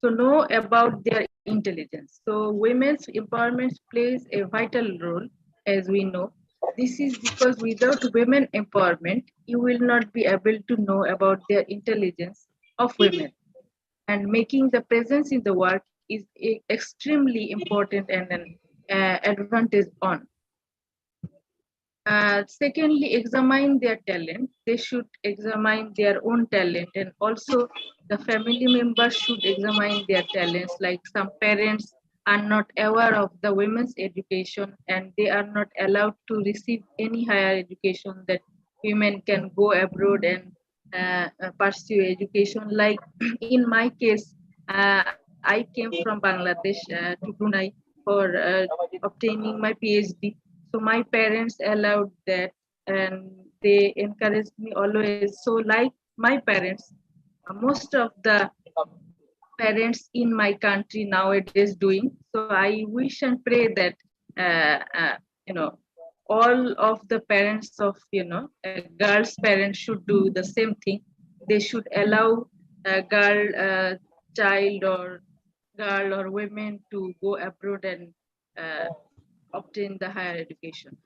to know about their intelligence. So women's empowerment plays a vital role, as we know. This is because without women empowerment, you will not be able to know about their intelligence of women. And making the presence in the work is extremely important and an advantage on. Secondly, examine their talent. They should examine their own talent, and also the family members should examine their talents. Like some parents are not aware of the women's education and they are not allowed to receive any higher education, that women can go abroad and pursue education. Like in my case, I came from Bangladesh to Brunei for obtaining my PhD. So my parents allowed that and they encouraged me always. So like my parents, most of the parents in my country nowadays doing. So I wish and pray that all of the parents of a girl's parents should do the same thing. They should allow a girl, child, or girl or women to go abroad and obtain the higher education.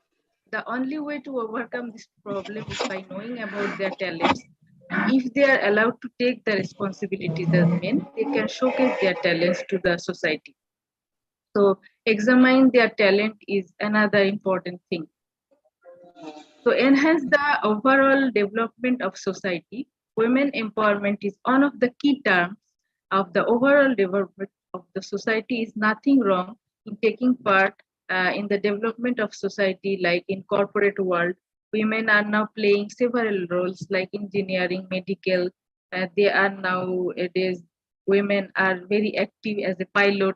The only way to overcome this problem is by knowing about their talents. And if they are allowed to take the responsibilities as men, they can showcase their talents to the society. So examine their talent is another important thing. So enhance the overall development of society. Women empowerment is one of the key terms of the overall development of the society. Is nothing wrong in taking part in the development of society, like in corporate world. Women are now playing several roles like engineering, medical. They are nowadays, women are very active as a pilot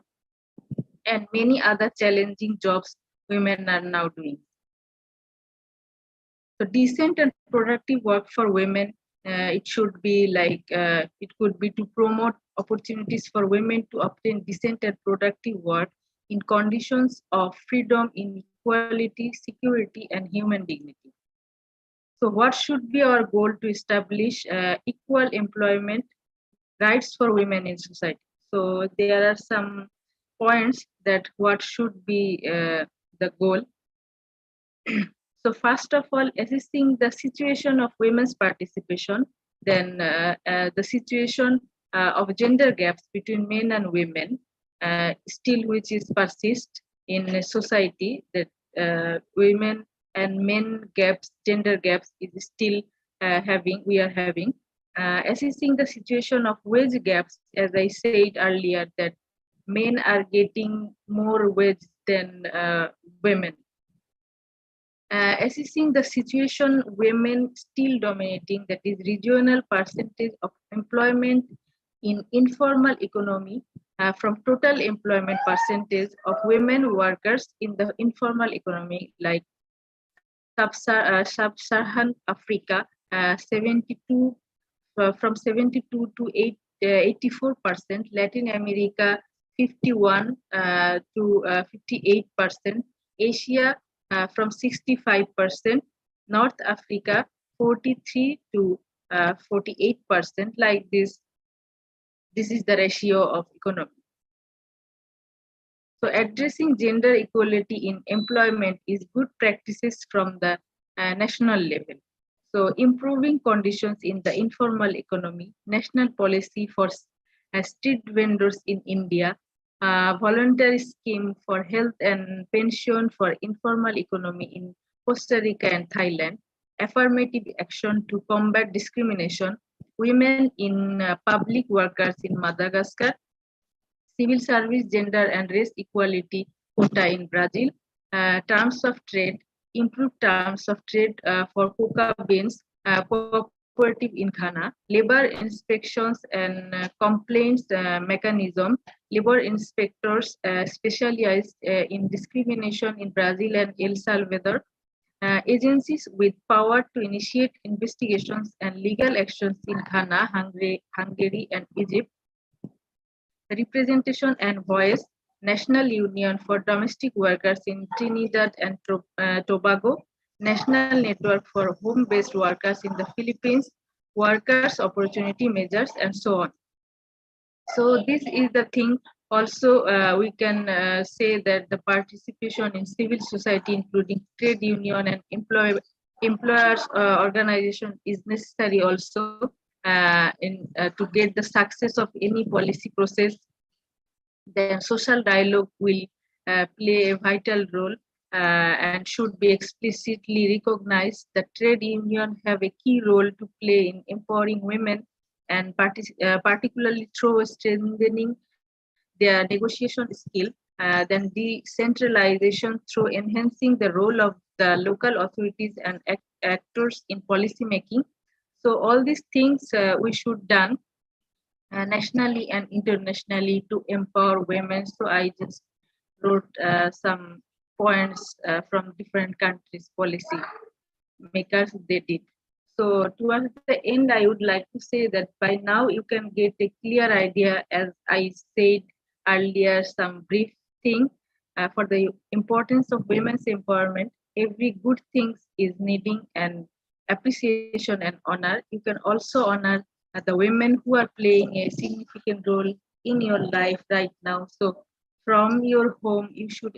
and many other challenging jobs women are now doing. So decent and productive work for women, it should be like, it could be to promote opportunities for women to obtain decent and productive work in conditions of freedom, inequality, security, and human dignity. So what should be our goal to establish equal employment rights for women in society? So there are some points that what should be the goal. So first of all, assessing the situation of women's participation, then the situation of gender gaps between men and women, still which is persist in a society, that women and men gaps, gender gaps is still we are having. Assessing the situation of wage gaps, as I said earlier, that men are getting more wage than women. Assessing the situation women still dominating, that is regional percentage of employment in informal economy from total employment percentage of women workers in the informal economy, like sub-Saharan Africa, 72 from 72 to 84%, Latin America 51 to 58%, Asia from 65%, North Africa 43 to 48%. Like this is the ratio of economy. So addressing gender equality in employment is good practices from the national level. So improving conditions in the informal economy, national policy for street vendors in India, voluntary scheme for health and pension for informal economy in Costa Rica and Thailand, affirmative action to combat discrimination, women in public workers in Madagascar, civil service, gender and race equality quota in Brazil, terms of trade, improved terms of trade for coca beans, cooperative in Ghana, labor inspections and complaints mechanism, labor inspectors specialized in discrimination in Brazil and El Salvador, agencies with power to initiate investigations and legal actions in Ghana, Hungary and Egypt, representation and voice, National Union for Domestic Workers in Trinidad and Tobago, National Network for Home-Based Workers in the Philippines, Workers' Opportunity Measures, and so on. So this is the thing. Also, we can say that the participation in civil society, including trade union and employers organization, is necessary also to get the success of any policy process. Then social dialogue will play a vital role and should be explicitly recognized. The trade union have a key role to play in empowering women and particularly through strengthening their negotiation skill, then decentralization through enhancing the role of the local authorities and actors in policy making. So all these things we should done nationally and internationally to empower women. So I just wrote some points from different countries' policy makers they did. So towards the end, I would like to say that by now you can get a clear idea, as I said earlier, some brief thing for the importance of women's empowerment. Every good thing is needing an appreciation and honor. You can also honor the women who are playing a significant role in your life right now. So from your home, you should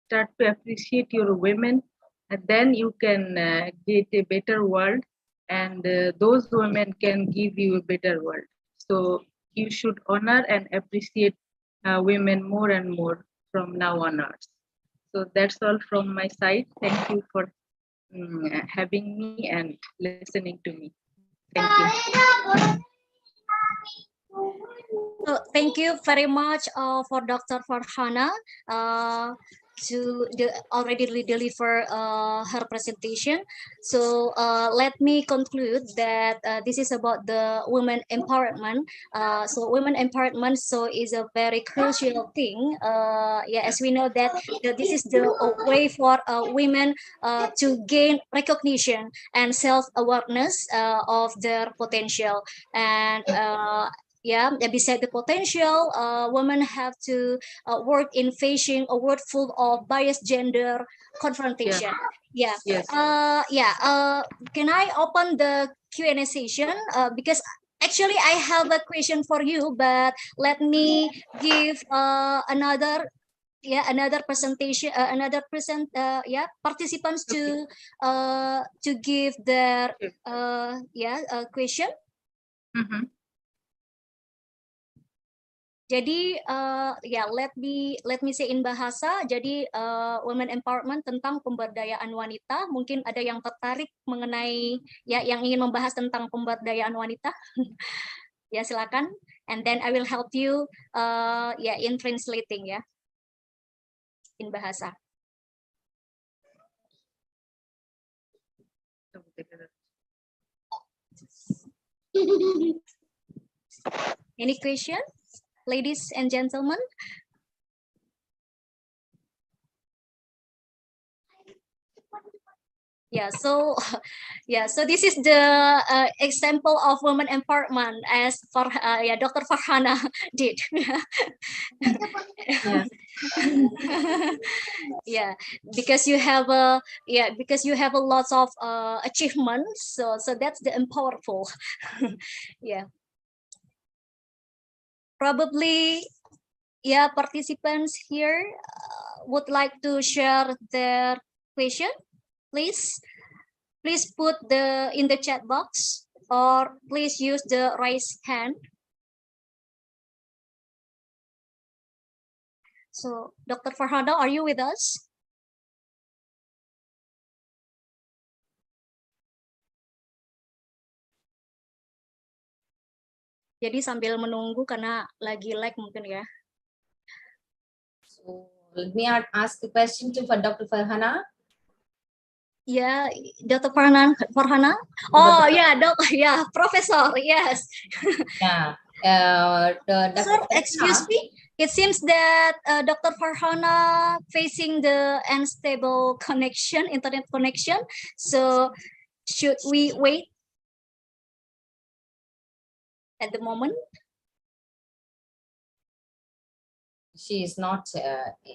start to appreciate your women, and then you can get a better world, and those women can give you a better world. So you should honor and appreciate women more and more from now onwards. So that's all from my side. Thank you for having me and listening to me. Thank you. So thank you very much for Dr. Farhana to already deliver her presentation. So let me conclude that this is about the women empowerment. So women empowerment is a very crucial thing. As we know that this is the way for women to gain recognition and self-awareness of their potential. And beside the potential, women have to work in facing a world full of biased gender confrontation. Can I open the Q&A session? Because actually I have a question for you, but let me give another presentation, participants to give their question. Jadi let me say in bahasa. Jadi women empowerment tentang pemberdayaan wanita. Mungkin ada yang tertarik mengenai yang ingin membahas tentang pemberdayaan wanita. Silakan. And then I will help you in translating in bahasa. Any question? Ladies and gentlemen, so this is the example of women empowerment as Dr. Farhana did. Because you have a lot of achievements, so that's the empowerful. Probably, participants here would like to share their question, please. please put in the chat box, or please use the raise hand. So, Dr. Farhana, are you with us? Jadi sambil menunggu karena lagi lag mungkin ya. So let me ask the question for Dr. Farhana. Yeah, Dr. Farhana. Oh yeah, yeah, Professor. Yes. Yeah. Sir, excuse me. It seems that Dr. Farhana facing the unstable connection, internet connection. So should we wait at the moment? She is not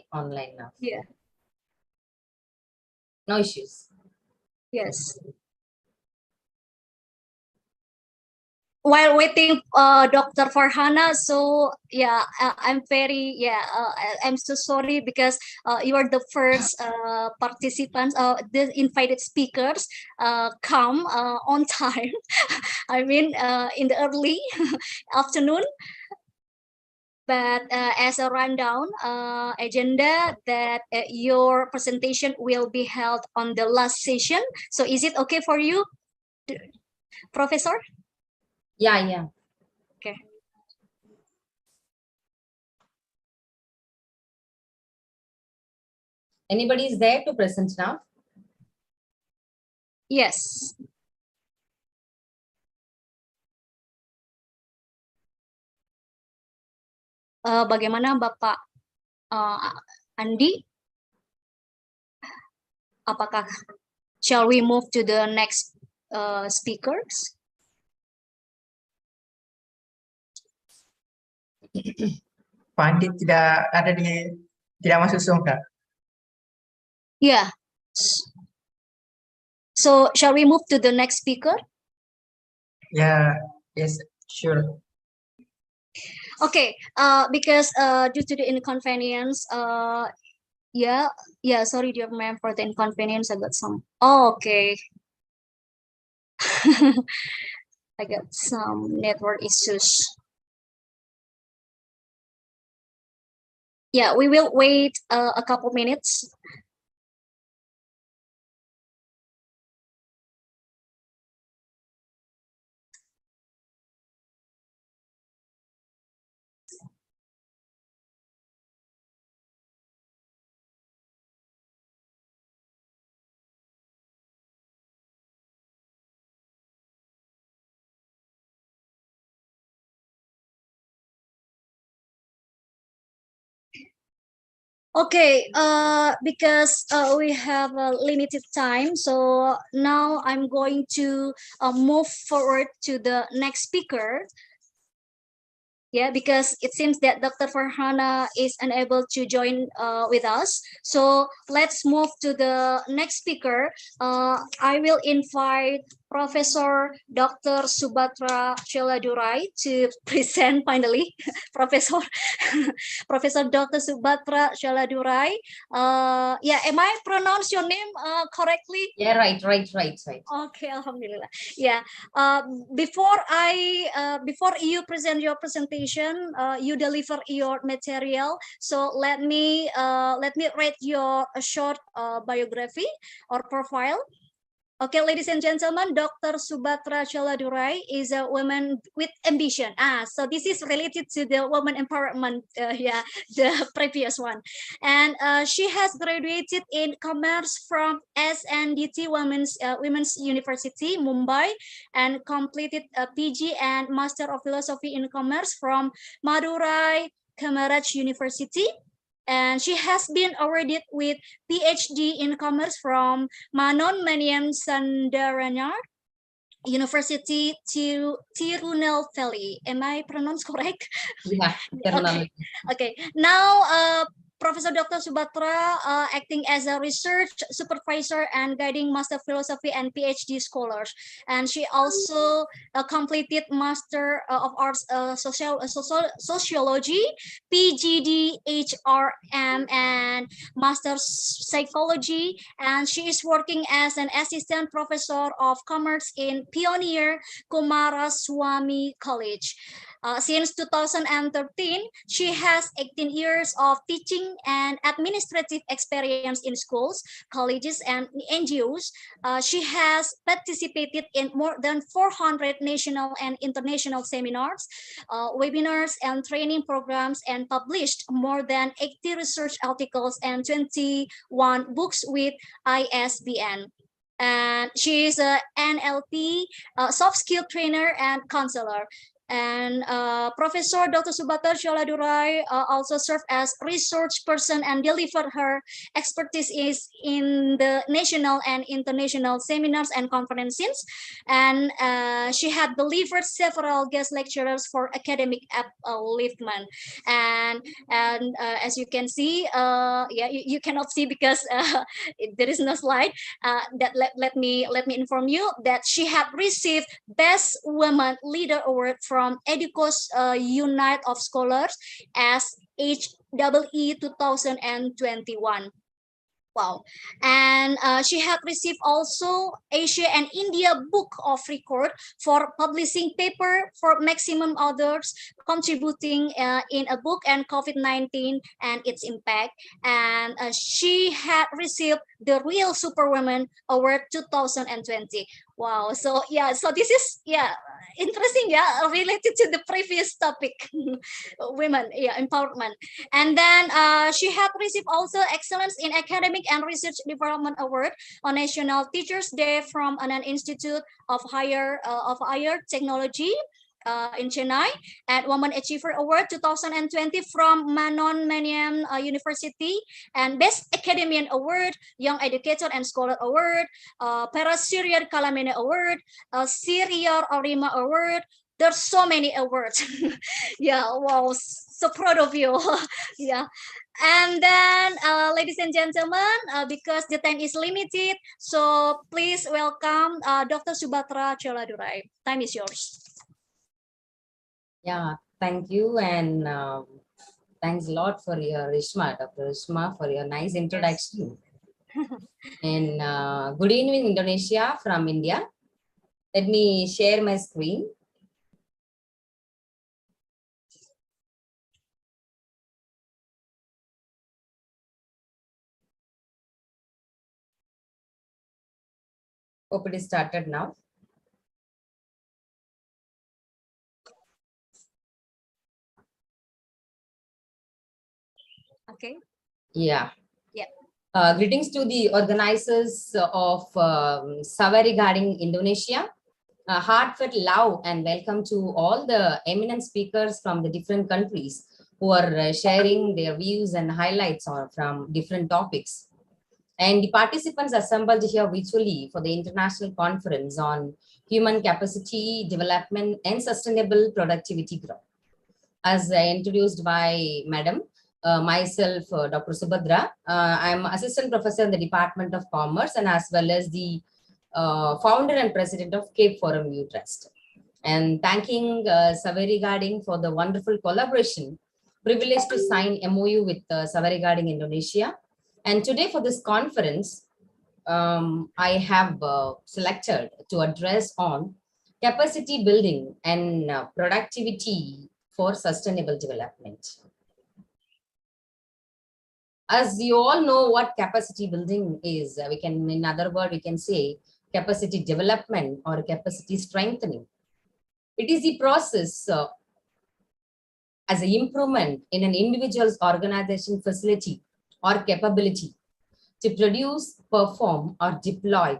online now. Yeah. No issues. Yes. While waiting, Dr. Farhana, so yeah, I'm so sorry because you are the first participants, the invited speakers come on time. I mean, in the early afternoon. But as a rundown agenda, that your presentation will be held on the last session. So is it okay for you, Professor? Yeah. Okay. Anybody is there to present now? Yes. Bagaimana Bapak Andi? Apakah shall we move to the next speakers? Pak Andi tidak masuk Zoom, Kak? Yeah. So shall we move to the next speaker? Yeah, yes, sure. Okay, because due to the inconvenience, sorry dear ma'am for the inconvenience. I got some. Oh, okay. I got some network issues. Yeah, we will wait a couple minutes. Okay, because we have a limited time, so now I'm going to move forward to the next speaker. Yeah, because it seems that Dr. Farhana is unable to join with us. So let's move to the next speaker. I will invite Professor Dr. Subhatra Cheladurai to present finally. Professor Dr. Subhatra Cheladurai. Yeah, am I pronounce your name correctly? Yeah, right. Okay, alhamdulillah. Yeah. Before you present your presentation, you deliver your material. So let me read your short biography or profile. Okay, ladies and gentlemen, Dr. Subhatra Cheladurai is a woman with ambition. So this is related to the woman empowerment, the previous one. And she has graduated in commerce from SNDT Women's University, Mumbai, and completed a PG and Master of Philosophy in Commerce from Madurai Kamaraj University. And she has been awarded with PhD in Commerce from Manon Maniam Sundaranyar University to Tirunelveli. Am I pronounced correct? Yeah, Tirunelveli. Okay. Now, Professor Dr. Subhatra acting as a research supervisor and guiding master philosophy and PhD scholars. And she also completed Master of Arts Sociology, PGD, HRM, and Master Psychology. And she is working as an assistant professor of commerce in Pioneer Kumaraswamy College. Since 2013, she has 18 years of teaching and administrative experience in schools, colleges, and NGOs. She has participated in more than 400 national and international seminars, webinars, and training programs, and published more than 80 research articles and 21 books with ISBN. And she is an NLP soft skill trainer and counselor. And Professor Dr. Subhatra Choladurai also served as research person and delivered her expertise in the national and international seminars and conferences. And she had delivered several guest lectures for academic upliftment. And as you can see, you cannot see because there is no slide. Let me inform you that she had received Best Women Leader Award from Edukos Unite of Scholars as HEE 2021. Wow. And she had received also Asia and India Book of Record for publishing paper for maximum authors contributing in a book and COVID-19 and its impact. And she had received the Real Superwoman Award 2020. Wow. So yeah, so this is interesting, related to the previous topic, women, empowerment. And then she had received also Excellence in Academic and Research Development Award on National Teachers Day from an Institute of Higher Technology in Chennai, and Woman Achiever Award 2020 from Manon Maniam University, and Best Academian Award, Young Educator and Scholar Award, Para-Syrian Kalamene Award, Syria Arima Award. There's so many awards. Yeah, wow, so proud of you. Yeah. And then, ladies and gentlemen, because the time is limited, so please welcome Dr. Subhatra Choladurai. Time is yours. Yeah, thank you, and thanks a lot for your Dr. Rishma, for your nice introduction. And good evening, Indonesia from India. Let me share my screen. Hope it is started now. Okay. Yeah. Yeah. Greetings to the organizers of Sawerigading Indonesia. Heartfelt love and welcome to all the eminent speakers from the different countries who are sharing their views and highlights from different topics. And the participants assembled here virtually for the International Conference on Human Capacity Development and Sustainable Productivity Growth. As introduced by Madam, myself, Dr. Subhadra, I'm Assistant Professor in the Department of Commerce and as well as the founder and president of Cape Forum U Trust. And thanking Sawerigading for the wonderful collaboration, privileged to sign MOU with Sawerigading Indonesia. And today for this conference, I have selected to address on capacity building and productivity for sustainable development. As you all know what capacity building is, we can, in other words, we can say capacity development or capacity strengthening. It is the process as an improvement in an individual's organization facility or capability to produce, perform, or deploy.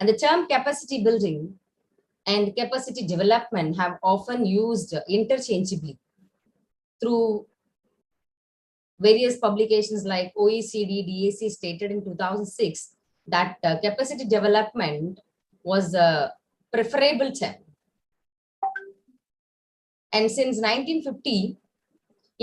And the term capacity building and capacity development have often used interchangeably through various publications like OECD, DAC stated in 2006 that capacity development was a preferable term. And since 1950,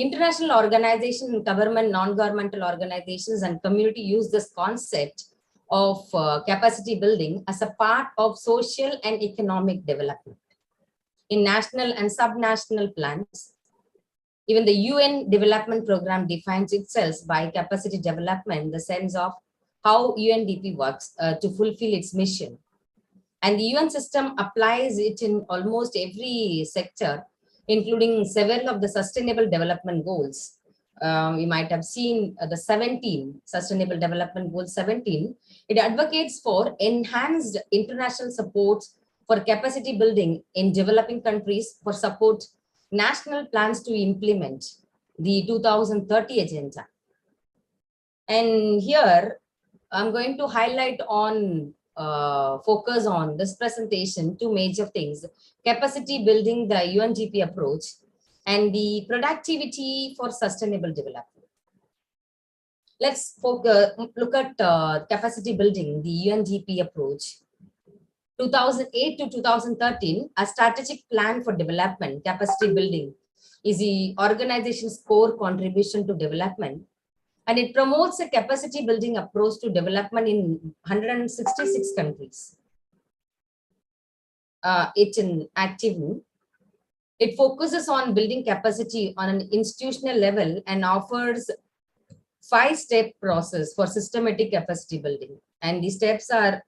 International organizations, government, non-governmental organizations, and community use this concept of capacity building as a part of social and economic development. In national and subnational plans, even the UN development program defines itself by capacity development in the sense of how UNDP works to fulfill its mission. And the UN system applies it in almost every sector, including several of the Sustainable Development Goals. You might have seen the 17, Sustainable Development Goal 17. It advocates for enhanced international support for capacity building in developing countries for support national plans to implement the 2030 agenda. And here I'm going to highlight on focus on this presentation two major things: capacity building, the UNGP approach, and the productivity for sustainable development. Let's focus, look at capacity building, the UNGP approach. 2008 to 2013, a strategic plan for development, capacity building, is the organization's core contribution to development. And it promotes a capacity building approach to development in 166 countries. It's an active. It focuses on building capacity on an institutional level and offers 5-step process for systematic capacity building. And the steps are: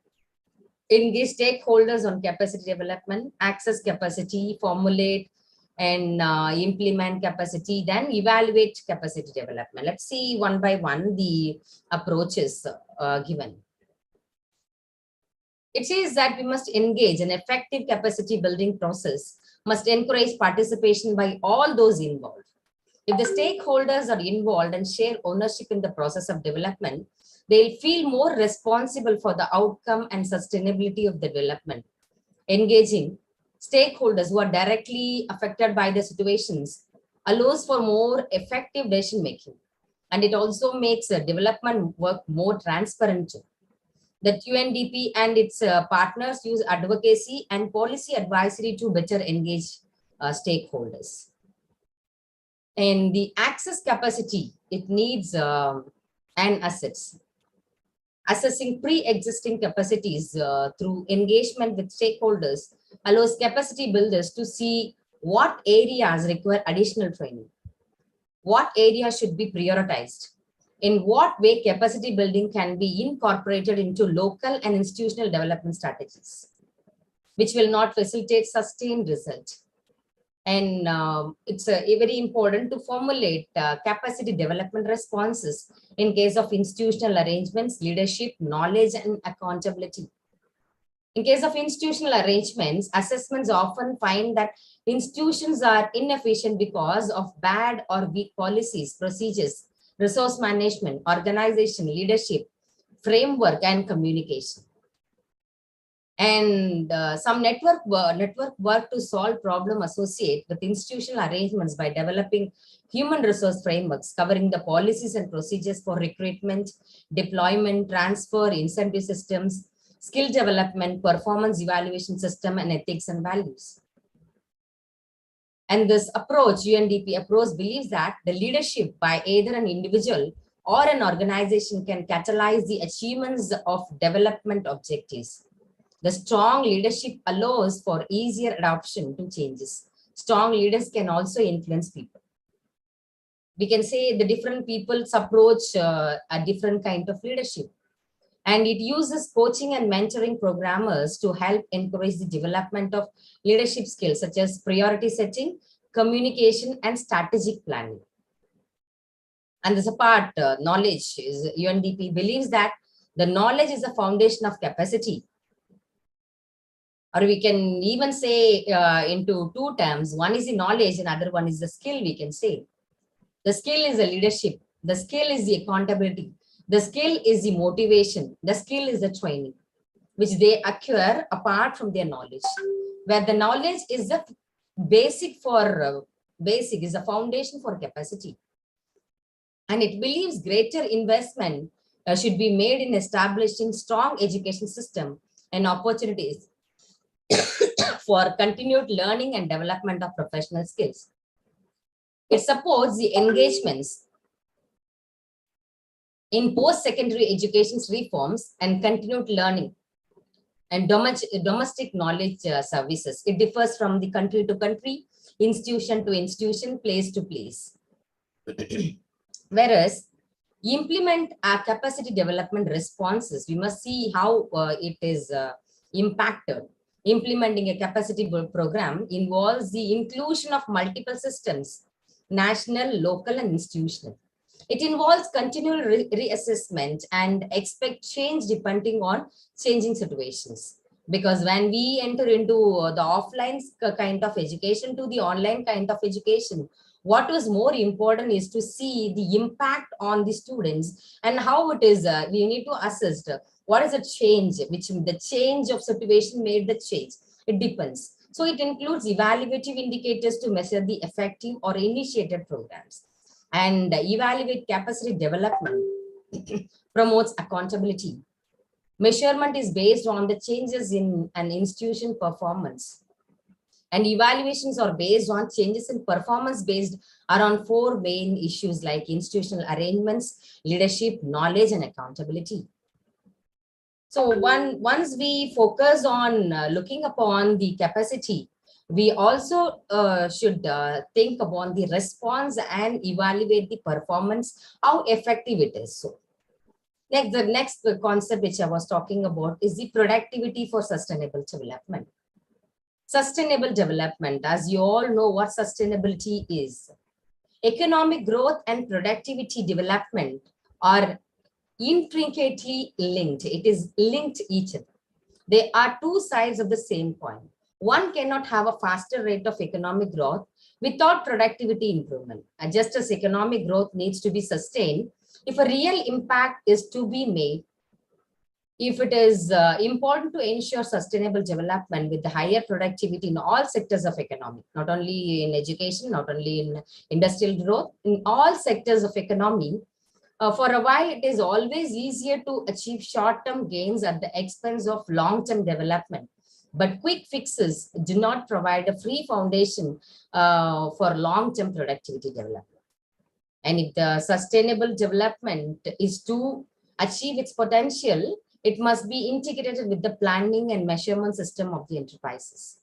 engage stakeholders on capacity development, access capacity, formulate and implement capacity, then evaluate capacity development. Let's see one by one the approaches given. It says that we must engage an effective capacity building process, must encourage participation by all those involved. If the stakeholders are involved and share ownership in the process of development, they'll feel more responsible for the outcome and sustainability of the development. Engaging stakeholders who are directly affected by the situations allows for more effective decision making, and it also makes development work more transparent. That UNDP and its partners use advocacy and policy advisory to better engage stakeholders. And the access capacity, it needs and assets. Assessing pre-existing capacities through engagement with stakeholders allows capacity builders to see what areas require additional training, what areas should be prioritized, in what way capacity building can be incorporated into local and institutional development strategies, which will not facilitate sustained result. And it's very important to formulate capacity development responses in case of institutional arrangements, leadership, knowledge, and accountability. In case of institutional arrangements, assessments often find that institutions are inefficient because of bad or weak policies, procedures, resource management, organization, leadership, framework, and communication. And some network work to solve problem associated with institutional arrangements by developing human resource frameworks covering the policies and procedures for recruitment, deployment, transfer, incentive systems, skill development, performance evaluation system, and ethics and values. And this approach, UNDP approach, believes that the leadership by either an individual or an organization can catalyze the achievements of development objectives. The strong leadership allows for easier adoption to changes. Strong leaders can also influence people. We can say the different people's approach a different kind of leadership. And it uses coaching and mentoring programmers to help encourage the development of leadership skills such as priority setting, communication, and strategic planning. And this part, knowledge, is UNDP believes that the knowledge is the foundation of capacity. Or we can even say into two terms. One is the knowledge, and other one is the skill, we can say. The skill is the leadership. The skill is the accountability. The skill is the motivation. The skill is the training, which they acquire apart from their knowledge. Where the knowledge is the basic is the foundation for capacity. And it believes greater investment should be made in establishing strong education system and opportunities for continued learning and development of professional skills. It supports the engagements in post-secondary education reforms and continued learning and domestic knowledge services. It differs from the country to country, institution to institution, place to place. Whereas implement our capacity development responses, we must see how it is impacted. Implementing a capacity program involves the inclusion of multiple systems, national, local, and institutional. It involves continual reassessment and expect change depending on changing situations. Because when we enter into the offline kind of education to the online kind of education, what was more important is to see the impact on the students and how it is, we need to assess what is the change, which the change of situation made the change. It depends. So it includes evaluative indicators to measure the effective or initiated programs. And evaluate capacity development promotes accountability. Measurement is based on the changes in an institution performance. And evaluations are based on changes in performance based around 4 main issues like institutional arrangements, leadership, knowledge, and accountability. So once we focus on looking upon the capacity, we also should think upon the response and evaluate the performance, how effective it is. So the next concept which I was talking about is the productivity for sustainable development. Sustainable development, as you all know what sustainability is. Economic growth and productivity development are intricately linked. It is linked to each other. They are two sides of the same coin. One cannot have a faster rate of economic growth without productivity improvement. Just as economic growth needs to be sustained, if a real impact is to be made, if it is important to ensure sustainable development with the higher productivity in all sectors of economy, not only in education, not only in industrial growth, in all sectors of economy, for a while, it is always easier to achieve short-term gains at the expense of long-term development. But quick fixes do not provide a free foundation for long-term productivity development. And if the sustainable development is to achieve its potential, it must be integrated with the planning and measurement system of the enterprises.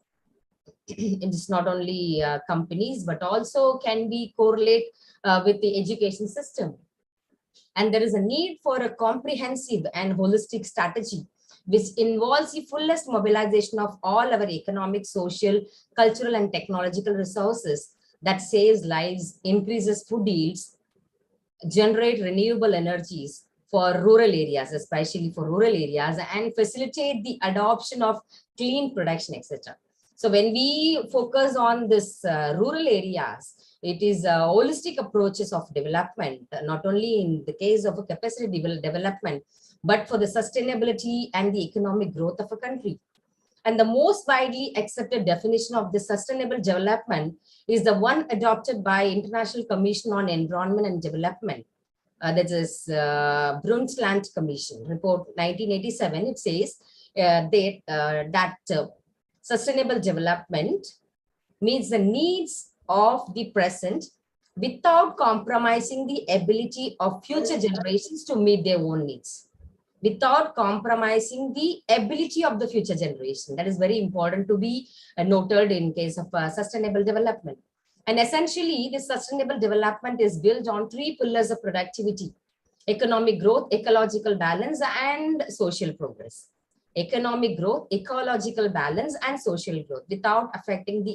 It is not only companies, but also can be correlate with the education system. And there is a need for a comprehensive and holistic strategy, which involves the fullest mobilization of all our economic, social, cultural, and technological resources that saves lives, increases food yields, generate renewable energies for rural areas, especially for rural areas, and facilitate the adoption of clean production, etc. So when we focus on this rural areas, it is holistic approaches of development, not only in the case of a capacity development, but for the sustainability and the economic growth of a country. And the most widely accepted definition of the sustainable development is the one adopted by International Commission on Environment and Development. That is Brundtland Commission report 1987. It says that sustainable development meets the needs of the present without compromising the ability of future generations to meet their own needs. Without compromising the ability of the future generation. That is very important to be noted in case of sustainable development. And essentially, this sustainable development is built on 3 pillars of productivity: economic growth, ecological balance, and social progress. Economic growth, ecological balance, and social growth without affecting the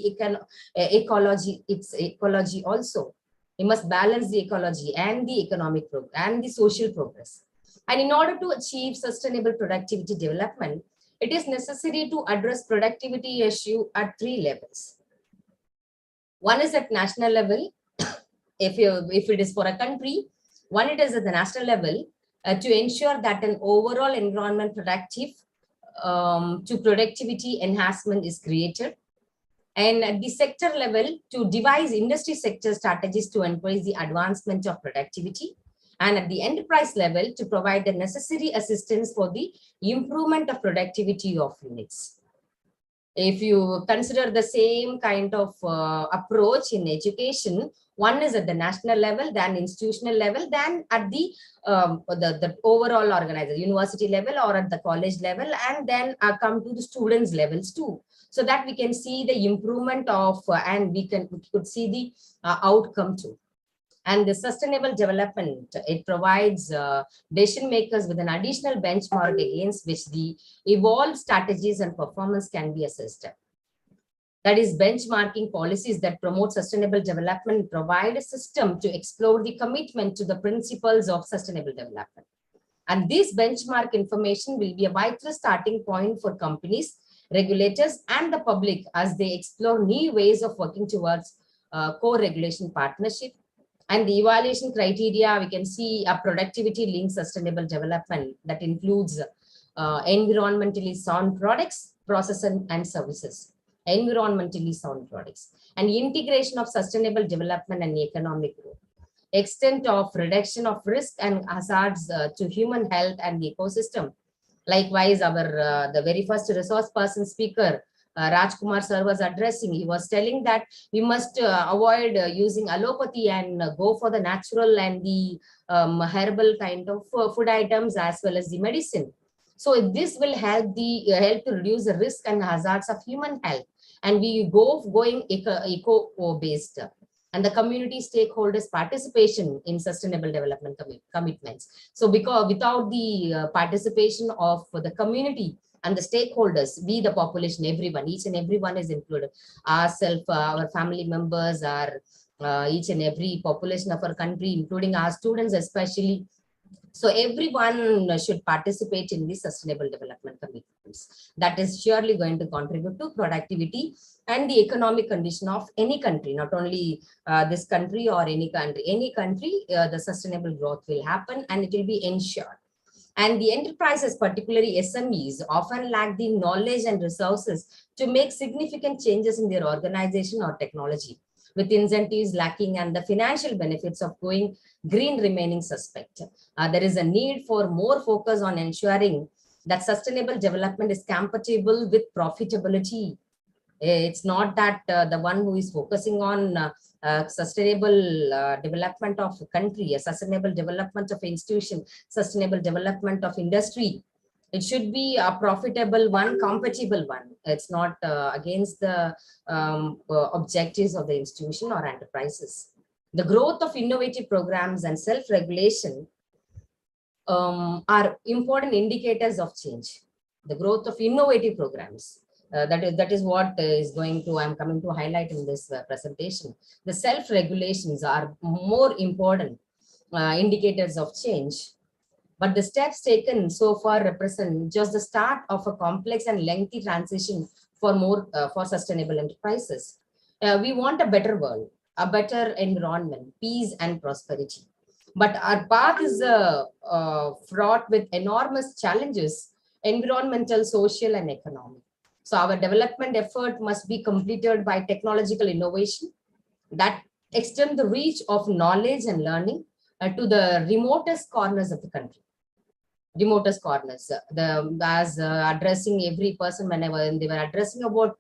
ecology, its ecology also. We must balance the ecology and the economic progress and the social progress. And in order to achieve sustainable productivity development, it is necessary to address productivity issue at 3 levels. One is at national level, if it is for a country. One, it is at the national level to ensure that an overall environment productive to productivity enhancement is created. And at the sector level, to devise industry sector strategies to encourage the advancement of productivity. And at the enterprise level, to provide the necessary assistance for the improvement of productivity of units. If you consider the same kind of approach in education, One is at the national level, then institutional level, then at the overall organizer, university level or at the college level, and then come to the students levels too. So that we can see the improvement of, and we could see the outcome too. And the sustainable development, it provides decision makers with an additional benchmark against which the evolved strategies and performance can be assessed. That is, benchmarking policies that promote sustainable development provide a system to explore the commitment to the principles of sustainable development. And this benchmark information will be a vital starting point for companies, regulators, and the public as they explore new ways of working towards co-regulation partnership. And the evaluation criteria, we can see a productivity linked sustainable development that includes environmentally sound products, processes, and services. Environmentally sound products, and integration of sustainable development and economic growth, extent of reduction of risk and hazards to human health and the ecosystem. Likewise, our the very first resource person speaker, Rajkumar sir, was addressing. He was telling that we must avoid using allopathy and go for the natural and the herbal kind of food items as well as the medicine. So this will help to reduce the risk and hazards of human health. And we going eco-based, and the community stakeholders' participation in sustainable development commitments. So because without the participation of the community and the stakeholders, we, the population, everyone, each and everyone is included. Ourselves, our family members, our each and every population of our country, including our students especially. So everyone should participate in the sustainable development commitments. That is surely going to contribute to productivity and the economic condition of any country, not only this country or any country. Any country, the sustainable growth will happen and it will be ensured. And the enterprises, particularly SMEs, often lack the knowledge and resources to make significant changes in their organization or technology, with incentives lacking and the financial benefits of going green remaining suspect. There is a need for more focus on ensuring that sustainable development is compatible with profitability. It's not that the one who is focusing on sustainable development of a country, a sustainable development of institution, sustainable development of industry. It should be a profitable one, compatible one. It's not against the objectives of the institution or enterprises. The growth of innovative programs and self-regulation are important indicators of change. The growth of innovative programs. That is what I'm coming to highlight in this presentation. The self-regulations are more important indicators of change. But the steps taken so far represent just the start of a complex and lengthy transition for sustainable enterprises. We want a better world, a better environment, peace and prosperity. But our path is fraught with enormous challenges, environmental, social, and economic. So our development effort must be completed by technological innovation that extend the reach of knowledge and learning to the remotest corners of the country. Remotest corners, addressing every person whenever they were addressing about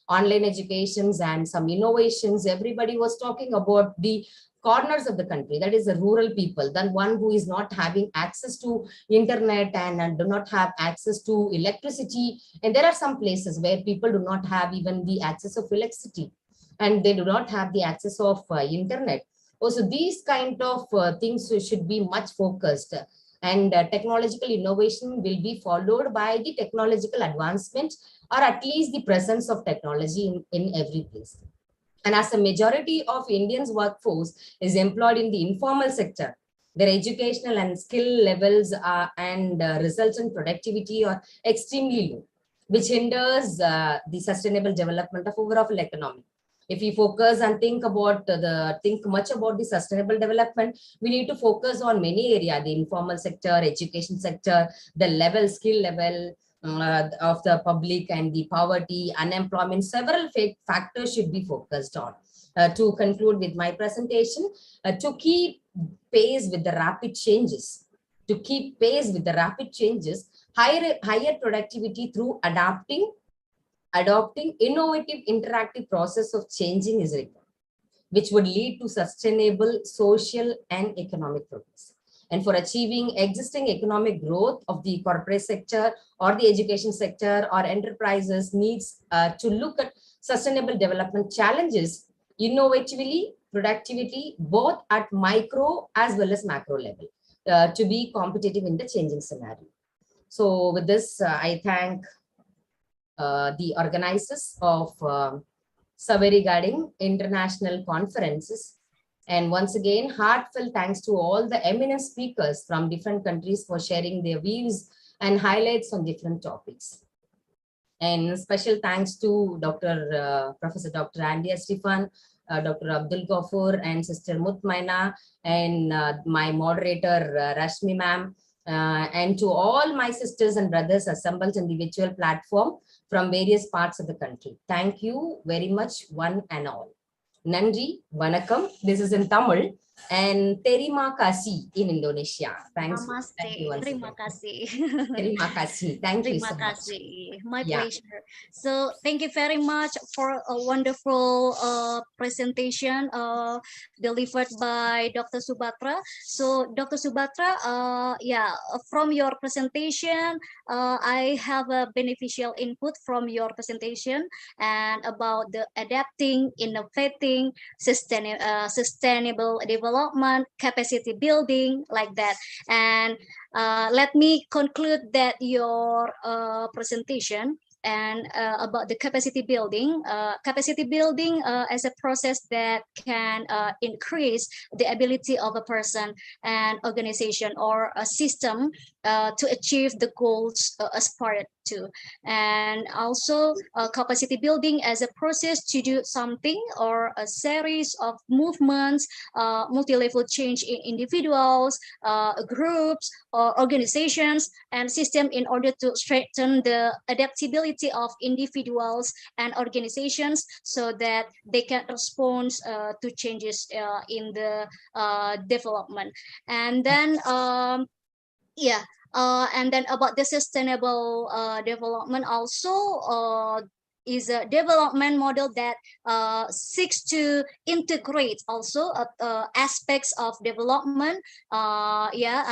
online educations and some innovations, everybody was talking about the corners of the country, that is the rural people, then one who is not having access to internet and do not have access to electricity. And there are some places where people do not have even the access of electricity and they do not have the access of internet. Also, these kind of things should be much focused, and technological innovation will be followed by the technological advancement or at least the presence of technology in every place. And as a majority of Indians workforce is employed in the informal sector, their educational and skill levels and resultant productivity are extremely low, which hinders the sustainable development of overall economy. If we focus and think much about the sustainable development, we need to focus on many areas: the informal sector, education sector, the skill level of the public, and the poverty, unemployment. Several factors should be focused on. To conclude with my presentation, to keep pace with the rapid changes, higher productivity through adopting innovative interactive process of changing is required. which would lead to sustainable social and economic progress. And for achieving existing economic growth of the corporate sector or the education sector or enterprises needs to look at sustainable development challenges innovatively, productivity, both at micro as well as macro level to be competitive in the changing scenario. So with this, I thank the organizers of Sawerigading International Conferences. And once again, heartfelt thanks to all the eminent speakers from different countries for sharing their views and highlights on different topics. And special thanks to Professor Dr. Andy Estefan, Dr. Abdul Ghafoor and Sister Mutmaina, and my moderator Rashmi ma'am, and to all my sisters and brothers assembled in the virtual platform from various parts of the country. Thank you very much, one and all. Nandri, Vanakkam, this is in Tamil, and Terima kasih in Indonesia. Thanks. Namaste. Thank you once Terima again. kasih. Terima kasih. Thank you so Terima much. kasih. My Yeah. pleasure. So thank you very much for a wonderful presentation delivered by Dr. Subatra. So Dr. Subatra, from your presentation, I have a beneficial input from your presentation and about the adapting, innovating, sustainable development, capacity building, like that. And let me conclude that your presentation and about the capacity building as a process that can increase the ability of a person and organization or a system to achieve the goals aspired to. And also capacity building as a process to do something or a series of movements, multi-level change in individuals, groups, or organizations and system in order to strengthen the adaptability of individuals and organizations so that they can respond to changes in the development. And then and then about the sustainable development also is a development model that seeks to integrate also aspects of development,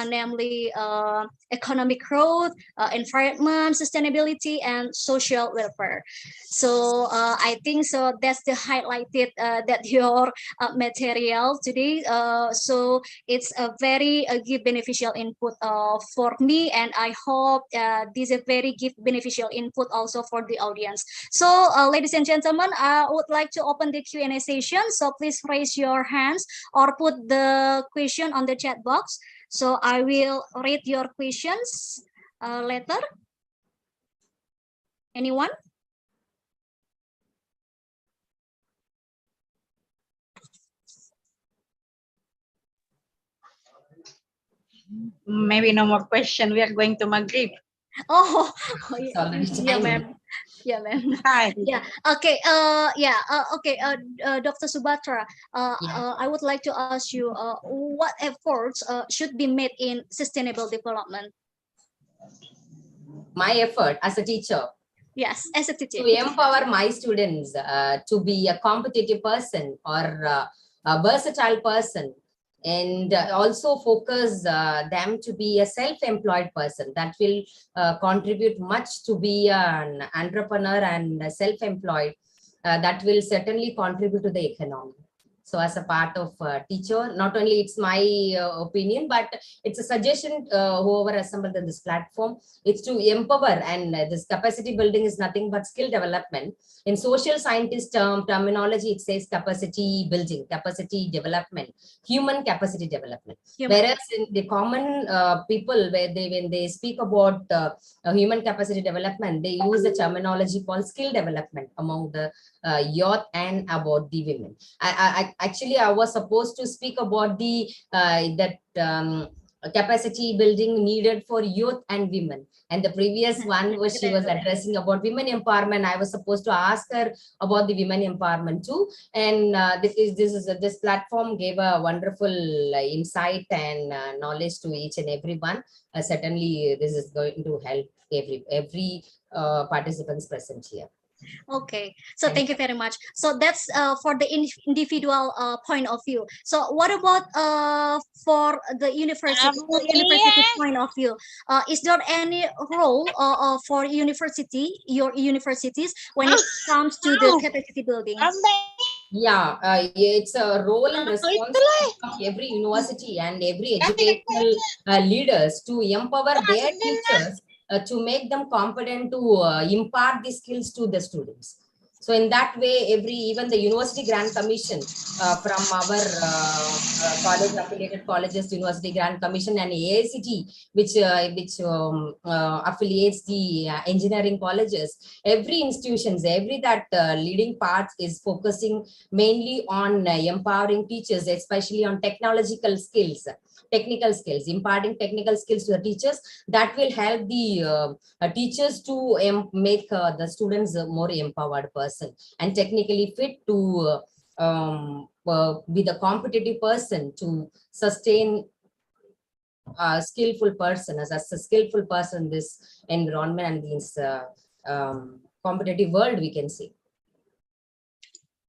namely economic growth, environment, sustainability, and social welfare. So I think so that's the highlighted that your material today. So it's a very give beneficial input for me, and I hope this is a very give beneficial input also for the audience. So ladies and gentlemen, I would like to open the Q&A session. So please raise your hands or put the question on the chat box. So I will read your questions later. Anyone? Maybe no more question. We are going to Maghrib. Oh, It's yeah, ma'am. Yeah, ma'am. Hi. Yeah. Okay. Okay. Dr. Subatra, I would like to ask you, what efforts should be made in sustainable development? My effort as a teacher. Yes, as a teacher. To empower my students to be a competitive person or a versatile person, and also focus them to be a self-employed person that will contribute much to be an entrepreneur and self-employed that will certainly contribute to the economy. So as a part of teacher, not only it's my opinion, but it's a suggestion whoever assembled in this platform, it's to empower, and this capacity building is nothing but skill development. In social scientist terminology, it says capacity building, capacity development, human capacity development. Whereas in the common people, when they speak about human capacity development, they use the terminology called skill development among the youth and about the women. Actually, I was supposed to speak about the capacity building needed for youth and women. And the previous one was she was addressing about women empowerment. I was supposed to ask her about the women empowerment too. And this platform gave a wonderful insight and knowledge to each and everyone. Certainly, this is going to help every participants present here. Okay, so thank you very much. So that's for the individual point of view. So what about for the university point of view? Is there any role for your universities when it comes to the capacity building? Yeah, it's a role and responsibility of every university and every educational leaders to empower their teachers to make them competent to impart the skills to the students. So in that way, even the University Grant Commission from our college affiliated colleges, University Grant Commission and AICT, which affiliates the engineering colleges, every institutions, every that leading part is focusing mainly on empowering teachers, especially on technical skills, imparting technical skills to the teachers that will help the teachers to make the students a more empowered person and technically fit to be the competitive person to sustain a skillful person as a skillful person in this environment and this competitive world, we can say.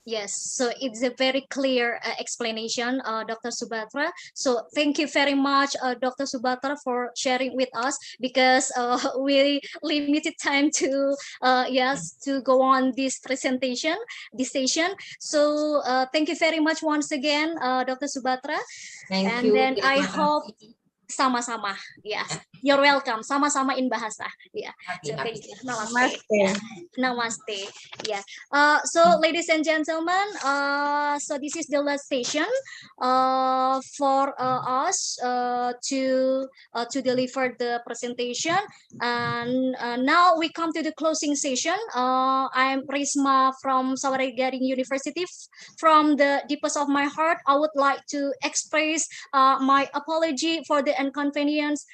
Yes, so it's a very clear explanation, Dr. Subhatra. So thank you very much, Dr. Subhatra, for sharing with us, because we limited time to to go on this presentation, this session. So thank you very much once again, Dr. Subhatra. Thank And you. then I hope sama-sama. Yes, you're welcome. Sama-sama in bahasa. Yeah. So thank you. Namaste. Yeah. Namaste. Yeah. So ladies and gentlemen, so this is the last session for us to deliver the presentation, and now we come to the closing session. I'm Risma from Sawerigading University. From the deepest of my heart, I would like to express my apology for the inconvenience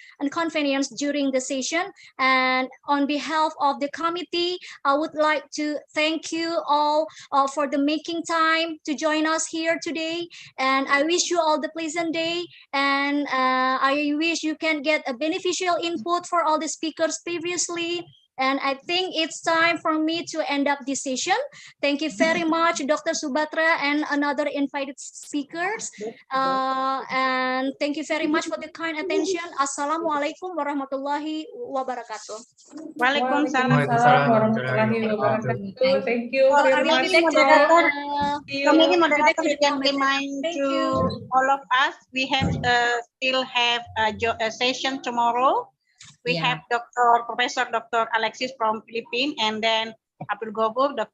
during the session, and on behalf of the committee, I would like to thank you all for the making time to join us here today, and I wish you all the pleasant day, and I wish you can get a beneficial input for all the speakers previously. And I think it's time for me to end up this session. Thank you very much, Dr. Subhatra and another invited speakers. And thank you very much for the kind attention. Assalamualaikum warahmatullahi wabarakatuh. Waalaikumsalam warahmatullahi wabarakatuh. Thank you very much. Maybe moderator you can remind to all of us, we have still have a session tomorrow. We have Professor Dr. Alexis from Philippines, and then Abdul Gobur, Dr.